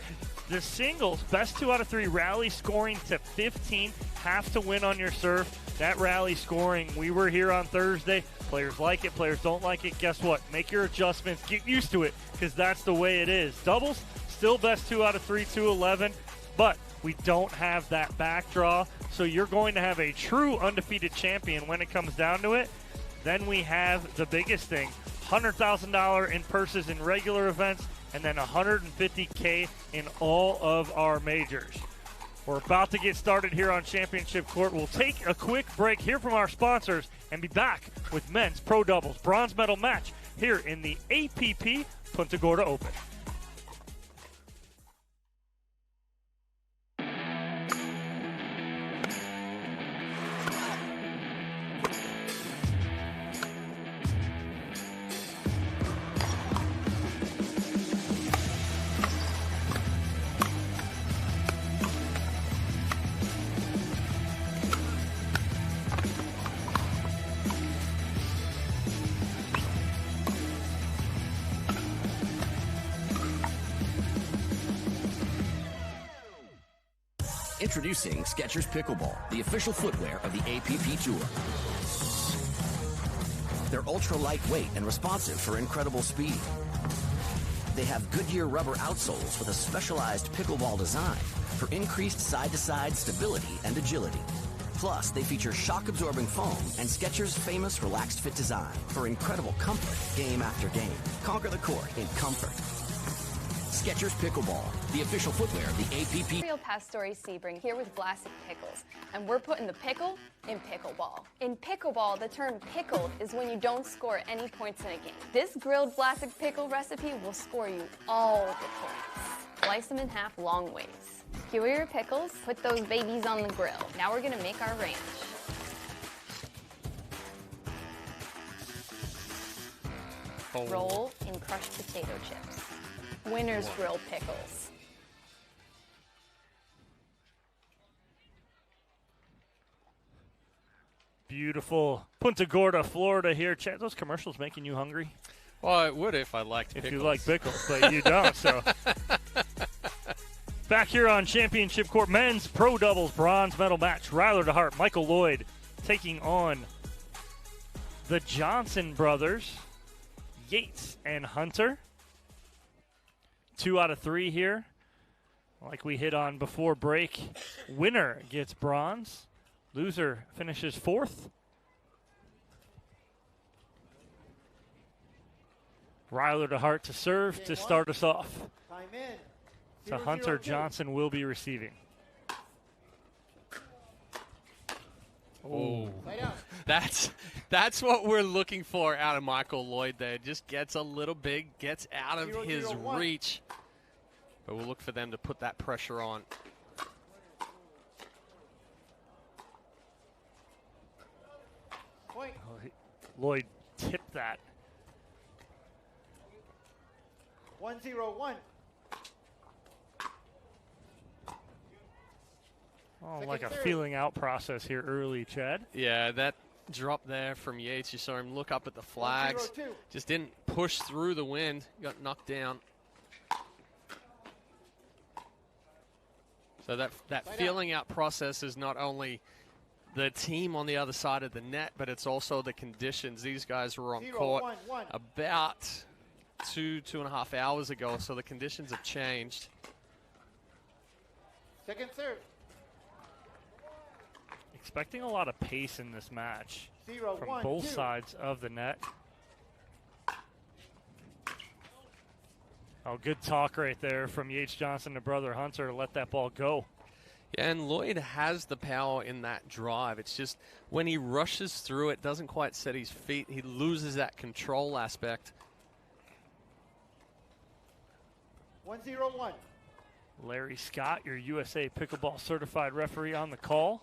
The singles, best 2 out of 3 rally scoring to 15, have to win on your serve. That rally scoring, we were here on Thursday. Players like it, players don't like it. Guess what? Make your adjustments. Get used to it, because that's the way it is. Doubles, still best 2 out of 3 to 11, but we don't have that back draw. So you're going to have a true undefeated champion when it comes down to it. Then we have the biggest thing, $100,000 in purses in regular events, and then $150K in all of our majors. We're about to get started here on Championship Court. We'll take a quick break, hear from our sponsors, and be back with men's pro doubles bronze medal match here in the APP Punta Gorda Open. Introducing Skechers Pickleball, the official footwear of the APP Tour. They're ultra lightweight and responsive for incredible speed. They have Goodyear rubber outsoles with a specialized pickleball design for increased side-to-side stability and agility. Plus, they feature shock-absorbing foam and Skechers' famous relaxed fit design for incredible comfort game after game. Conquer the court in comfort. Skechers Pickleball, the official footwear of the APP. Real Pastore Sebring here with Vlasic Pickles, and we're putting the pickle in pickleball. In pickleball, the term pickled is when you don't score any points in a game. This grilled Vlasic pickle recipe will score you all the points. Slice them in half long ways. Skewer your pickles, put those babies on the grill. Now we're gonna make our ranch. Roll in crushed potato chips. Winner's grilled pickles. Beautiful Punta Gorda, Florida here. Chad, those commercials making you hungry? Well, it would if I liked pickles. If you like pickles, but you don't, so. Back here on Championship Court, men's pro doubles bronze medal match. Ryler DeHart, Michael Lloyd taking on the Johnson brothers, Yates and Hunter. 2 out of 3 here. Like we hit on before break, winner gets bronze. Loser finishes 4th. Ryler DeHart to serve to start us off. Time in. So Hunter Johnson will be receiving. Oh, that's what we're looking for out of Michael Lloyd there. Just gets a little big, gets out of his reach. But we'll look for them to put that pressure on. Point. Lloyd tipped that. 1-0-1. Oh, like a feeling out process here early, Chad. Yeah, that drop there from Yates, you saw him look up at the flags. 1-0-2. Just didn't push through the wind. Got knocked down. So that feeling out process is not only the team on the other side of the net, but it's also the conditions. These guys were on court about 2.5 hours ago, so the conditions have changed. Second serve. Expecting a lot of pace in this match 0-1, from both 2. sides of the net. Oh, good talk right there from Yates Johnson to brother Hunter to let that ball go. Yeah, and Lloyd has the power in that drive. It's just when he rushes through it, doesn't quite set his feet. He loses that control aspect. 1-0-1. Larry Scott, your USA Pickleball certified referee on the call.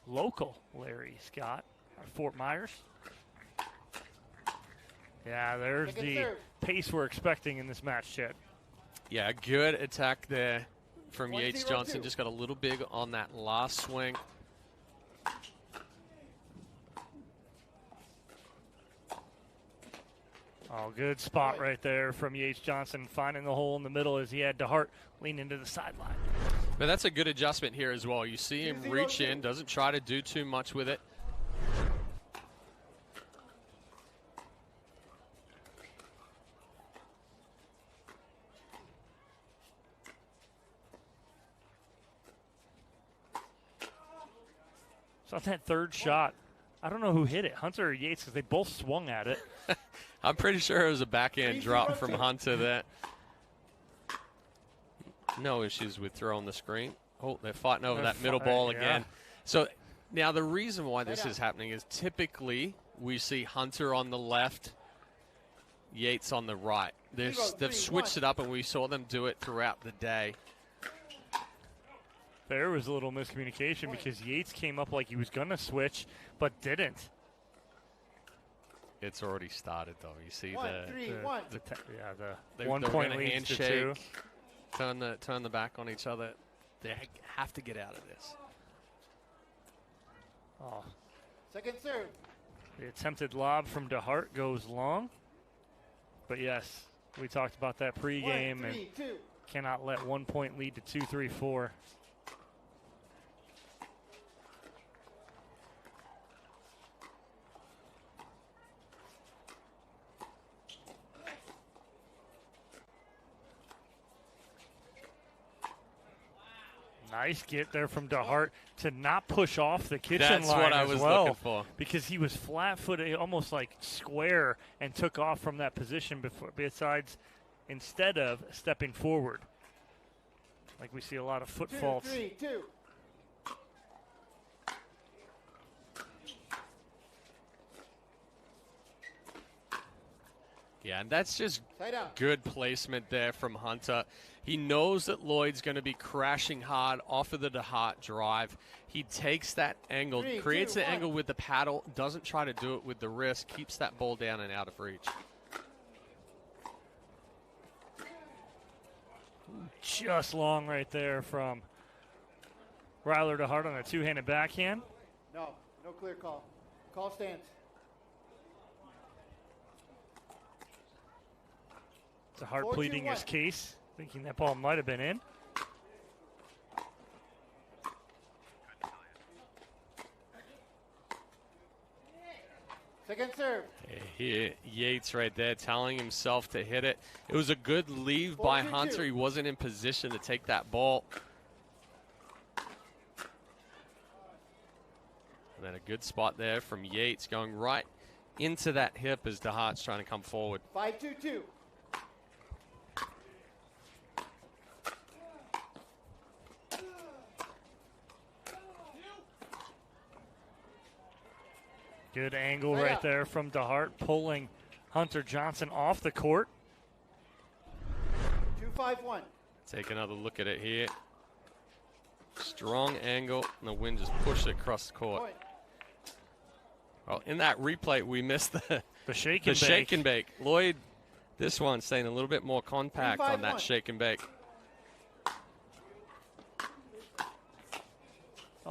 Local Larry Scott at Fort Myers. Yeah, there's the pace we're expecting in this match, Chet. Yeah, good attack there from 1-0-2. Yates Johnson. Just got a little big on that last swing. Oh, good spot right there from Yates Johnson, finding the hole in the middle as he had DeHart lean into the sideline. But that's a good adjustment here as well. You see him reach in, doesn't try to do too much with it. So on that third shot, I don't know who hit it, Hunter or Yates, because they both swung at it. I'm pretty sure it was a backhand drop from Hunter there. No issues with throwing the screen. Oh, they're fighting over that middle ball again. So now the reason why this is happening is typically we see Hunter on the left, Yates on the right. They've switched it up, and we saw them do it throughout the day. There was a little miscommunication because Yates came up like he was going to switch, but didn't. It's already started, though. You see the 1 point lead to 2. Turn the back on each other. They have to get out of this. Oh. Second serve. The attempted lob from DeHart goes long. But yes, we talked about that pregame and cannot let 1 point lead to 2, 3, 4. Nice get there from DeHart to not push off the kitchen line. That's what I was looking for. Because he was flat-footed, almost like square, and took off from that position instead of stepping forward. Like we see a lot of foot faults. 2, 3, 2. Yeah, and that's just good placement there from Hunter. He knows that Lloyd's going to be crashing hard off of the DeHart drive. He takes that angle, creates the angle with the paddle, doesn't try to do it with the wrist, keeps that ball down and out of reach. Just long right there from Ryler DeHart on a two-handed backhand. No clear call. Call stands. DeHart pleading his case, thinking that ball might have been in. Second serve. Yates right there telling himself to hit it. It was a good leave by Hunter. He wasn't in position to take that ball. And then a good spot there from Yates going right into that hip as DeHart's trying to come forward. 5-2-2. Good angle right there from DeHart, pulling Hunter Johnson off the court. 2-5-1. Take another look at it here. Strong angle, and the wind just pushed it across the court. Well, in that replay, we missed the shake and bake. Lloyd, this one staying a little bit more compact on that shake and bake.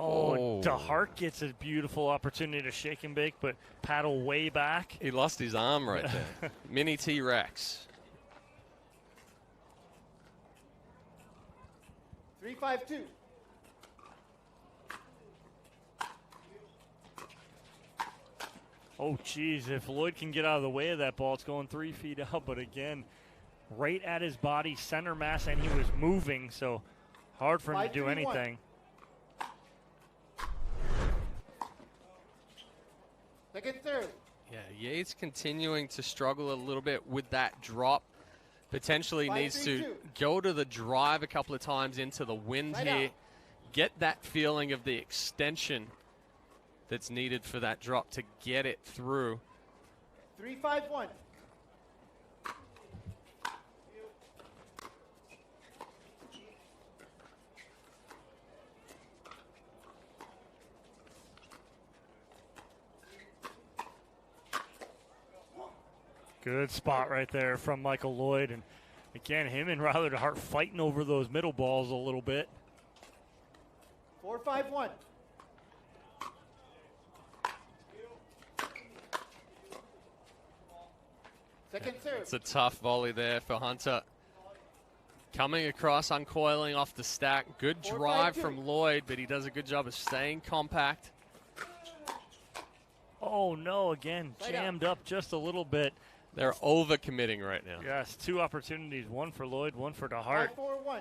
Oh, DeHart gets a beautiful opportunity to shake and bake, but paddle way back. He lost his arm right there. Mini T-Rex. 3-5-2. Oh, geez, if Lloyd can get out of the way of that ball, it's going 3 feet out. But again, right at his body, center mass, and he was moving, so hard for him to do anything. Second serve. Yeah, Yates continuing to struggle a little bit with that drop. Potentially needs to go to the drive a couple of times into the wind here. Get that feeling of the extension that's needed for that drop to get it through. 3-5-1. Good spot right there from Michael Lloyd. And again, him and Ryler DeHart fighting over those middle balls a little bit. 4-5-1. Second serve. It's a tough volley there for Hunter. Coming across, uncoiling off the stack. Good drive from Lloyd, but he does a good job of staying compact. Oh, no, again, jammed up just a little bit. They're over-committing right now. Yes, 2 opportunities, one for Lloyd, one for DeHart. 5-4-1.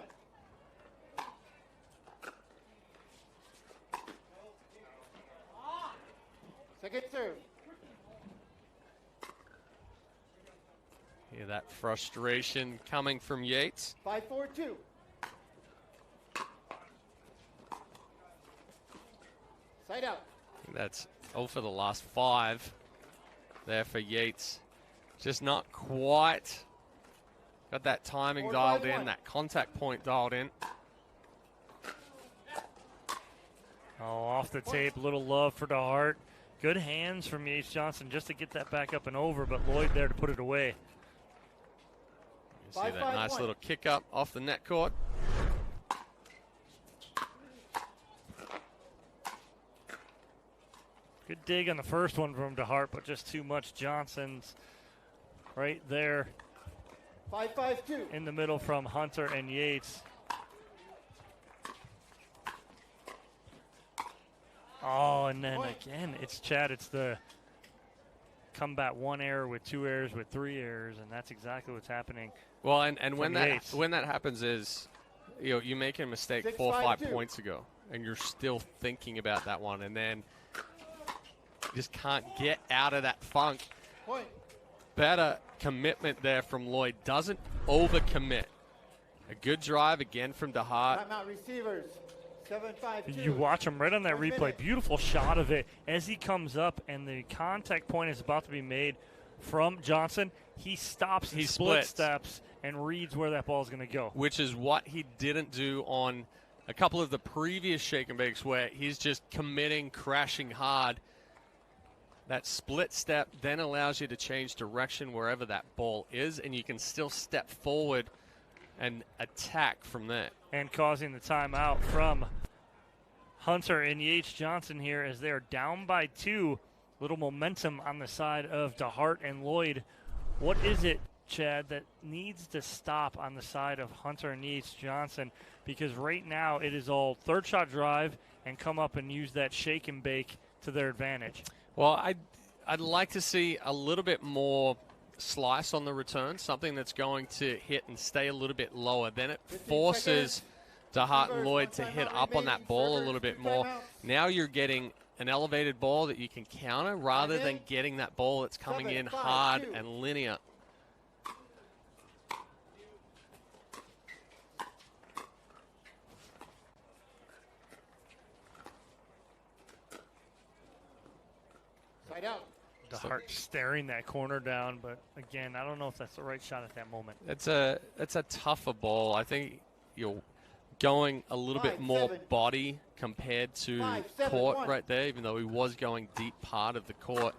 Second serve. Yeah, that frustration coming from Yates. 5-4-2. Side out. I think that's 0 for the last 5 there for Yates. Just not quite got that timing dialed in, that contact point dialed in. Oh, off the tape, little love for DeHart. Good hands from Yates Johnson just to get that back up and over, but Lloyd there to put it away. You see that nice little kick up off the net court. Good dig on the first one from DeHart, but just too much. Johnson's right there 5-5-2 in the middle from Hunter and Yates. Oh, and then again, it's Chad. It's the combat 1 error with 2 errors with 3 errors, and that's exactly what's happening. Well, and when that happens is, you make a mistake 4 or 5 points ago, and you're still thinking about that one, and then you just can't get out of that funk. Point. Better commitment there from Lloyd. Doesn't overcommit. A good drive again from DeHart. Timeout receivers. 7-5-2. You watch him right on that replay. Beautiful shot of it as he comes up, and the contact point is about to be made from Johnson. He stops, he split steps, and reads where that ball is going to go. Which is what he didn't do on a couple of the previous shake and bakes, where he's just committing, crashing hard. That split step then allows you to change direction wherever that ball is, and you can still step forward and attack from there. And causing the timeout from Hunter and Yates Johnson here as they're down by 2. Little momentum on the side of DeHart and Lloyd. What is it, Chad, that needs to stop on the side of Hunter and Yates Johnson? Because right now it is all third shot drive and come up and use that shake and bake to their advantage. Well, I'd like to see a little bit more slice on the return, something that's going to hit and stay a little bit lower. Then it forces DeHart and Lloyd to hit up on that ball a little bit more. Now you're getting an elevated ball that you can counter rather than getting that ball that's coming in hard and linear. Side out. DeHart staring that corner down, but again, I don't know if that's the right shot at that moment. It's a tougher ball. I think you're going a little bit more body compared to court right there, even though he was going deep part of the court.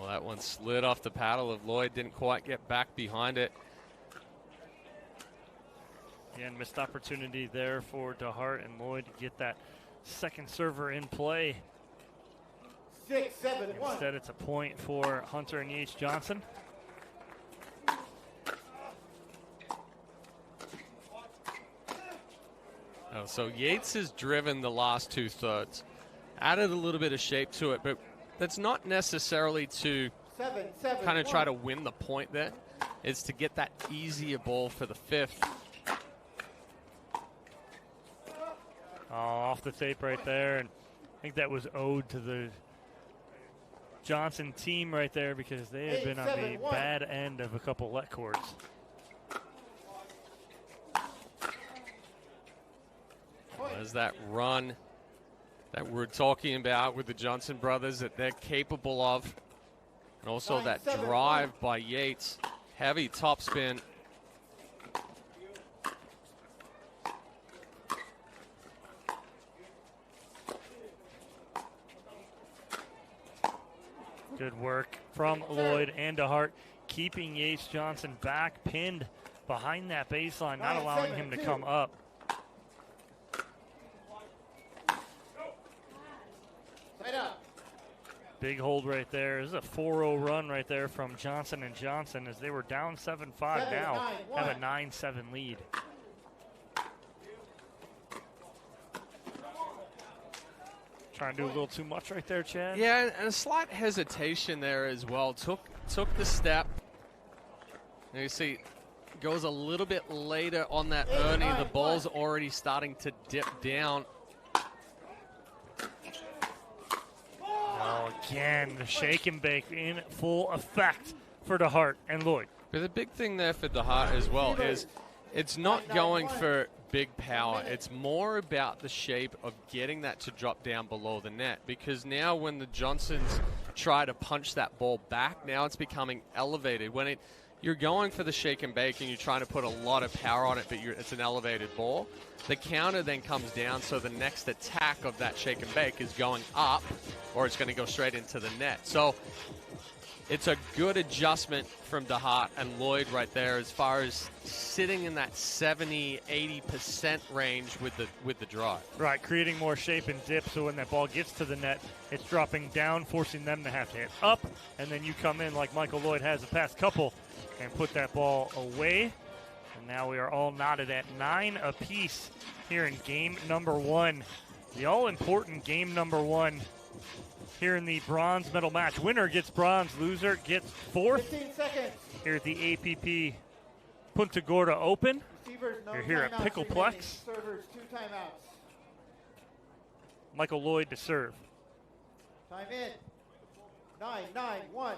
That one slid off the paddle of Lloyd, didn't quite get back behind it. Again, missed opportunity there for DeHart and Lloyd to get that second server in play. 6-7-1. Instead, it's a point for Hunter and Yates Johnson. Oh, so Yates has driven the last 2/3, added a little bit of shape to it, but that's not necessarily to kind of try to win the point there. It's to get that easier ball for the 5th. Oh, off the tape right there, and I think that was owed to the Johnson team right there because they had been on the bad end of a couple let courts. There's that run that we're talking about with the Johnson brothers that they're capable of. And also that drive by Yates. Heavy topspin. Good work from Lloyd and DeHart, keeping Yates Johnson back, pinned behind that baseline, not allowing him to come up. Big hold right there. This is a 4-0 run right there from Johnson & Johnson as they were down 7-5 now, have a 9-7 lead. Trying to do a little too much right there, Chad. Yeah, and a slight hesitation there as well. Took the step. And you see, goes a little bit later on that Ernie. The ball's already starting to dip down. Oh, again, the shake and bake in full effect for DeHart and Lloyd. But the big thing there for DeHart as well is it's not going for big power. It's more about the shape of getting that to drop down below the net, because now when the Johnsons try to punch that ball back, now it's becoming elevated. When you're going for the shake and bake and you're trying to put a lot of power on it, but it's an elevated ball, the counter then comes down, so the next attack of that shake and bake is going up, or it's going to go straight into the net. So it's a good adjustment from DeHart and Lloyd right there as far as sitting in that 70-80% range with the drive. Right, creating more shape and dip, so when that ball gets to the net, it's dropping down, forcing them to have to hit up, and then you come in like Michael Lloyd has the past couple and put that ball away. And now we are all knotted at 9 apiece here in game number 1. The all-important game number 1 here in the bronze medal match. Winner gets bronze, loser gets fourth. 15 seconds. Here at the APP Punta Gorda Open. Receivers, no You're here at timeouts Pickleplex. remaining. Servers, 2 timeouts. Michael Lloyd to serve. Time in. 9-9-1.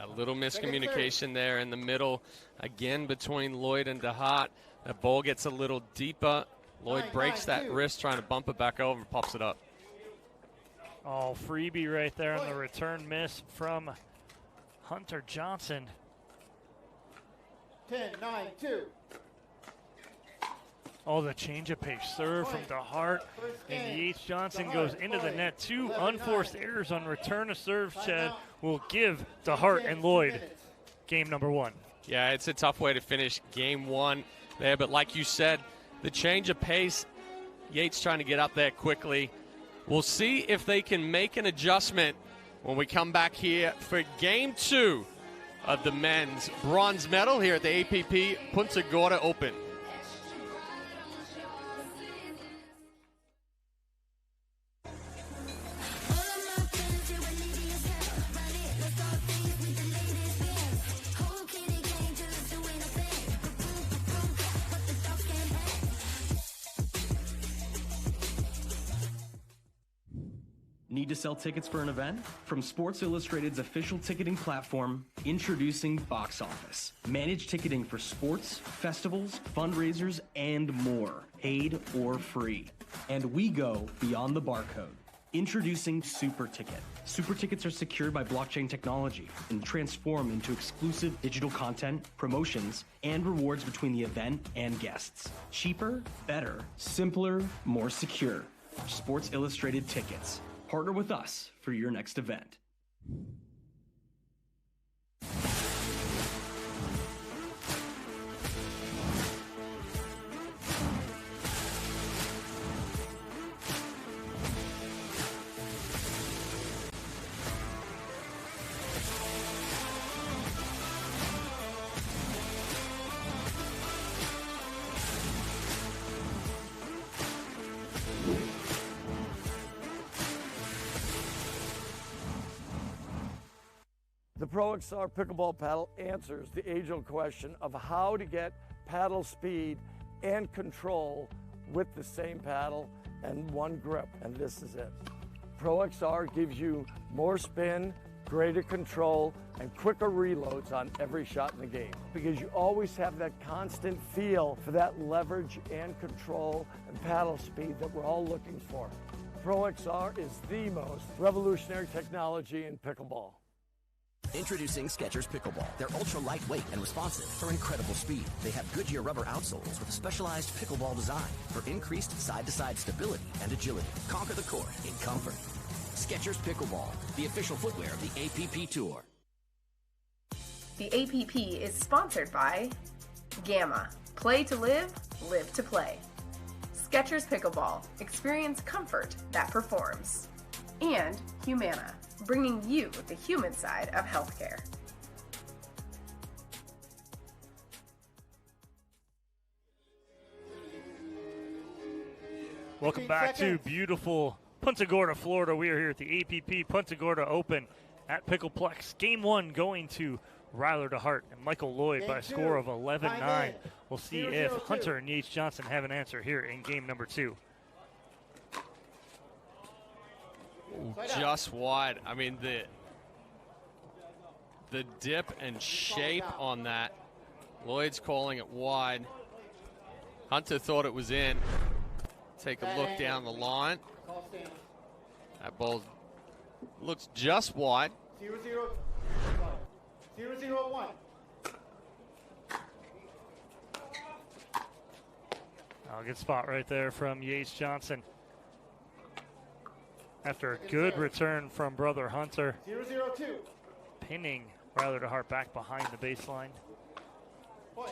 A little miscommunication there in the middle, again between Lloyd and DeHart. The ball gets a little deeper. Lloyd breaks that wrist, trying to bump it back over, pops it up. Oh, freebie right there on the return miss from Hunter Johnson. 10-9-2. Oh, the change of pace serve from DeHart. And Yates Johnson goes into the net. 2 unforced errors on return of serve, Chad, will give DeHart and Lloyd game number 1. Yeah, it's a tough way to finish game 1 there, but like you said, the change of pace, Yates trying to get up there quickly. We'll see if they can make an adjustment when we come back here for game 2 of the men's bronze medal here at the APP Punta Gorda Open. Need to sell tickets for an event? From Sports Illustrated's official ticketing platform, introducing Box Office. Manage ticketing for sports, festivals, fundraisers, and more, paid or free. And we go beyond the barcode. Introducing Super Ticket. Super Tickets are secured by blockchain technology and transform into exclusive digital content, promotions, and rewards between the event and guests. Cheaper, better, simpler, more secure. Sports Illustrated Tickets. Partner with us for your next event. The Pro XR pickleball paddle answers the age-old question of how to get paddle speed and control with the same paddle and one grip, and this is it. Pro XR gives you more spin, greater control, and quicker reloads on every shot in the game, because you always have that constant feel for that leverage and control and paddle speed that we're all looking for. Pro XR is the most revolutionary technology in pickleball. Introducing Skechers Pickleball. They're ultra lightweight and responsive for incredible speed. They have Goodyear rubber outsoles with a specialized pickleball design for increased side-to-side stability and agility. Conquer the court in comfort. Skechers Pickleball, the official footwear of the APP Tour. The APP is sponsored by Gamma. Play to live, live to play. Skechers Pickleball. Experience comfort that performs. And Humana, bringing you the human side of healthcare. Welcome back to beautiful Punta Gorda, Florida. We are here at the APP Punta Gorda Open at Pickleplex. Game 1 going to Ryler DeHart and Michael Lloyd by a score of 11-9. We'll see if Hunter and Yates Johnson have an answer here in game number 2. Ooh, just wide. I mean, the dip and shape on that. Lloyd's calling it wide. Hunter thought it was in. Take a look down the line. That ball looks just wide. 0-0-1. A good spot right there from Yates Johnson. After a good return from brother Hunter. 0-0-2. Pinning Ryler DeHart back behind the baseline. Point.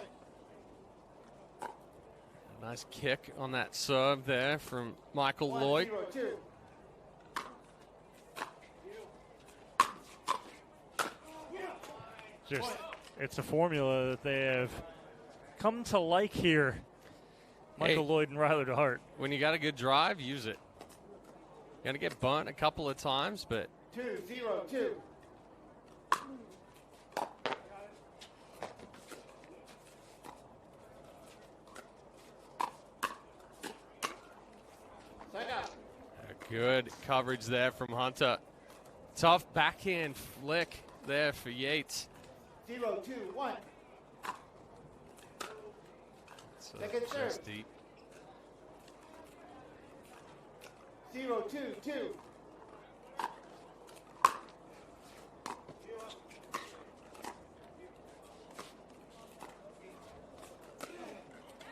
A nice kick on that serve there from Michael Lloyd. 1-0-2. Just, it's a formula that they have come to like here. Michael Lloyd and Ryler DeHart. When you got a good drive, use it. You're going to get bunt a couple of times, but 2-0-2. good coverage there from Hunter. Tough backhand flick there for Yates. 0-2-1. Second serve. Just deep. 0-2-2.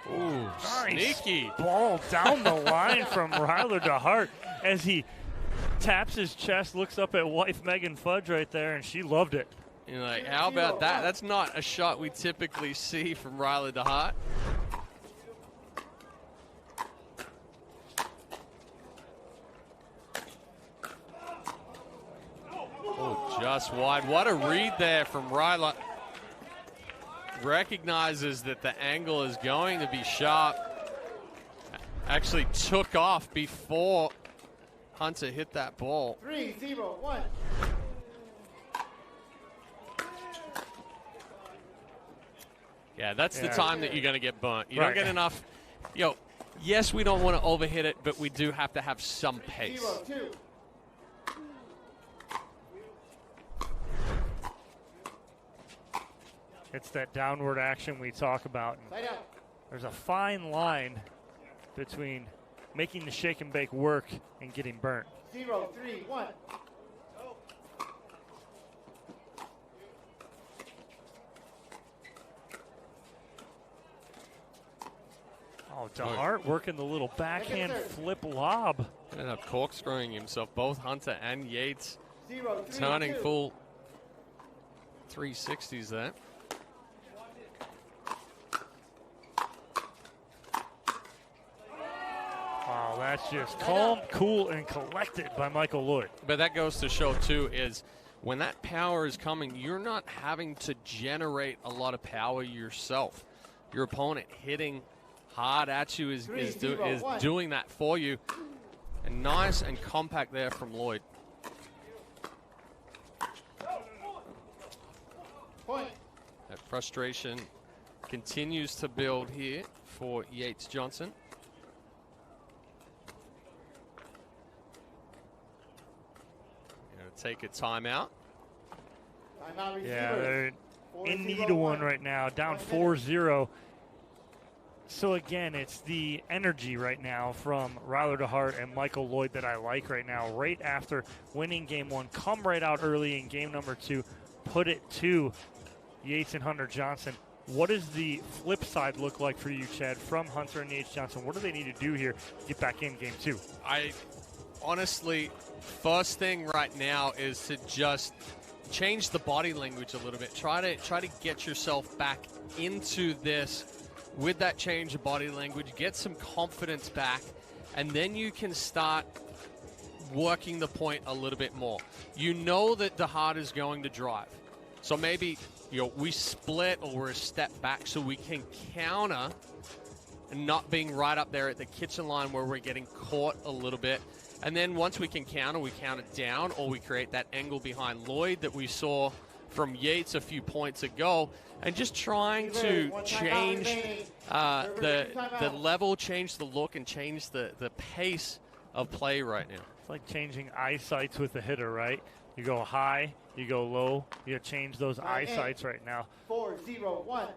Ooh, nice sneaky ball down the line from Ryler DeHart as he taps his chest, looks up at wife Megan Fudge right there, and she loved it. You're like, how about that? That's not a shot we typically see from Ryler DeHart. Oh, just wide. What a read there from Ryler. Recognizes that the angle is going to be sharp. Actually took off before Hunter hit that ball. 3-0-1. Yeah, that's the time that you're going to get burnt. You Right. don't get enough. Yes, we don't want to overhit it, but we do have to have some pace. 0-2. It's that downward action we talk about. Side out. There's a fine line between making the shake and bake work and getting burnt. 0-3-1. Oh, DeHart working the little backhand flip lob. Ended up corkscrewing himself. Both Hunter and Yates 0-3-2. turning full 360s there. Wow, that's just calm, cool, and collected by Michael Lloyd. But that goes to show, too, is when that power is coming, you're not having to generate a lot of power yourself. Your opponent hitting hard at you is doing that for you. And nice and compact there from Lloyd. Point. That frustration continues to build here for Yates Johnson. Going to take a timeout. Timeout receivers. Yeah, they're in 4-0-1. need of one right now, down 4-0. So again, it's the energy right now from Ryler DeHart and Michael Lloyd that I like right now. Right after winning game one, come right out early in game number two, put it to Yates and Hunter Johnson. What does the flip side look like for you, Chad, from Hunter and Yates Johnson? What do they need to do here to get back in game two? I honestly, first thing right now is to just change the body language a little bit. Try to get yourself back into this with that change of body language. Get some confidence back, and then you can start working the point a little bit more. You know that DeHart is going to drive, so maybe we split or we're a step back so we can counter and not being right up there at the kitchen line where we're getting caught a little bit. And then once we can counter, we count it down, or we create that angle behind Lloyd that we saw from Yates a few points ago, and just trying to change the level, change the look, and change the pace of play right now. It's like changing eyesights with the hitter, right? You go high, you go low, you change those eyesights right now. 4-0-1.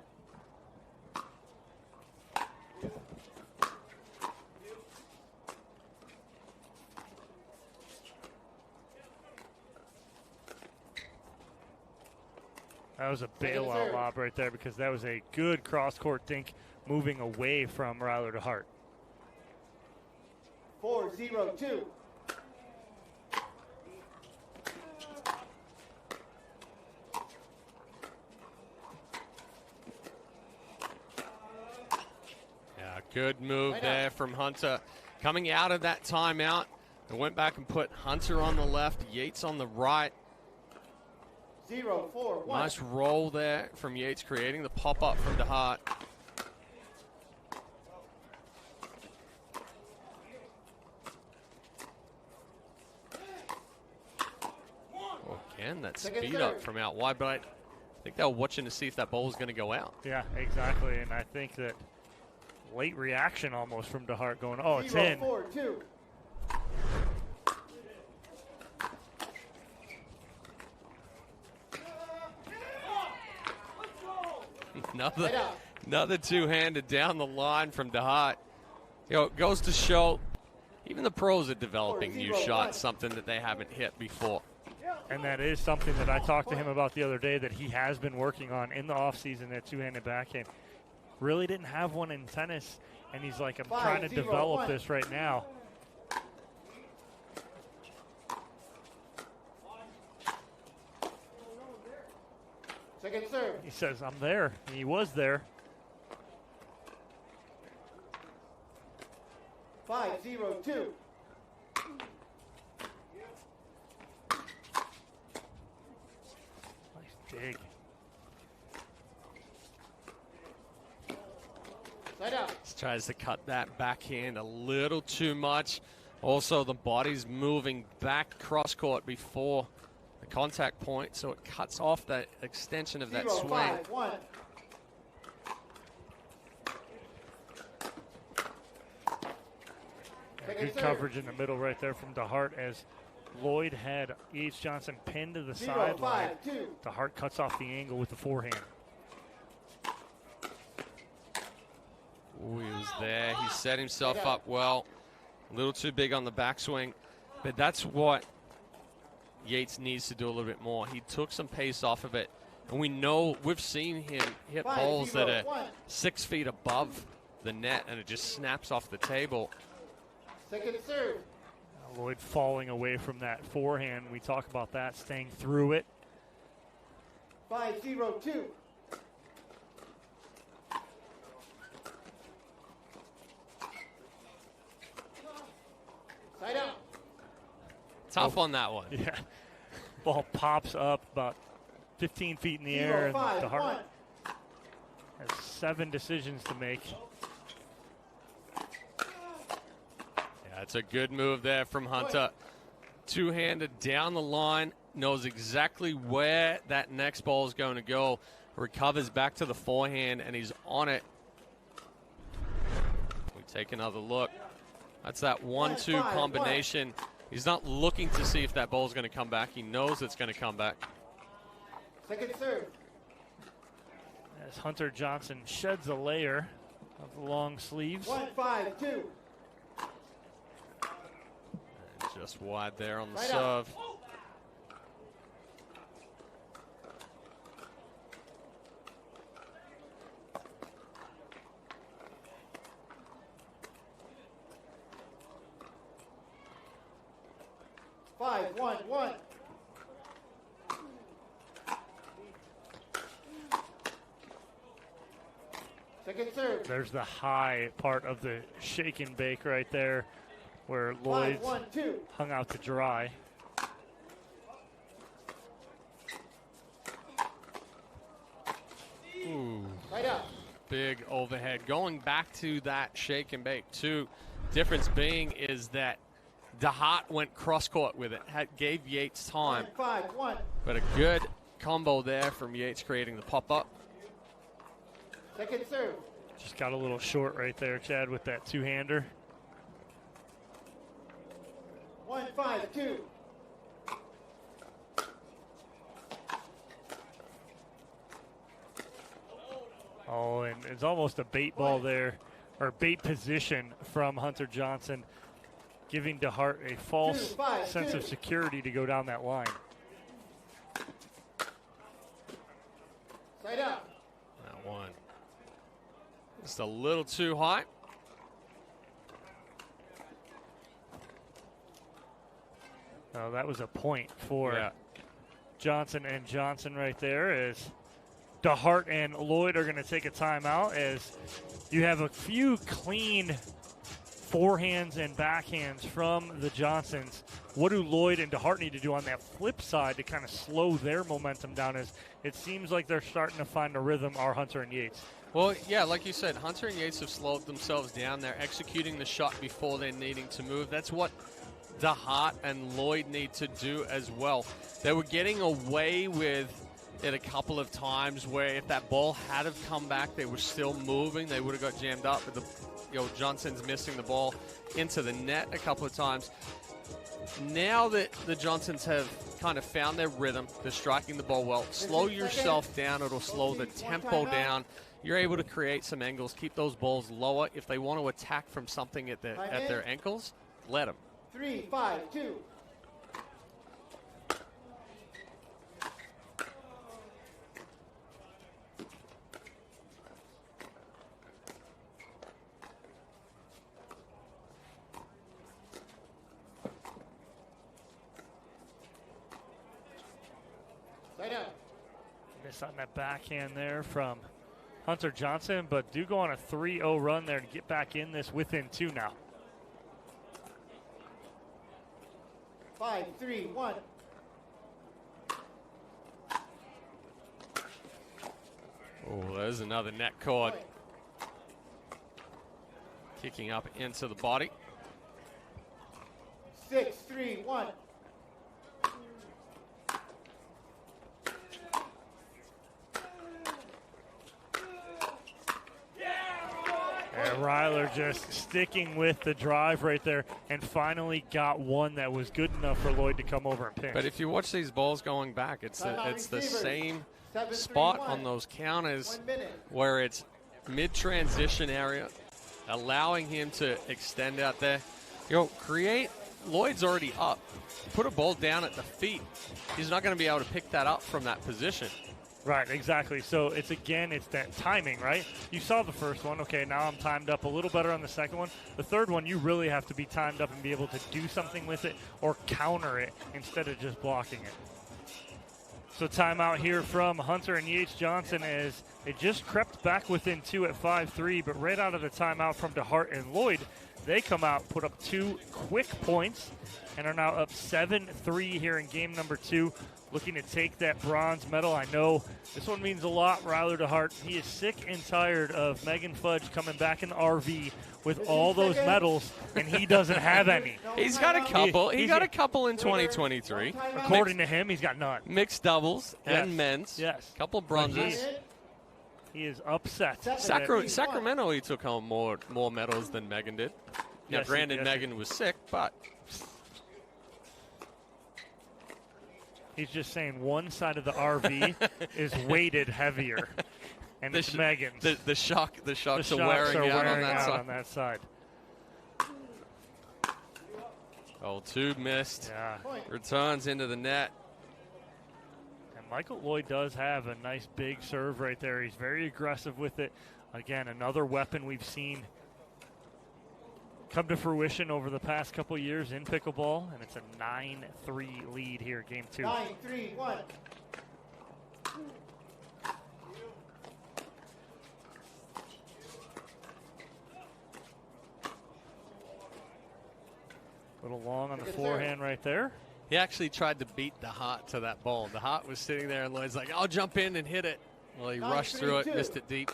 That was a bailout lob right there because that was a good cross-court dink moving away from Ryler to Hart. 4-0-2. Yeah, good move there from Hunter. Coming out of that timeout, they went back and put Hunter on the left, Yates on the right. 0-4-1. Nice roll there from Yates, creating the pop-up from DeHart. Again, that speed up from out wide, but I think they were watching to see if that ball was going to go out. Yeah, exactly, and I think that late reaction almost from DeHart going, oh, it's in. 0-4-2. Another two-handed down the line from DeHart. You know, it goes to show even the pros are developing new shots, something that they haven't hit before. And that is something that I talked to him about the other day that he has been working on in the offseason, that two-handed backhand. Really didn't have one in tennis, and he's like, I'm trying to develop this right now. Second serve. He says, I'm there. And he was there. 5-0-2. Nice dig. Side out. Just tries to cut that backhand a little too much. Also, the body's moving back cross court before the contact point, so it cuts off that extension of that swing. 0-5-1. Good coverage in the middle right there from DeHart as Lloyd had E.H. Johnson pinned to the sideline. DeHart cuts off the angle with the forehand. Ooh, he was there. He set himself up well. A little too big on the backswing, but that's what Yates needs to do a little bit more. He took some pace off of it, and we know we've seen him hit balls that are 6 feet above the net, and it just snaps off the table. Second serve. Lloyd falling away from that forehand. We talk about that, staying through it. 5-0-2. Side out. Tough on that one. Yeah. Ball pops up about 15 feet in the air, and DeHart has 7 decisions to make. Yeah, it's a good move there from Hunter. Two-handed down the line, knows exactly where that next ball is going to go. Recovers back to the forehand, and he's on it. We take another look. That's that 1-2 combination. He's not looking to see if that ball is going to come back. He knows it's going to come back. Second serve. As Hunter Johnson sheds a layer of the long sleeves. 1-5-2. Just wide there on the serve. Five, 1-1. Second serve. There's the high part of the shake and bake right there where Lloyd's 5-1-2. hung out to dry. Ooh. Right up. Big overhead. Going back to that shake and bake, too. Difference being is that DeHart went cross court with it, gave Yates time. 5-1. But a good combo there from Yates creating the pop-up. Second serve. Just got a little short right there, Chad, with that two-hander. 1-5-2. Oh, and it's almost a bait ball there, or bait position from Hunter Johnson, giving DeHart a false sense of security to go down that line. Side out. That one. Just a little too high. Oh, that was a point for Johnson and Johnson right there, as DeHart and Lloyd are going to take a timeout, as you have a few clean forehands and backhands from the Johnsons. What do Lloyd and DeHart need to do on that flip side to kind of slow their momentum down, as it seems like they're starting to find a rhythm, are Hunter and Yates? Well, yeah, like you said, Hunter and Yates have slowed themselves down. They're executing the shot before they're needing to move. That's what DeHart and Lloyd need to do as well. They were getting away with it a couple of times where if that ball had have come back, they were still moving. They would have got jammed up. But Johnson's missing the ball into the net a couple of times. Now that the Johnsons have kind of found their rhythm, they're striking the ball well. Slow yourself down. It'll slow the tempo down. You're able to create some angles, keep those balls lower. If they want to attack from something at their ankles, let them. 3-5-2. Side out. Miss on that backhand there from Hunter Johnson, but do go on a 3-0 run there to get back in this within two now. 5-3-1. Oh, there's another net cord. Kicking up into the body. 6-3-1. And Ryler just sticking with the drive right there, and finally got one that was good enough for Lloyd to come over and pinch. But if you watch these balls going back, it's the same spot on those counters where it's mid-transition area, allowing him to extend out there. Lloyd's already up. Put a ball down at the feet. He's not going to be able to pick that up from that position. Right, exactly. So it's that timing, right? You saw the first one. Okay, now I'm timed up a little better on the second one. The third one, you really have to be timed up and be able to do something with it or counter it instead of just blocking it. So timeout here from Hunter and Yates Johnson, as they just crept back within two at 5-3, but right out of the timeout from DeHart and Lloyd, they come out, put up 2 quick points, and are now up 7-3 here in game number 2, looking to take that bronze medal. I know this one means a lot, Ryler DeHart. He is sick and tired of Megan Fudge coming back in the RV with all those medals, and he doesn't have any. He's got a couple. He got a couple in 2023. According to him, he's got none. Mixed doubles and men's. Yes. Couple bronzes. He is upset. Sacramento, he took home more medals than Megan did. Now, Yes, granted, Megan was sick, but he's just saying one side of the RV is weighted heavier, and it's Megan's. The shocks are wearing out on that side. Oh, 2 missed. Yeah. Returns into the net. And Michael Lloyd does have a nice big serve right there. He's very aggressive with it. Again, another weapon we've seen come to fruition over the past couple years in pickleball, and it's a 9-3 lead here, game 2. 9-3-1. A little long on the forehand right there. He actually tried to beat DeHart to that ball. DeHart was sitting there, and Lloyd's like, I'll jump in and hit it. Well, he rushed through it, missed it deep.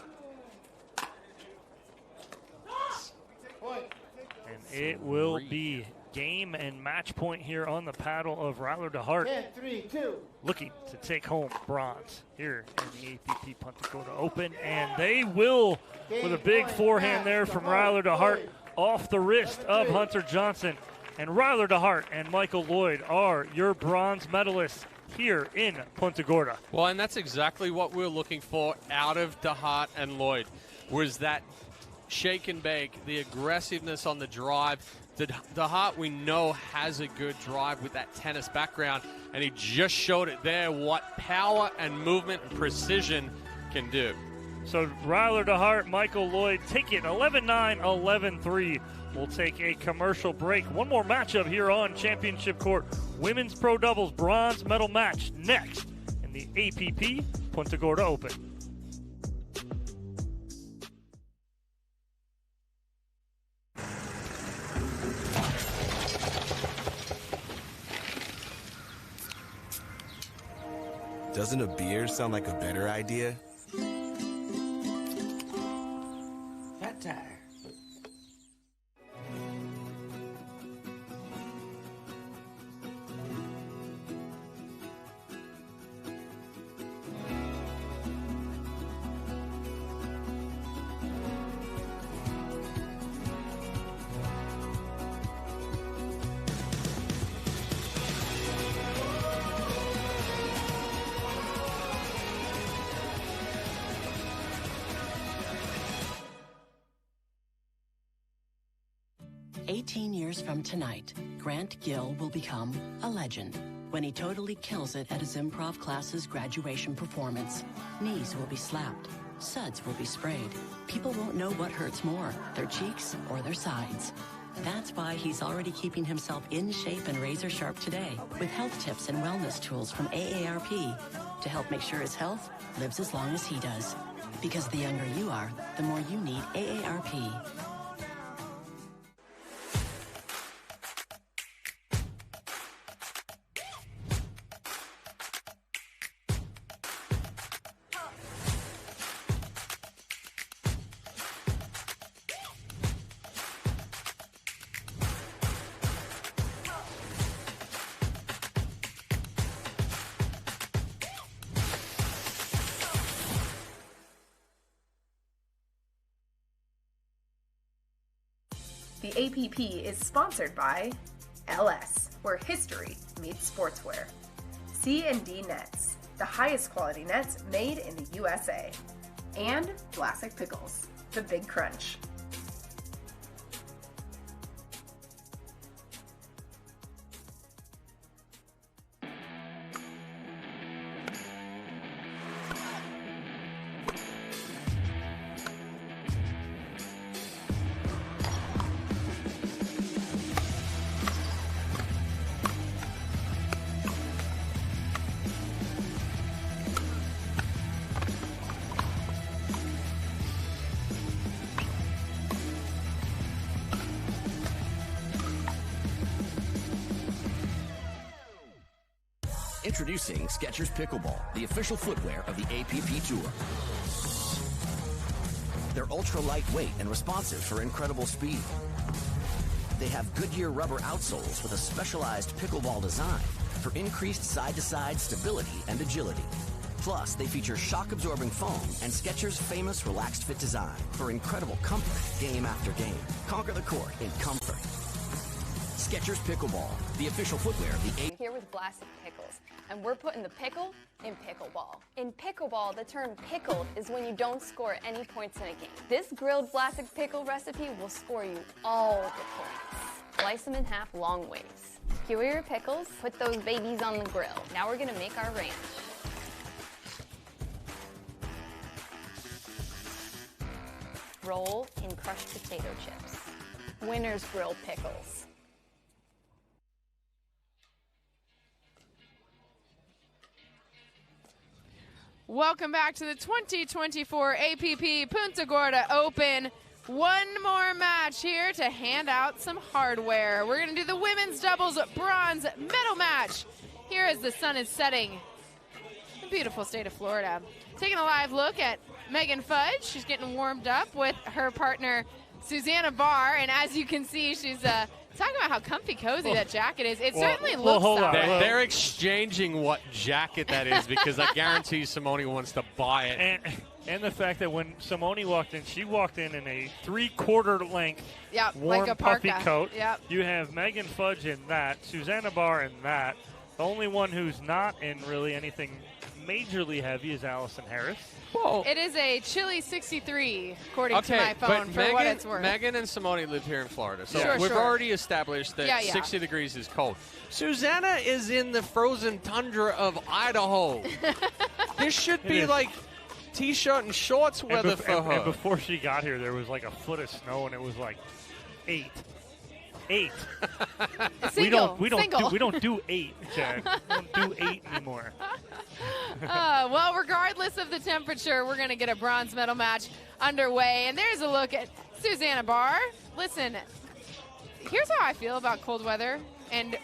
And it will be game and match point here on the paddle of Rattler DeHart. 10-3-2. Looking to take home bronze here in the APP Punta Gorda Open. And they will, with a big forehand there from Rattler DeHart off the wrist of Hunter Johnson. And Rattler DeHart and Michael Lloyd are your bronze medalists here in Punta Gorda. Well, and that's exactly what we're looking for out of DeHart and Lloyd, was that shake and bake, the aggressiveness on the drive. DeHart, we know, has a good drive with that tennis background, and he just showed it there what power and movement and precision can do. So Rattler DeHart, Michael Lloyd take it 11-9, 11-3. We'll take a commercial break. One more matchup here on Championship Court. Women's Pro Doubles bronze medal match next in the APP Punta Gorda Open. Doesn't a beer sound like a better idea? Fat tire. Years from tonight, Grant Gill will become a legend when he totally kills it at his improv class's graduation performance. Knees will be slapped, suds will be sprayed. People won't know what hurts more, their cheeks or their sides. That's why he's already keeping himself in shape and razor sharp today with health tips and wellness tools from AARP to help make sure his health lives as long as he does. Because the younger you are, the more you need AARP. The APP is sponsored by LS, where history meets sportswear. C&D Nets, the highest quality nets made in the USA. And Vlasic Pickles, the Big Crunch. Introducing Skechers Pickleball, the official footwear of the APP Tour. They're ultra lightweight and responsive for incredible speed. They have Goodyear rubber outsoles with a specialized pickleball design for increased side-to-side stability and agility. Plus, they feature shock-absorbing foam and Skechers' famous relaxed fit design for incredible comfort game after game. Conquer the court in comfort. Skechers Pickleball, the official footwear of the I'm here with Vlasic Pickles, and we're putting the pickle in pickleball. In pickleball, the term pickled is when you don't score any points in a game. This grilled Vlasic pickle recipe will score you all the points. Slice them in half long ways. Skewer your pickles, put those babies on the grill. Now we're gonna make our ranch. Roll in crushed potato chips. Winner's grilled pickles. Welcome back to the 2024 APP Punta Gorda Open. One more match here to hand out some hardware. We're going to do the women's doubles bronze medal match here as the sun is setting in the beautiful state of Florida. Taking a live look at Megan Fudge. She's getting warmed up with her partner Susanna Barr, and as you can see, she's talking about how comfy cozy that jacket is. It certainly well, looks hold that on. way. They're exchanging what jacket that is because I guarantee Simone wants to buy it. And the fact that when Simone walked in, she walked in a 3/4 length warm like a puffy parka. coat. Yep. You have Megan Fudge in that, Susanna Barr in that. The only one who's not in really anything majorly heavy is Allison Harris. Whoa. It is a chilly 63, according to my phone, for what it's worth. Megan and Simone live here in Florida, so Sure, we've sure. already established that 60 degrees is cold. Susanna is in the frozen tundra of Idaho. This should be like T-shirt and shorts weather for her. And before she got here, there was like a foot of snow, and it was like 8. We don't do 8, Chad. We don't do 8 anymore. Well, regardless of the temperature, we're going to get a bronze medal match underway. And there's a look at Susanna Barr. Listen, here's how I feel about cold weather and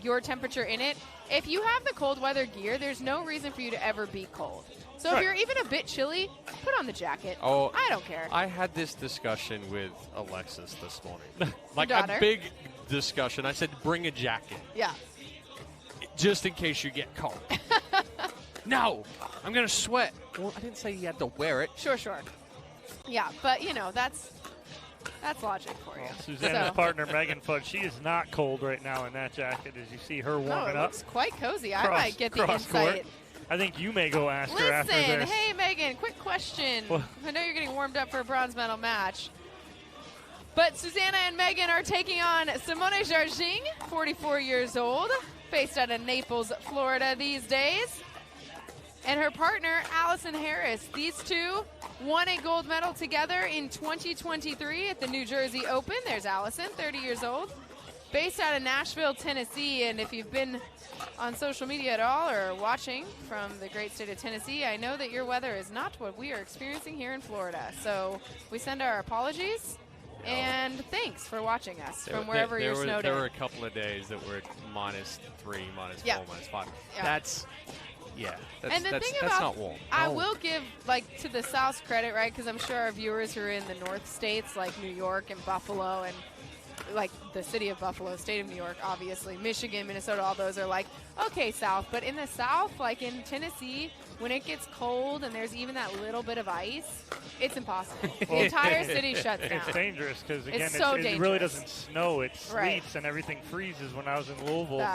your temperature in it. If you have the cold weather gear, there's no reason for you to ever be cold. So if you're even a bit chilly, put on the jacket. Oh, I don't care. I had this discussion with Alexis this morning. Like Daughter. a big discussion. I said, bring a jacket. Yeah. Just in case you get cold. No, I'm going to sweat. Well, I didn't say you had to wear it. Sure. Yeah, but, that's logic for you. Susanna's partner, Megan Fudge, she is not cold right now in that jacket as you see her warming it up. looks quite cozy. I might get the insight. Court. I think you may go ask her after Listen, this. hey, Megan, quick question. I know you're getting warmed up for a bronze medal match. But Susanna and Megan are taking on Simone Jarging, 44 years old, based out of Naples, Florida these days. And her partner, Allison Harris. These two won a gold medal together in 2023 at the New Jersey Open. There's Allison, 30 years old, based out of Nashville, Tennessee. And if you've been on social media at all or watching from the great state of Tennessee, I know that your weather is not what we are experiencing here in Florida. So we send our apologies and thanks for watching us from wherever you're snowed in. There were a couple of days that were -3, -4, -5. That's not warm. I will give to the South's credit, right? Because I'm sure our viewers who are in the North states like New York and Buffalo and like the city of Buffalo, state of New York, obviously, Michigan, Minnesota, all those are like, okay, South. But in the South, like in Tennessee, when it gets cold and there's even that little bit of ice, it's impossible. The entire city shuts down. It's dangerous because, again, it really doesn't snow. It sleets and everything freezes. When I was in Louisville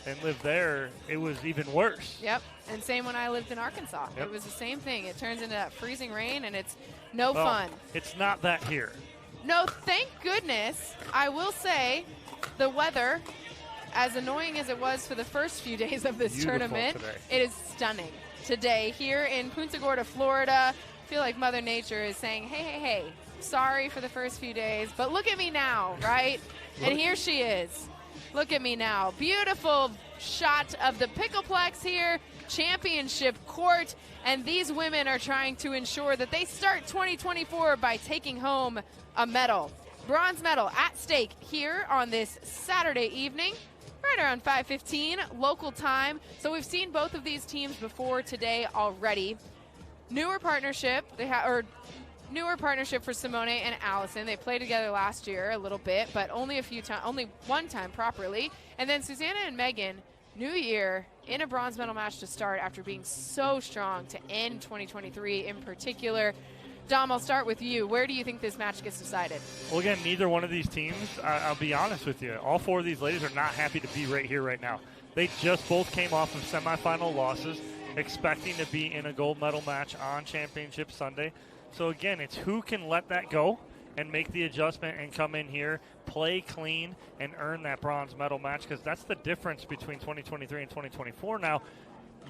and lived there, it was even worse. Yep, and same when I lived in Arkansas. It was the same thing. It turns into that freezing rain, and it's no fun. It's not that here. No, thank goodness. I will say the weather, as annoying as it was for the first few days of this tournament, it is stunning today here in Punta Gorda, Florida. I feel like Mother Nature is saying, hey, sorry for the first few days, but look at me now, right? And here she is. Look at me now. Beautiful shot of the Pickleplex here, championship court, and these women are trying to ensure that they start 2024 by taking home a medal. Bronze medal at stake here on this Saturday evening, right around 5:15 local time. So we've seen both of these teams before today already. Newer partnership for Simone and Allison. They played together last year a little bit, but only one time properly. And then Susanna and Megan, new year in a bronze medal match to start after being so strong to end 2023 in particular. Dom, I'll start with you. Where do you think this match gets decided? Well, again, neither one of these teams, I'll be honest with you, all four of these ladies are not happy to be right here right now. They just both came off of semifinal losses, expecting to be in a gold medal match on Championship Sunday. So, again, it's who can let that go and make the adjustment and come in here, play clean, and earn that bronze medal match, because that's the difference between 2023 and 2024 now.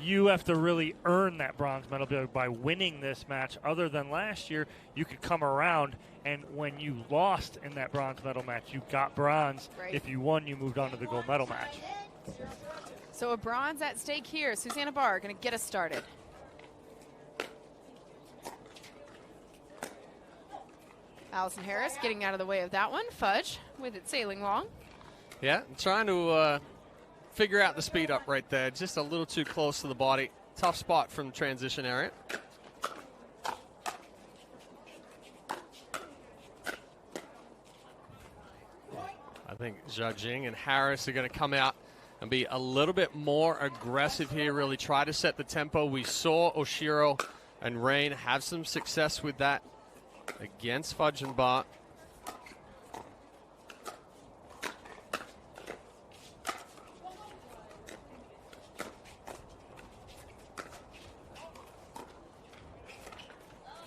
You have to really earn that bronze medal by winning this match. Other than last year, you could come around, and when you lost in that bronze medal match, you got bronze. Right. If you won, you moved on to the gold medal match. So a bronze at stake here. Susanna Barr going to get us started. Allison Harris getting out of the way of that one. Fudge with it sailing long. Yeah, trying to figure out the speed up right there. Just a little too close to the body. Tough spot from the transition area. think Zhajing and Harris are going to come out and be a little bit more aggressive here, really try to set the tempo. We saw Oshiro and Rain have some success with that against Fudge and Bar.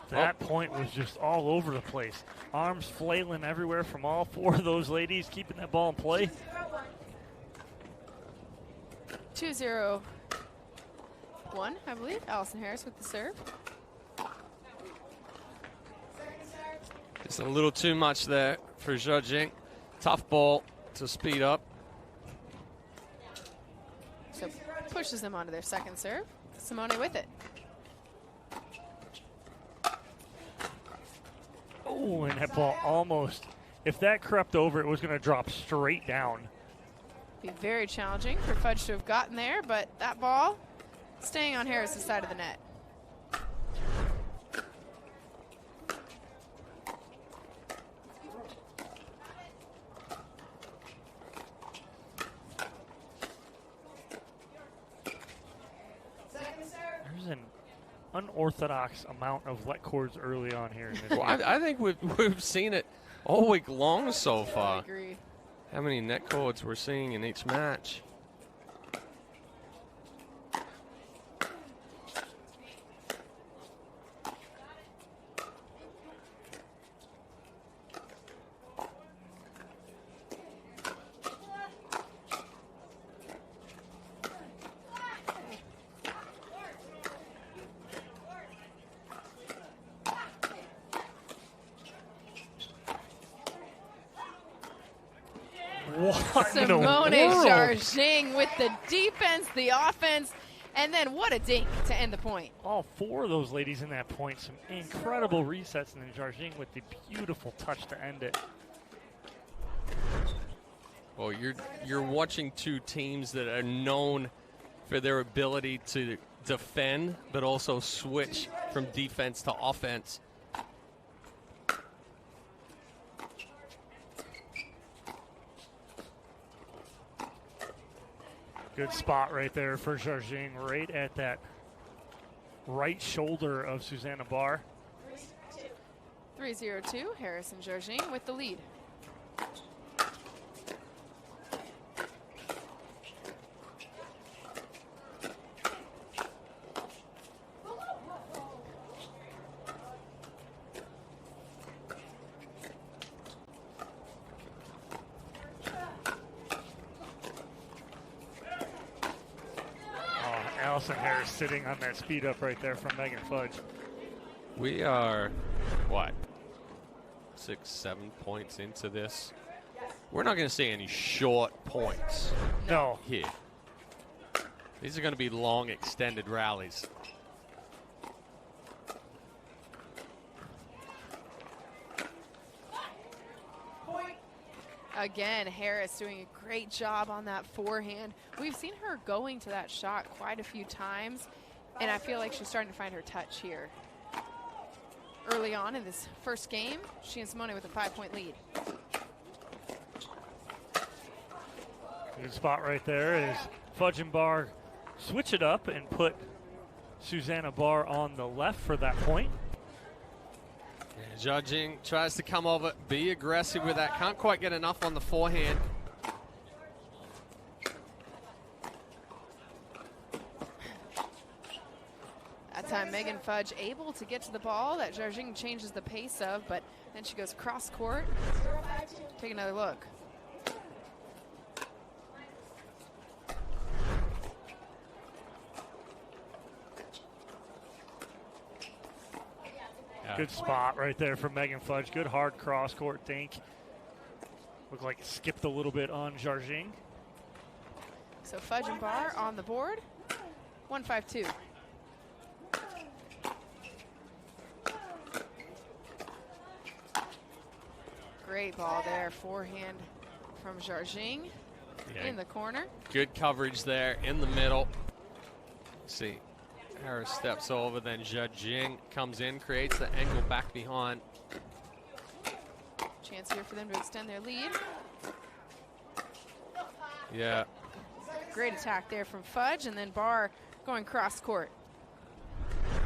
That point was just all over the place. Arms flailing everywhere from all 4 of those ladies, keeping that ball in play. 2-0-1, I believe. Allison Harris with the serve. Just a little too much there for Zhajing. Tough ball to speed up. So pushes them onto their second serve. Simone with it. Oh, and that ball almost, if that crept over, it was going to drop straight down. Be very challenging for Fudge to have gotten there, but that ball staying on Harris's side of the net. There's an unorthodox amount of wet cords early on here. In this Well, I think we've seen it all week long so far. I agree. How many net cords we're seeing in each match. What in the Simone world? Jarging with the defense, the offense, and then what a dink to end the point. All 4 of those ladies in that point, some incredible resets, and then Jarging with the beautiful touch to end it. Well, you're watching 2 teams that are known for their ability to defend, but also switch from defense to offense. Good spot right there for Jarging, right at that right shoulder of Susanna Barr. 3-0-2, Harris and Jarging with the lead. Allison Harris sitting on that speed up right there from Megan Fudge. We are, what, 6, 7 points into this? We're not going to see any short points. No. Here. These are going to be long, extended rallies. Again, Harris doing a great job on that forehand. We've seen her going to that shot quite a few times, and I feel like she's starting to find her touch here. Early on in this first game, she and Simone with a 5-point lead. Good spot right there as Fudge and Barr switch it up and put Susanna Barr on the left for that point. Jarging tries to come over, be aggressive with that. Can't quite get enough on the forehand. That time, Megan Fudge able to get to the ball that Jarging changes the pace of, but then she goes cross court. Take another look. Good spot right there for Megan Fudge. Good hard cross court dink. Looked like it skipped a little bit on Jarging. So Fudge and Barr on the board. 1-5-2. Great ball there. Forehand from Jarging in the corner. Good coverage there in the middle. See. Harris steps over, then Jarging comes in, creates the angle back behind. Chance here for them to extend their lead. Yeah. Great attack there from Fudge, and then Barr going cross court.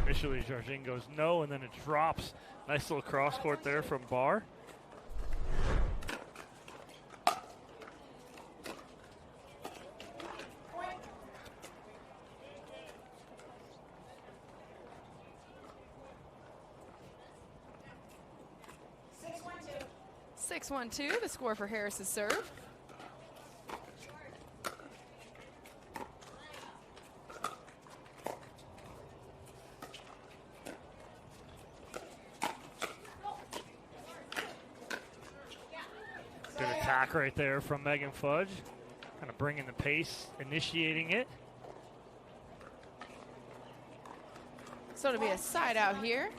Initially, Jargin goes no, and then it drops. Nice little cross court there from Barr. Six, 6-1-2, the score for Harris's serve. Good attack right there from Megan Fudge. Kind of bringing the pace, initiating it. So it'll be a side out here.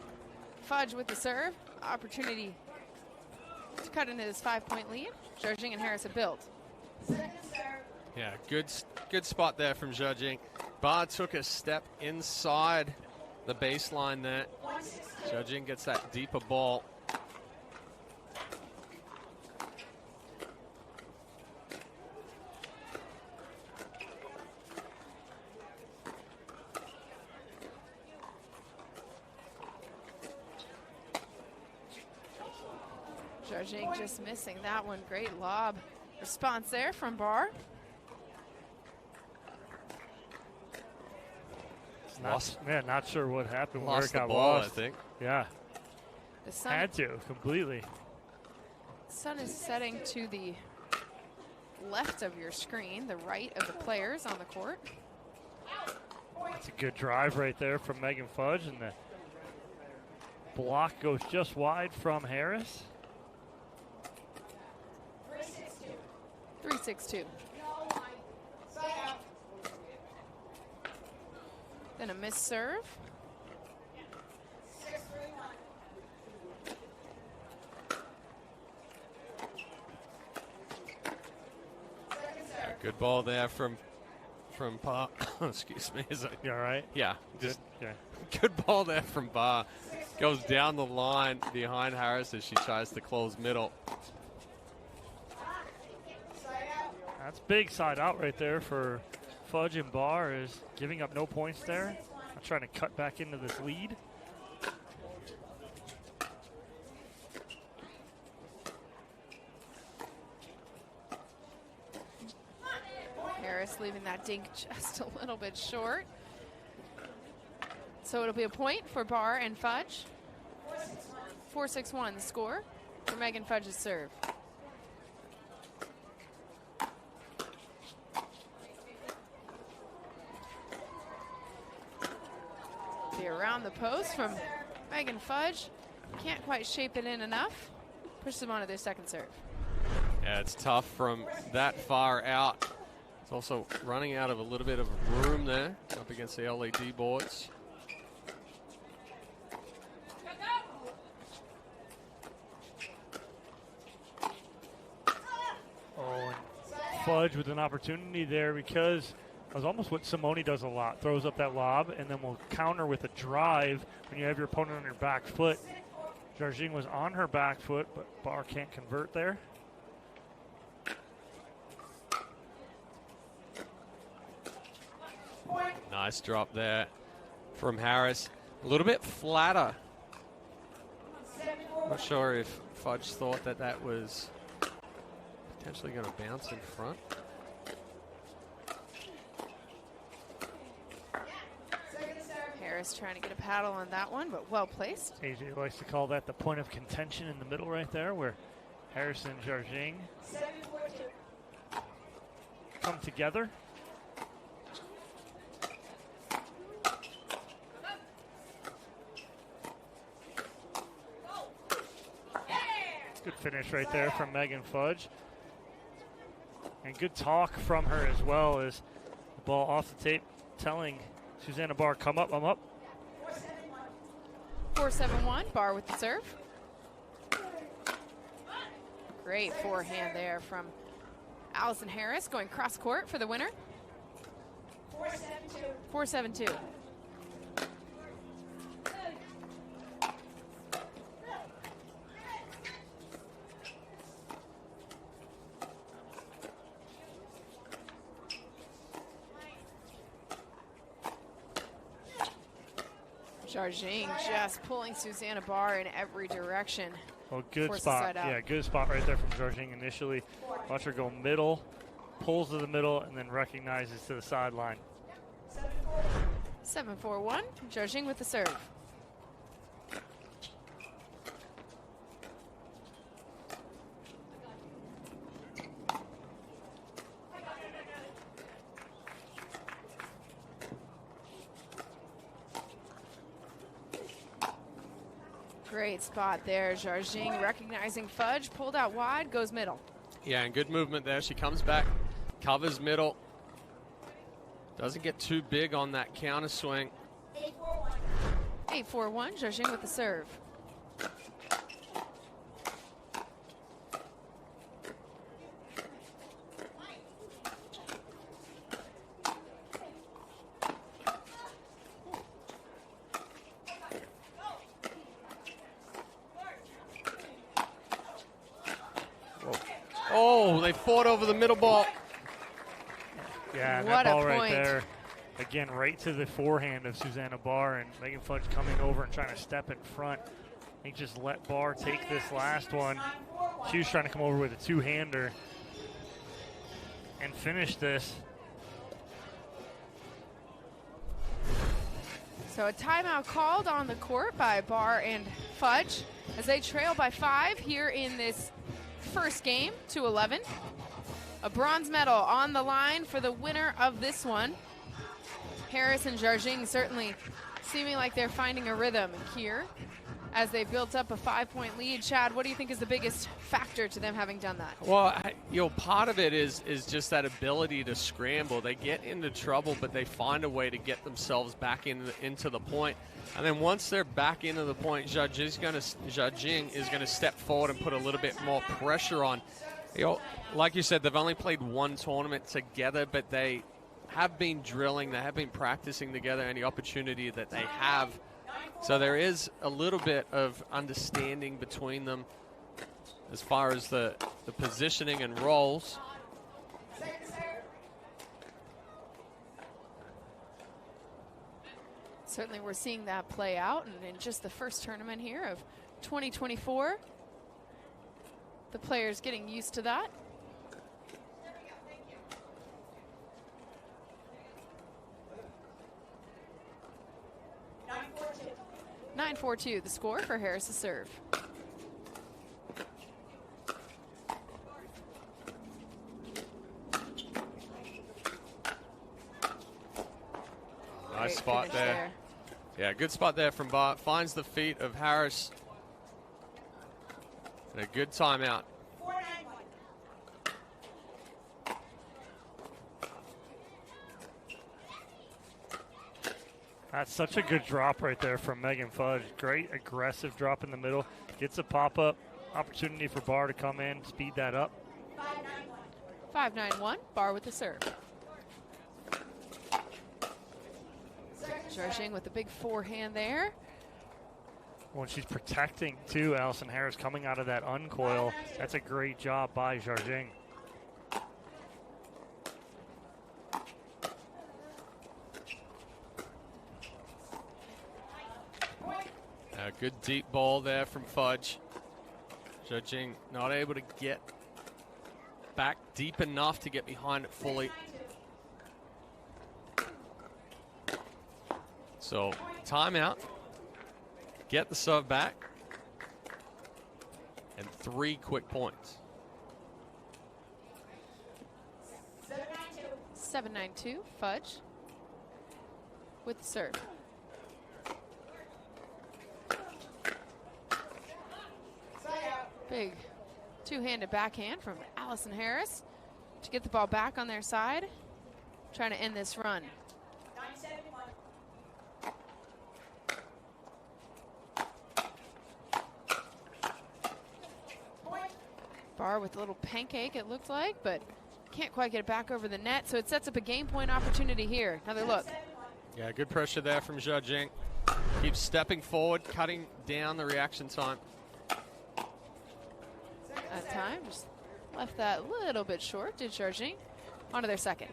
Fudge with the serve. Opportunity to cut into this 5-point lead. Jargin and Harris have built. Yeah, good spot there from Jargin. Barr took a step inside the baseline there. Jargin gets that deeper ball. Jargin just missing that one. Great lob response there from Barr. Not sure what happened. Lost where it got the ball, lost. I think. Yeah. The sun, Had to, completely. sun is setting to the left of your screen, the right of the players on the court. That's a good drive right there from Megan Fudge, and the block goes just wide from Harris. 3-6-2. Then a missed serve. Good ball there from Barr. Excuse me. Is You all right? Yeah. Just Yeah. good ball there from Barr. Goes down the line behind Harris as she tries to close middle. That's big side out right there for Fudge, and Barr is giving up no points there. I'm trying to cut back into this lead. Harris leaving that dink just a little bit short. So it'll be a point for Barr and Fudge. 4-6-1 the score for Megan Fudge's serve. Be around the post from Megan Fudge. Can't quite shape it in enough. Push them onto their second serve. Yeah, it's tough from that far out. It's also running out of a little bit of room there up against the LED boards. Oh, and Fudge with an opportunity there, because it was almost what Simone does a lot. Throws up that lob and then will counter with a drive when you have your opponent on your back foot. Jargin was on her back foot, but Barr can't convert there. Nice drop there from Harris. A little bit flatter. Not sure if Fudge thought that that was potentially going to bounce in front. Harris trying to get a paddle on that one, but well placed. AJ likes to call that the point of contention in the middle right there, where Harris and Jargin come together. Good finish right there from Megan Fudge. And good talk from her as well, as the ball off the tape telling Susanna Barr, come up, I'm up. 4-7-1, Barr with the serve. Great forehand there from Allison Harris, going cross court for the winner. 4-7-2. Jarjing just pulling Susanna Barr in every direction. Well, good Forces spot. side out. Yeah, good spot right there from Jarjing initially. Watch her go middle, pulls to the middle, and then recognizes to the sideline. 7-4-1. Jarjing with the serve. Great spot there. Jarjing recognizing Fudge, pulled out wide, goes middle. Yeah, and good movement there. She comes back, covers middle. Doesn't get too big on that counter swing. 8-4-1. Jarjing with the serve. Oh, they fought over the middle ball. Yeah, and What that a ball right point. there, again, right to the forehand of Susanna Barr, and Megan Fudge coming over and trying to step in front. I think just let Barr take this last one. She was trying to come over with a two-hander and finish this. So a timeout called on the court by Barr and Fudge as they trail by 5 here in this first game to 11. A bronze medal on the line for the winner of this one. Harris and Jarjing certainly seeming like they're finding a rhythm here as they built up a 5-point lead. Chad, what do you think is the biggest factor to them having done that? Well, part of it is just that ability to scramble. They get into trouble, but they find a way to get themselves back into the point. And then once they're back into the point, Jarjing is going to step forward and put a little bit more pressure on. Like you said, they've only played one tournament together, but they have been drilling, they have been practicing together any opportunity that they have. So there is a little bit of understanding between them as far as the positioning and roles. Certainly we're seeing that play out, and in just the first tournament here of 2024, the players getting used to that. Nine 4-2 the score for Harris' serve. Nice Great spot finish there. Yeah, good spot there from Bart. Finds the feet of Harris. And a good timeout. That's such a good drop right there from Megan Fudge. Great aggressive drop in the middle. Gets a pop-up opportunity for Barr to come in, speed that up. 5-9-1, Barr with the serve. Jarjing with the big forehand there. When she's protecting, too, Allison Harris coming out of that uncoil. That's a great job by Jarjing. A good deep ball there from Fudge. Jarjing not able to get back deep enough to get behind it fully. So timeout. Get the serve back. And 3 quick points. 7-9-2, Fudge with the serve. Big two-handed backhand from Allison Harris to get the ball back on their side, trying to end this run. Barr with a little pancake, it looked like, but can't quite get it back over the net, so it sets up a game point opportunity here. Another look. Yeah, good pressure there from Jarjing. Keeps stepping forward, cutting down the reaction time. At time, just left that a little bit short, did Jarjing. On to their second.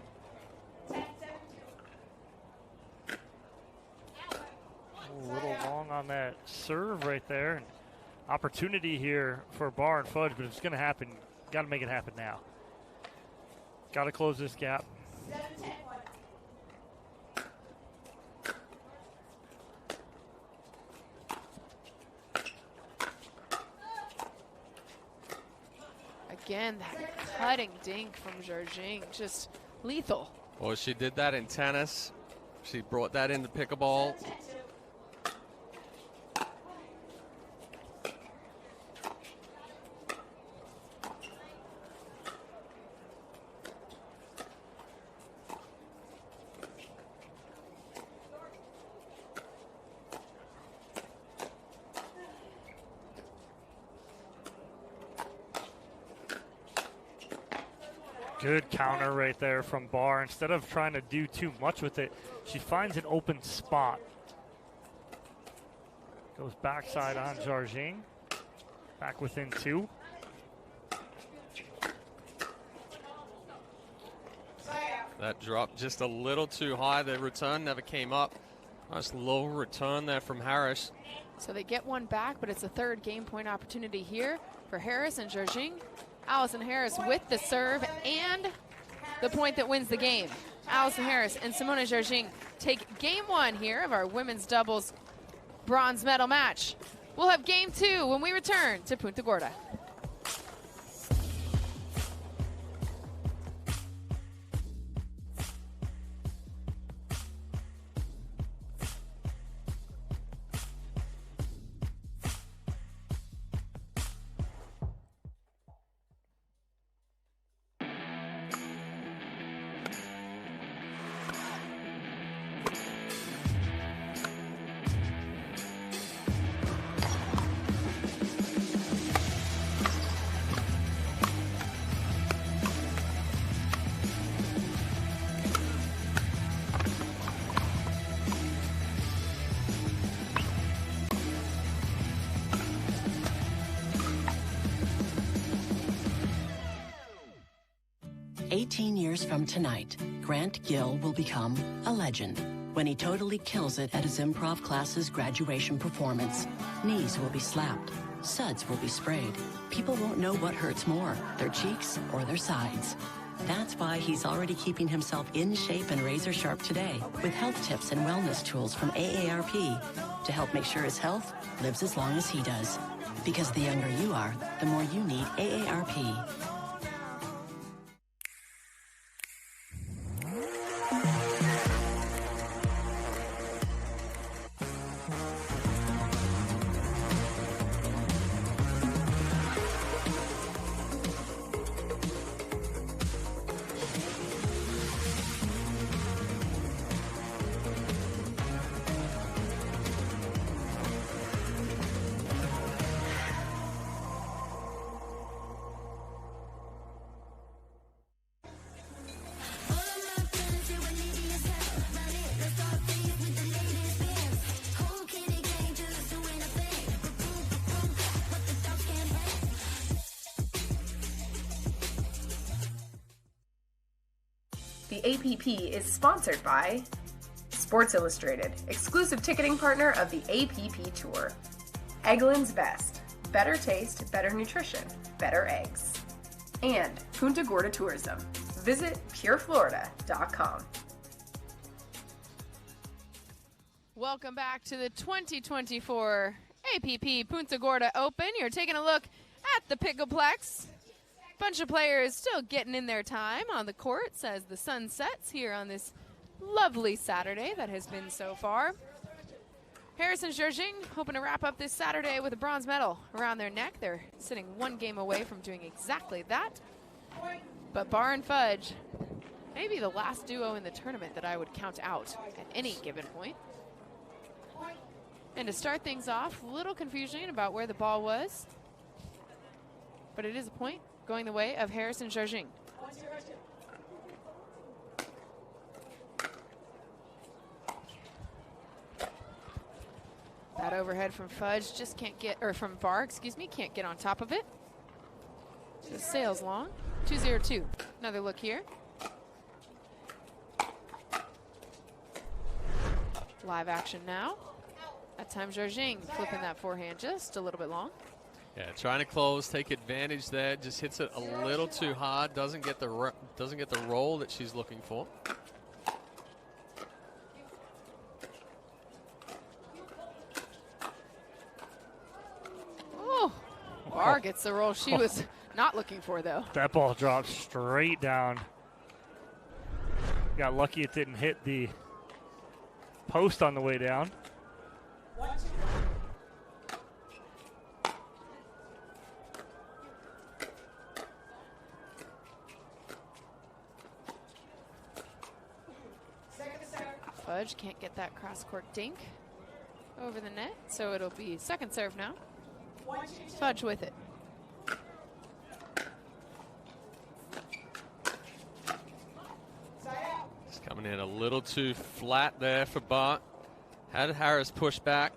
A little long on that serve right there. And opportunity here for Bar and Fudge, but it's going to happen. Got to make it happen now. Got to close this gap. Again, that cutting dink from Georgine, just lethal. Well, she did that in tennis. She brought that into pickleball. Good counter right there from Bar. Instead of trying to do too much with it, she finds an open spot. Goes backside on Georgine. Back within 2. That dropped just a little too high. The return never came up. Nice low return there from Harris. So they get one back, but it's a third game point opportunity here for Harris and Georgine. Allison Harris with the serve and the point that wins the game. Allison Harris and Simona Georgine take game 1 here of our women's doubles bronze medal match. We'll have game 2 when we return to Punta Gorda. Years from tonight, Grant Gill will become a legend when he totally kills it at his improv class's graduation performance. Knees will be slapped, suds will be sprayed. People won't know what hurts more, their cheeks or their sides. That's why he's already keeping himself in shape and razor sharp today with health tips and wellness tools from AARP to help make sure his health lives as long as he does. Because the younger you are, the more you need AARP. The APP is sponsored by Sports Illustrated, exclusive ticketing partner of the APP Tour. Eggland's Best, better taste, better nutrition, better eggs. And Punta Gorda Tourism. Visit pureflorida.com. Welcome back to the 2024 APP Punta Gorda Open. You're taking a look at the Pickleplex. Bunch of players still getting in their time on the courts as the sun sets here on this lovely Saturday that has been so far. Harris and Georgine hoping to wrap up this Saturday with a bronze medal around their neck. They're sitting one game away from doing exactly that. But Bar and Fudge, maybe the last duo in the tournament that I would count out at any given point. And to start things off, a little confusion about where the ball was. But it is a point going the way of Harris and Georgine. That overhead from Fudge just can't get, or from Bar, excuse me, can't get on top of it. So sails long. 2-0-2. Another look here. Live action now. That time Zhao flipping that forehand just a little bit long. Yeah, trying to close, take advantage there. Just hits it a little too hard. Doesn't get the roll that she's looking for. Oh, Bar gets the roll she was not looking for, though. That ball dropped straight down. Got lucky it didn't hit the post on the way down. Fudge can't get that cross-court dink over the net, so it'll be second serve now. Fudge with it. It's coming in a little too flat there for Bart. Had Harris push back.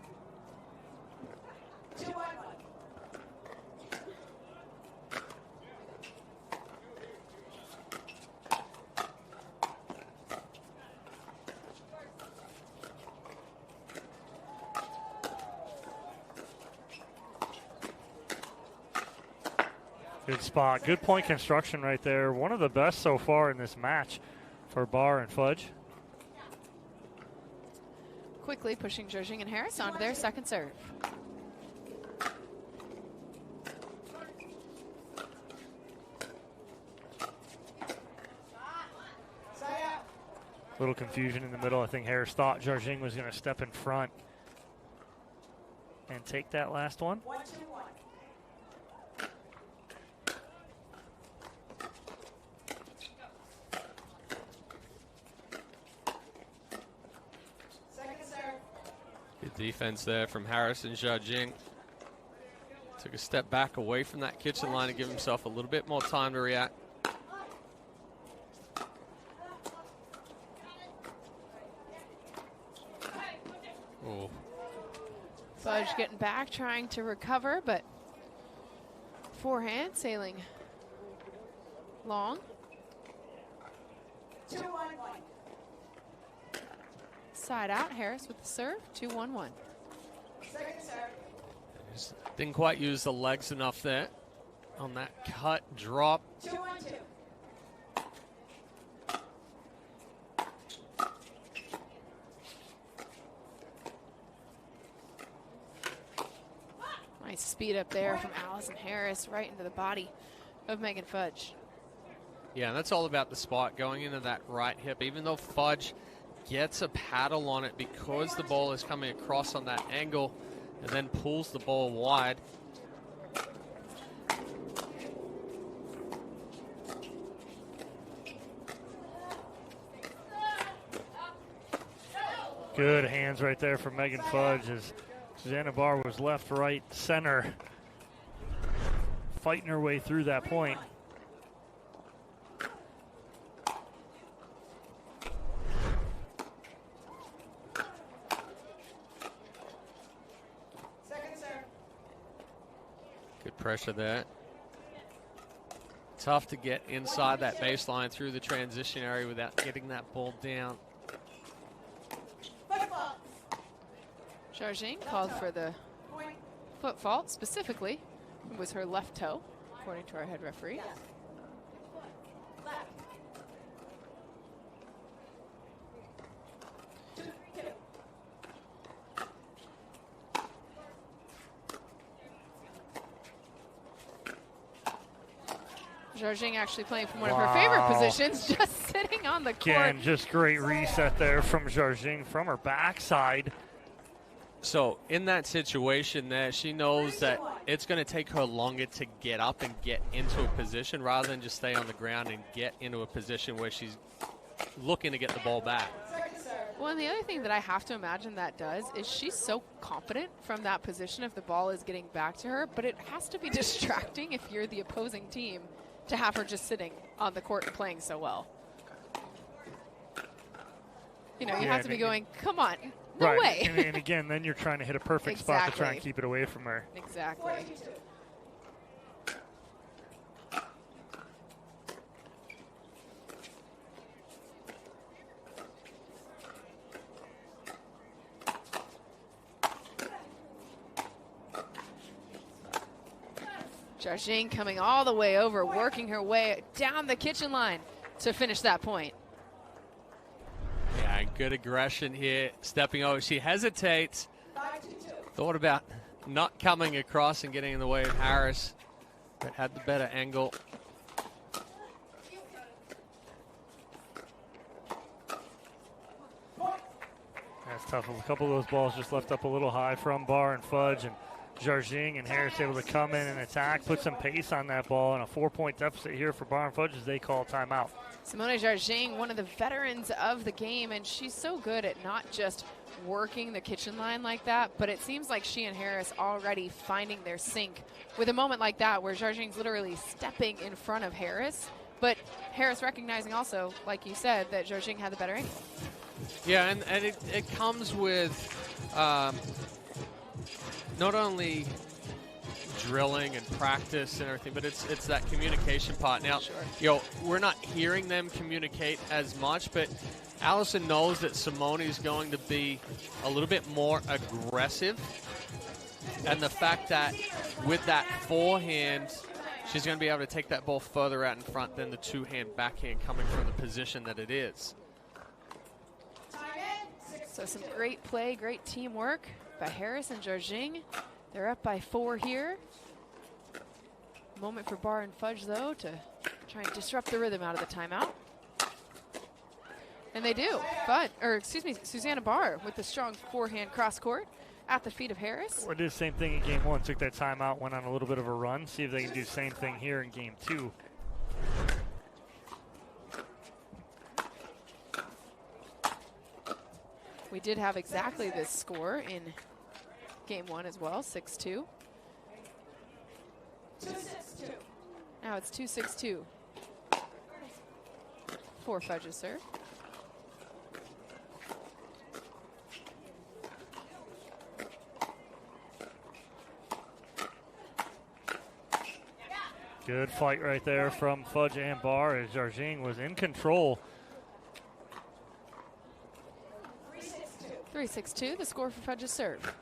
Good spot. Good point construction right there. One of the best so far in this match for Bar and Fudge. Quickly pushing Zhao and Harris onto their second serve. Little confusion in the middle. I think Harris thought Zhao was going to step in front and take that last one. Good defense there from Harris and Zhao. Took a step back away from that kitchen line to give himself a little bit more time to react. Oh. Fudge getting back, trying to recover, but forehand sailing long. 2-1-1. Side out, Harris with the serve, 2-1-1. Second serve. Just didn't quite use the legs enough there on that cut drop. 2-1-2. Nice speed up there from Allison Harris right into the body of Megan Fudge. Yeah, and that's all about the spot going into that right hip. Even though Fudge gets a paddle on it because the ball is coming across on that angle and then pulls the ball wide. Good hands right there from Megan Fudge as Susanna Bar was left, right, center, fighting her way through that point. Good pressure there. Tough to get inside that baseline through the transition area without getting that ball down. Zhao called for the foot fault. Specifically, it was her left toe, according to our head referee. Zhao actually playing from one of her favorite positions, just sitting on the court. Again, just great reset there from Zhao from her backside. So in that situation there, she knows that it's going to take her longer to get up and get into a position rather than just stay on the ground and get into a position where she's looking to get the ball back. Well, and the other thing that I have to imagine that does is she's so confident from that position if the ball is getting back to her, but it has to be distracting if you're the opposing team to have her just sitting on the court and playing so well. You know, you have to be going, come on, no way. And again, then you're trying to hit a perfect spot to try and keep it away from her. Exactly. Jarjing coming all the way over, working her way down the kitchen line to finish that point. Yeah, good aggression here, stepping over. She hesitates. Thought about not coming across and getting in the way of Harris, but had the better angle. That's tough. A couple of those balls just left up a little high from Barr and Fudge, and Jarjing and Harris able to come in and attack, put some pace on that ball, and a 4-point deficit here for Barr and Fudge as they call timeout. Simone Jarjing, one of the veterans of the game, and she's so good at not just working the kitchen line like that, but it seems like she and Harris already finding their sync with a moment like that where Jarjing's literally stepping in front of Harris, but Harris recognizing also, like you said, that Jarjing had the better angle. Yeah, and it comes with not only drilling and practice and everything, but it's that communication part. Now, you know, we're not hearing them communicate as much, but Allison knows that Simone is going to be a little bit more aggressive, and the fact that with that forehand, she's going to be able to take that ball further out in front than the two-hand backhand coming from the position that it is. So some great play, great teamwork by Harris and Jarjing. They're up by 4 here. Moment for Barr and Fudge, though, to try and disrupt the rhythm out of the timeout. And they do. Susanna Barr with the strong forehand cross court at the feet of Harris. Well, did the same thing in game 1. Took that timeout, went on a little bit of a run. See if they can do the same thing here in game 2. We did have exactly this score in game 1 as well, 6-2. 2-6-2. Now it's 2-6-2 for Fudge's serve. Good fight right there from Fudge and Barr as Jarjing was in control. 3-6-2, the score for Fudge's serve.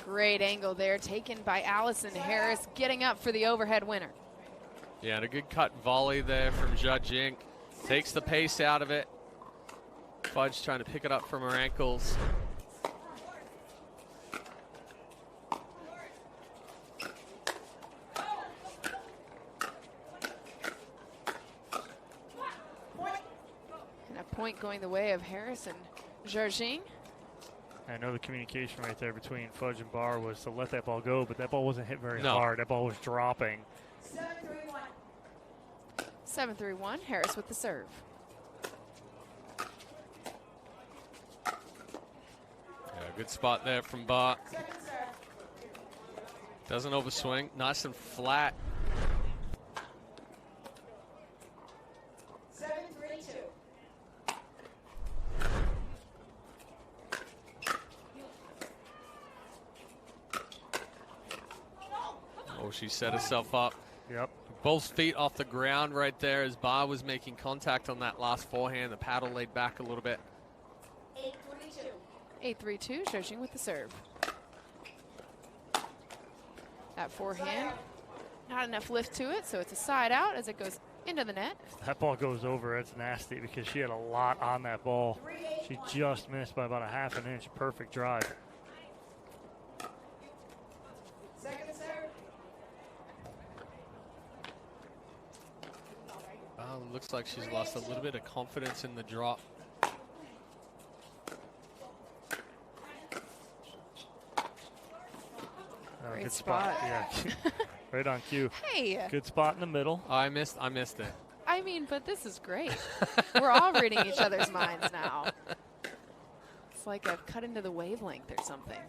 Great angle there taken by Allison Harris, getting up for the overhead winner. Yeah, and a good cut volley there from Jarjing. Takes the pace out of it. Fudge trying to pick it up from her ankles. And a point going the way of Harris and Jarjing. I know the communication right there between Fudge and Barr was to let that ball go, but that ball wasn't hit very hard. That ball was dropping. 7-3-1. 7-3-1, Harris with the serve. Yeah, good spot there from Barr. Doesn't overswing, nice and flat. 7-3-2. Oh, she set herself up. Yep. Both feet off the ground right there as Barr was making contact on that last forehand. The paddle laid back a little bit. 8-3-2. 8-3-2, Jarjing with the serve. That forehand, not enough lift to it, so it's a side out as it goes into the net. If that ball goes over, it's nasty because she had a lot on that ball. She just missed by about a half an inch. Perfect drive. Second serve. Looks like she's lost a little bit of confidence in the drop. Great good spot. Yeah, right on cue. Hey. Good spot in the middle. I missed it. I mean, but this is great. We're all reading each other's minds now. It's like I've cut into the wavelength or something.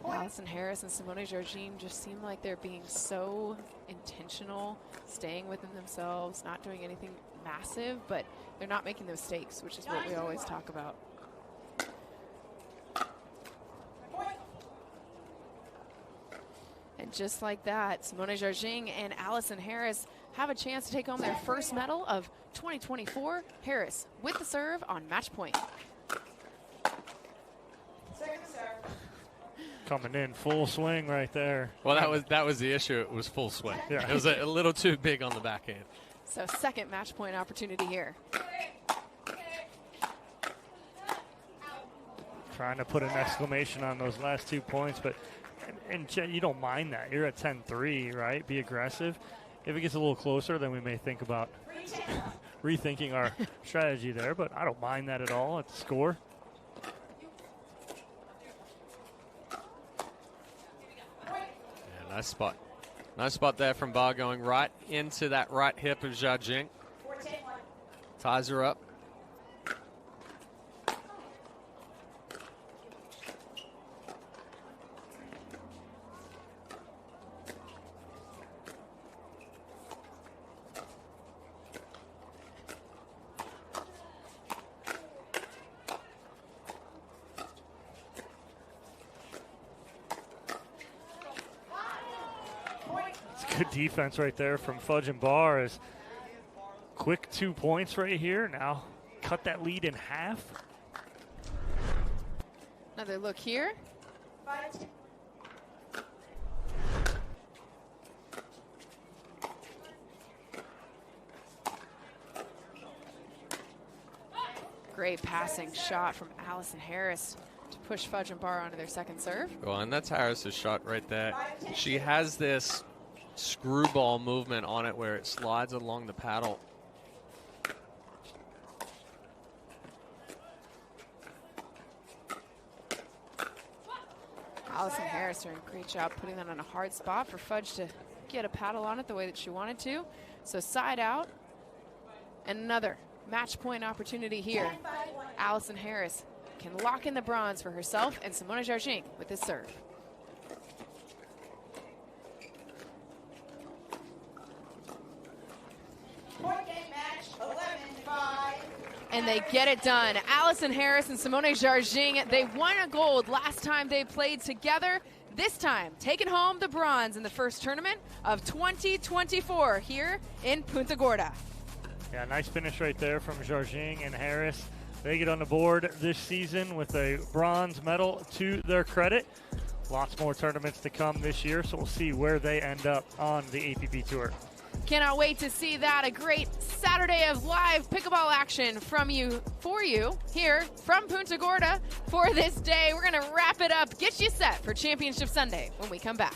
Allison Harris and Simone Jarjing just seem like they're being so intentional, staying within themselves, not doing anything massive, but they're not making the mistakes, which is what we always talk about. And just like that, Simone Jarging and Allison Harris have a chance to take home their first medal of 2024. Harris with the serve on match point. Coming in full swing right there. Well, that was the issue. It was full swing. Yeah. It was a little too big on the backhand. So second match point opportunity here. Trying to put an exclamation on those last 2 points, but and you don't mind that. You're at 10-3, right? Be aggressive. If it gets a little closer, then we may think about rethinking our strategy there, but I don't mind that at all at the score. Yeah, nice spot. Nice spot there from Barr, going right into that right hip of Jarging. Ties her up. Good defense right there from Fudge and Barr. Is quick 2 points right here. Now cut that lead in half. Another look here. Great passing shot from Allison Harris to push Fudge and Barr onto their second serve. Well, and that's Harris's shot right there. She has this screwball movement on it where it slides along the paddle. Allison Harris doing a great job putting that on a hard spot for Fudge to get a paddle on it the way that she wanted to. So side out, and another match point opportunity here. Allison Harris can lock in the bronze for herself and Simone Jarging with this serve. And they get it done. Allison Harris and Simone Jarging, they won a gold last time they played together. This time, taking home the bronze in the first tournament of 2024 here in Punta Gorda. Yeah, nice finish right there from Jarging and Harris. They get on the board this season with a bronze medal to their credit. Lots more tournaments to come this year, so we'll see where they end up on the APP Tour. Cannot wait to see that. A great Saturday of live pickleball action from you, for you, here from Punta Gorda for this day. We're going to wrap it up, get you set for Championship Sunday when we come back.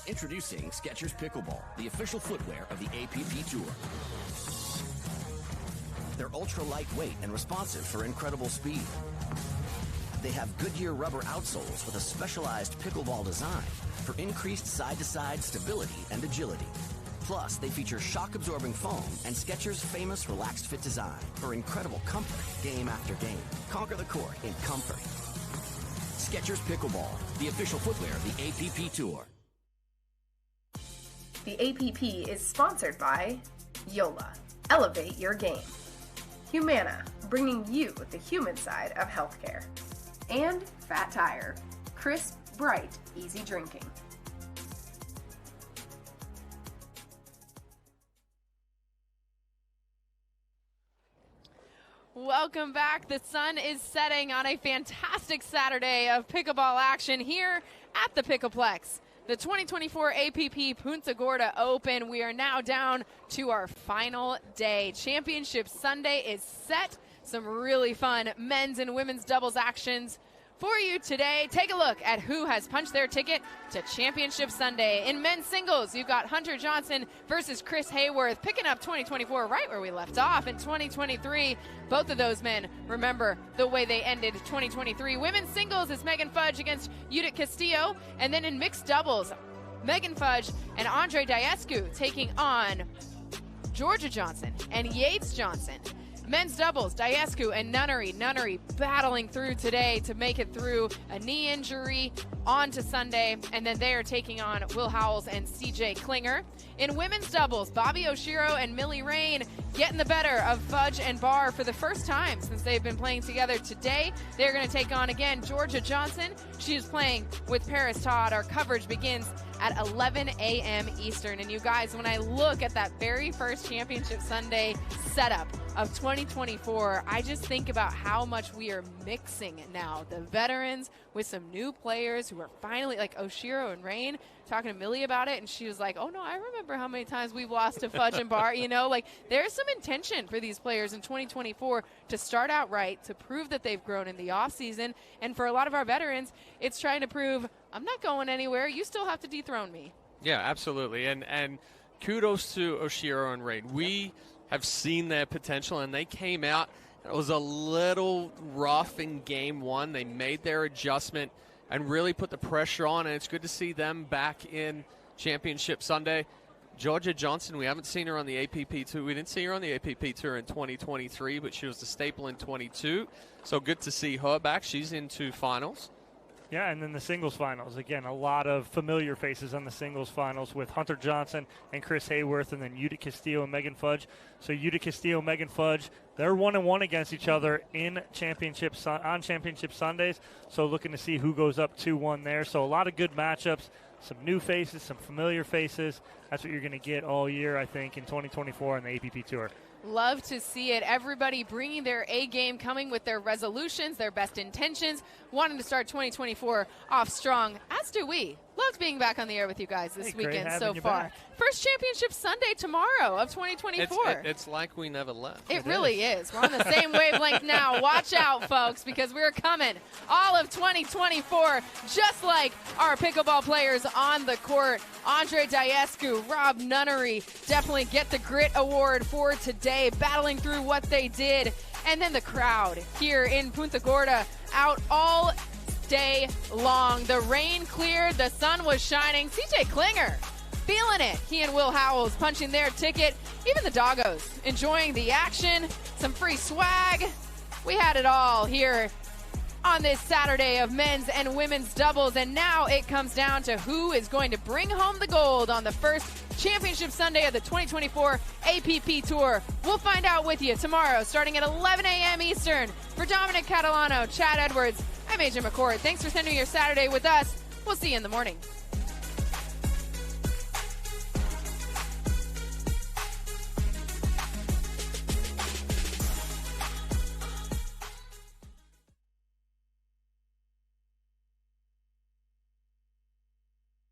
Introducing Skechers Pickleball, the official footwear of the APP Tour. They're ultra lightweight and responsive for incredible speed. They have Goodyear rubber outsoles with a specialized pickleball design for increased side-to-side stability and agility. Plus, they feature shock-absorbing foam and Skechers' famous relaxed fit design for incredible comfort game after game. Conquer the court in comfort. Skechers Pickleball, the official footwear of the APP Tour. The APP is sponsored by Yola. Elevate your game. Humana, bringing you the human side of healthcare. And Fat Tire. Crisp, bright, easy drinking. Welcome welcome back. The sun is setting on a fantastic Saturday of pickleball action here at the Pickleplex. The 2024 APP Punta Gorda Open. We are now down to our final day. Championship Sunday is set. Some really fun men's and women's doubles actions for you today. Take a look at who has punched their ticket to Championship Sunday. In men's singles, you've got Hunter Johnson versus Chris Hayworth, picking up 2024 right where we left off in 2023. Both of those men, remember the way they ended 2023. Women's singles is Megan Fudge against Judith Castillo. And then in mixed doubles, Megan Fudge and Andre Daescu taking on Georgia Johnson and Yates Johnson. Men's doubles, Daescu and Nunnery. Nunnery battling through today to make it through a knee injury on to Sunday. And then they are taking on Will Howells and CJ Klinger. In women's doubles, Bobby Oshiro and Millie Rain getting the better of Fudge and Barr for the first time since they've been playing together today. They're going to take on, again, Georgia Johnson. She is playing with Paris Todd. Our coverage begins at 11 a.m. Eastern. And you guys, when I look at that very first Championship Sunday setup of 2024, I just think about how much we are mixing now. The veterans with some new players who are finally, like Oshiro and Rain, talking to Millie about it, and she was like, oh no, I remember how many times we've lost to Fudge and Barr. You know, like there's some intention for these players in 2024 to start out right, to prove that they've grown in the offseason. And for a lot of our veterans, it's trying to prove, I'm not going anywhere. You still have to dethrone me. Yeah, absolutely. And kudos to Oshiro and Rain. We have seen their potential, and they came out. It was a little rough in game one. They made their adjustment and really put the pressure on, and it's good to see them back in Championship Sunday. Georgia Johnson, we haven't seen her on the APP Tour. We didn't see her on the APP Tour in 2023, but she was the staple in 22. So good to see her back. She's into finals. Yeah, and then the singles finals. Again, a lot of familiar faces on the singles finals with Hunter Johnson and Chris Hayworth, and then Judith Castillo and Megan Fudge. So Judith Castillo, Megan Fudge, they're 1-1 against each other in on Championship Sundays. So looking to see who goes up 2-1 there. So a lot of good matchups, some new faces, some familiar faces. That's what you're going to get all year, I think, in 2024 on the APP Tour. Love to see it. Everybody bringing their A game, coming with their resolutions, their best intentions, wanting to start 2024 off strong, as do we. Loved being back on the air with you guys this weekend so far. Back. First Championship Sunday tomorrow of 2024. It's like we never left. It really is. We're on the same wavelength now. Watch out, folks, because we're coming all of 2024, just like our pickleball players on the court. Andre Daescu, Rob Nunnery definitely get the Grit Award for today, battling through what they did. And then the crowd here in Punta Gorda out all day long. The rain cleared, the sun was shining. CJ Klinger feeling it. He and Will Howells punching their ticket. Even the doggos enjoying the action. Some free swag. We had it all here on this Saturday of men's and women's doubles. And now it comes down to who is going to bring home the gold on the first Championship Sunday of the 2024 APP Tour. We'll find out with you tomorrow starting at 11 a.m. Eastern. For Dominic Catalano, Chad Edwards, I'm AJ McCord. Thanks for spending your Saturday with us. We'll see you in the morning.